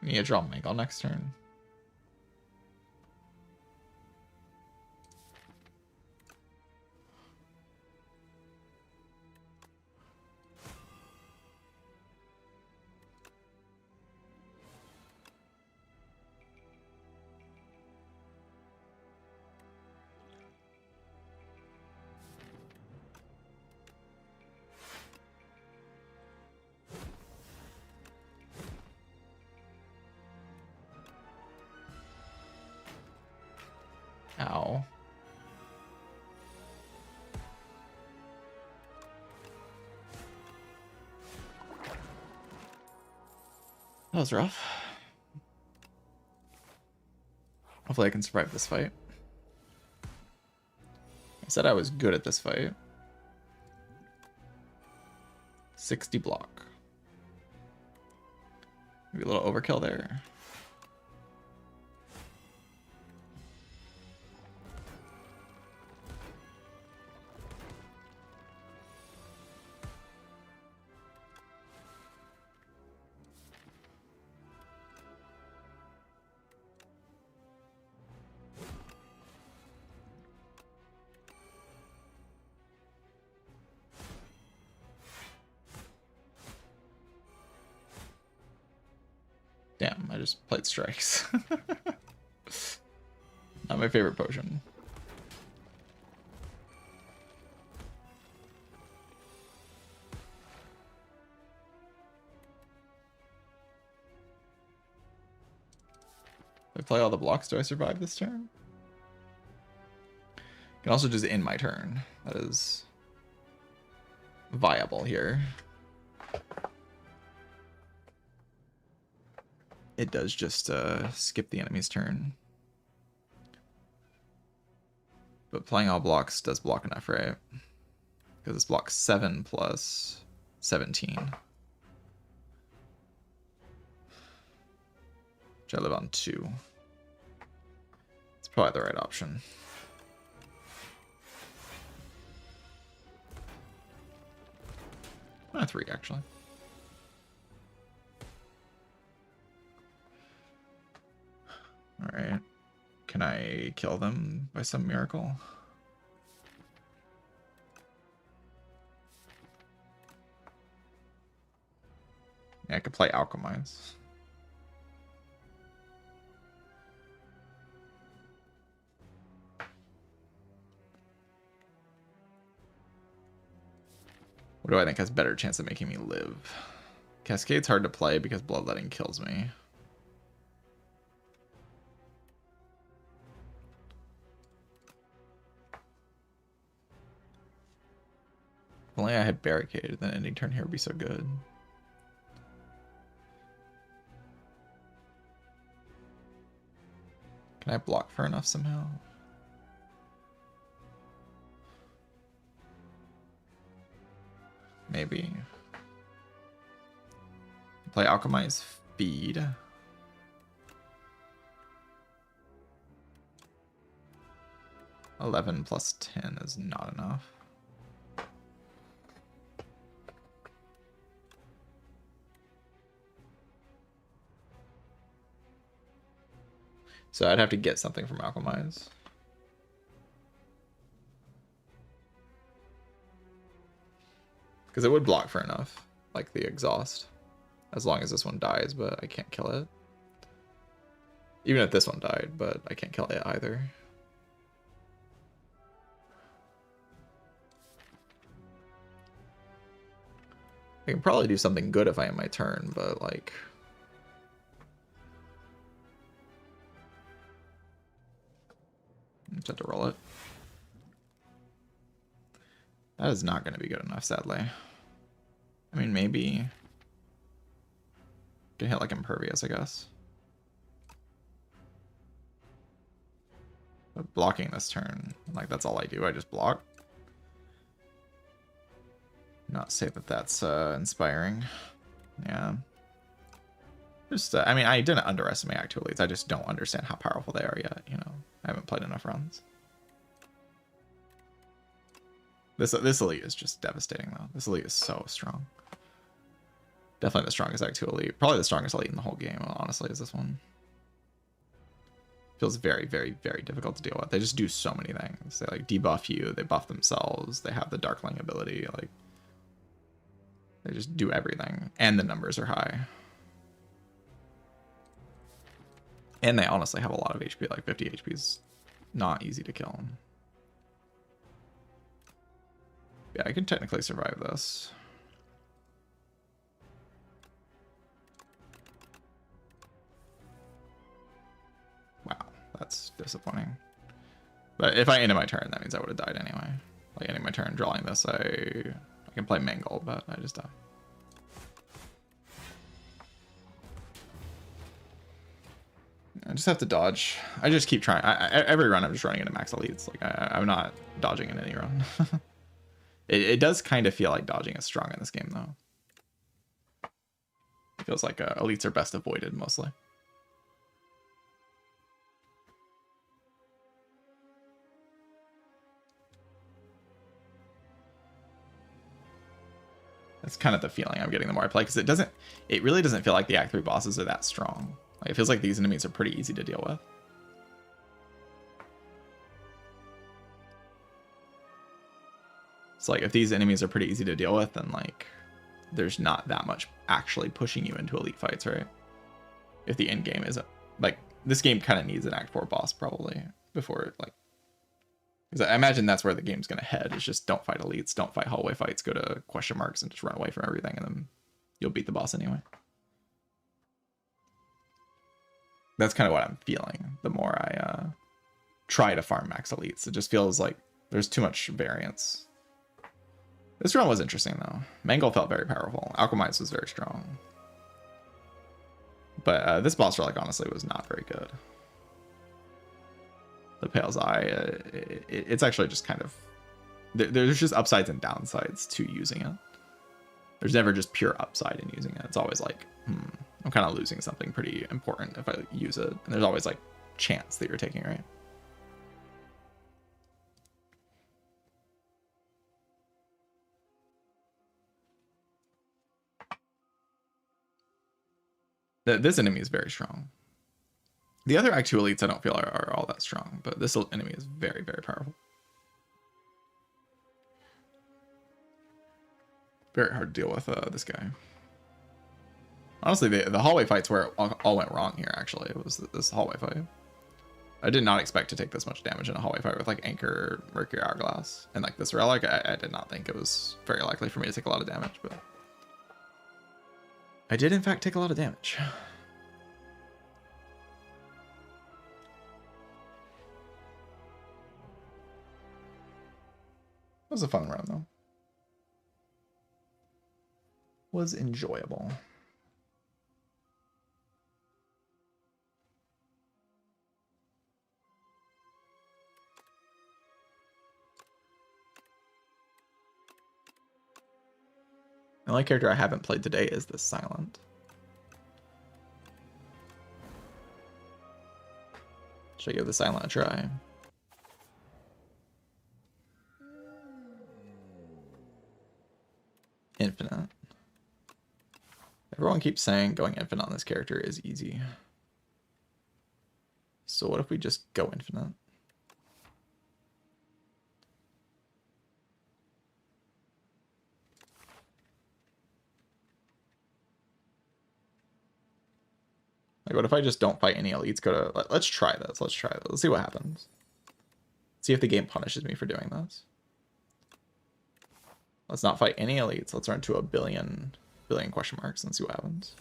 I need to draw Mangle next turn. Ow. That was rough. Hopefully I can survive this fight. I said I was good at this fight. 60 block. Maybe a little overkill there. Damn, I just played strikes. Not my favorite potion. If I play all the blocks, do I survive this turn? I can also just end my turn. That is viable here. It does just skip the enemy's turn. But playing all blocks does block enough, right? Because it's block 7 plus 17. Which I live on 2. It's probably the right option. Ah, 3 actually. Alright. Can I kill them by some miracle? Yeah, I could play Alchemize. What do I think has better chance of making me live? Cascade's hard to play because Bloodletting kills me. If only I had Barricade, then ending turn here would be so good. Can I block for enough somehow? Maybe. Play Alchemize, feed. $11 plus 10 is not enough. So I'd have to get something from Alchemize. Because it would block for enough, like the exhaust. As long as this one dies, but I can't kill it. Even if this one died, but I can't kill it either. I can probably do something good if I end my turn, but like... I just have to roll it. That is not going to be good enough, sadly. I mean, maybe... Can hit like Impervious, I guess. But blocking this turn, like that's all I do. I just block. Not say that that's inspiring. Yeah. Just, I mean, I didn't underestimate Act 2 elites. I just don't understand how powerful they are yet, you know. I haven't played enough runs. This elite is just devastating, though. This elite is so strong. Definitely the strongest Act 2 elite. Probably the strongest elite in the whole game, honestly, is this one. Feels very, very, very difficult to deal with. They just do so many things. They like debuff you, they buff themselves, they have the Darkling ability, like they just do everything. And the numbers are high. And they honestly have a lot of HP, like 50 HP is not easy to kill. Yeah, I can technically survive this. Wow, that's disappointing. But if I ended my turn, that means I would have died anyway. Like ending my turn, drawing this, I can play Mangle, but I just die. I just have to dodge. I just keep trying. Every run I'm just running into max elites. Like I'm not dodging in any run. It does kind of feel like dodging is strong in this game, though. It feels like elites are best avoided, mostly. That's kind of the feeling I'm getting the more I play, because it really doesn't feel like the Act 3 bosses are that strong. Like, it feels like these enemies are pretty easy to deal with. It's like, if these enemies are pretty easy to deal with, then like, there's not that much actually pushing you into elite fights, right? if the end game isn't like this game kind of needs an Act 4 boss probably before it like. Because I imagine that's where the game's gonna head. Is just don't fight elites, don't fight hallway fights, go to question marks and just run away from everything, and then you'll beat the boss anyway. That's kind of what I'm feeling the more I try to farm max elites. It just feels like there's too much variance. This run was interesting though. Mangle felt very powerful. Alchemize was very strong. But this boss relic honestly was not very good. The Pale's Eye, it's actually just kind of... There's just upsides and downsides to using it. There's never just pure upside in using it. It's always like, I'm kind of losing something pretty important if I use it. And there's always like chance that you're taking, right? This enemy is very strong. The other Act 2 elites I don't feel are all that strong, but this enemy is very, very powerful. Very hard to deal with this guy. Honestly, the hallway fight's where it all went wrong here, actually. It was this hallway fight. I did not expect to take this much damage in a hallway fight with like Anchor, Mercury Hourglass, and like this Relic. I did not think it was very likely for me to take a lot of damage, but I did in fact take a lot of damage. It was a fun run though. Was enjoyable. The only character I haven't played today is this Silent. Should I give the Silent a try? Infinite. Everyone keeps saying going infinite on this character is easy. So what if we just go infinite? Like, what if I just don't fight any elites? Let's try this. Let's try this. Let's see what happens. See if the game punishes me for doing this. Let's not fight any elites. Let's run to a billion question marks and see what happens.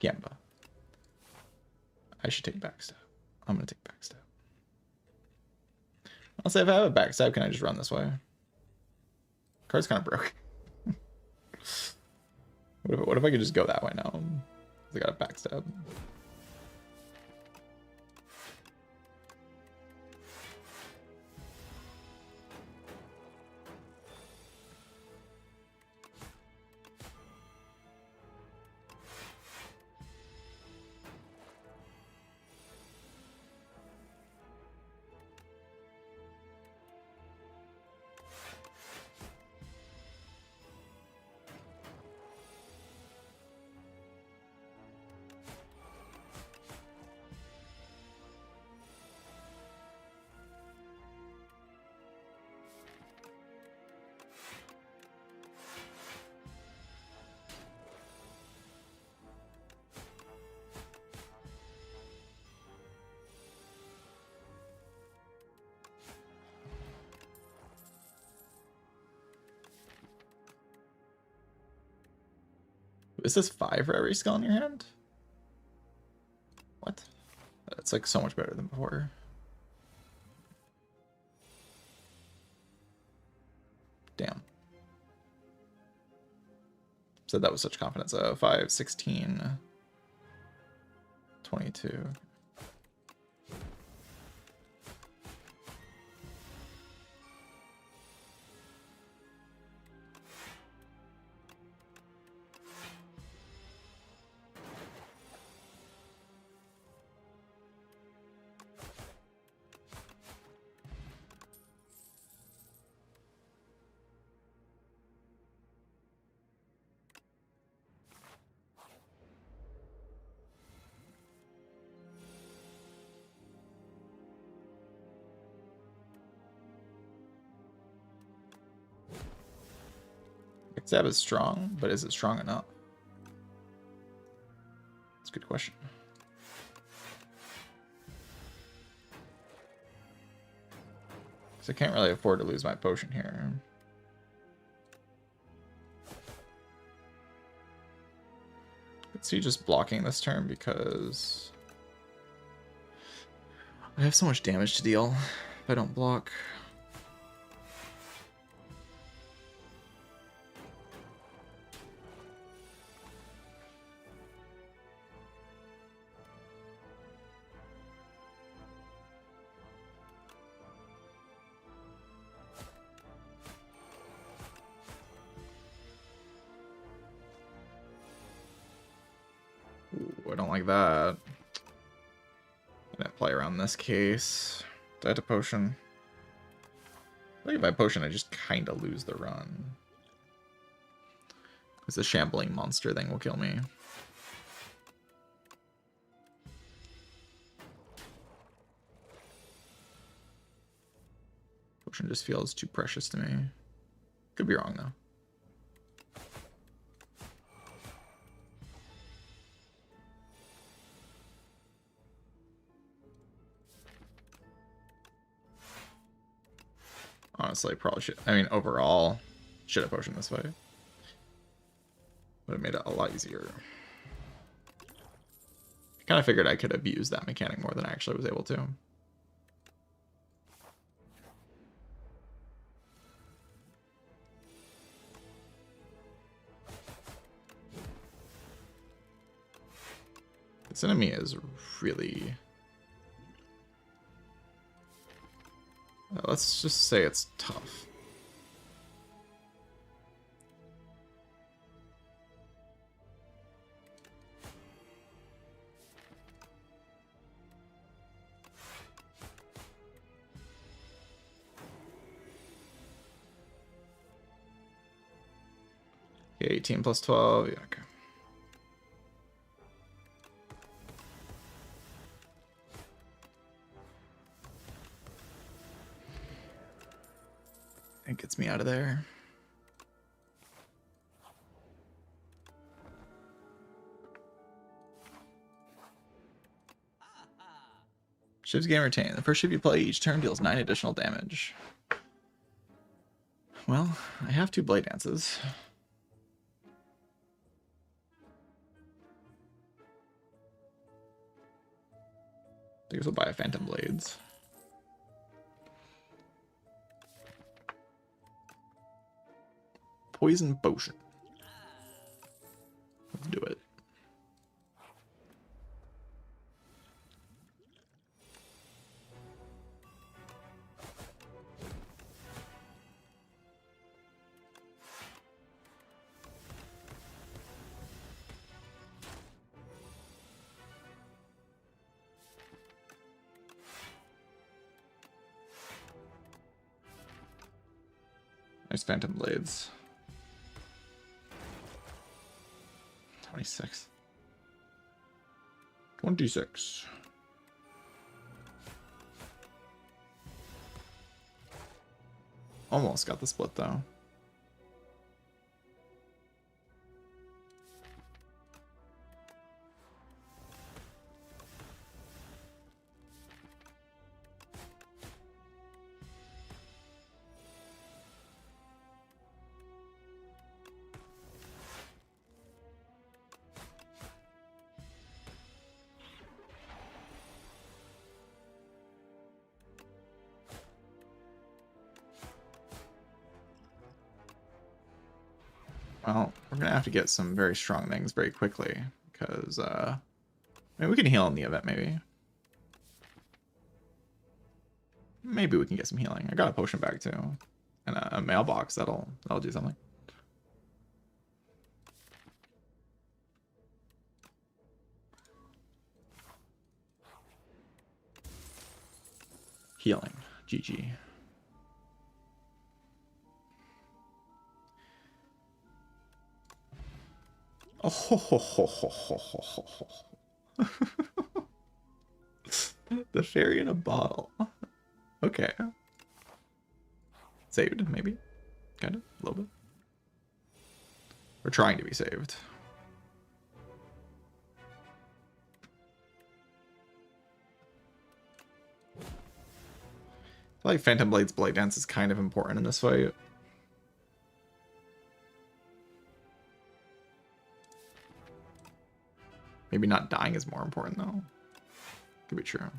Gamba. I should take backstab. I'm gonna take backstab. I'll say if I have a backstab, can I just run this way? Card's kind of broke. What if I could just go that way now? I got a backstab. Is this 5 for every skill in your hand? What? That's like so much better than before. Damn. Said that with such confidence. 5, 16, 22. Zab is strong, but is it strong enough? That's a good question. So I can't really afford to lose my potion here. Let's see, just blocking this turn because I have so much damage to deal if I don't block. Ooh, I don't like that. I'm gonna play around this case. Diet a potion. I think if I potion, I just kind of lose the run. Because the shambling monster thing will kill me. Potion just feels too precious to me. Could be wrong, though. Honestly, probably should. I mean, overall, should have potioned this way. Would have made it a lot easier. I kind of figured I could abuse that mechanic more than I actually was able to. This enemy is really... let's just say it's tough. Okay, 18 plus 12, yeah, okay. It gets me out of there. Ships gain retain. The first ship you play each turn deals 9 additional damage. Well, I have 2 blade dances. I guess we'll buy a Phantom Blades. Poison potion. Let's do it. Nice Phantom Blades. 26. 26. Almost got the split though. Well, we're gonna have to get some very strong things very quickly because I mean, we can heal in the event maybe. Maybe we can get some healing. I got a potion bag too, and a mailbox that'll do something. Healing, GG. Oh, ho, ho, ho, ho, ho, ho, ho. The fairy in a bottle. Okay. Saved, maybe. Kind of, a little bit. Or trying to be saved. I feel like Phantom Blade's Blade Dance is kind of important in this fight. Maybe not dying is more important, though. Could be true.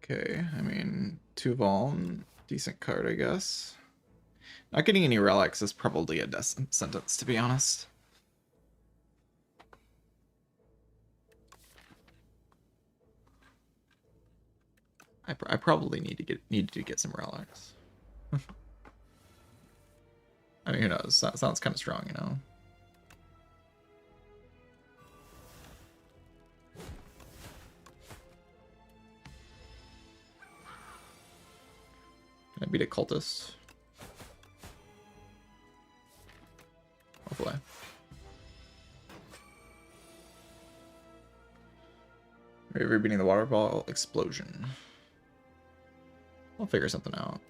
Okay, I mean, 2 Voln, decent card, I guess. Not getting any relics is probably a death sentence, to be honest. I probably need to get some relics. I mean, who knows? That sounds kind of strong, you know. Can I beat a cultist? Hopefully. Maybe beating the waterfall explosion. I'll figure something out.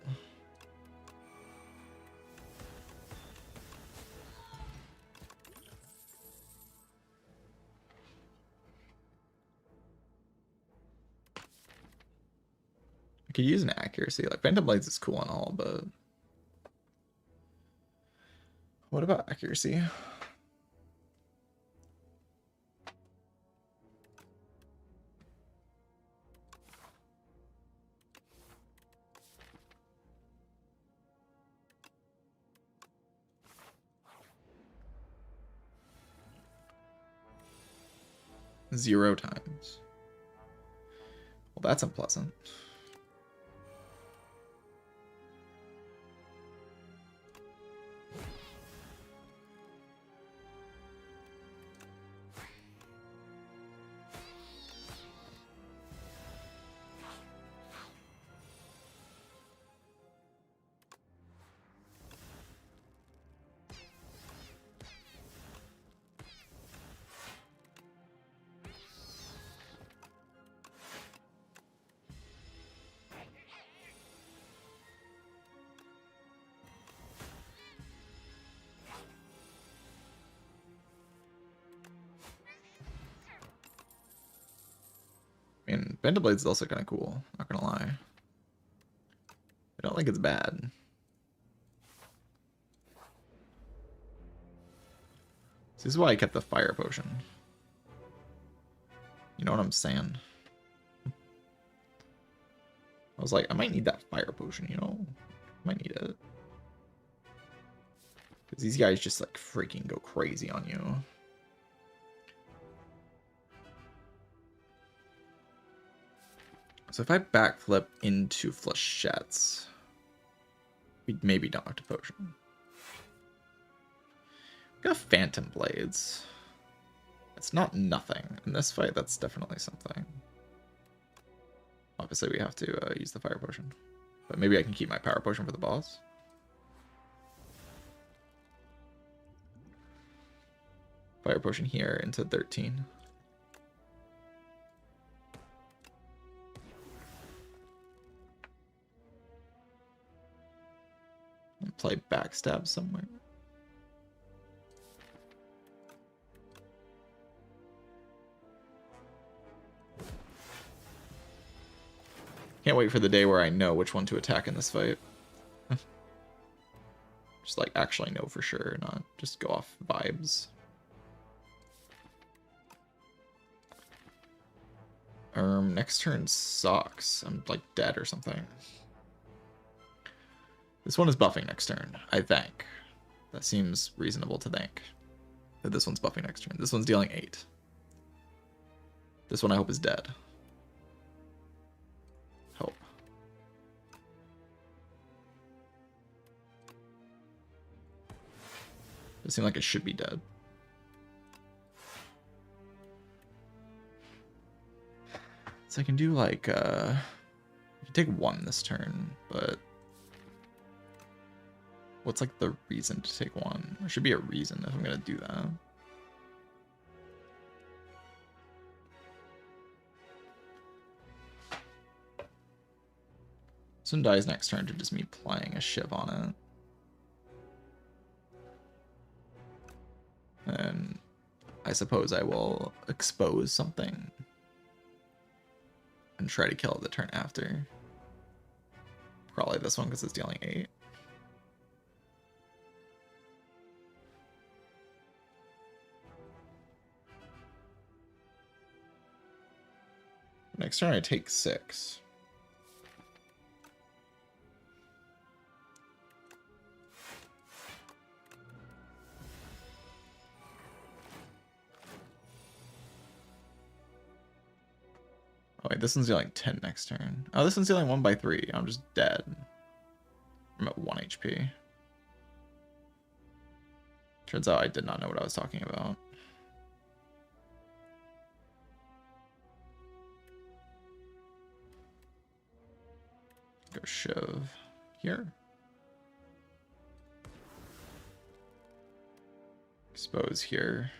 I could use an accuracy. Like, Phantom Blades is cool and all, but what about accuracy? Zero times. Well, that's unpleasant. I mean, Phantom Blades is also kind of cool, not gonna lie. I don't think it's bad. This is why I kept the fire potion. You know what I'm saying? I was like, I might need that fire potion, you know? I might need it. Because these guys just like freaking go crazy on you. So if I backflip into flechettes, we maybe don't have to potion. We got Phantom Blades. It's not nothing. In this fight, that's definitely something. Obviously, we have to use the fire potion. But maybe I can keep my power potion for the boss. Fire potion here into 13. And play backstab somewhere. Can't wait for the day where I know which one to attack in this fight. Just like actually know for sure, not just go off vibes. Next turn sucks. I'm like dead or something. This one is buffing next turn, I think. That seems reasonable to think. That this one's buffing next turn. This one's dealing 8. This one I hope is dead. Hope. It seems like it should be dead. So I can do like, I can take 1 this turn, but what's like the reason to take 1? There should be a reason if I'm gonna do that. This one dies next turn to just me playing a Shiv on it. And I suppose I will expose something and try to kill it the turn after. Probably this one because it's dealing 8. Next turn I take 6. Oh wait, this one's dealing 10 next turn. Oh, this one's dealing 1 by 3. I'm just dead. I'm at 1 HP. Turns out I did not know what I was talking about. Go shove here. Expose here.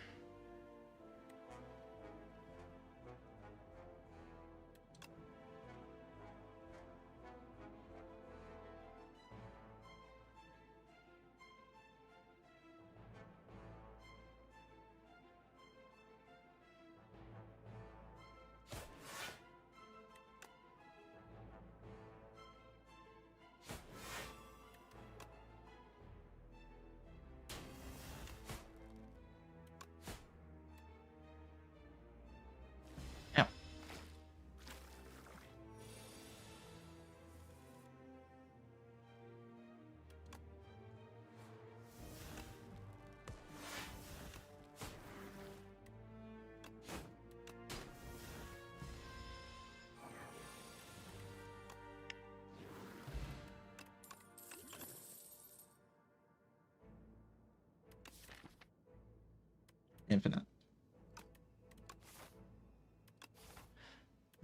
Infinite.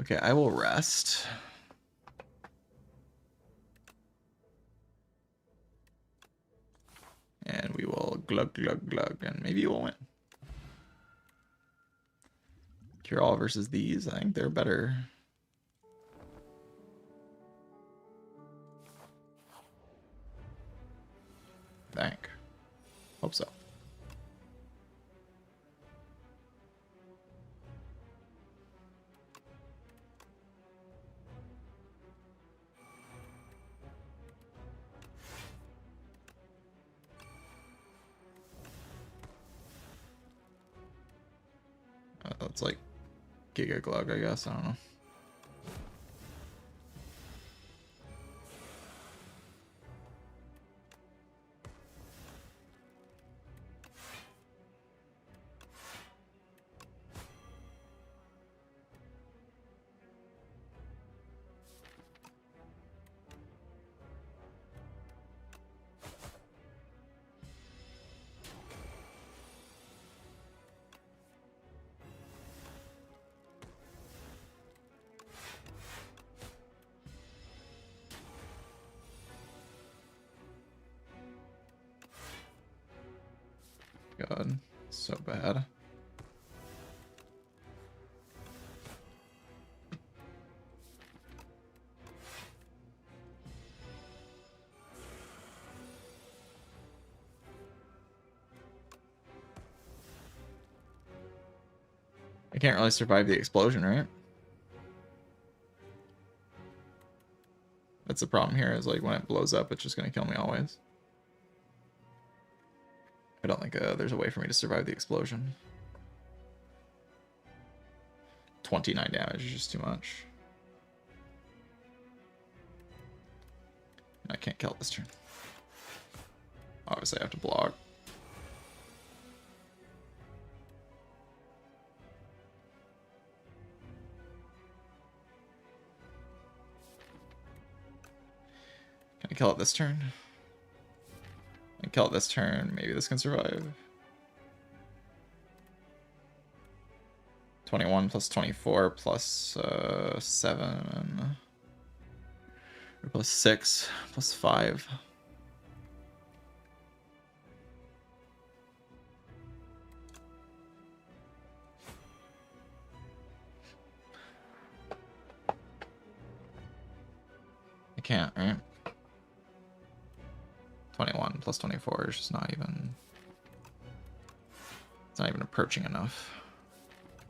Okay, I will rest. And we will glug, glug, glug, and maybe we'll win. Cure all versus these, I think they're better. Think. Hope so. It's like Giga Glug, I guess. I don't know. God, so bad. I can't really survive the explosion, right? That's the problem here, is like when it blows up, it's just gonna kill me always. I don't think there's a way for me to survive the explosion. 29 damage is just too much. I can't kill it this turn. Obviously, I have to block. Can I kill it this turn? I kill it this turn. Maybe this can survive. 21 plus 24 plus 7. Or plus 6 plus 5. I can't, right? 21 plus 24 is just not even... It's not even approaching enough.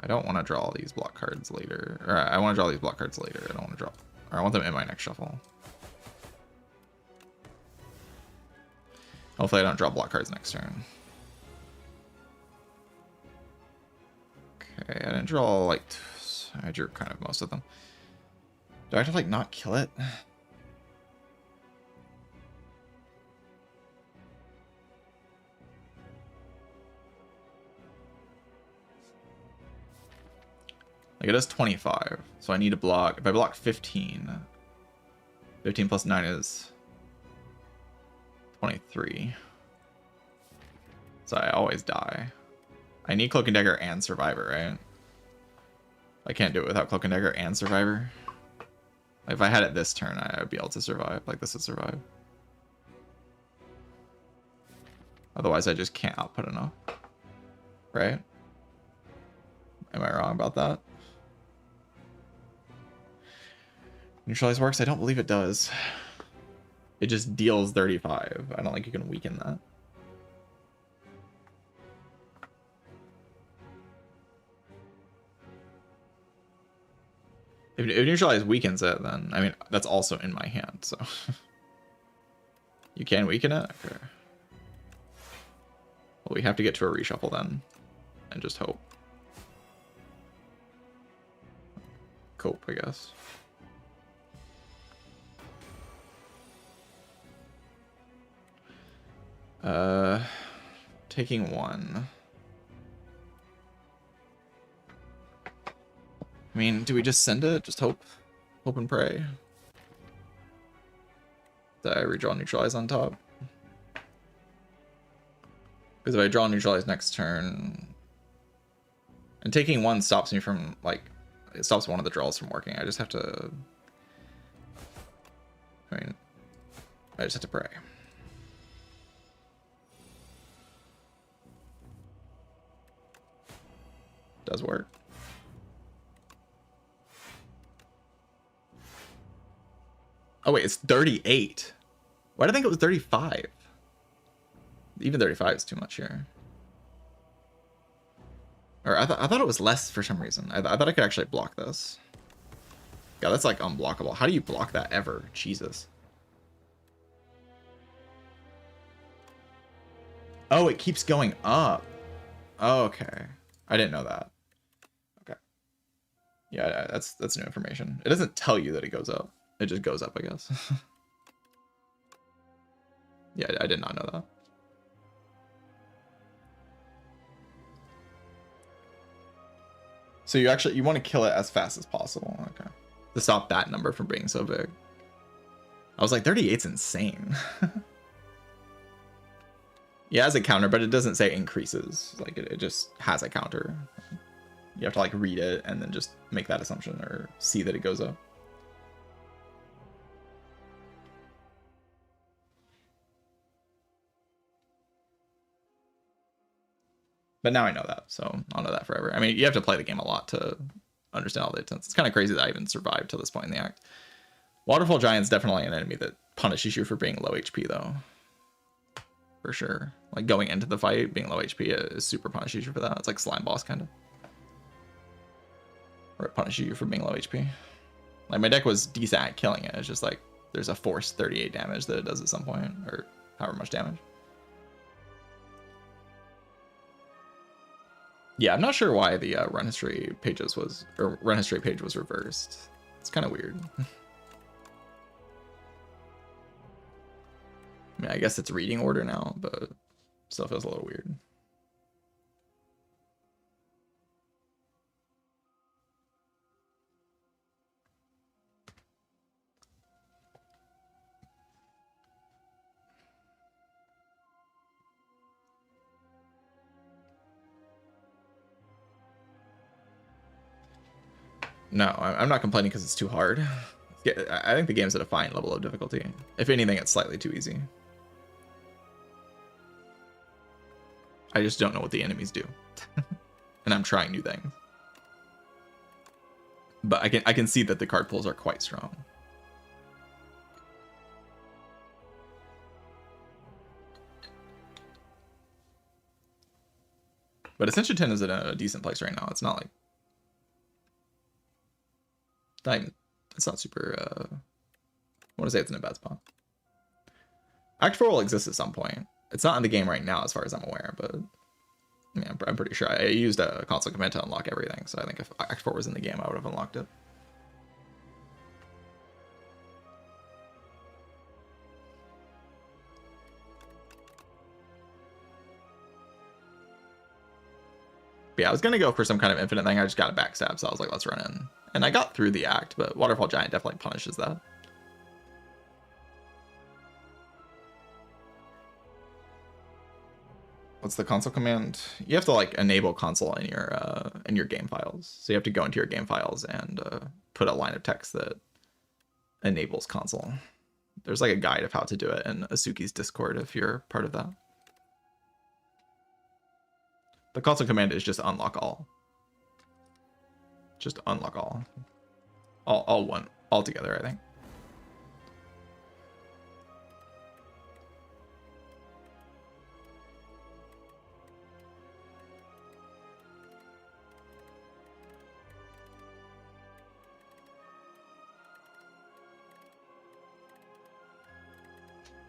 I don't want to draw these block cards later. Or I want to draw these block cards later. I don't want to draw... Or I want them in my next shuffle. Hopefully I don't draw block cards next turn. Okay, I didn't draw, like... I drew kind of most of them. Do I have to, like, not kill it? Like, it does 25, so I need to block. If I block 15, 15 plus 9 is 23. So I always die. I need Cloak and Dagger and Survivor, right? I can't do it without Cloak and Dagger and Survivor. If I had it this turn, I would be able to survive. Like, this would survive. Otherwise, I just can't output enough. Right? Am I wrong about that? Neutralize works? I don't believe it does. It just deals 35. I don't think you can weaken that. If neutralize weakens it, then I mean that's also in my hand, so you can weaken it. Okay. Well, we have to get to a reshuffle then, and just hope. Cope, I guess. Taking 1. I mean, do we just send it? Just hope and pray that I redraw neutralize on top. Because if I draw neutralize next turn, and taking 1 stops me from, like, it stops one of the draws from working. I just have to, I mean, I just have to pray. Does work. Oh wait, it's 38. Why did I think it was 35? Even 35 is too much here. Or I thought it was less for some reason. I thought I could actually block this. Yeah, that's like unblockable. How do you block that ever? Jesus. Oh, it keeps going up. Oh, okay. I didn't know that. Okay. Yeah, that's new information. It doesn't tell you that it goes up. It just goes up, I guess. Yeah, I did not know that. So you want to kill it as fast as possible. Okay. To stop that number from being so big. I was like, 38's insane. Yeah, it has a counter, but it doesn't say increases. Like, it just has a counter. You have to, like, read it and then just make that assumption or see that it goes up. But now I know that, so I'll know that forever. I mean, you have to play the game a lot to understand all the intents. It's kind of crazy that I even survived to this point in the act. Waterfall Giant's definitely an enemy that punishes you for being low HP, though. For sure. Like, going into the fight, being low HP is super punishes you for that. It's like Slime Boss, kind of. Or it punishes you for being low HP. Like, my deck was decent at killing it. It's just like, there's a forced 38 damage that it does at some point, or however much damage. Yeah, I'm not sure why the run history page was reversed. It's kind of weird. I mean, I guess it's reading order now, but still feels a little weird. No, I'm not complaining because it's too hard. I think the game's at a fine level of difficulty. If anything, it's slightly too easy. I just don't know what the enemies do. And I'm trying new things. But I can see that the card pulls are quite strong. But Ascension 10 is in a decent place right now. It's not like... It's not super... I want to say it's in a bad spot. Act 4 will exist at some point. It's not in the game right now as far as I'm aware, but... Yeah, I'm pretty sure. I used a console command to unlock everything, so I think if Act 4 was in the game, I would have unlocked it. But yeah, I was going to go for some kind of infinite thing. I just got a backstab, so I was like, let's run in. And I got through the act, but Waterfall Giant definitely punishes that. What's the console command? You have to like enable console in your game files. So you have to go into your game files and put a line of text that enables console. There's like a guide of how to do it in Asuki's Discord if you're part of that. The console command is just unlock all. Just unlock all. All together, I think.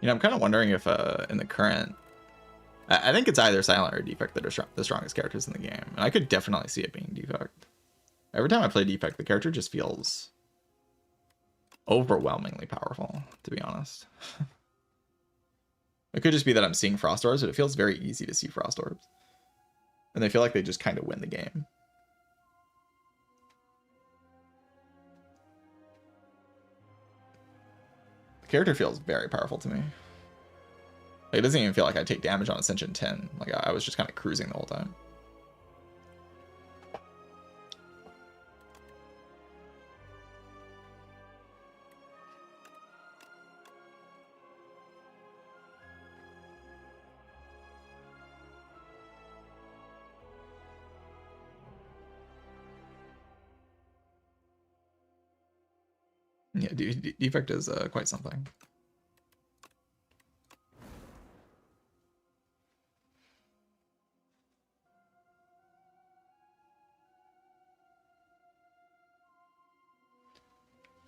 You know, I'm kind of wondering if in the current... I think it's either Silent or Defect that are the strongest characters in the game. And I could definitely see it being Defect. Every time I play Defect, the character just feels overwhelmingly powerful, to be honest. It could just be that I'm seeing Frost Orbs, but it feels very easy to see Frost Orbs. And they feel like they just kind of win the game. The character feels very powerful to me. Like, it doesn't even feel like I take damage on Ascension 10. Like, I was just kind of cruising the whole time. Yeah, Defect is quite something.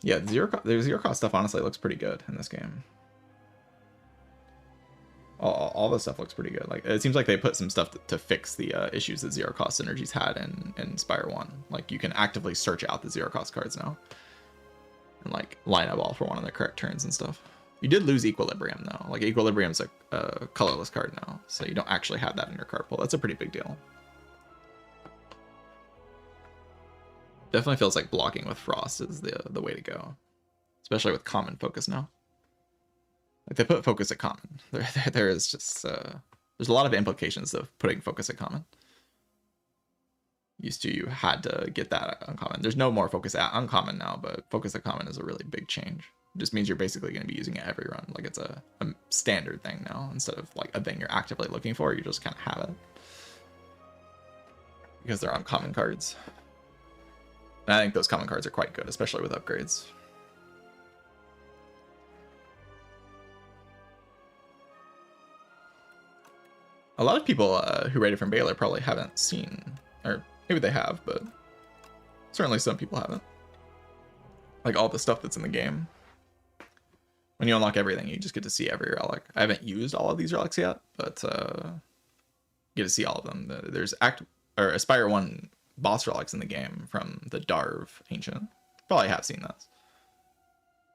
Yeah, the zero cost stuff honestly looks pretty good in this game. All the stuff looks pretty good. Like, it seems like they put some stuff to fix the issues that zero cost synergies had in Spire 1. Like, you can actively search out the zero cost cards now. And like line up all for one of the correct turns and stuff. You did lose Equilibrium though. Like, Equilibrium's a colorless card now, so you don't actually have that in your card pool. That's a pretty big deal. Definitely feels like blocking with Frost is the way to go, especially with common focus now. Like, they put focus at common. There is just there's a lot of implications of putting focus at common. Used to, you had to get that uncommon. There's no more focus at uncommon now, but focus at common is a really big change. It just means you're basically going to be using it every run. Like, it's a standard thing now instead of like a thing you're actively looking for. You just kind of have it because they're uncommon cards. And I think those common cards are quite good, especially with upgrades. A lot of people who rated from Baylor probably haven't seen, or maybe they have, but certainly some people haven't. Like, all the stuff that's in the game. When you unlock everything, you just get to see every relic. I haven't used all of these relics yet, but you get to see all of them. There's or Aspire 1 boss relics in the game from the Darv Ancient. Probably have seen this.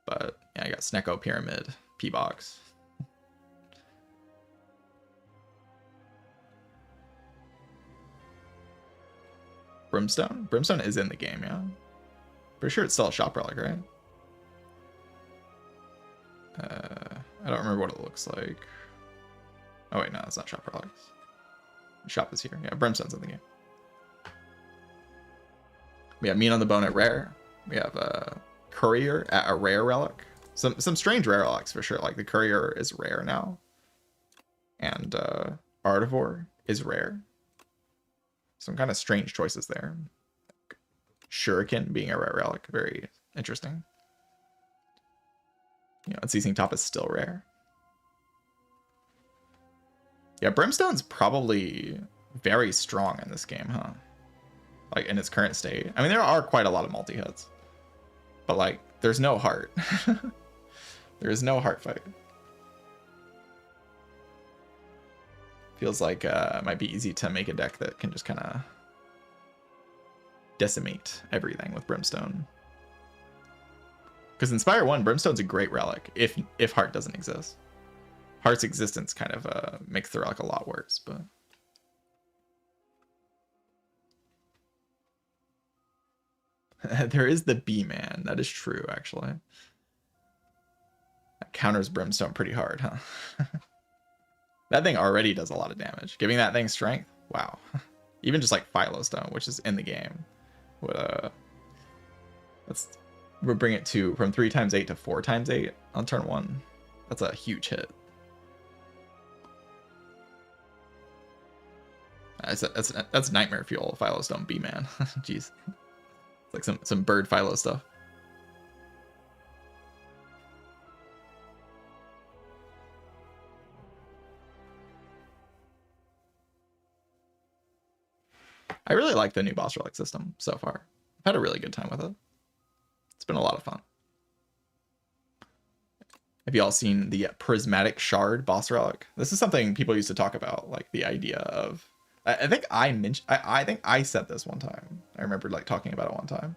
But yeah, I got Snecko Pyramid, P-Box. Brimstone? Brimstone is in the game, yeah. Pretty sure it's still a shop relic, right? I don't remember what it looks like. Oh wait, no, it's not shop relics. Shop is here. Yeah, Brimstone's in the game. We have Meat on the Bone at rare. We have Courier at a rare relic. Some strange rare relics for sure. Like the Courier is rare now. And Artivore is rare. Some kind of strange choices there. Shuriken being a rare relic. Very interesting. You know, Unceasing Top is still rare. Yeah, Brimstone's probably very strong in this game, huh? Like, in its current state. I mean, there are quite a lot of multi-hits. But, like, there's no heart. There is no heart fight. Feels like it might be easy to make a deck that can just kind of decimate everything with Brimstone. Because in Spire 1, Brimstone's a great relic if heart doesn't exist. Heart's existence kind of makes the relic a lot worse, but... There is the B-Man. That is true, actually. That counters Brimstone pretty hard, huh? That thing already does a lot of damage. Giving that thing strength? Wow. Even just like Philostone, which is in the game, would we'll bring it to from 3x8 to 4x8 on turn 1. That's a huge hit. That's nightmare fuel, Philostone B-Man. Jeez. It's like some bird Philo stuff. I really like the new boss relic system so far. I've had a really good time with it. It's been a lot of fun. Have you all seen the Prismatic Shard boss relic? This is something people used to talk about, like the idea of... I think I mentioned... I think I said this one time. I remember like talking about it one time.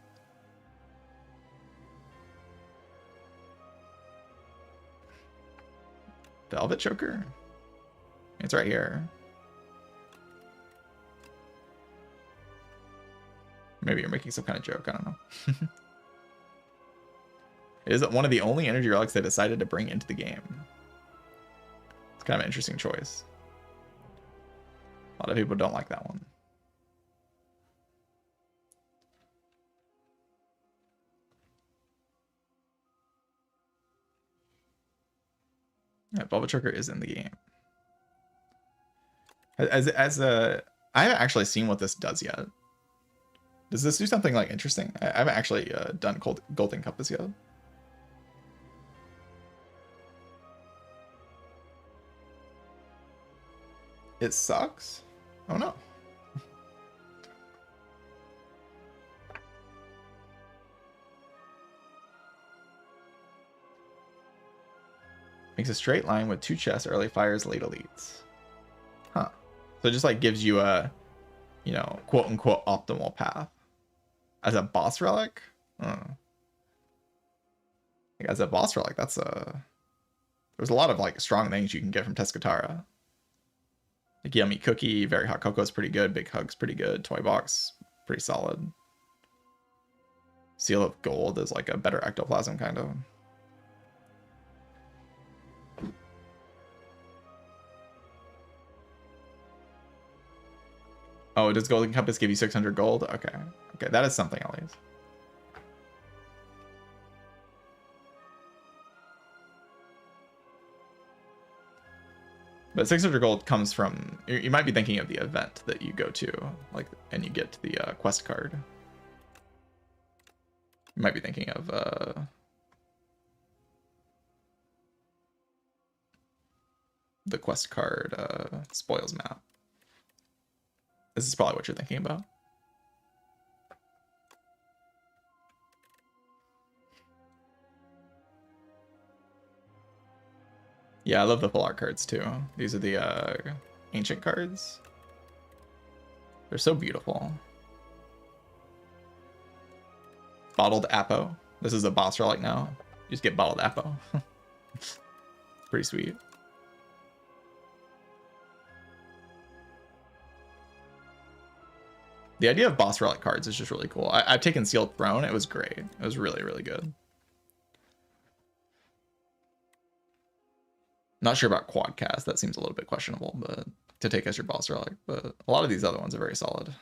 Velvet Choker? It's right here. Maybe you're making some kind of joke. I don't know. It is one of the only energy relics they decided to bring into the game. It's kind of an interesting choice. A lot of people don't like that one. Yeah, Velvet Choker is in the game. I haven't actually seen what this does yet. Does this do something like interesting? I haven't actually done Golden Compass yet. It sucks? Oh no. Makes a straight line with 2 chests, early fires, late elites. Huh. So it just like gives you a, you know, quote unquote optimal path. As a boss relic? Like as a boss relic, that's there's a lot of like strong things you can get from Teskatara. Like Yummy Cookie, Very Hot Cocoa is pretty good, Big Hug's pretty good, Toy Box, pretty solid. Seal of Gold is like a better ectoplasm kind of. Oh, does Golden Compass give you 600 gold? Okay. Okay, that is something at least. But 600 gold comes from... You might be thinking of the event that you go to, like, and you get the quest card. You might be thinking of... the quest card spoils map. This is probably what you're thinking about. Yeah, I love the full art cards too. These are the ancient cards. They're so beautiful. Bottled Apo. This is a boss relic now. You just get bottled Apo. Pretty sweet. The idea of boss relic cards is just really cool. I've taken Sealed Throne. It was great. It was really, really good. Not sure about Quadcast. That seems a little bit questionable, but to take as your boss relic. But a lot of these other ones are very solid.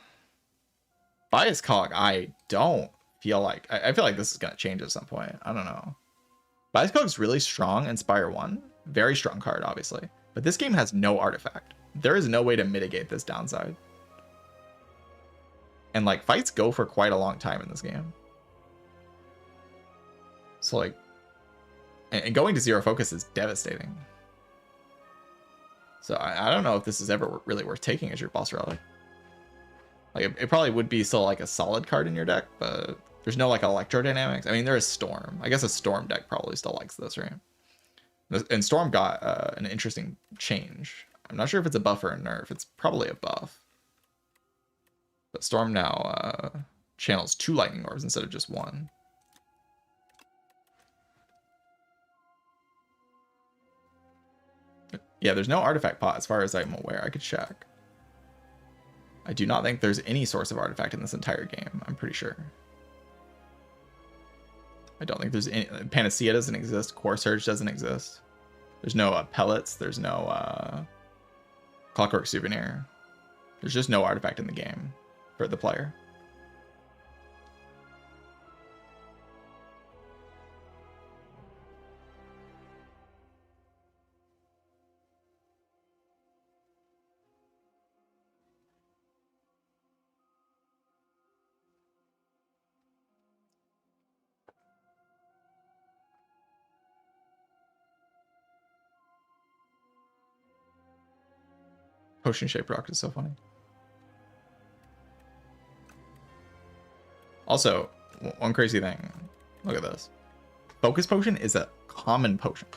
Bias Cog, I don't feel like... I feel like this is going to change at some point. I don't know. Bias Cog's really strong in Spire 1. Very strong card, obviously. But this game has no artifact. There is no way to mitigate this downside. And, like, fights go for quite a long time in this game. So, like... And going to 0 focus is devastating. So I don't know if this is ever really worth taking as your boss relic. Like it probably would be still like a solid card in your deck, but there's no like electrodynamics. I mean, there is Storm. I guess a Storm deck probably still likes this, right? And Storm got an interesting change. I'm not sure if it's a buff or a nerf. It's probably a buff. But Storm now channels 2 lightning orbs instead of just 1. Yeah, there's no artifact pot as far as I'm aware. I could check. I do not think there's any source of artifact in this entire game. I'm pretty sure. I don't think there's any... Panacea doesn't exist. Core Surge doesn't exist. There's no pellets. There's no Clockwork Souvenir. There's just no artifact in the game for the player. Potion shaped rock is so funny. Also, one crazy thing. Look at this. Focus Potion is a common potion.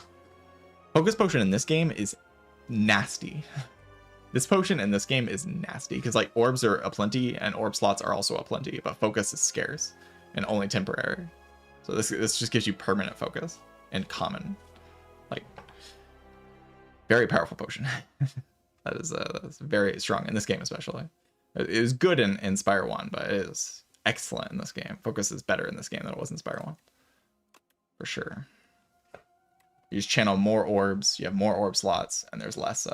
Focus Potion in this game is nasty. This potion in this game is nasty because like orbs are aplenty and orb slots are also aplenty, but focus is scarce and only temporary. So this just gives you permanent focus and common. Like very powerful potion. That's very strong in this game, especially. It is good in Spire 1, but it is excellent in this game. Focus is better in this game than it was in Spire 1. For sure. You just channel more orbs, you have more orb slots, and there's less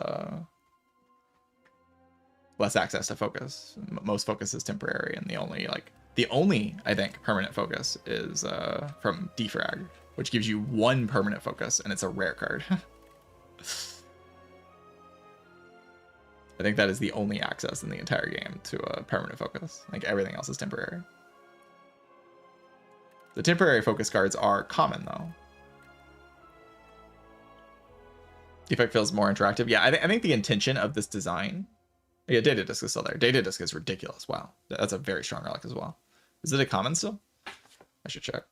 access to focus. Most focus is temporary, and the only I think permanent focus is from Defrag, which gives you 1 permanent focus, and it's a rare card. I think that is the only access in the entire game to a permanent focus. Like everything else is temporary. The temporary focus cards are common though. Defect feels more interactive. Yeah, I think the intention of this design. Yeah, Data Disc is still there. Data Disc is ridiculous. Wow, that's a very strong relic as well. Is it a common still? I should check.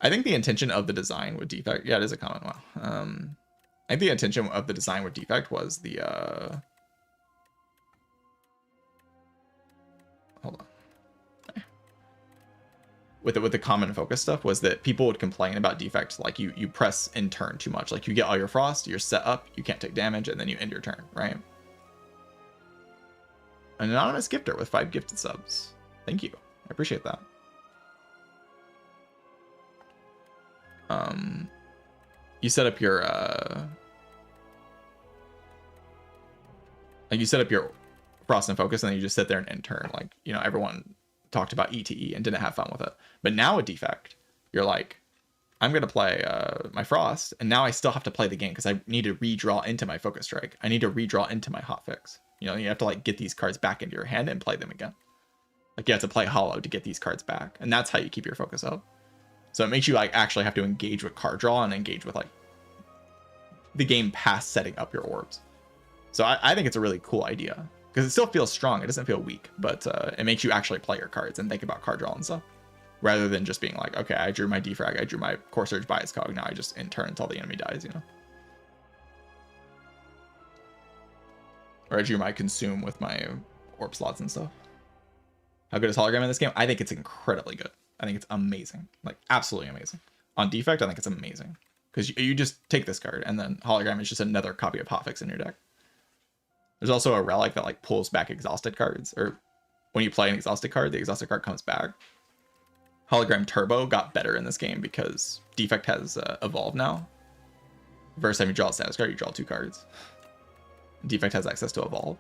I think the intention of the design with Defect. Yeah, it is a common. Wow. I think the intention of the design with Defect was the. Hold on. With the common focus stuff was that people would complain about Defect, like you press in turn too much, like you get all your frost, you're set up, you can't take damage, and then you end your turn, right? An anonymous gifter with 5 gifted subs. Thank you. I appreciate that. You set up your like you set up your frost and focus, and then you just sit there and end turn. Like, you know, everyone talked about ETE and didn't have fun with it. But now with Defect, you're like, I'm gonna play my frost, and now I still have to play the game because I need to redraw into my focus strike. I need to redraw into my hotfix. You know, you have to like get these cards back into your hand and play them again. Like you have to play hollow to get these cards back, and that's how you keep your focus up. So it makes you like actually have to engage with card draw and engage with like the game past setting up your orbs. So I think it's a really cool idea because it still feels strong. It doesn't feel weak, but it makes you actually play your cards and think about card draw and stuff, rather than just being like, okay, I drew my defrag, I drew my core surge bias cog, now I just in turn until the enemy dies, you know. Or I drew my consume with my orb slots and stuff. How good is hologram in this game? I think it's incredibly good. I think it's amazing, like absolutely amazing. On Defect, I think it's amazing because you just take this card and then hologram is just another copy of Hotfix in your deck. There's also a relic that like pulls back exhausted cards, or when you play an exhausted card, the exhausted card comes back. Hologram Turbo got better in this game because Defect has evolved now. First time you draw a status card, you draw 2 cards. Defect has access to evolve.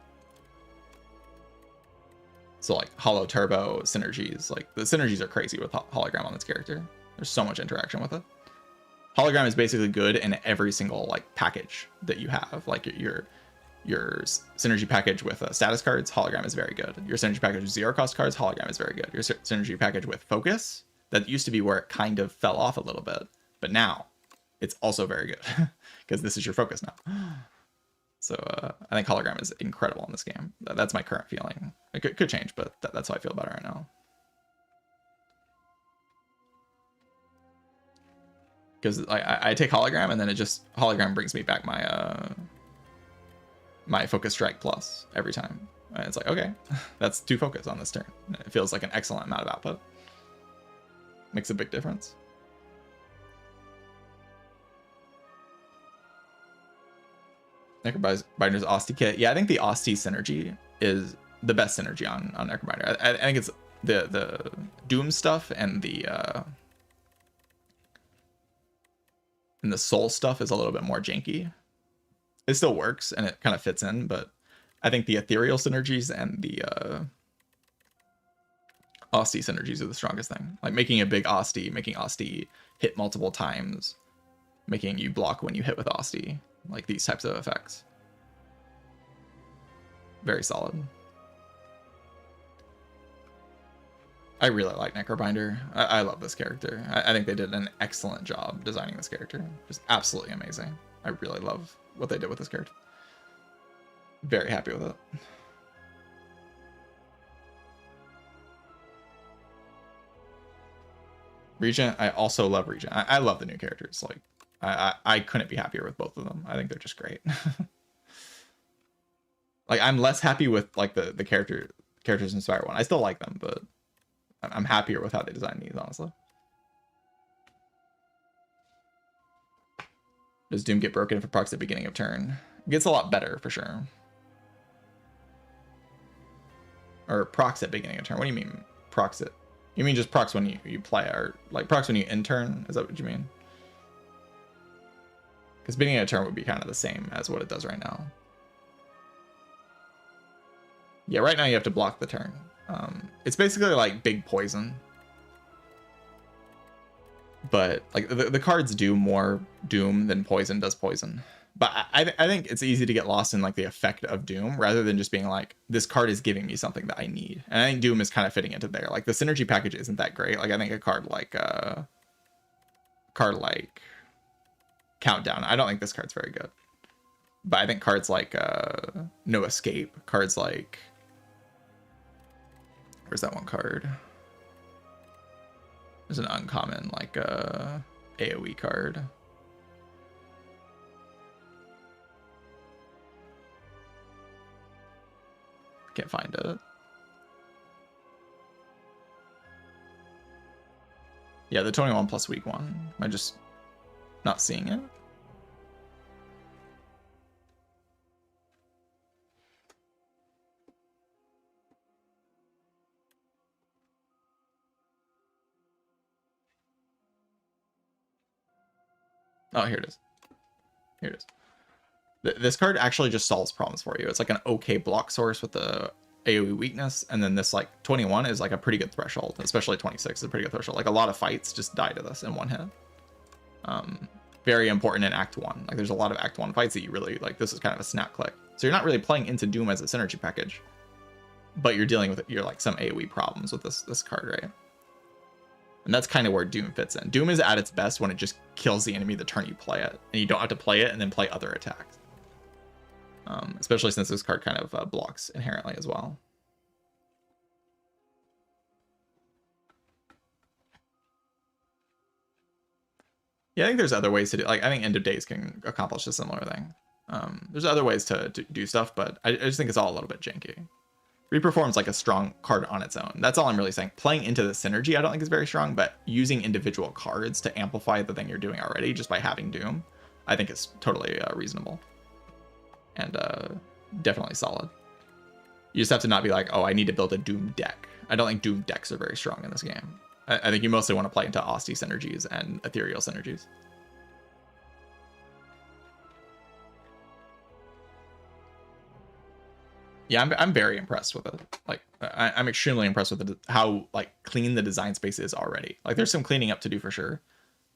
So like Holo Turbo, synergies, like the synergies are crazy with hologram on this character. There's so much interaction with it. Hologram is basically good in every single like package that you have. Like your synergy package with status cards, hologram is very good. Your synergy package with 0 cost cards, hologram is very good. Your synergy package with focus, that used to be where it kind of fell off a little bit, but now it's also very good because this is your focus now. So I think hologram is incredible in this game. That's my current feeling. It could change, but that's how I feel about it right now. Because I take hologram and then it just hologram brings me back my my focus strike plus every time. And it's like, okay, that's 2 focus on this turn. It feels like an excellent amount of output. Makes a big difference. Necrobinder's Osti kit. Yeah, I think the Osti synergy is the best synergy on Necrobinder. I think it's the Doom stuff and the Soul stuff is a little bit more janky. It still works and it kind of fits in, but I think the ethereal synergies and the Osti synergies are the strongest thing. Like making a big Osti, making Osti hit multiple times, making you block when you hit with Osti. Like these types of effects. Very solid. I really like Necrobinder. I love this character. I think they did an excellent job designing this character. Just absolutely amazing. I really love what they did with this character. Very happy with it. Regent, I also love Regent. I love the new characters. Like, I couldn't be happier with both of them. I think they're just great. Like, I'm less happy with like the characters in Spire 1. I still like them, but I'm happier with how they designed these, honestly. Does Doom get broken if it procs at the beginning of turn? It gets a lot better for sure. Or procs at beginning of turn. What do you mean procs it? You mean just procs when you play, or like procs when you end turn? Is that what you mean? Because beginning of turn would be kind of the same as what it does right now. Yeah, right now you have to block the turn. It's basically like big poison. But like the cards do more Doom than poison does poison. But I think it's easy to get lost in like the effect of Doom rather than just being like, this card is giving me something that I need. And I think Doom is kind of fitting into there. Like the synergy package isn't that great. Like I think a card like Countdown, I don't think this card's very good. But I think cards like No Escape, cards like, where's that one card? There's an uncommon like AoE card. Can't find it. Yeah, the 21 plus weak one. Am I just not seeing it? Oh, here it is. Here it is. This card actually just solves problems for you. It's like an okay block source with the AoE weakness, and then this like 21 is like a pretty good threshold, especially 26 is a pretty good threshold. Like a lot of fights just die to this in one hit. Very important in Act 1. Like there's a lot of Act 1 fights that you really like. This is kind of a snap click. So you're not really playing into Doom as a synergy package, but you're dealing with you're like some AoE problems with this card, right? And that's kind of where Doom fits in. Doom is at its best when it just kills the enemy the turn you play it, and you don't have to play it and then play other attacks. Especially since this card kind of blocks inherently as well. Yeah, I think there's other ways to do. Like I think End of Days can accomplish a similar thing. There's other ways to do stuff, but I just think it's all a little bit janky. Reperform's like a strong card on its own. That's all I'm really saying. Playing into the synergy, I don't think is very strong, but using individual cards to amplify the thing you're doing already just by having Doom, I think is totally reasonable. And definitely solid. You just have to not be like, oh, I need to build a Doom deck. I don't think Doom decks are very strong in this game. I think you mostly want to play into Austie synergies and ethereal synergies. Yeah, I'm very impressed with it. Like, I'm extremely impressed with how like clean the design space is already. Like, there's some cleaning up to do for sure,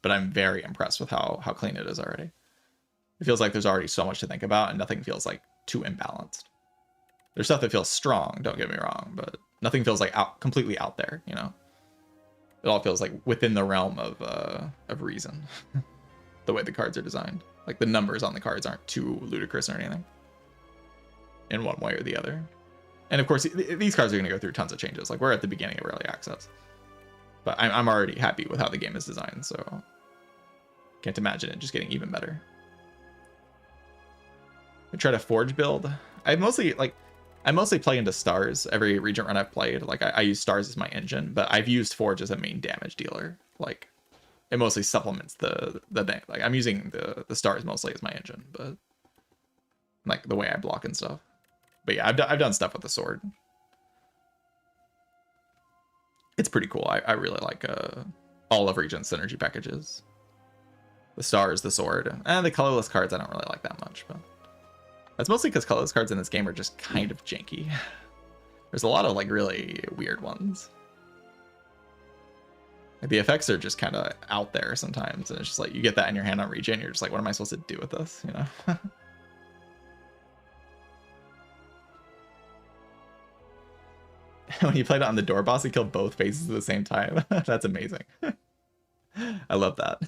but I'm very impressed with how clean it is already. It feels like there's already so much to think about, and nothing feels like too imbalanced. There's stuff that feels strong, don't get me wrong, but nothing feels like completely out there, you know? It all feels like within the realm of reason, the way the cards are designed. Like, the numbers on the cards aren't too ludicrous or anything, in one way or the other. And of course, these cards are going to go through tons of changes. Like, we're at the beginning of early access, but I'm already happy with how the game is designed, so can't imagine it just getting even better. I try to forge build. I mostly play into stars every Regent run I've played. Like, I use stars as my engine, but I've used forge as a main damage dealer. Like, it mostly supplements the thing. Like, I'm using the stars mostly as my engine, but like the way I block and stuff. But yeah, I've done stuff with the sword. It's pretty cool. I really like all of Regent's synergy packages. The stars, the sword, and the colorless cards I don't really like that much, but that's mostly because colorless cards in this game are just kind of janky. There's a lot of like really weird ones. Like, the effects are just kind of out there sometimes, and it's just like you get that in your hand on Regen, you're just like, what am I supposed to do with this, you know? When you played it on the door boss, he killed both phases at the same time. That's amazing. I love that.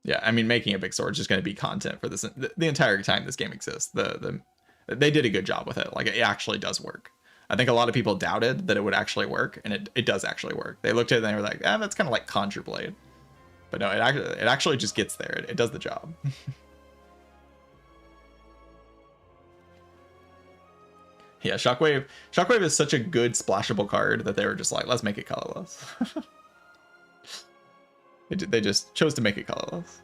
Yeah, I mean, making a big sword is just going to be content for this the entire time this game exists. They did a good job with it. Like, it actually does work. I think a lot of people doubted that it would actually work, and it does actually work. They looked at it and they were like, that's kind of like Conjure Blade. But no, it actually just gets there. It does the job. Yeah, Shockwave is such a good splashable card that they were just like, let's make it colorless. They just chose to make it colorless.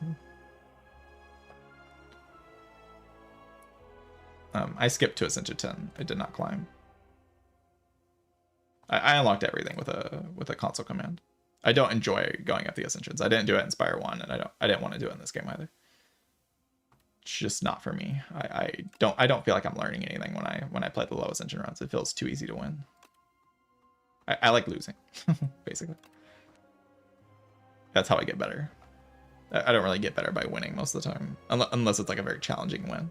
I skipped to Ascension 10. I did not climb. I unlocked everything with a console command. I don't enjoy going up the Ascensions. I didn't do it in Spire 1, and I didn't want to do it in this game either. It's just not for me. I don't feel like I'm learning anything when I play the low Ascension runs. It feels too easy to win. I like losing, basically. That's how I get better. I don't really get better by winning most of the time, unless it's like a very challenging win.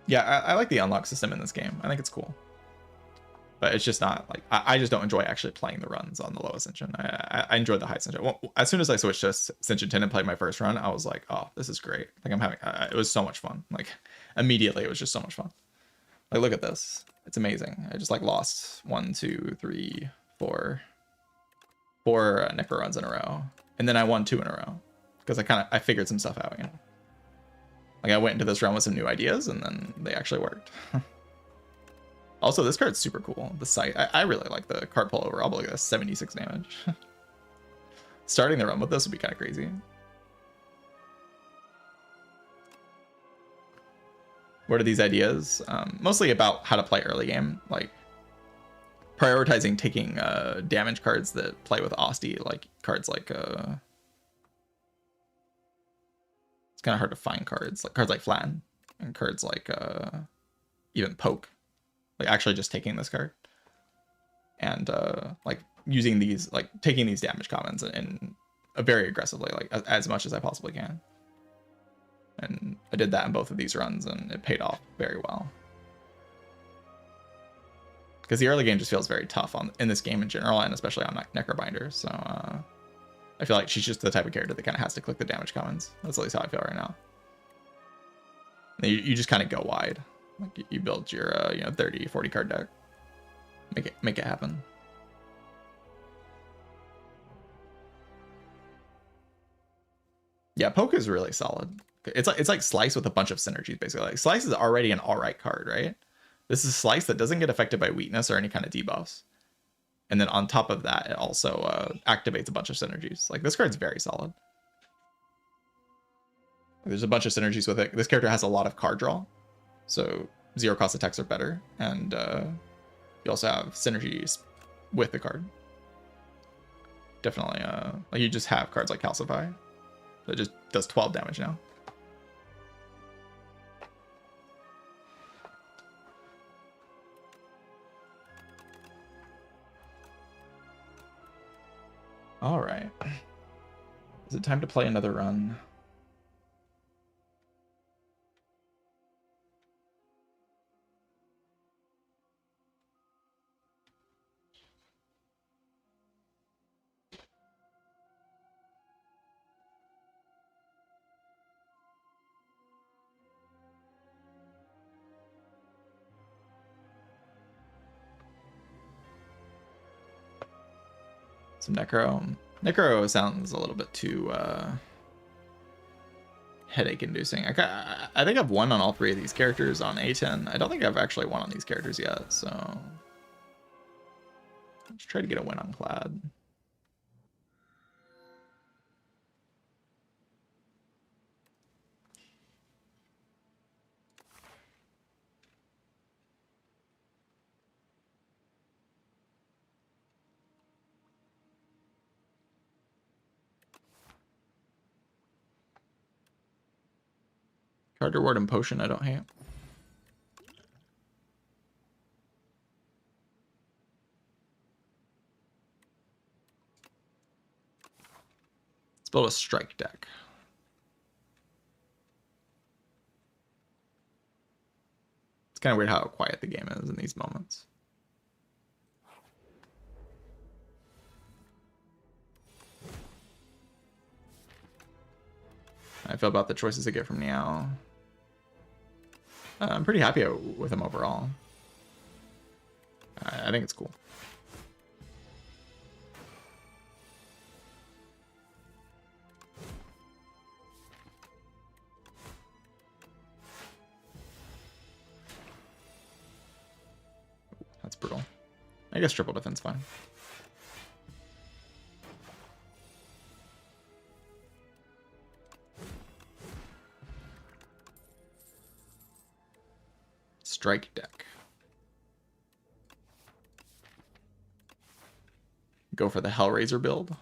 Yeah, I like the unlock system in this game. I think it's cool. But it's just not like I just don't enjoy actually playing the runs on the low Ascension. I enjoy the high Ascension. Well, as soon as I switched to Ascension 10 and played my first run, I was like, oh, this is great. Like, I'm having it was so much fun. Like, immediately it was just so much fun. Like, look at this. It's amazing. I just like lost 1, 2, 3, 4 Necro runs in a row, and then I won 2 in a row because I figured some stuff out. You know, like, I went into this run with some new ideas, and then they actually worked. Also, this card's super cool. The sight. I really like the card pull overall, but look at this, 76 damage. Starting the run with this would be kind of crazy. What are these ideas? Mostly about how to play early game, like prioritizing taking damage cards that play with Austie, like cards like it's kind of hard to find cards like Flatten, and cards like even Poke. Like, actually just taking this card and like using these, like taking these damage commons and very aggressively, like as much as I possibly can. And I did that in both of these runs, and it paid off very well. Because the early game just feels very tough in this game in general, and especially on Necrobinder. So I feel like she's just the type of character that kind of has to click the damage commons. That's at least how I feel right now. You just kind of go wide. Like you build your 30, 40 card deck. Make it happen. Yeah, Poke is really solid. It's like Slice with a bunch of synergies, basically. Like Slice is already an alright card, right? This is Slice that doesn't get affected by weakness or any kind of debuffs. And then on top of that, it also activates a bunch of synergies. Like this card's very solid. There's a bunch of synergies with it. This character has a lot of card draw, so 0 cost attacks are better, and you also have synergies with the card. Definitely, like you just have cards like Calcify that just does 12 damage now. All right, is it time to play another run? Some Necro. Necro sounds a little bit too headache-inducing. I think I've won on all 3 of these characters on A10. I don't think I've actually won on these characters yet, so let's try to get a win on Clad. Card Reward and Potion I don't hate. Let's build a strike deck. It's kind of weird how quiet the game is in these moments. I feel about the choices I get from Niao. I'm pretty happy with him overall. I think it's cool. That's brutal. I guess triple defense fine. Strike deck. Go for the Hellraiser build.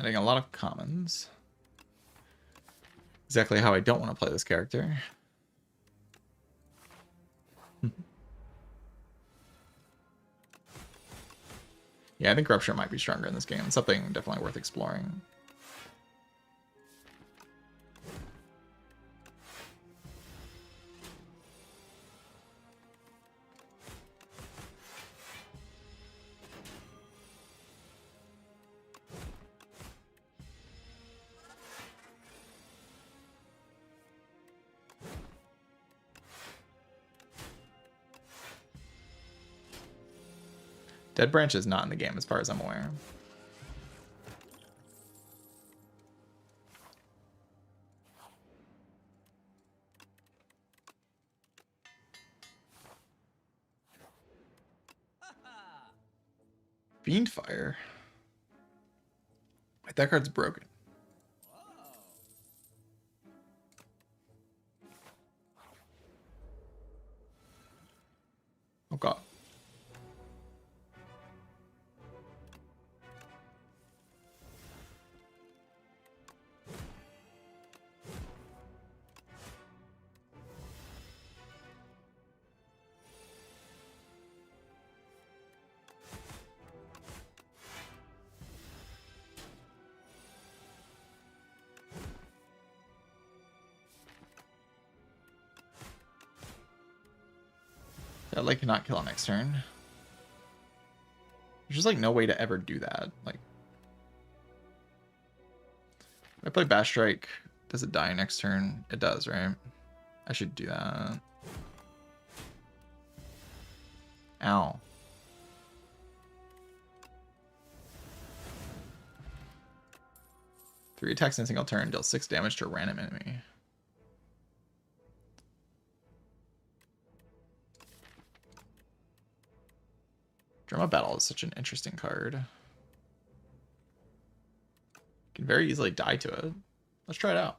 Adding a lot of commons. Exactly how I don't want to play this character. Yeah, I think Rupture might be stronger in this game. Something definitely worth exploring. Dead Branch is not in the game as far as I'm aware. Fiendfire. Wait, that card's broken. Oh god. That like cannot kill on next turn. There's just like no way to ever do that. Like, if I play Bash Strike, does it die next turn? It does, right? I should do that. Ow. Three attacks in a single turn, deals 6 damage to a random enemy. Drama Battle is such an interesting card. You can very easily die to it. Let's try it out.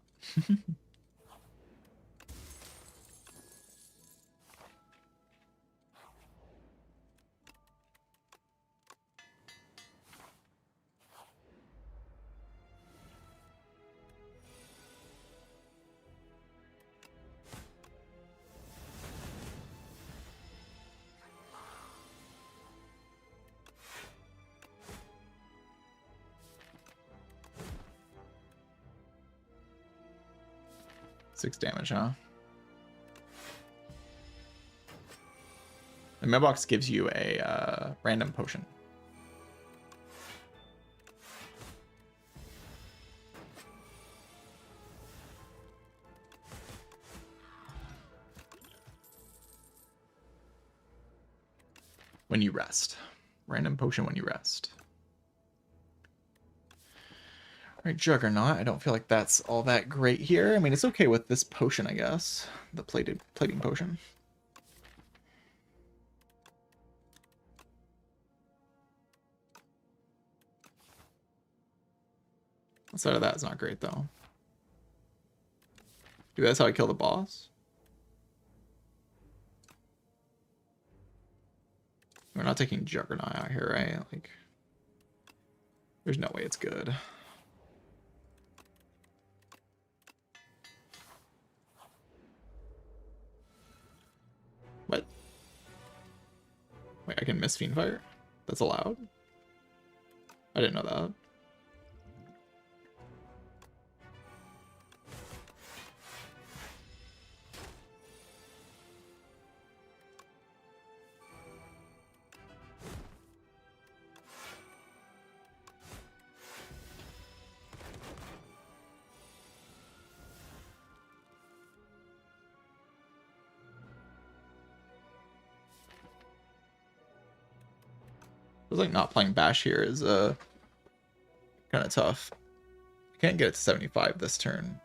Six damage, huh? The mailbox gives you a random potion. When you rest. Random potion when you rest. Alright, Juggernaut. I don't feel like that's all that great here. I mean, it's okay with this potion, I guess. The plating potion. Outside of that, it's not great, though. Dude, that's how I kill the boss. We're not taking Juggernaut out here, right? Like, there's no way it's good. What? Wait, I can miss Fiendfire? That's allowed? I didn't know that. Feels like not playing Bash here is kind of tough. Can't get it to 75 this turn.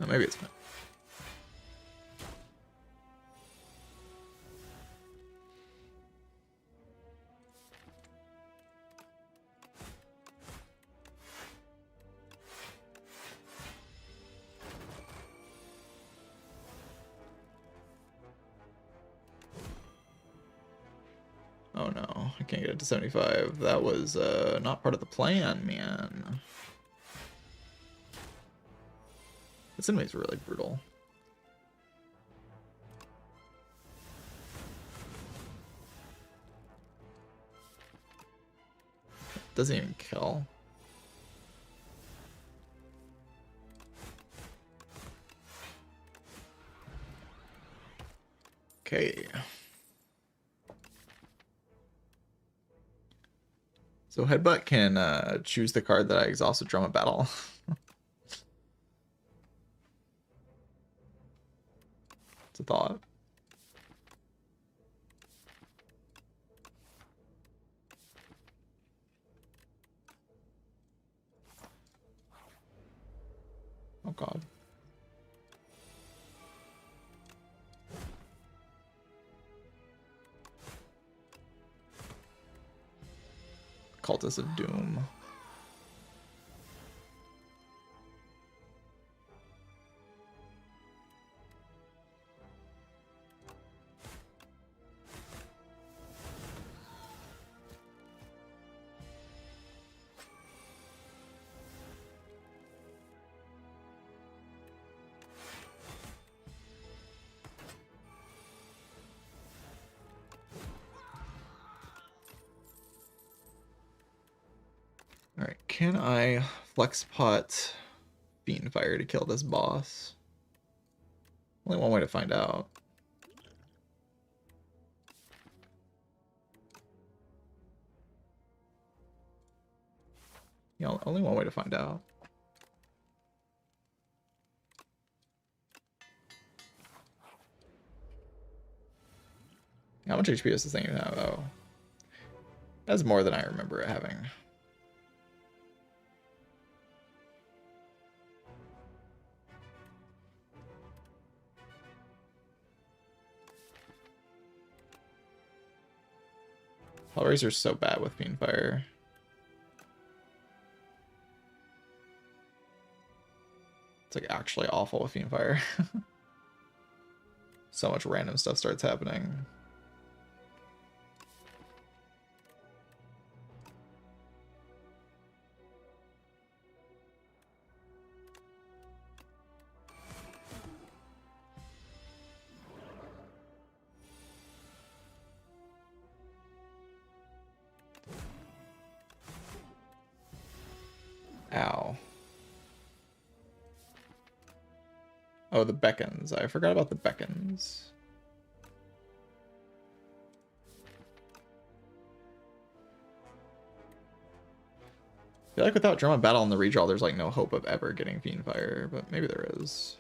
Oh, maybe it's not. Oh no, I can't get it to 75. That was not part of the plan, man. This enemy's really brutal. Doesn't even kill. Okay. So Headbutt can choose the card that I exhausted Drama Battle. It's a thought. Oh god. Cultists of Doom. Alright, can I flex pot Fiendfire to kill this boss? Only one way to find out. Yeah, only one way to find out. How much HP does this thing even have? Oh. That's more than I remember it having. Hellraiser's so bad with Fiendfire. It's like actually awful with Fiendfire. So much random stuff starts happening. Ow. Oh, the beckons. I forgot about the beckons. I feel like without Drum of Battle in the redraw, there's like no hope of ever getting Fiendfire, but maybe there is.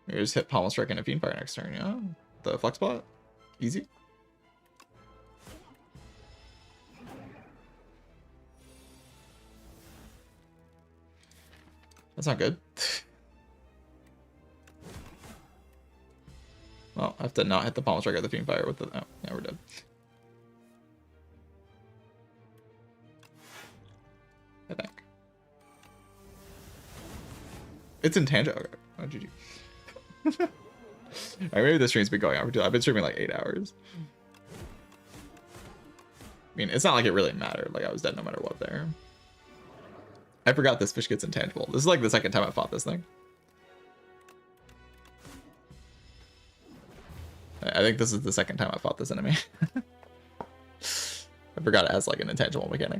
Maybe just hit Pommel Strike and a Fiendfire next turn, yeah? The flex bot? Easy. That's not good. Well, I have to not hit the Pommel Strike or the Fiendfire with the... Oh, yeah, we're dead. I think. It's intangible. Okay. Oh, GG. Alright, maybe the stream's been going on for too long. I've been streaming like 8 hours. I mean, it's not like it really mattered. Like, I was dead no matter what there. I forgot this fish gets intangible. This is like the second time I fought this thing. I think this is the second time I fought this enemy. I forgot it has like an intangible mechanic.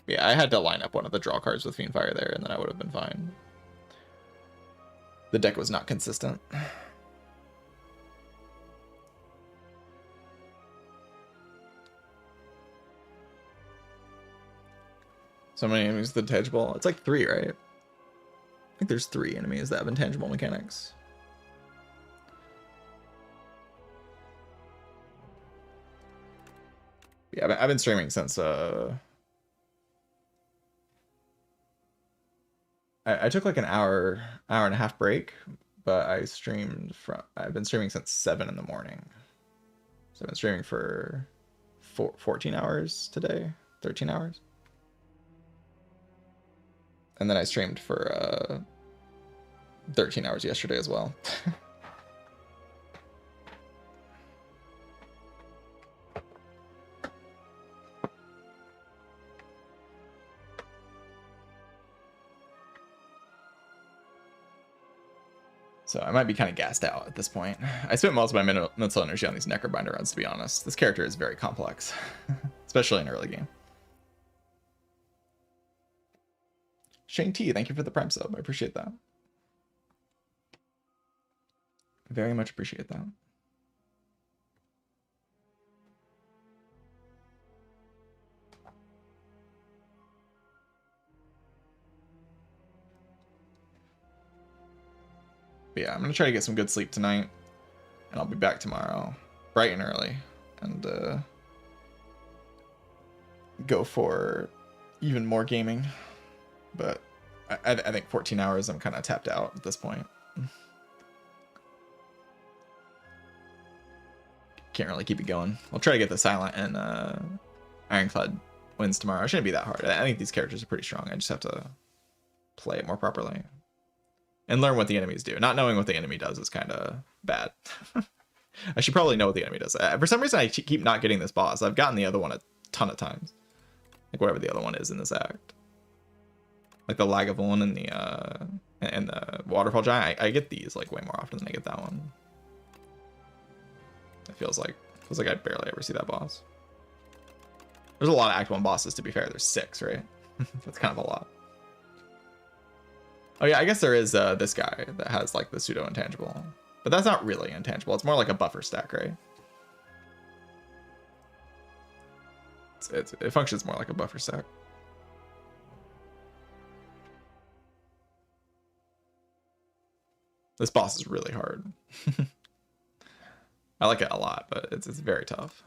Yeah, I had to line up one of the draw cards with Fiendfire there, and then I would have been fine. The deck was not consistent. So many enemies with intangible. It's like 3, right? I think there's 3 enemies that have intangible mechanics. Yeah, I've been streaming since I took like an hour and a half break, but I've been streaming since 7 in the morning. So I've been streaming for 14 hours today, 13 hours. And then I streamed for 13 hours yesterday as well. So I might be kind of gassed out at this point. I spent most of my mental energy on these Necrobinder runs, to be honest. This character is very complex, especially in early game. Shane T, thank you for the Prime sub. I appreciate that. Very much appreciate that. But yeah, I'm gonna try to get some good sleep tonight, and I'll be back tomorrow, bright and early, and go for even more gaming. But I think 14 hours, I'm kind of tapped out at this point. Can't really keep it going. I'll try to get the Silent and Ironclad wins tomorrow. It shouldn't be that hard. I think these characters are pretty strong. I just have to play it more properly and learn what the enemies do. Not knowing what the enemy does is kind of bad. I should probably know what the enemy does. For some reason, I keep not getting this boss. I've gotten the other one a ton of times. Like whatever the other one is in this act. Like the Lagavulin and the Waterfall Giant. I get these like way more often than I get that one. It feels like I barely ever see that boss. There's a lot of Act 1 bosses, to be fair. There's 6, right? That's kind of a lot. Oh yeah, I guess there is this guy that has like the pseudo intangible, but that's not really intangible. It's more like a buffer stack, right? It functions more like a buffer stack. This boss is really hard. I like it a lot, but it's very tough.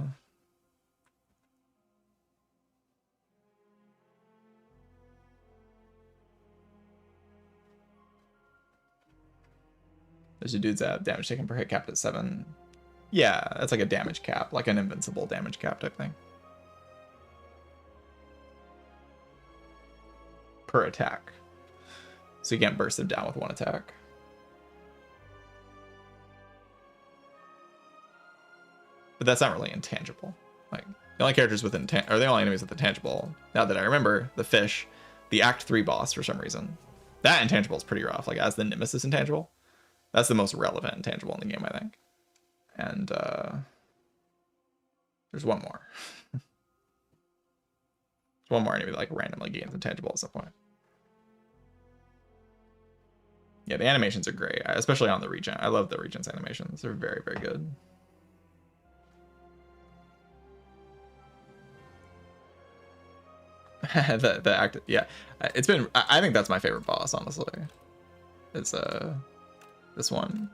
There's a dude's damage taken per hit capped at 7. Yeah, that's like a damage cap, like an invincible damage cap type thing. Per attack. So you can't burst him down with one attack. But that's not really intangible. Like the only characters with the only enemies with intangible, now that I remember, the fish, the Act 3 boss for some reason. That intangible is pretty rough. Like as the Nemesis intangible. That's the most relevant intangible in the game, I think. And there's one more. There's one more enemy that like randomly gains intangible at some point. Yeah, the animations are great, especially on the Regent. I love the Regent's animations. They're very, very good. the act, yeah, it's been. I think that's my favorite boss, honestly. It's this one.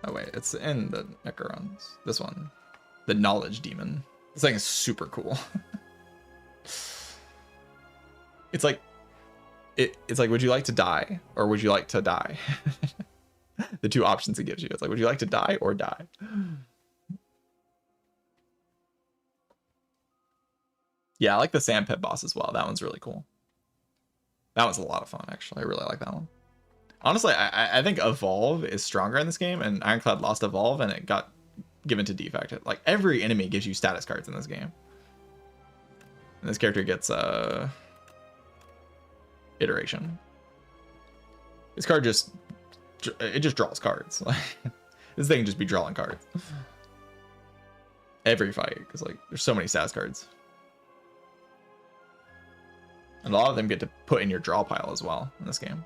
Oh wait, it's in the Necrons. This one, the Knowledge Demon. This thing is super cool. It's like, it's like, would you like to die or would you like to die? The two options it gives you. It's like, would you like to die or die? Yeah, I like the Sandpit boss as well. That one's really cool. That was a lot of fun, actually. I really like that one. Honestly, I think Evolve is stronger in this game, and Ironclad lost Evolve, and it got given to Defect. Like, every enemy gives you status cards in this game. And this character gets, Iteration. This card just draws cards. This thing just be drawing cards. Every fight, because, like, there's so many status cards. And a lot of them get to put in your draw pile as well in this game.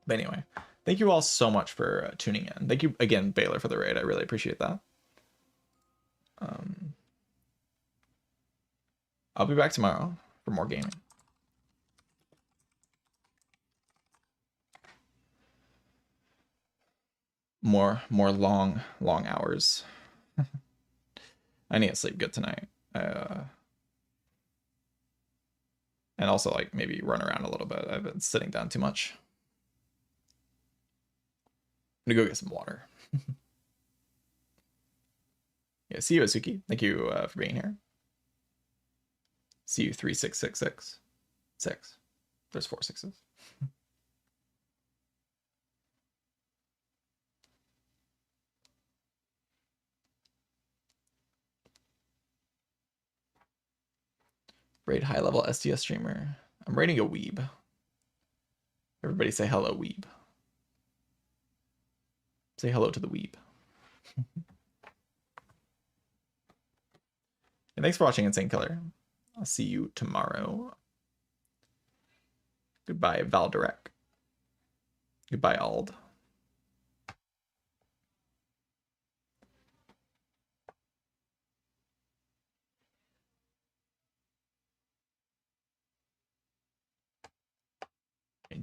But anyway, thank you all so much for tuning in. Thank you again, Baylor, for the raid. I really appreciate that. I'll be back tomorrow for more gaming. More long hours. I need to sleep good tonight. And also, like, maybe run around a little bit. I've been sitting down too much. I'm gonna go get some water. Yeah, see you, Asuki. Thank you for being here. See you, 3666. 6. There's 4 6s. Raid high level STS streamer. I'm raiding a weeb. Everybody say hello, weeb. Say hello to the weeb. And thanks for watching, Insane Killer. I'll see you tomorrow. Goodbye, Valdirek. Goodbye, Ald.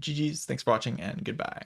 GG's, thanks for watching, and goodbye.